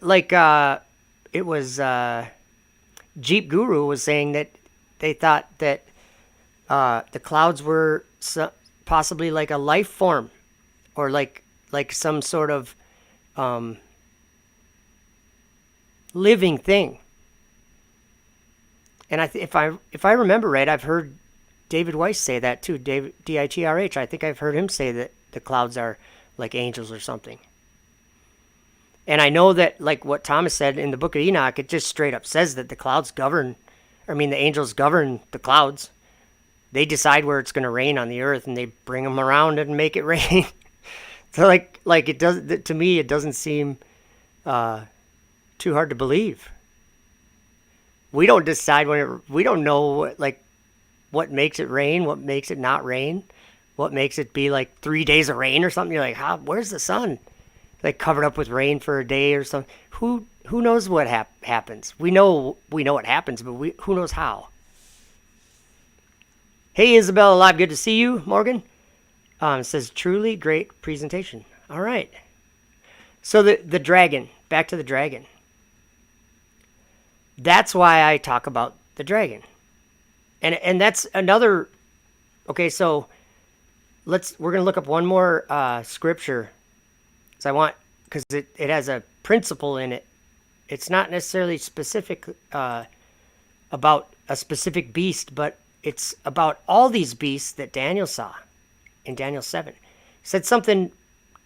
like, it was Jeep Guru was saying that they thought that the clouds were possibly like a life form, or like some sort of living thing. And if I remember right, I've heard David Weiss say that too. David Ditrh. I think I've heard him say that the clouds are like angels or something. And I know that, like what Thomas said in the Book of Enoch, it just straight up says that the angels govern the clouds. They decide where it's going to rain on the earth, and they bring them around and make it rain. So like it does, to me, it doesn't seem too hard to believe. We don't decide we don't know what makes it rain, what makes it not rain, what makes it be like 3 days of rain or something. You're like, where's the sun? Like covered up with rain for a day or something. Who knows what happens? We know what happens, but who knows how? Hey, Isabella Live, good to see you, Morgan. It says, truly great presentation. All right. So the dragon, back to the dragon. That's why I talk about the dragon. And that's another, okay, so we're going to look up one more scripture. Because it has a principle in it. It's not necessarily specific about a specific beast, but it's about all these beasts that Daniel saw in Daniel 7. He said something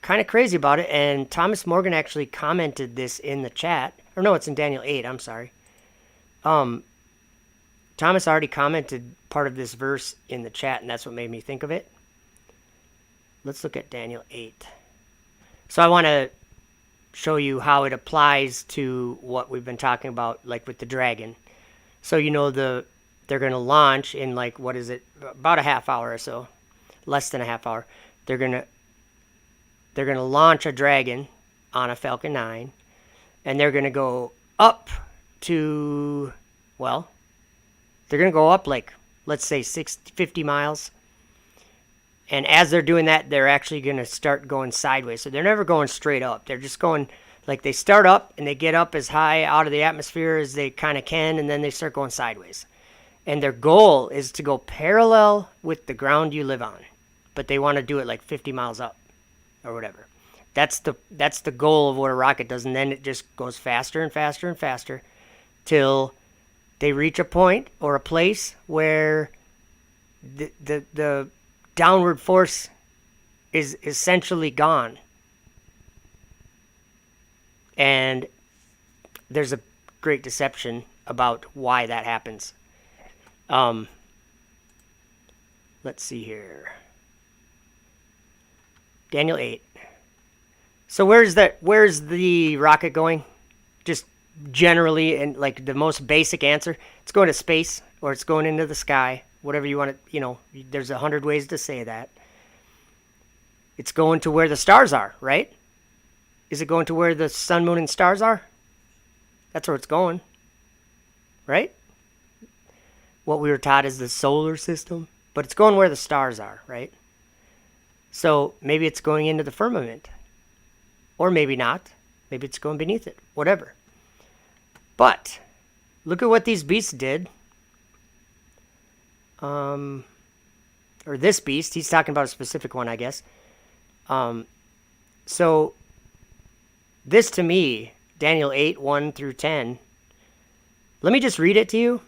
kind of crazy about it, and Thomas Morgan actually commented this in the chat. Or no, it's in Daniel 8, I'm sorry. Thomas already commented part of this verse in the chat, and that's what made me think of it. Let's look at Daniel 8. So I want to show you how it applies to what we've been talking about, like with the dragon. So they're going to launch in about a half hour or so, less than a half hour. They're going to launch a dragon on a Falcon 9, and they're going to go up to, they're going to go up let's say 50 miles. And as they're doing that, they're actually going to start going sideways. So they're never going straight up. They're just going, they start up and they get up as high out of the atmosphere as they kind of can, and then they start going sideways. And their goal is to go parallel with the ground you live on. But they want to do it 50 miles up or whatever. That's the goal of what a rocket does. And then it just goes faster and faster and faster till they reach a point or a place where the downward force is essentially gone. And there's a great deception about why that happens. Let's see here. Daniel 8. So where's the rocket going? Just generally, and the most basic answer, it's going to space, or it's going into the sky. Whatever you want to, there's 100 ways to say that. It's going to where the stars are, right? Is it going to where the sun, moon, and stars are? That's where it's going, right? What we were taught is the solar system, but it's going where the stars are, right? So maybe it's going into the firmament, or maybe not. Maybe it's going beneath it, whatever. But look at what these beasts did. Or this beast, he's talking about a specific one, I guess. So this to me, Daniel 8, 1 through 10, let me just read it to you,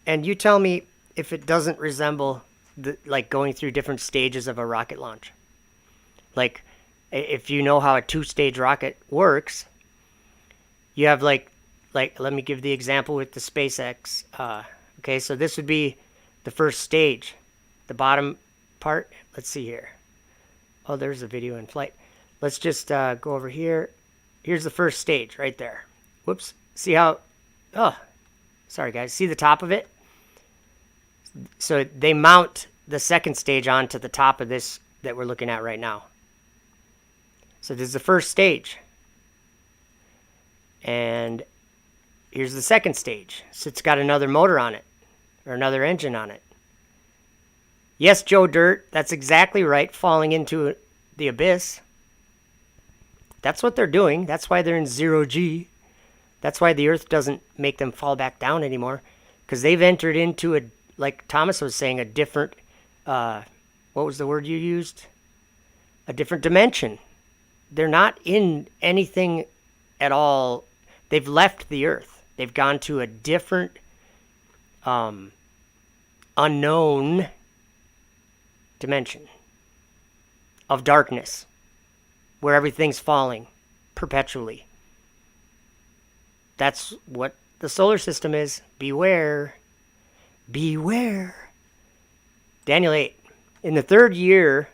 and you tell me if it doesn't resemble like going through different stages of a rocket launch. Like, if you know how a two-stage rocket works, you have like let me give the example with the SpaceX. Okay, so this would be the first stage. The bottom part, let's see here. Oh, there's a video in flight. Let's just go over here. Here's the first stage right there. Whoops. See how, oh, sorry guys. See the top of it? So they mount the second stage onto the top of this that we're looking at right now. So this is the first stage. And here's the second stage. So it's got another motor on it, or another engine on it. Yes, Joe Dirt, that's exactly right, falling into the abyss. That's what they're doing. That's why they're in 0G. That's why the Earth doesn't make them fall back down anymore, because they've entered into a, like Thomas was saying, a different, what was the word you used? A different dimension. They're not in anything at all. They've left the Earth. They've gone to a different, unknown dimension of darkness, where everything's falling perpetually. That's what the solar system is. Beware. Beware. Daniel 8. In the 3rd year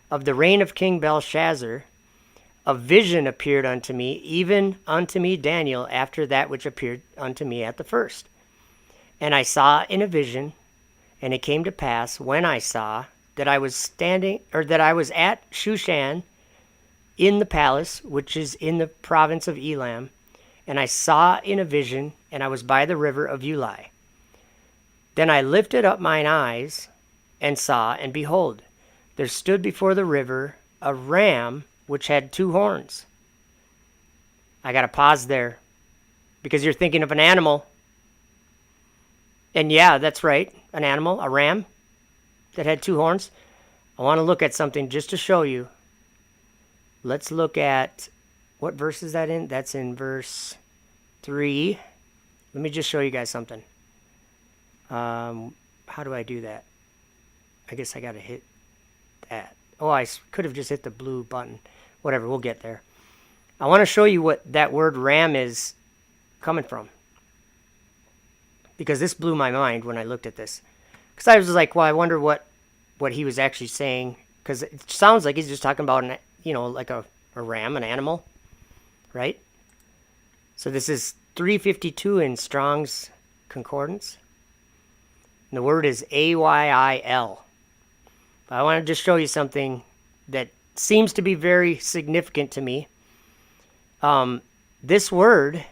of the reign of King Belshazzar, a vision appeared unto me, even unto me Daniel, after that which appeared unto me at the first. And I saw in a vision, and it came to pass, when I saw, that I was standing, or that I was at Shushan, in the palace, which is in the province of Elam, and I saw in a vision, and I was by the river of Ulai. Then I lifted up mine eyes, and saw, and behold, there stood before the river a ram which had 2 horns. I got to pause there, because you're thinking of an animal. And yeah, that's right, an animal, a ram that had 2 horns. I want to look at something just to show you. Let's look at, what verse is that in? That's in verse 3. Let me just show you guys something. How do I do that? I guess I got to hit that. Oh, I could have just hit the blue button. Whatever, we'll get there. I want to show you what that word ram is coming from, because this blew my mind when I looked at this. Because I was like, well, I wonder what he was actually saying, because it sounds like he's just talking about, like a ram, an animal, right? So this is 352 in Strong's Concordance. And the word is A-Y-I-L. But I want to just show you something that seems to be very significant to me. This word,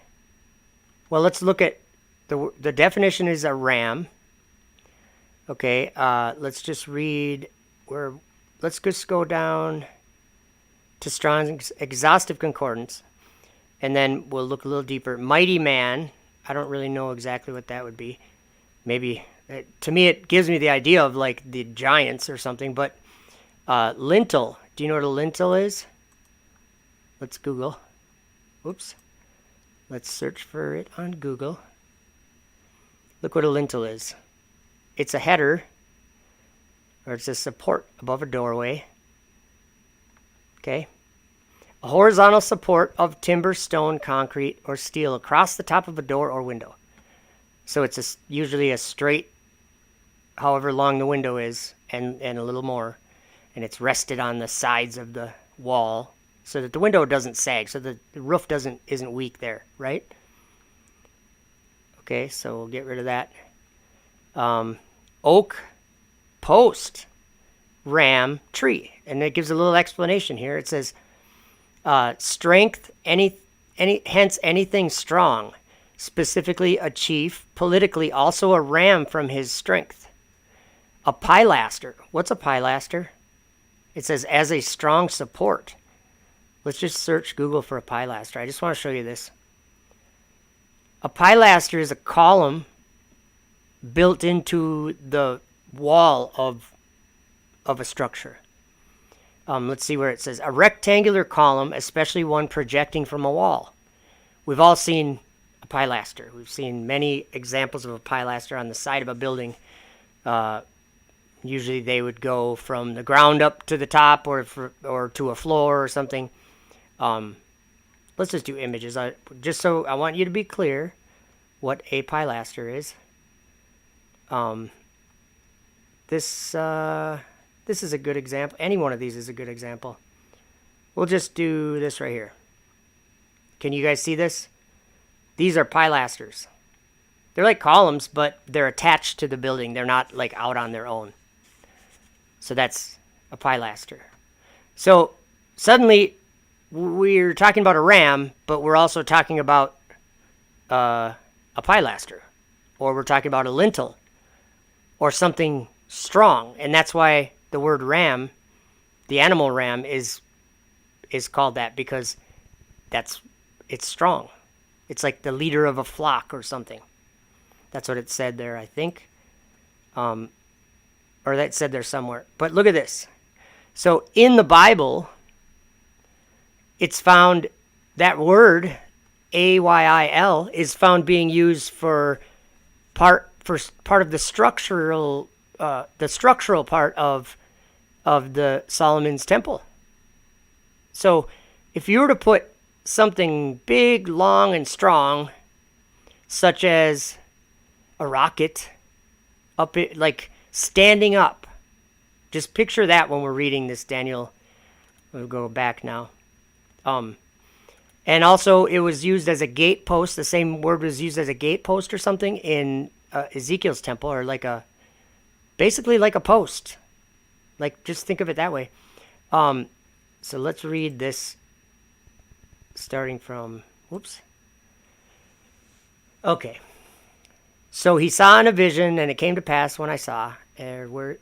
well, let's look at the definition is a ram. Okay, let's just read let's just go down to Strong's Exhaustive Concordance, and then we'll look a little deeper. Mighty man, I don't really know exactly what that would be. Maybe, to me, it gives me the idea of like the giants or something, but lintel, do you know what a lintel is? Let's Google. Oops. Let's search for it on Google. Look what a lintel is. It's a header, or it's a support above a doorway. Okay. A horizontal support of timber, stone, concrete, or steel across the top of a door or window. So it's usually a straight, however long the window is, and a little more. And it's rested on the sides of the wall so that the window doesn't sag, so the roof isn't weak there, right? Okay, so we'll get rid of that. Oak, post, ram, tree. And it gives a little explanation here. It says, strength, hence anything strong, specifically a chief, politically also a ram from his strength. A pilaster. What's a pilaster? It says as a strong support. Let's just search Google for a pilaster. I just want to show you this. A pilaster is a column built into the wall of a structure. Let's see where it says. A rectangular column, especially one projecting from a wall. We've all seen a pilaster. We've seen many examples of a pilaster on the side of a building. Usually they would go from the ground up to the top or to a floor or something. Let's just do images. Just so I want you to be clear what a pilaster is. This is a good example. Any one of these is a good example. We'll just do this right here. Can you guys see this? These are pilasters. They're like columns, but they're attached to the building. They're not like out on their own. So that's a pilaster. So suddenly we're talking about a ram, but we're also talking about a pilaster, or we're talking about a lintel, or something strong. And that's why the word ram, the animal ram, is called that, because it's strong. It's like the leader of a flock or something. That's what it said there, I think. Or that said there somewhere. But look at this. So in the Bible, it's found, that word, AYIL, is found being used for part of the structural part of the Solomon's temple. So if you were to put something big, long, and strong, such as a rocket, like standing up, just picture that when we're reading this, Daniel. We'll go back now. And also it was used as a gate post. The same word was used as a gate post or something in Ezekiel's temple, or basically like a post. Like, just think of it that way. So let's read this starting from, whoops. Okay. So he saw in a vision, and it came to pass when I saw, Then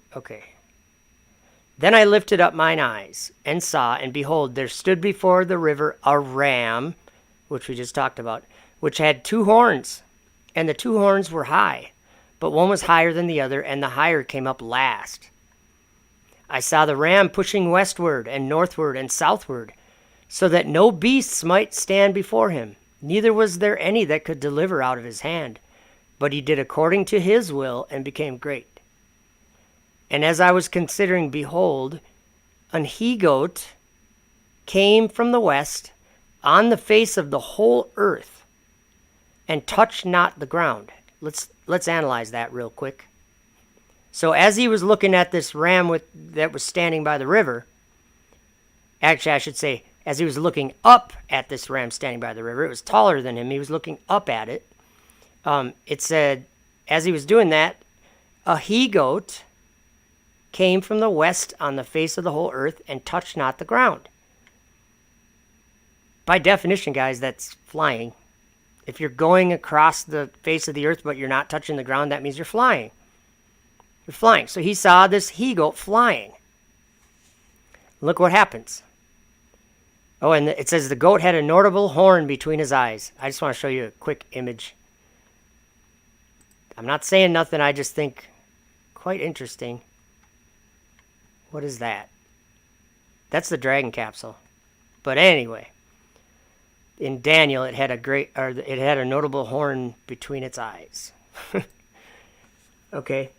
I lifted up mine eyes, and saw, and behold, there stood before the river a ram, which we just talked about, which had 2 horns, and the 2 horns were high, but one was higher than the other, and the higher came up last. I saw the ram pushing westward, and northward, and southward, so that no beasts might stand before him, neither was there any that could deliver out of his hand. But he did according to his will, and became great. And as I was considering, behold, an he-goat came from the west on the face of the whole earth, and touched not the ground. Let's analyze that real quick. So as he was looking at this ram that was standing by the river, actually I should say, as he was looking up at this ram standing by the river, it was taller than him, he was looking up at it. It said, as he was doing that, a he-goat came from the west on the face of the whole earth, and touched not the ground. By definition, guys, that's flying. If you're going across the face of the earth, but you're not touching the ground, that means you're flying. You're flying. So he saw this he-goat flying. Look what happens. Oh, and it says the goat had a notable horn between his eyes. I just want to show you a quick image. I'm not saying nothing, I just think quite interesting. What is that? That's the dragon capsule. But anyway, in Daniel it had a notable horn between its eyes. Okay.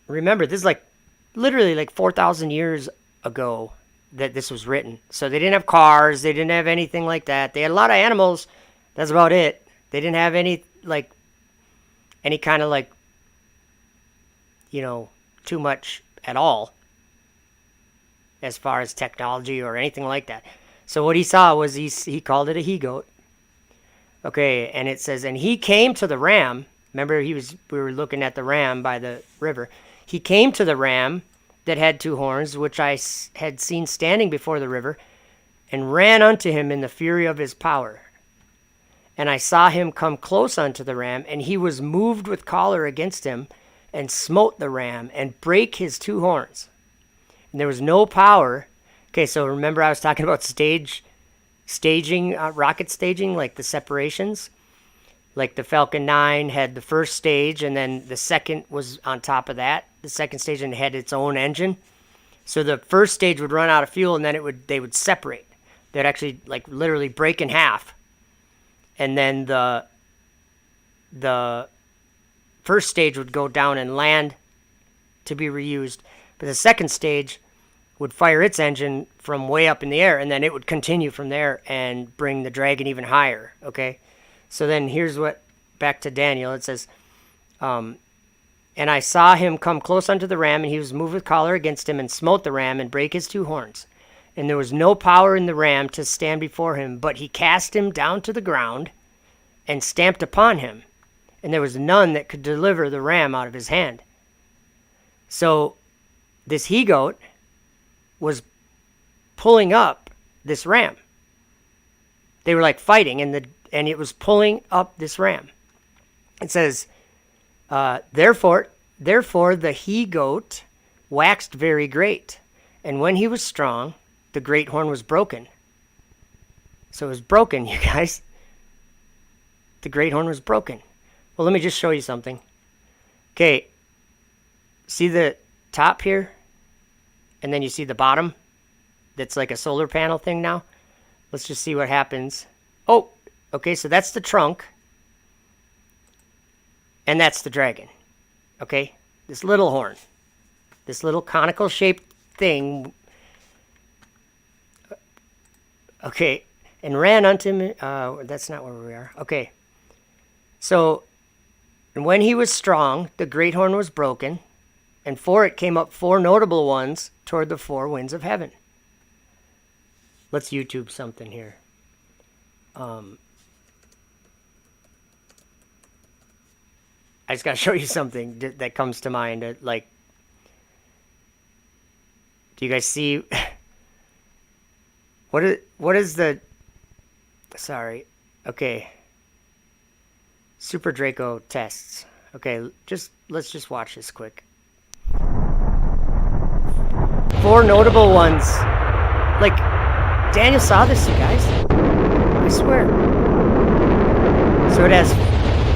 Remember, this is literally 4,000 years ago that this was written. So they didn't have cars, they didn't have anything like that. They had a lot of animals. That's about it. They didn't have any kind of too much at all as far as technology or anything like that. So what he saw was he called it a he-goat. Okay, and it says, and he came to the ram. Remember, we were looking at the ram by the river. He came to the ram that had 2 horns, which I had seen standing before the river, and ran unto him in the fury of his power. And I saw him come close unto the ram, and he was moved with choler against him, and smote the ram, and brake his 2 horns. And there was no power. Okay, so remember I was talking about staging, rocket staging, like the separations? Like the Falcon 9 had the first stage, and then the second was on top of that. The second stage, and it had its own engine. So the first stage would run out of fuel, and then they would separate. They'd actually like literally break in half, and then the first stage would go down and land to be reused, but the second stage would fire its engine from way up in the air, and then it would continue from there and bring the dragon even higher. Okay, so then here's what, back to Daniel, it says, and I saw him come close unto the ram, and he was moved with choler against him, and smote the ram, and brake his 2 horns. And there was no power in the ram to stand before him, but he cast him down to the ground, and stamped upon him. And there was none that could deliver the ram out of his hand. So this he-goat was pulling up this ram. They were like fighting, and it was pulling up this ram. It says, therefore the he-goat waxed very great, and when he was strong, the great horn was broken. So it was broken, you guys. The great horn was broken. Well, let me just show you something. Okay, see the top here? And then you see the bottom? That's like a solar panel thing now. Let's just see what happens. Oh, okay, so that's the trunk. And that's the dragon. Okay, this little horn. This little conical shaped thing. Okay, and ran unto him. That's not where we are. Okay, so, and when he was strong, the great horn was broken, and for it came up 4 notable ones toward the 4 winds of heaven. Let's YouTube something here. I just gotta show you something that comes to mind. Like, do you guys see? What is the? Sorry. Okay. Super Draco tests. Okay, let's just watch this quick. 4 notable ones. Like, Daniel saw this, you guys. I swear. So it has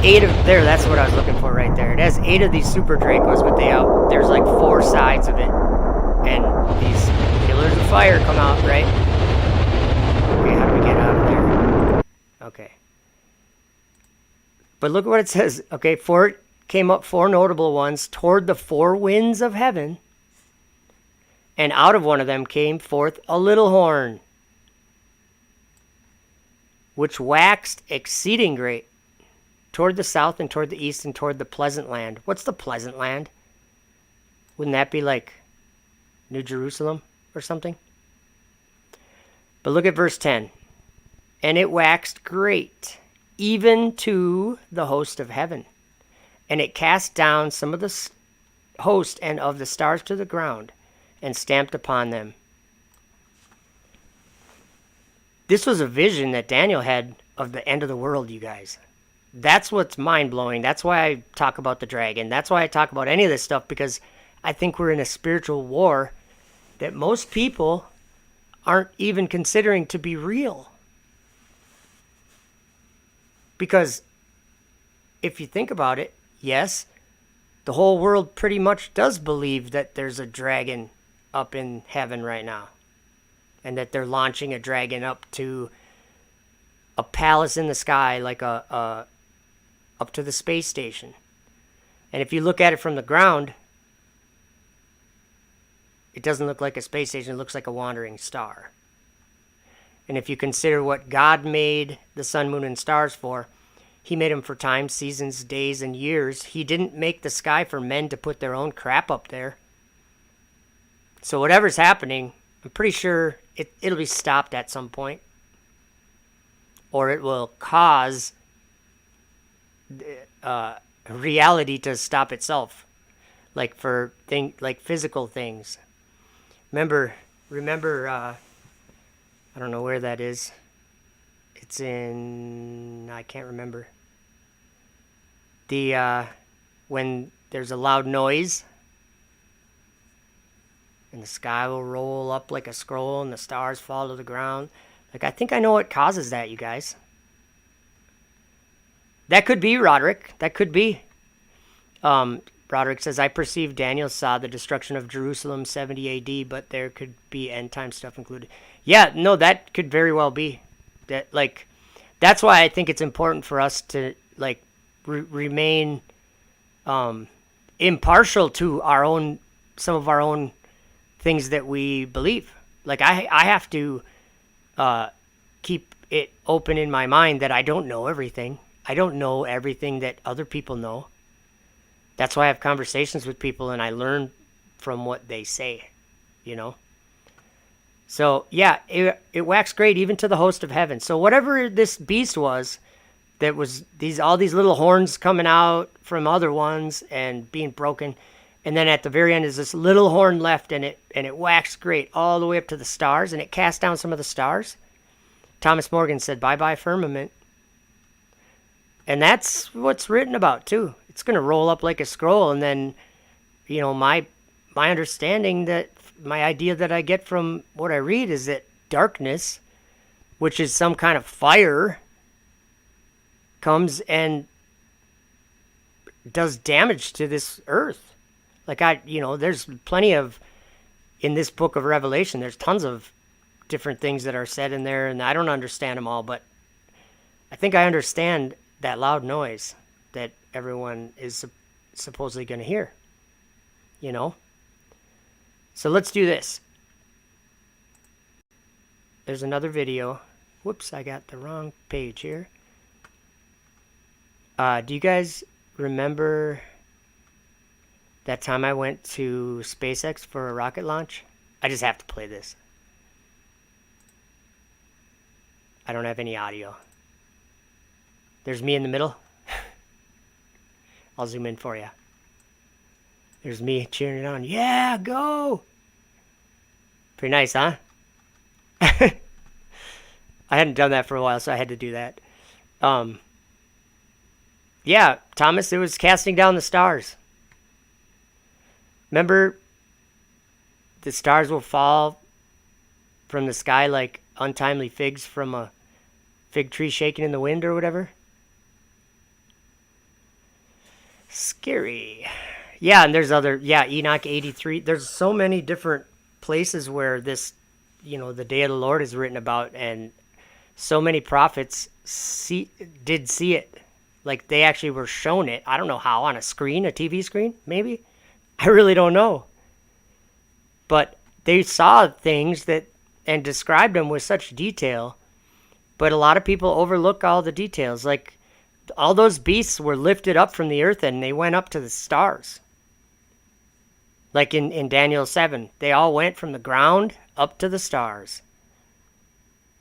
8 of there. That's what I was looking for right there. It has 8 of these Super Dracos, but there's like 4 sides of it, and these pillars of fire come out, right? Okay, how do we get out of there? Okay. But look at what it says. Okay, for it came up 4 notable ones toward the 4 winds of heaven, and out of one of them came forth a little horn, which waxed exceeding great, toward the south and toward the east and toward the pleasant land. What's the pleasant land? Wouldn't that be like New Jerusalem or something? But look at verse 10. And it waxed great, even to the host of heaven. And it cast down some of the host and of the stars to the ground, and stamped upon them. This was a vision that Daniel had of the end of the world, you guys. That's what's mind-blowing. That's why I talk about the dragon. That's why I talk about any of this stuff, because I think we're in a spiritual war that most people aren't even considering to be real. Because if you think about it, yes, the whole world pretty much does believe that there's a dragon up in heaven right now, and that they're launching a dragon up to a palace in the sky, like up to the space station. And if you look at it from the ground, it doesn't look like a space station. It looks like a wandering star. And if you consider what God made the sun, moon, and stars for, he made them for times, seasons, days, and years. He didn't make the sky for men to put their own crap up there. So whatever's happening, I'm pretty sure it'll be stopped at some point. Or it will cause reality to stop itself. Like for like physical things. Remember, I don't know where that is. It's in, I can't remember. When there's a loud noise, and the sky will roll up like a scroll, and the stars fall to the ground. Like, I think I know what causes that, you guys. That could be, Roderick. That could be. Broderick says, I perceive Daniel saw the destruction of Jerusalem 70 AD, but there could be end time stuff included. Yeah, no, that could very well be. That, like, that's why I think it's important for us to, like, remain impartial to our own, some of our own things that we believe. Like, I have to keep it open in my mind that I don't know everything. I don't know everything that other people know. That's why I have conversations with people and I learn from what they say, you know? So, yeah, it waxed great even to the host of heaven. So whatever this beast was, that was all these little horns coming out from other ones and being broken. And then at the very end is this little horn left, and it waxed great all the way up to the stars, and it cast down some of the stars. Thomas Morgan said, bye-bye firmament. And that's what's written about, too. It's going to roll up like a scroll, and then, you know, my understanding, that my idea that I get from what I read is that darkness, which is some kind of fire, comes and does damage to this earth. Like, there's plenty of, in this book of Revelation, there's tons of different things that are said in there, and I don't understand them all, but I think I understand that loud noise that everyone is supposedly going to hear, you know? So let's do this. There's another video. Whoops, I got the wrong page here. Do you guys remember that time I went to SpaceX for a rocket launch? I just have to play this. I don't have any audio. There's me in the middle. I'll zoom in for you. There's me cheering it on. Yeah, go! Pretty nice, huh? I hadn't done that for a while, so I had to do that. Yeah, Thomas, it was casting down the stars. Remember, the stars will fall from the sky like untimely figs from a fig tree shaking in the wind or whatever? Scary. Yeah, and there's Enoch 83. There's so many different places where this, the day of the Lord is written about, and so many prophets did see it. Like, they actually were shown it. I don't know how, on a screen, a TV screen, maybe? I really don't know. But they saw things and described them with such detail, but a lot of people overlook all the details. Like, all those beasts were lifted up from the earth and they went up to the stars. Like in Daniel 7, they all went from the ground up to the stars.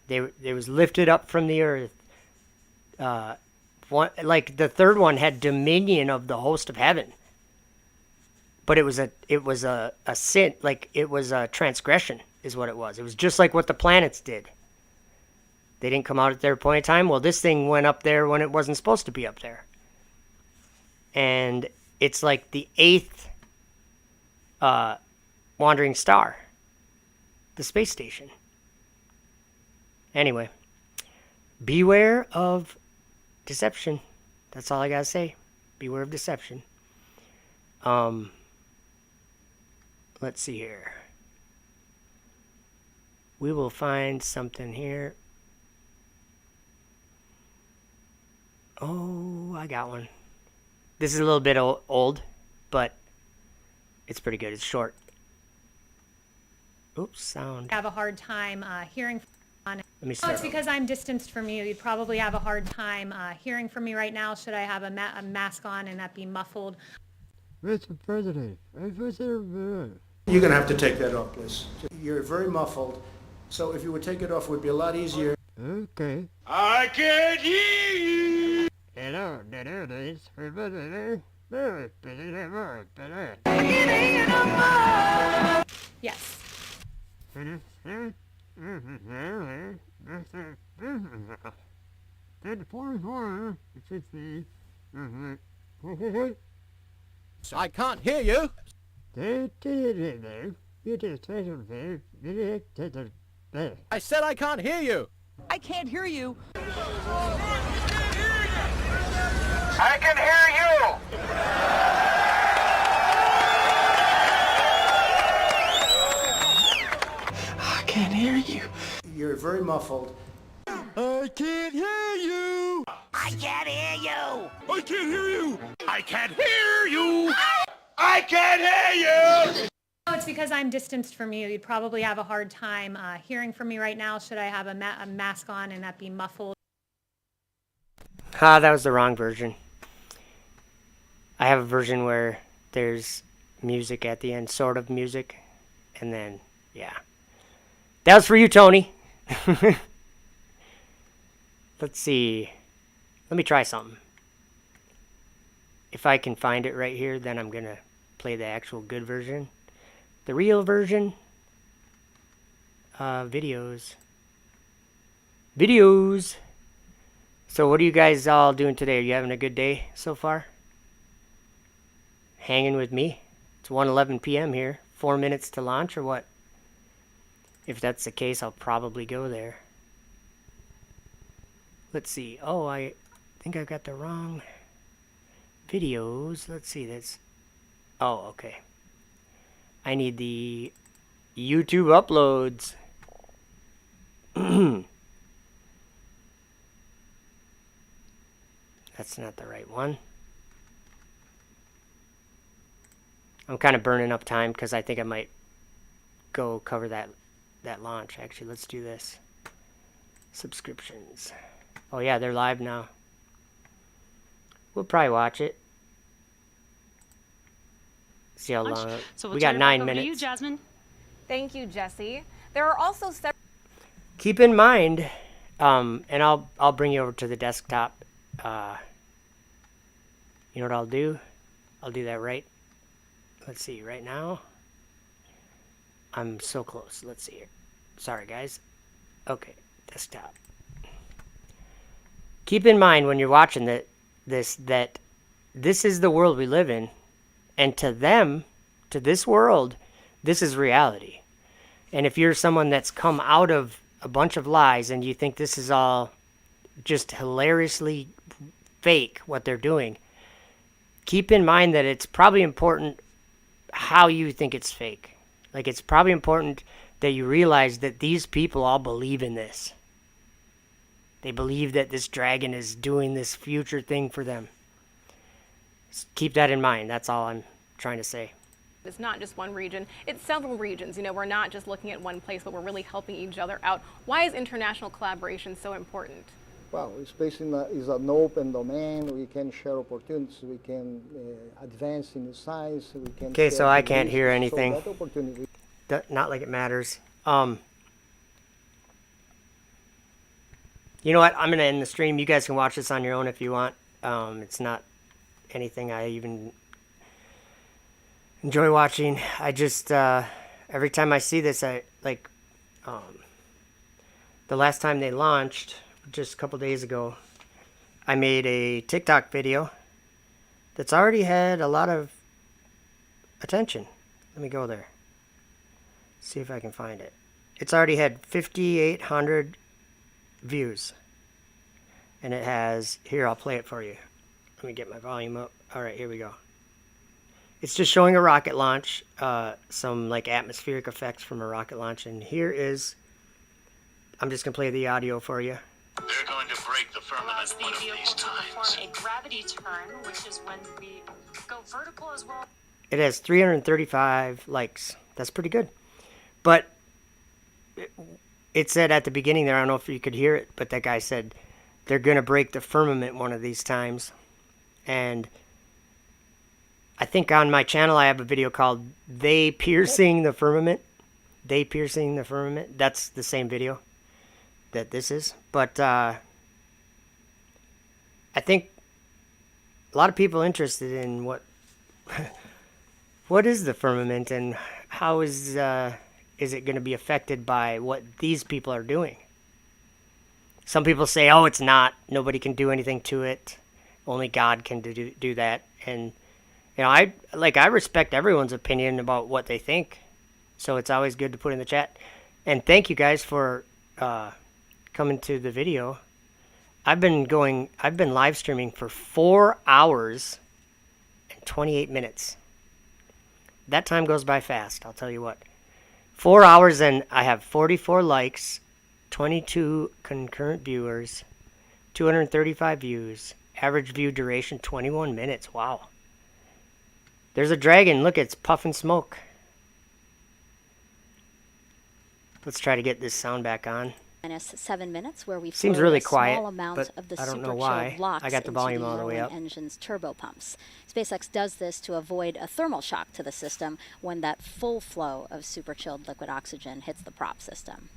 They was lifted up from the earth. Like the third one had dominion of the host of heaven. But it was a sin, like it was a transgression is what it was. It was just like what the planets did. They didn't come out at their point in time. Well, this thing went up there when it wasn't supposed to be up there. And it's like the 8th wandering star, the space station. Anyway, beware of deception. That's all I gotta say. Beware of deception. Let's see here. We will find something here. Oh, I got one. This is a little bit old, but it's pretty good. It's short. Oops, sound. I have a hard time hearing on. Let me Oh, start. it's because I'm distanced from you. You'd probably have a hard time hearing from me right now. Should I have a mask on and that be muffled? Mr. President, You're going to have to take that off, please. You're very muffled, so if you would take it off, it would be a lot easier. Okay. I can't hear you. Hello, Yes. I can't hear you. I said I can't hear you. I can't hear you. I can hear you. can't hear you. You're very muffled. I can't hear you. I can't hear you! I can't hear you! I can't hear you! I can't hear you! Oh, it's because I'm distanced from you. You'd probably have a hard time hearing from me right now. Should I have a mask on and that be muffled? That was the wrong version. I have a version where there's music at the end, sort of music, and then, yeah. That was for you, Tony. Let's see. Let me try something. If I can find it right here, then I'm going to play the actual good version. The real version. Videos. So what are you guys all doing today? Are you having a good day so far? Hanging with me? It's 1:11 p.m. here. 4 minutes to launch or what? If that's the case, I'll probably go there. Let's see. Oh, I think I got the wrong videos. Let's see this. Oh, okay. I need the YouTube uploads. That's not the right one. I'm kind of burning up time because I think I might go cover that launch. Actually, let's do this. Subscriptions. Oh yeah, they're live now. We'll probably watch it. See how long. So we got 9 minutes. To you, Jasmine. Thank you, Jesse. There are also several. Keep in mind, and I'll bring you over to the desktop. You know what I'll do? I'll do that right. Let's see. Right now, I'm so close. Let's see here. Sorry, guys. Okay, desktop. Keep in mind when you're watching that this is the world we live in, and to them, to this world, this is reality. And if you're someone that's come out of a bunch of lies and you think this is all just hilariously fake what they're doing, keep in mind that it's probably important how you think it's fake. Like, it's probably important that you realize that these people all believe in this. They believe that this dragon is doing this future thing for them. Just keep that in mind. That's all I'm trying to say. It's not just one region, it's several regions. You know, we're not just looking at one place, but we're really helping each other out. Why is international collaboration so important? Well, space is an open domain. We can share opportunities. We can advance in the science. We can. Okay, so I can't hear anything. So that opportunity. Not like it matters. You know what? I'm gonna end the stream. You guys can watch this on your own if you want. It's not anything I even enjoy watching. I just every time I see this, I like the last time they launched, just a couple days ago, I made a TikTok video that's already had a lot of attention. Let me go there. See if I can find it. It's already had 5,800 views. And it has, here, I'll play it for you. Let me get my volume up. All right, here we go. It's just showing a rocket launch, some like atmospheric effects from a rocket launch. And here is, I'm just going to play the audio for you. They're going to break the firmament one of these times. Perform a gravity turn, which is when we go vertical as well. It has 335 likes. That's pretty good. But it said at the beginning there, I don't know if you could hear it, but that guy said they're going to break the firmament one of these times. And I think on my channel I have a video called They Piercing the Firmament. They Piercing the Firmament. That's the same video that this is. But I think a lot of people interested in what is the firmament and how is it going to be affected by what these people are doing. Some people say, oh, it's not. Nobody can do anything to it. Only God can do that. And you know, I respect everyone's opinion about what they think. So it's always good to put in the chat. And thank you guys for coming to the video. I've been live streaming for 4 hours and 28 minutes. That time goes by fast, I'll tell you what. 4 hours and I have 44 likes, 22 concurrent viewers, 235 views, average view duration 21 minutes. Wow. There's a dragon. Look, it's puffing smoke. Let's try to get this sound back on. -7 minutes, where we Seems flow really a quiet, small amount but of the I don't know super why. chilled LOX I got the volume into the all the way Merlin up. engine's turbopumps. SpaceX does this to avoid a thermal shock to the system when that full flow of super chilled liquid oxygen hits the prop system.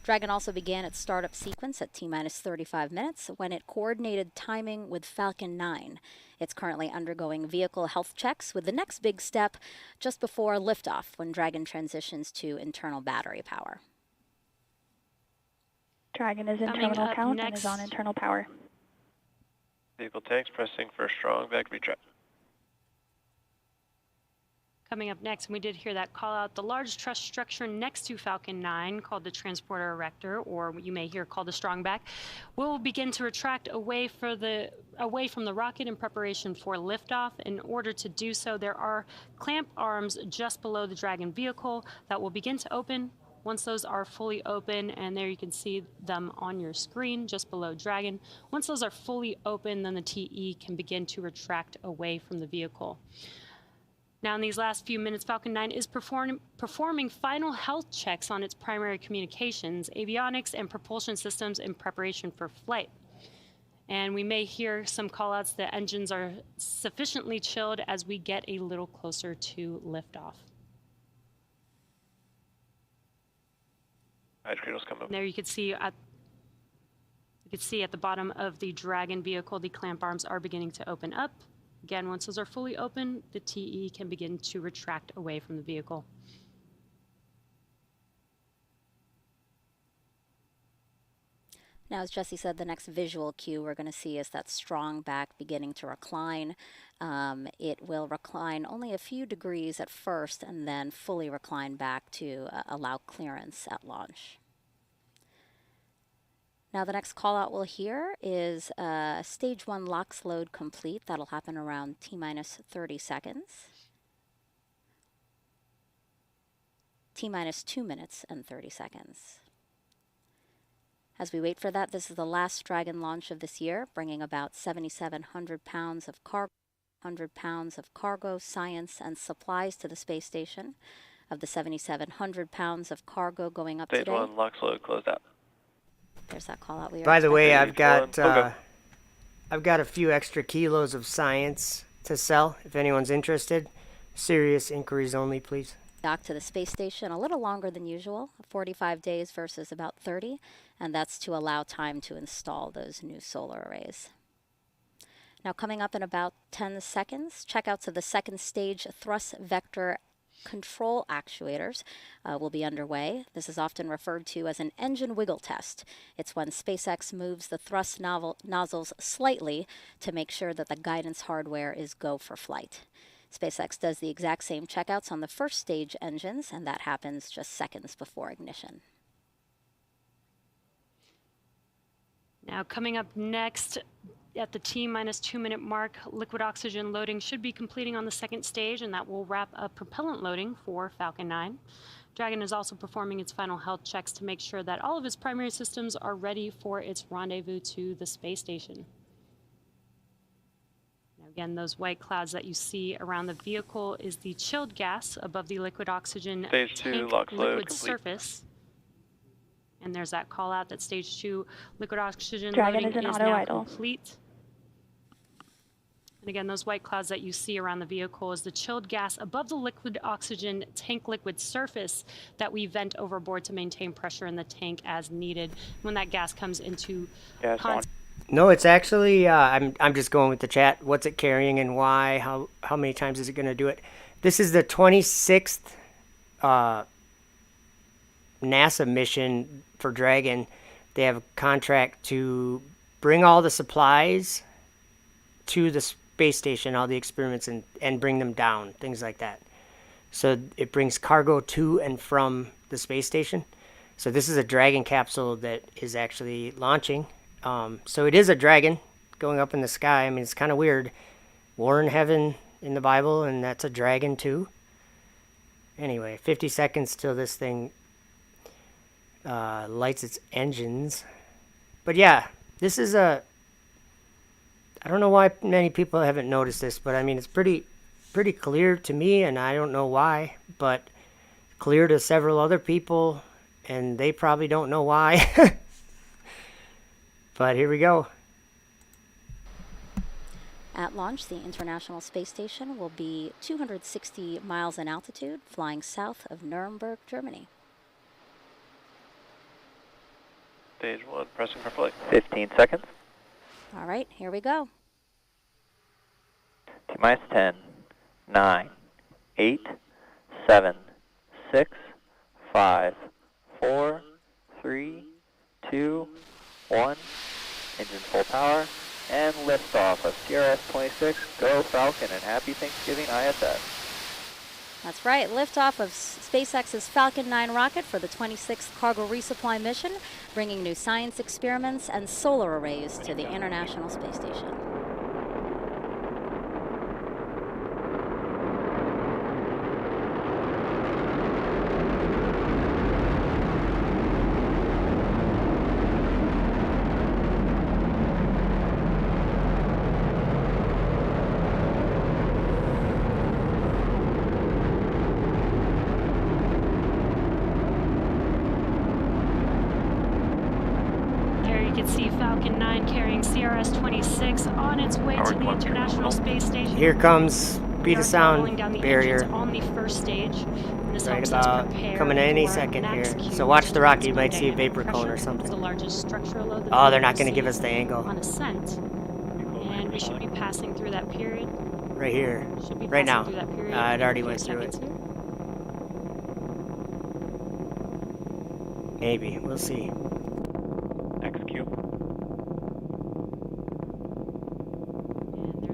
Dragon also began its startup sequence at T-35 minutes when it coordinated timing with Falcon 9. It's currently undergoing vehicle health checks, with the next big step just before liftoff when Dragon transitions to internal battery power. Dragon is in terminal count and is on internal power. Vehicle tanks pressing for strong back retract. Coming up next, and we did hear that call out, the large truss structure next to Falcon 9, called the transporter erector, or what you may hear called the strongback, will begin to retract away from the rocket in preparation for liftoff. In order to do so, there are clamp arms just below the Dragon vehicle that will begin to open. Once those are fully open, and there you can see them on your screen just below Dragon. Once those are fully open, then the TE can begin to retract away from the vehicle. Now, in these last few minutes, Falcon 9 is performing final health checks on its primary communications, avionics, and propulsion systems in preparation for flight. And we may hear some callouts that engines are sufficiently chilled as we get a little closer to liftoff. There you can see at the bottom of the Dragon vehicle, the clamp arms are beginning to open up. Again, once those are fully open, the TE can begin to retract away from the vehicle. Now, as Jesse said, the next visual cue we're going to see is that strong back beginning to recline. It will recline only a few degrees at first and then fully recline back to allow clearance at launch. Now, the next call out we'll hear is stage 1 LOX load complete. That'll happen around T-30 seconds. T-2 minutes and 30 seconds. As we wait for that, this is the last Dragon launch of this year, bringing about 7,700 pounds of cargo, science, and supplies to the space station. Of the 7,700 pounds of cargo going up Stage today. 1 LOX load closed out. There's that call out we were By the way, expecting. I've got a few extra kilos of science to sell if anyone's interested. Serious inquiries only, please. Dock to the space station a little longer than usual, 45 days versus about 30, and that's to allow time to install those new solar arrays. Now, coming up in about 10 seconds, checkouts of the second stage thrust vector control actuators will be underway. This is often referred to as an engine wiggle test. It's when SpaceX moves the thrust nozzles slightly to make sure that the guidance hardware is go for flight. SpaceX does the exact same checkouts on the first stage engines, and that happens just seconds before ignition. Now, coming up next, at the T-2 minute mark, liquid oxygen loading should be completing on the second stage, and that will wrap up propellant loading for Falcon 9. Dragon is also performing its final health checks to make sure that all of its primary systems are ready for its rendezvous to the space station. Now, again, those white clouds that you see around the vehicle is the chilled gas above the liquid oxygen Stage 2 tank LOX load liquid complete. surface. And there's that call out that stage 2 liquid oxygen Dragon loading is in is auto now idle. complete. And again, those white clouds that you see around the vehicle is the chilled gas above the liquid oxygen tank liquid surface that we vent overboard to maintain pressure in the tank as needed. When that gas comes into contact. No, it's actually, I'm just going with the chat. What's it carrying and why? How many times is it going to do it? This is the 26th NASA mission for Dragon. They have a contract to bring all the supplies to the space station, all the experiments, and bring them down, things like that. So it brings cargo to and from the space station. So this is a Dragon capsule that is actually launching. So it is a dragon going up in the sky. I mean, it's kind of weird. War in heaven in the Bible, and that's a dragon too. Anyway, 50 seconds till this thing lights its engines. But yeah, this is I don't know why many people haven't noticed this, but I mean, it's pretty clear to me, and I don't know why, but clear to several other people, and they probably don't know why. But here we go. At launch, the International Space Station will be 260 miles in altitude, flying south of Nuremberg, Germany. Stage 1, pressing for flight. 15 seconds. All right, here we go. T-minus 10, 9, 8, 7, 6, 5, 4, 3, 2, 1. Engine full power. And liftoff of CRS-26. Go Falcon and happy Thanksgiving ISS. That's right, liftoff of SpaceX's Falcon 9 rocket for the 26th cargo resupply mission, bringing new science experiments and solar arrays to the International Space Station. CRS-26 on its way to the International Space Station. Here comes speed of sound barrier. On the first stage. This Right about coming any second here. So watch the rocket, you might see a vapor cone or something. The largest structural load Oh, they're not going to give us the angle. On ascent. And we should be passing through that period. Right here. Right now. It already went through it. Maybe. We'll see.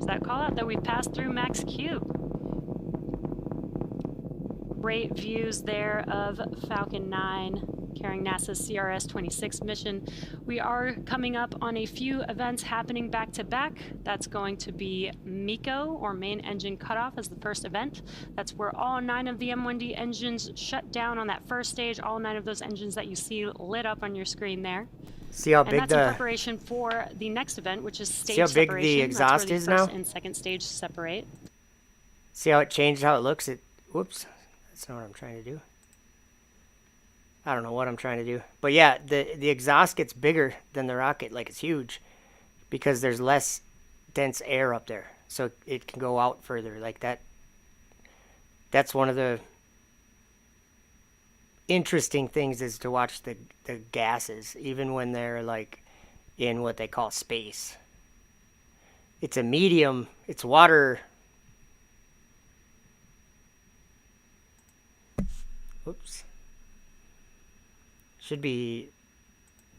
That call out that we passed through Max Q. Great views there of Falcon 9 carrying NASA's CRS-26 mission. We are coming up on a few events happening back to back. That's going to be MECO, or main engine cutoff, as the first event. That's where all 9 of the M1D engines shut down on that first stage. All 9 of those engines that you see lit up on your screen there. See how big and that's in preparation for the next event, which is stage separation. See how big the exhaust is now? First and second stage separate. See how it changed how it looks? Whoops, that's not what I'm trying to do. I don't know what I'm trying to do. But yeah, the exhaust gets bigger than the rocket, like it's huge, because there's less dense air up there, so it can go out further like that. That's one of the interesting things is to watch the gases, even when they're like in what they call space. It's a medium, it's water. Oops. Should be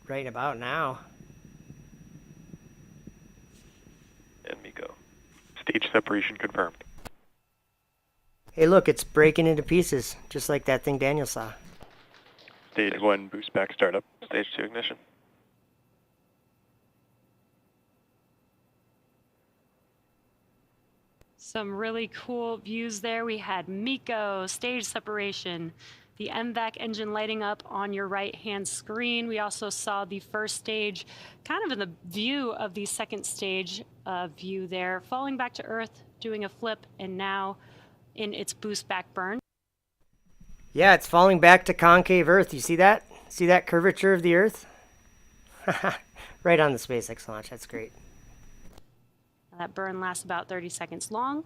right about now. And MECO. Stage separation confirmed. Hey look, it's breaking into pieces, just like that thing Daniel saw. Stage 1 boost back startup. Stage 2 ignition. Some really cool views there. We had MECO, stage separation, the MVAC engine lighting up on your right-hand screen. We also saw the first stage kind of in the view of the second stage view there, falling back to Earth, doing a flip, and now in its boost back burn. Yeah, it's falling back to concave Earth. You see that? See that curvature of the Earth? Right on the SpaceX launch. That's great. That burn lasts about 30 seconds long.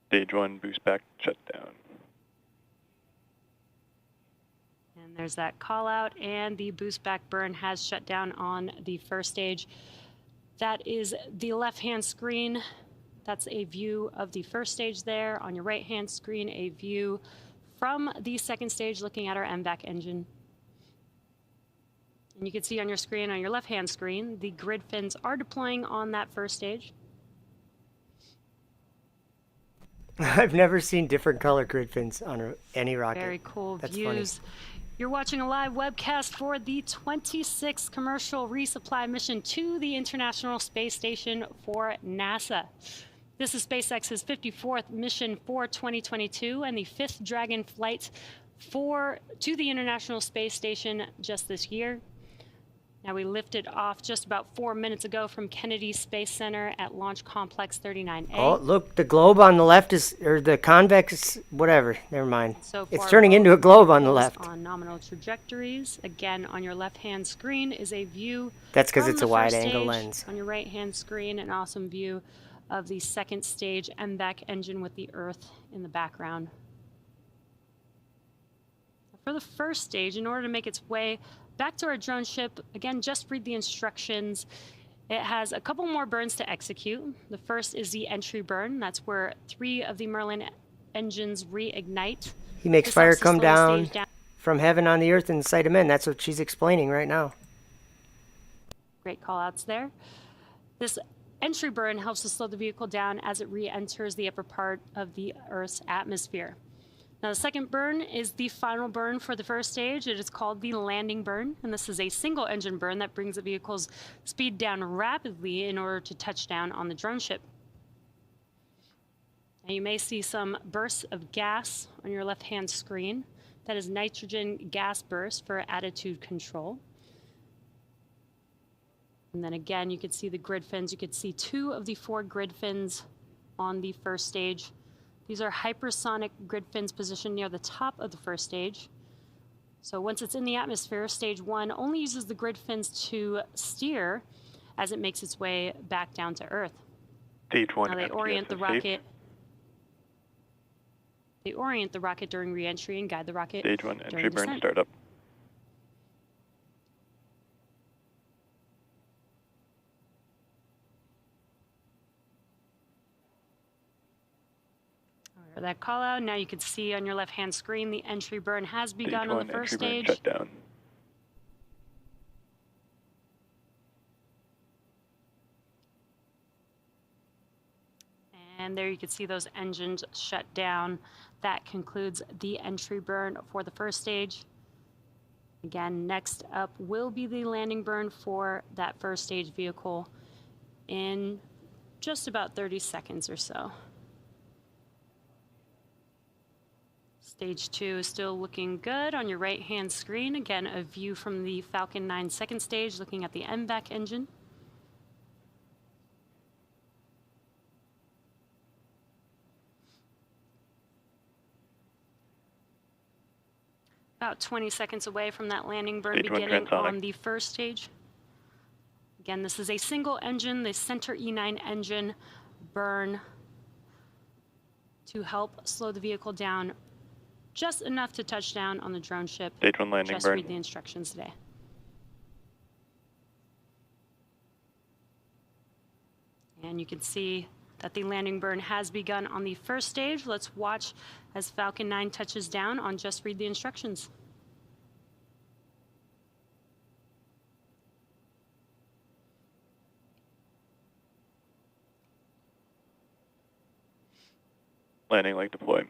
Stage 1 boost back shutdown. And there's that call out, and the boost back burn has shut down on the first stage. That is the left-hand screen. That's a view of the first stage there. On your right-hand screen, a view from the second stage looking at our MVAC engine. And you can see on your screen, on your left-hand screen, the grid fins are deploying on that first stage. I've never seen different color grid fins on any rocket. Very cool That's views. Funny. You're watching a live webcast for the 26th commercial resupply mission to the International Space Station for NASA. This is SpaceX's 54th mission for 2022 and the 5th Dragon flight to the International Space Station just this year. Now, we lifted off just about 4 minutes ago from Kennedy Space Center at Launch Complex 39A. Oh, look, the globe on the left or the convex, whatever. Never mind. So It's far, turning into a globe on the vehicles left. On nominal trajectories. Again, on your left-hand screen is a view. That's because from it's the a first wide-angle stage. lens. On your right-hand screen, an awesome view of the second stage MVAC engine with the Earth in the background. For the first stage, in order to make its way back to our drone ship, again, just read the instructions. It has a couple more burns to execute. The first is the entry burn. That's where 3 of the Merlin engines reignite. He makes This fire helps to come slow the down stage from heaven on the earth and sight of men. That's what she's explaining right now. Great call outs there. This entry burn helps to slow the vehicle down as it re-enters the upper part of the Earth's atmosphere. Now, the second burn is the final burn for the first stage. It is called the landing burn, and this is a single engine burn that brings the vehicle's speed down rapidly in order to touch down on the drone ship. Now, you may see some bursts of gas on your left-hand screen. That is nitrogen gas burst for attitude control. And then again, you could see the grid fins. You could see 2 of the 4 grid fins on the first stage. These are hypersonic grid fins positioned near the top of the first stage. So once it's in the atmosphere, stage 1 only uses the grid fins to steer as it makes its way back down to Earth. Stage 1. Now they orient the rocket. They orient the rocket during re-entry and guide the rocket. Stage 1 during entry burn descent. startup. For that call out, now you can see on your left-hand screen the entry burn has begun on the first entry burn stage. shut down. And there you can see those engines shut down. That concludes the entry burn for the first stage. Again, next up will be the landing burn for that first stage vehicle in just about 30 seconds or so. Stage 2 is still looking good on your right-hand screen. Again, a view from the Falcon 9 second stage looking at the MVAC engine. About 20 seconds away from that landing burn Stage 1 beginning transonic. on the first stage. Again, this is a single engine, the center E9 engine burn to help slow the vehicle down just enough to touch down on the drone ship. Stage 1 landing Just burn. read the instructions today. And you can see that the landing burn has begun on the first stage. Let's watch as Falcon 9 touches down on just read the instructions. Landing leg deploy.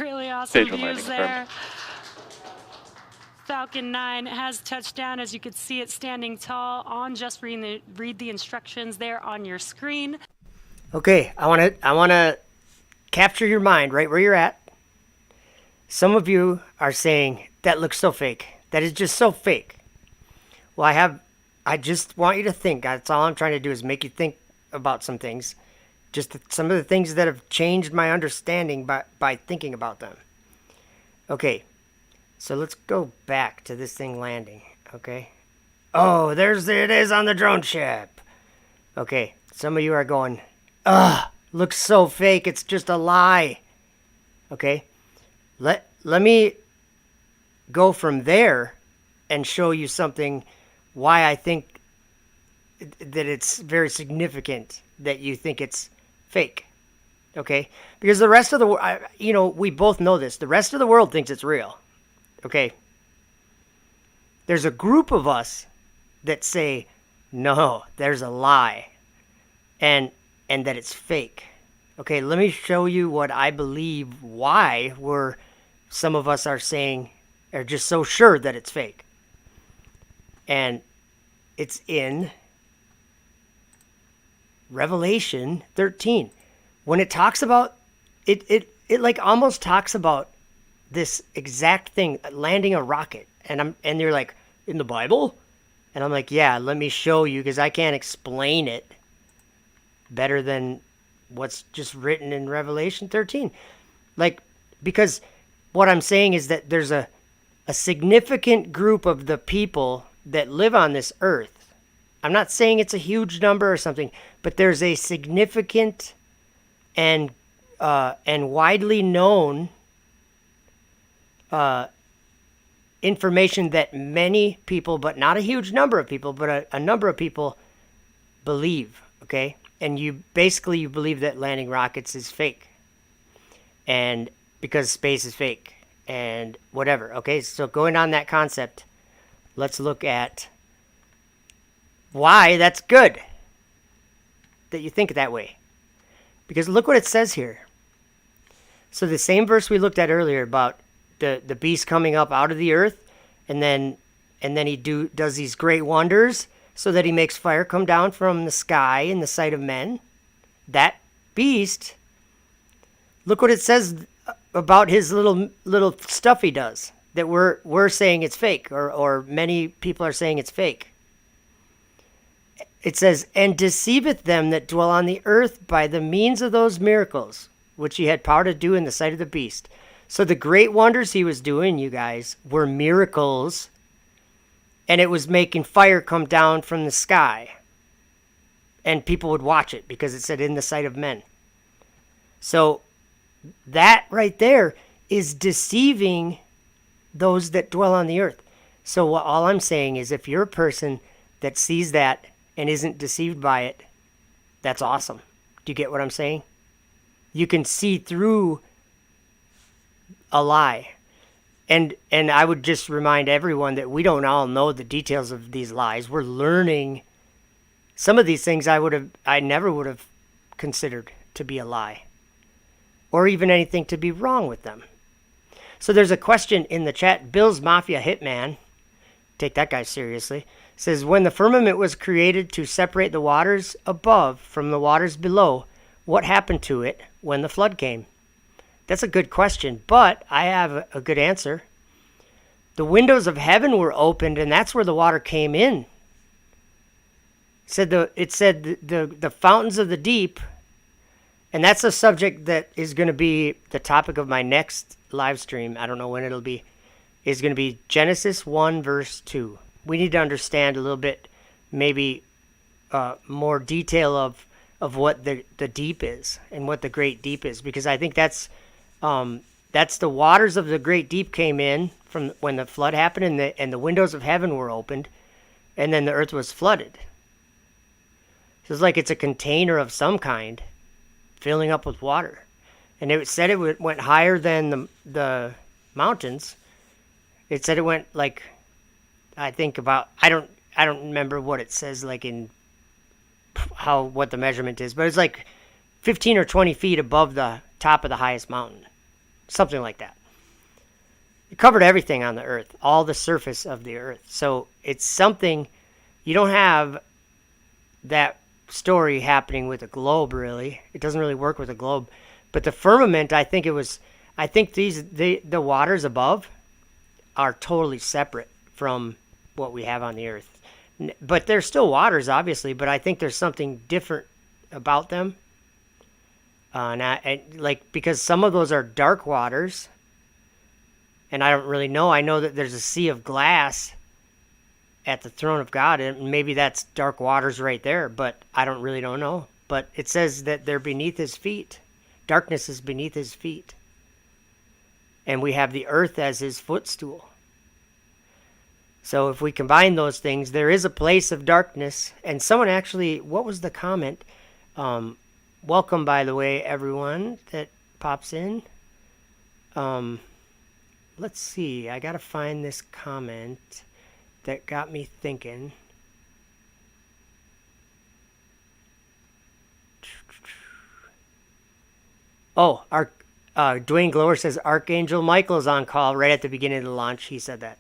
Really awesome Stage 1 views landing there. Falcon 9 has touched down. As you can see it standing tall on just read the instructions there on your screen. Okay, I want to capture your mind right where you're at. Some of you are saying that looks so fake. That is just so fake. Well, I just want you to think. That's all I'm trying to do is make you think about some things. Just some of the things that have changed my understanding by thinking about them. Okay, so let's go back to this thing landing, okay? Oh, it is on the drone ship. Okay, some of you are going, ugh, looks so fake, it's just a lie. Okay, let me go from there and show you something why I think that it's very significant that you think it's fake. Okay, because the rest of the world, we both know this, the rest of the world thinks it's real. Okay, there's a group of us that say no, there's a lie. And and that it's fake. Okay, let me show you what I believe why some of us are saying, are just so sure that it's fake. And it's in Revelation 13. When it talks about, it like almost talks about this exact thing, landing a rocket. And you're like, in the Bible? And I'm like, yeah, let me show you, because I can't explain it better than what's just written in Revelation 13. Like, because what I'm saying is that there's a significant group of the people that live on this earth. I'm not saying it's a huge number or something, but there's a significant and widely known information that many people, but not a huge number of people, but a number of people believe, okay? And you believe that landing rockets is fake. And because space is fake and whatever, okay? So going on that concept, let's look at why that's good that you think that way. Because look what it says here. So the same verse we looked at earlier about the beast coming up out of the earth, and then he does these great wonders so that he makes fire come down from the sky in the sight of men. That beast, look what it says about his little stuff he does that we're saying it's fake, or many people are saying it's fake. It says, and deceiveth them that dwell on the earth by the means of those miracles, which he had power to do in the sight of the beast. So the great wonders he was doing, you guys, were miracles, and it was making fire come down from the sky. And people would watch it because it said in the sight of men. So that right there is deceiving those that dwell on the earth. So all I'm saying is, if you're a person that sees that and isn't deceived by it, that's awesome. Do you get what I'm saying? You can see through a lie. And I would just remind everyone that we don't all know the details of these lies. We're learning some of these things. I never would have considered to be a lie, or even anything to be wrong with them. So there's a question in the chat. Bill's Mafia Hitman, take that guy seriously, says, when the firmament was created to separate the waters above from the waters below, what happened to it when the flood came? That's a good question, but I have a good answer. The windows of heaven were opened, and that's where the water came in. It said the fountains of the deep, and that's a subject that is going to be the topic of my next live stream. I don't know when it'll be. Is going to be Genesis 1 verse 2. We need to understand a little bit, maybe more detail of what the deep is and what the great deep is, because I think that's the waters of the great deep came in from when the flood happened, and the windows of heaven were opened, and then the earth was flooded. So it's like it's a container of some kind filling up with water. And it said it went higher than the mountains. It said it went like, I think about, I don't remember what it says, like in what the measurement is, but it's like 15 or 20 feet above the top of the highest mountain. Something like that. It covered everything on the earth, all the surface of the earth. So it's something, you don't have that story happening with a globe, really. It doesn't really work with a globe. But the firmament, I think the waters above are totally separate from what we have on the earth. But they're still waters, obviously, but I think there's something different about them. Because some of those are dark waters, and I don't really know. I know that there's a sea of glass at the throne of God, and maybe that's dark waters right there, but I don't know. But it says that they're beneath his feet. Darkness is beneath his feet. And we have the earth as his footstool. So if we combine those things, there is a place of darkness. And someone actually, what was the comment? Welcome, by the way, everyone that pops in. Let's see. I got to find this comment that got me thinking. Oh, Dwayne Glower says Archangel Michael's on call right at the beginning of the launch. He said that.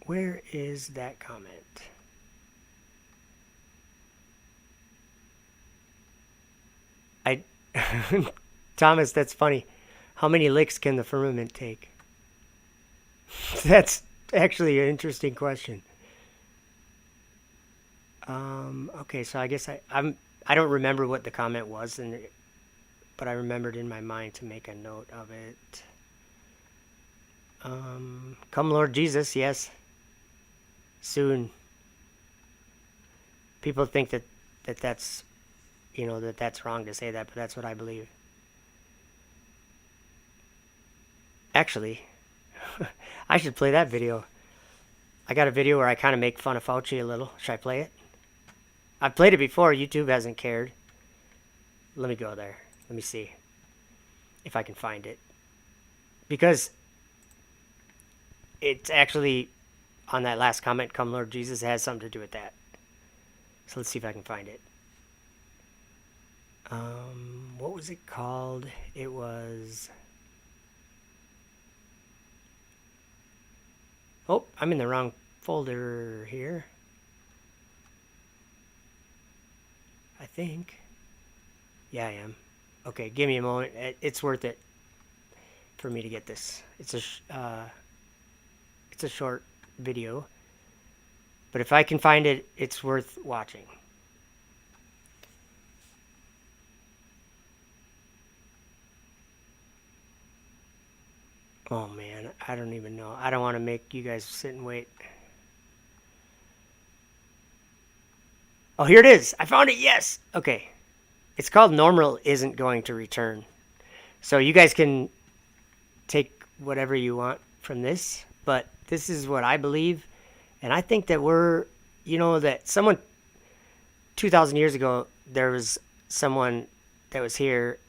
Where is that comment? Thomas, that's funny. How many licks can the firmament take? That's actually an interesting question. Okay, so I guess I don't remember what the comment was, but I remembered in my mind to make a note of it. Come Lord Jesus, yes. Soon. People think that's that's wrong to say that, but that's what I believe. Actually, I should play that video. I got a video where I kind of make fun of Fauci a little. Should I play it? I've played it before. YouTube hasn't cared. Let me go there. Let me see if I can find it. Because it's actually on that last comment, come Lord Jesus, it has something to do with that. So let's see if I can find it. What was it called? It was... Oh, I'm in the wrong folder here. I think. Yeah, I am. Okay, give me a moment. It's worth it for me to get this. It's a short video. But if I can find it, it's worth watching. Oh man, I don't even know. I don't want to make you guys sit and wait. Oh, here it is. I found it. Yes. Okay. It's called Normal Isn't Going to Return. So you guys can take whatever you want from this, but this is what I believe. And I think that that someone 2,000 years ago, there was someone that was here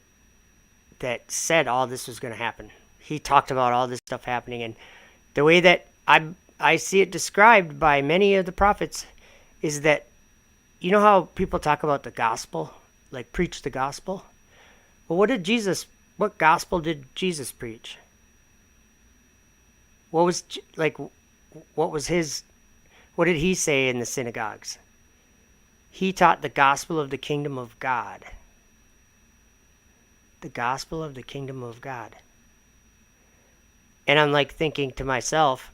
that said all this was going to happen. He talked about all this stuff happening, and the way that I see it described by many of the prophets is that, you know how people talk about the gospel, like preach the gospel? Well, what gospel did Jesus preach? What did he say in the synagogues? He taught the gospel of the kingdom of God. The gospel of the kingdom of God. And I'm like thinking to myself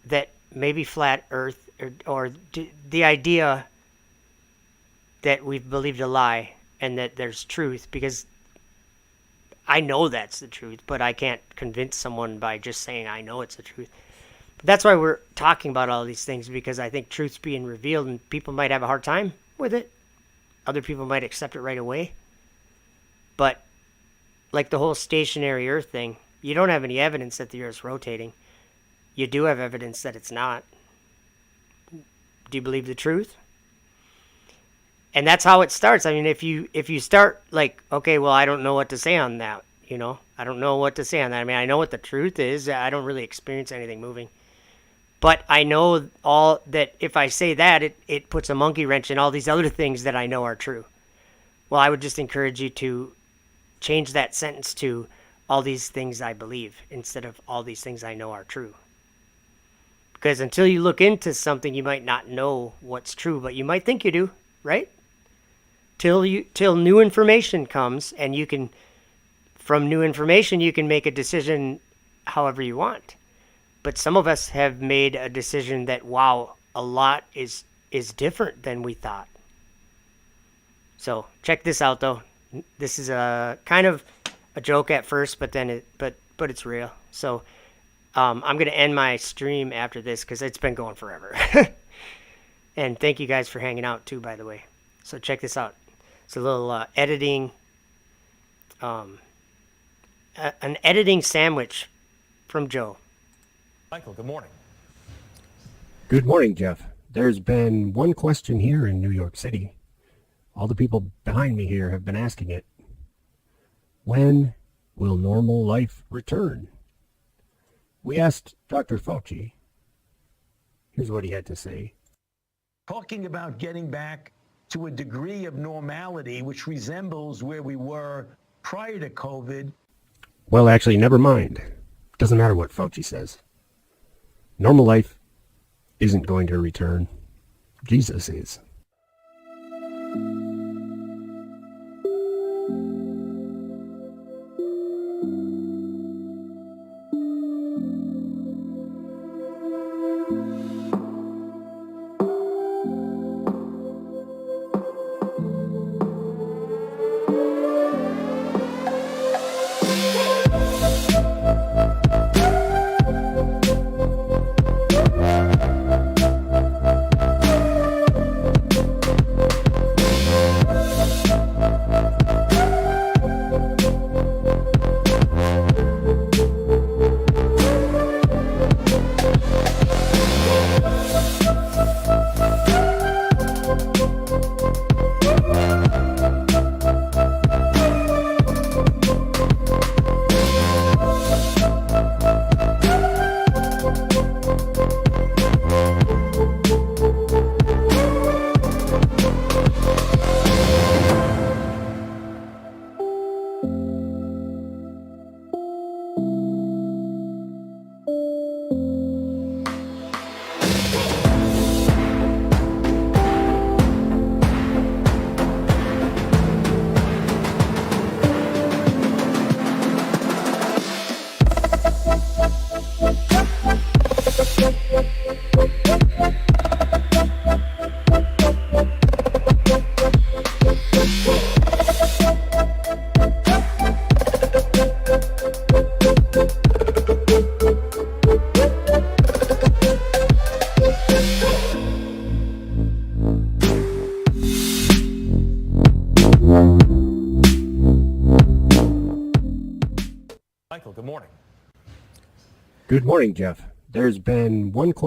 that maybe flat earth or the idea that we've believed a lie and that there's truth, because I know that's the truth, but I can't convince someone by just saying I know it's the truth. But that's why we're talking about all these things, because I think truth's being revealed and people might have a hard time with it. Other people might accept it right away. But like the whole stationary earth thing, you don't have any evidence that the earth's rotating. You do have evidence that it's not. Do you believe the truth? And that's how it starts. I mean, if you start like, okay, well, I don't know what to say on that, I don't know what to say on that. I mean, I know what the truth is. I don't really experience anything moving. But I know all that if I say that, it puts a monkey wrench in all these other things that I know are true. Well, I would just encourage you to change that sentence to all these things I believe instead of all these things I know are true. Because until you look into something, you might not know what's true, but you might think you do, right? Till new information comes, and from new information, you can make a decision however you want. But some of us have made a decision that, wow, a lot is different than we thought. So check this out, though. This is a kind of a joke at first, but it's real. So I'm going to end my stream after this because it's been going forever. And thank you guys for hanging out too, by the way. So check this out. It's a little editing, an editing sandwich from Joe. Michael, good morning. Good morning, Jeff. There's been one question here in New York City. All the people behind me here have been asking it. When will normal life return? We asked Dr. Fauci. Here's what he had to say. Talking about getting back to a degree of normality which resembles where we were prior to COVID. Well, actually, never mind. Doesn't matter what Fauci says. Normal life isn't going to return. Jesus is. Michael, good morning. Good morning, Jeff. There's been one question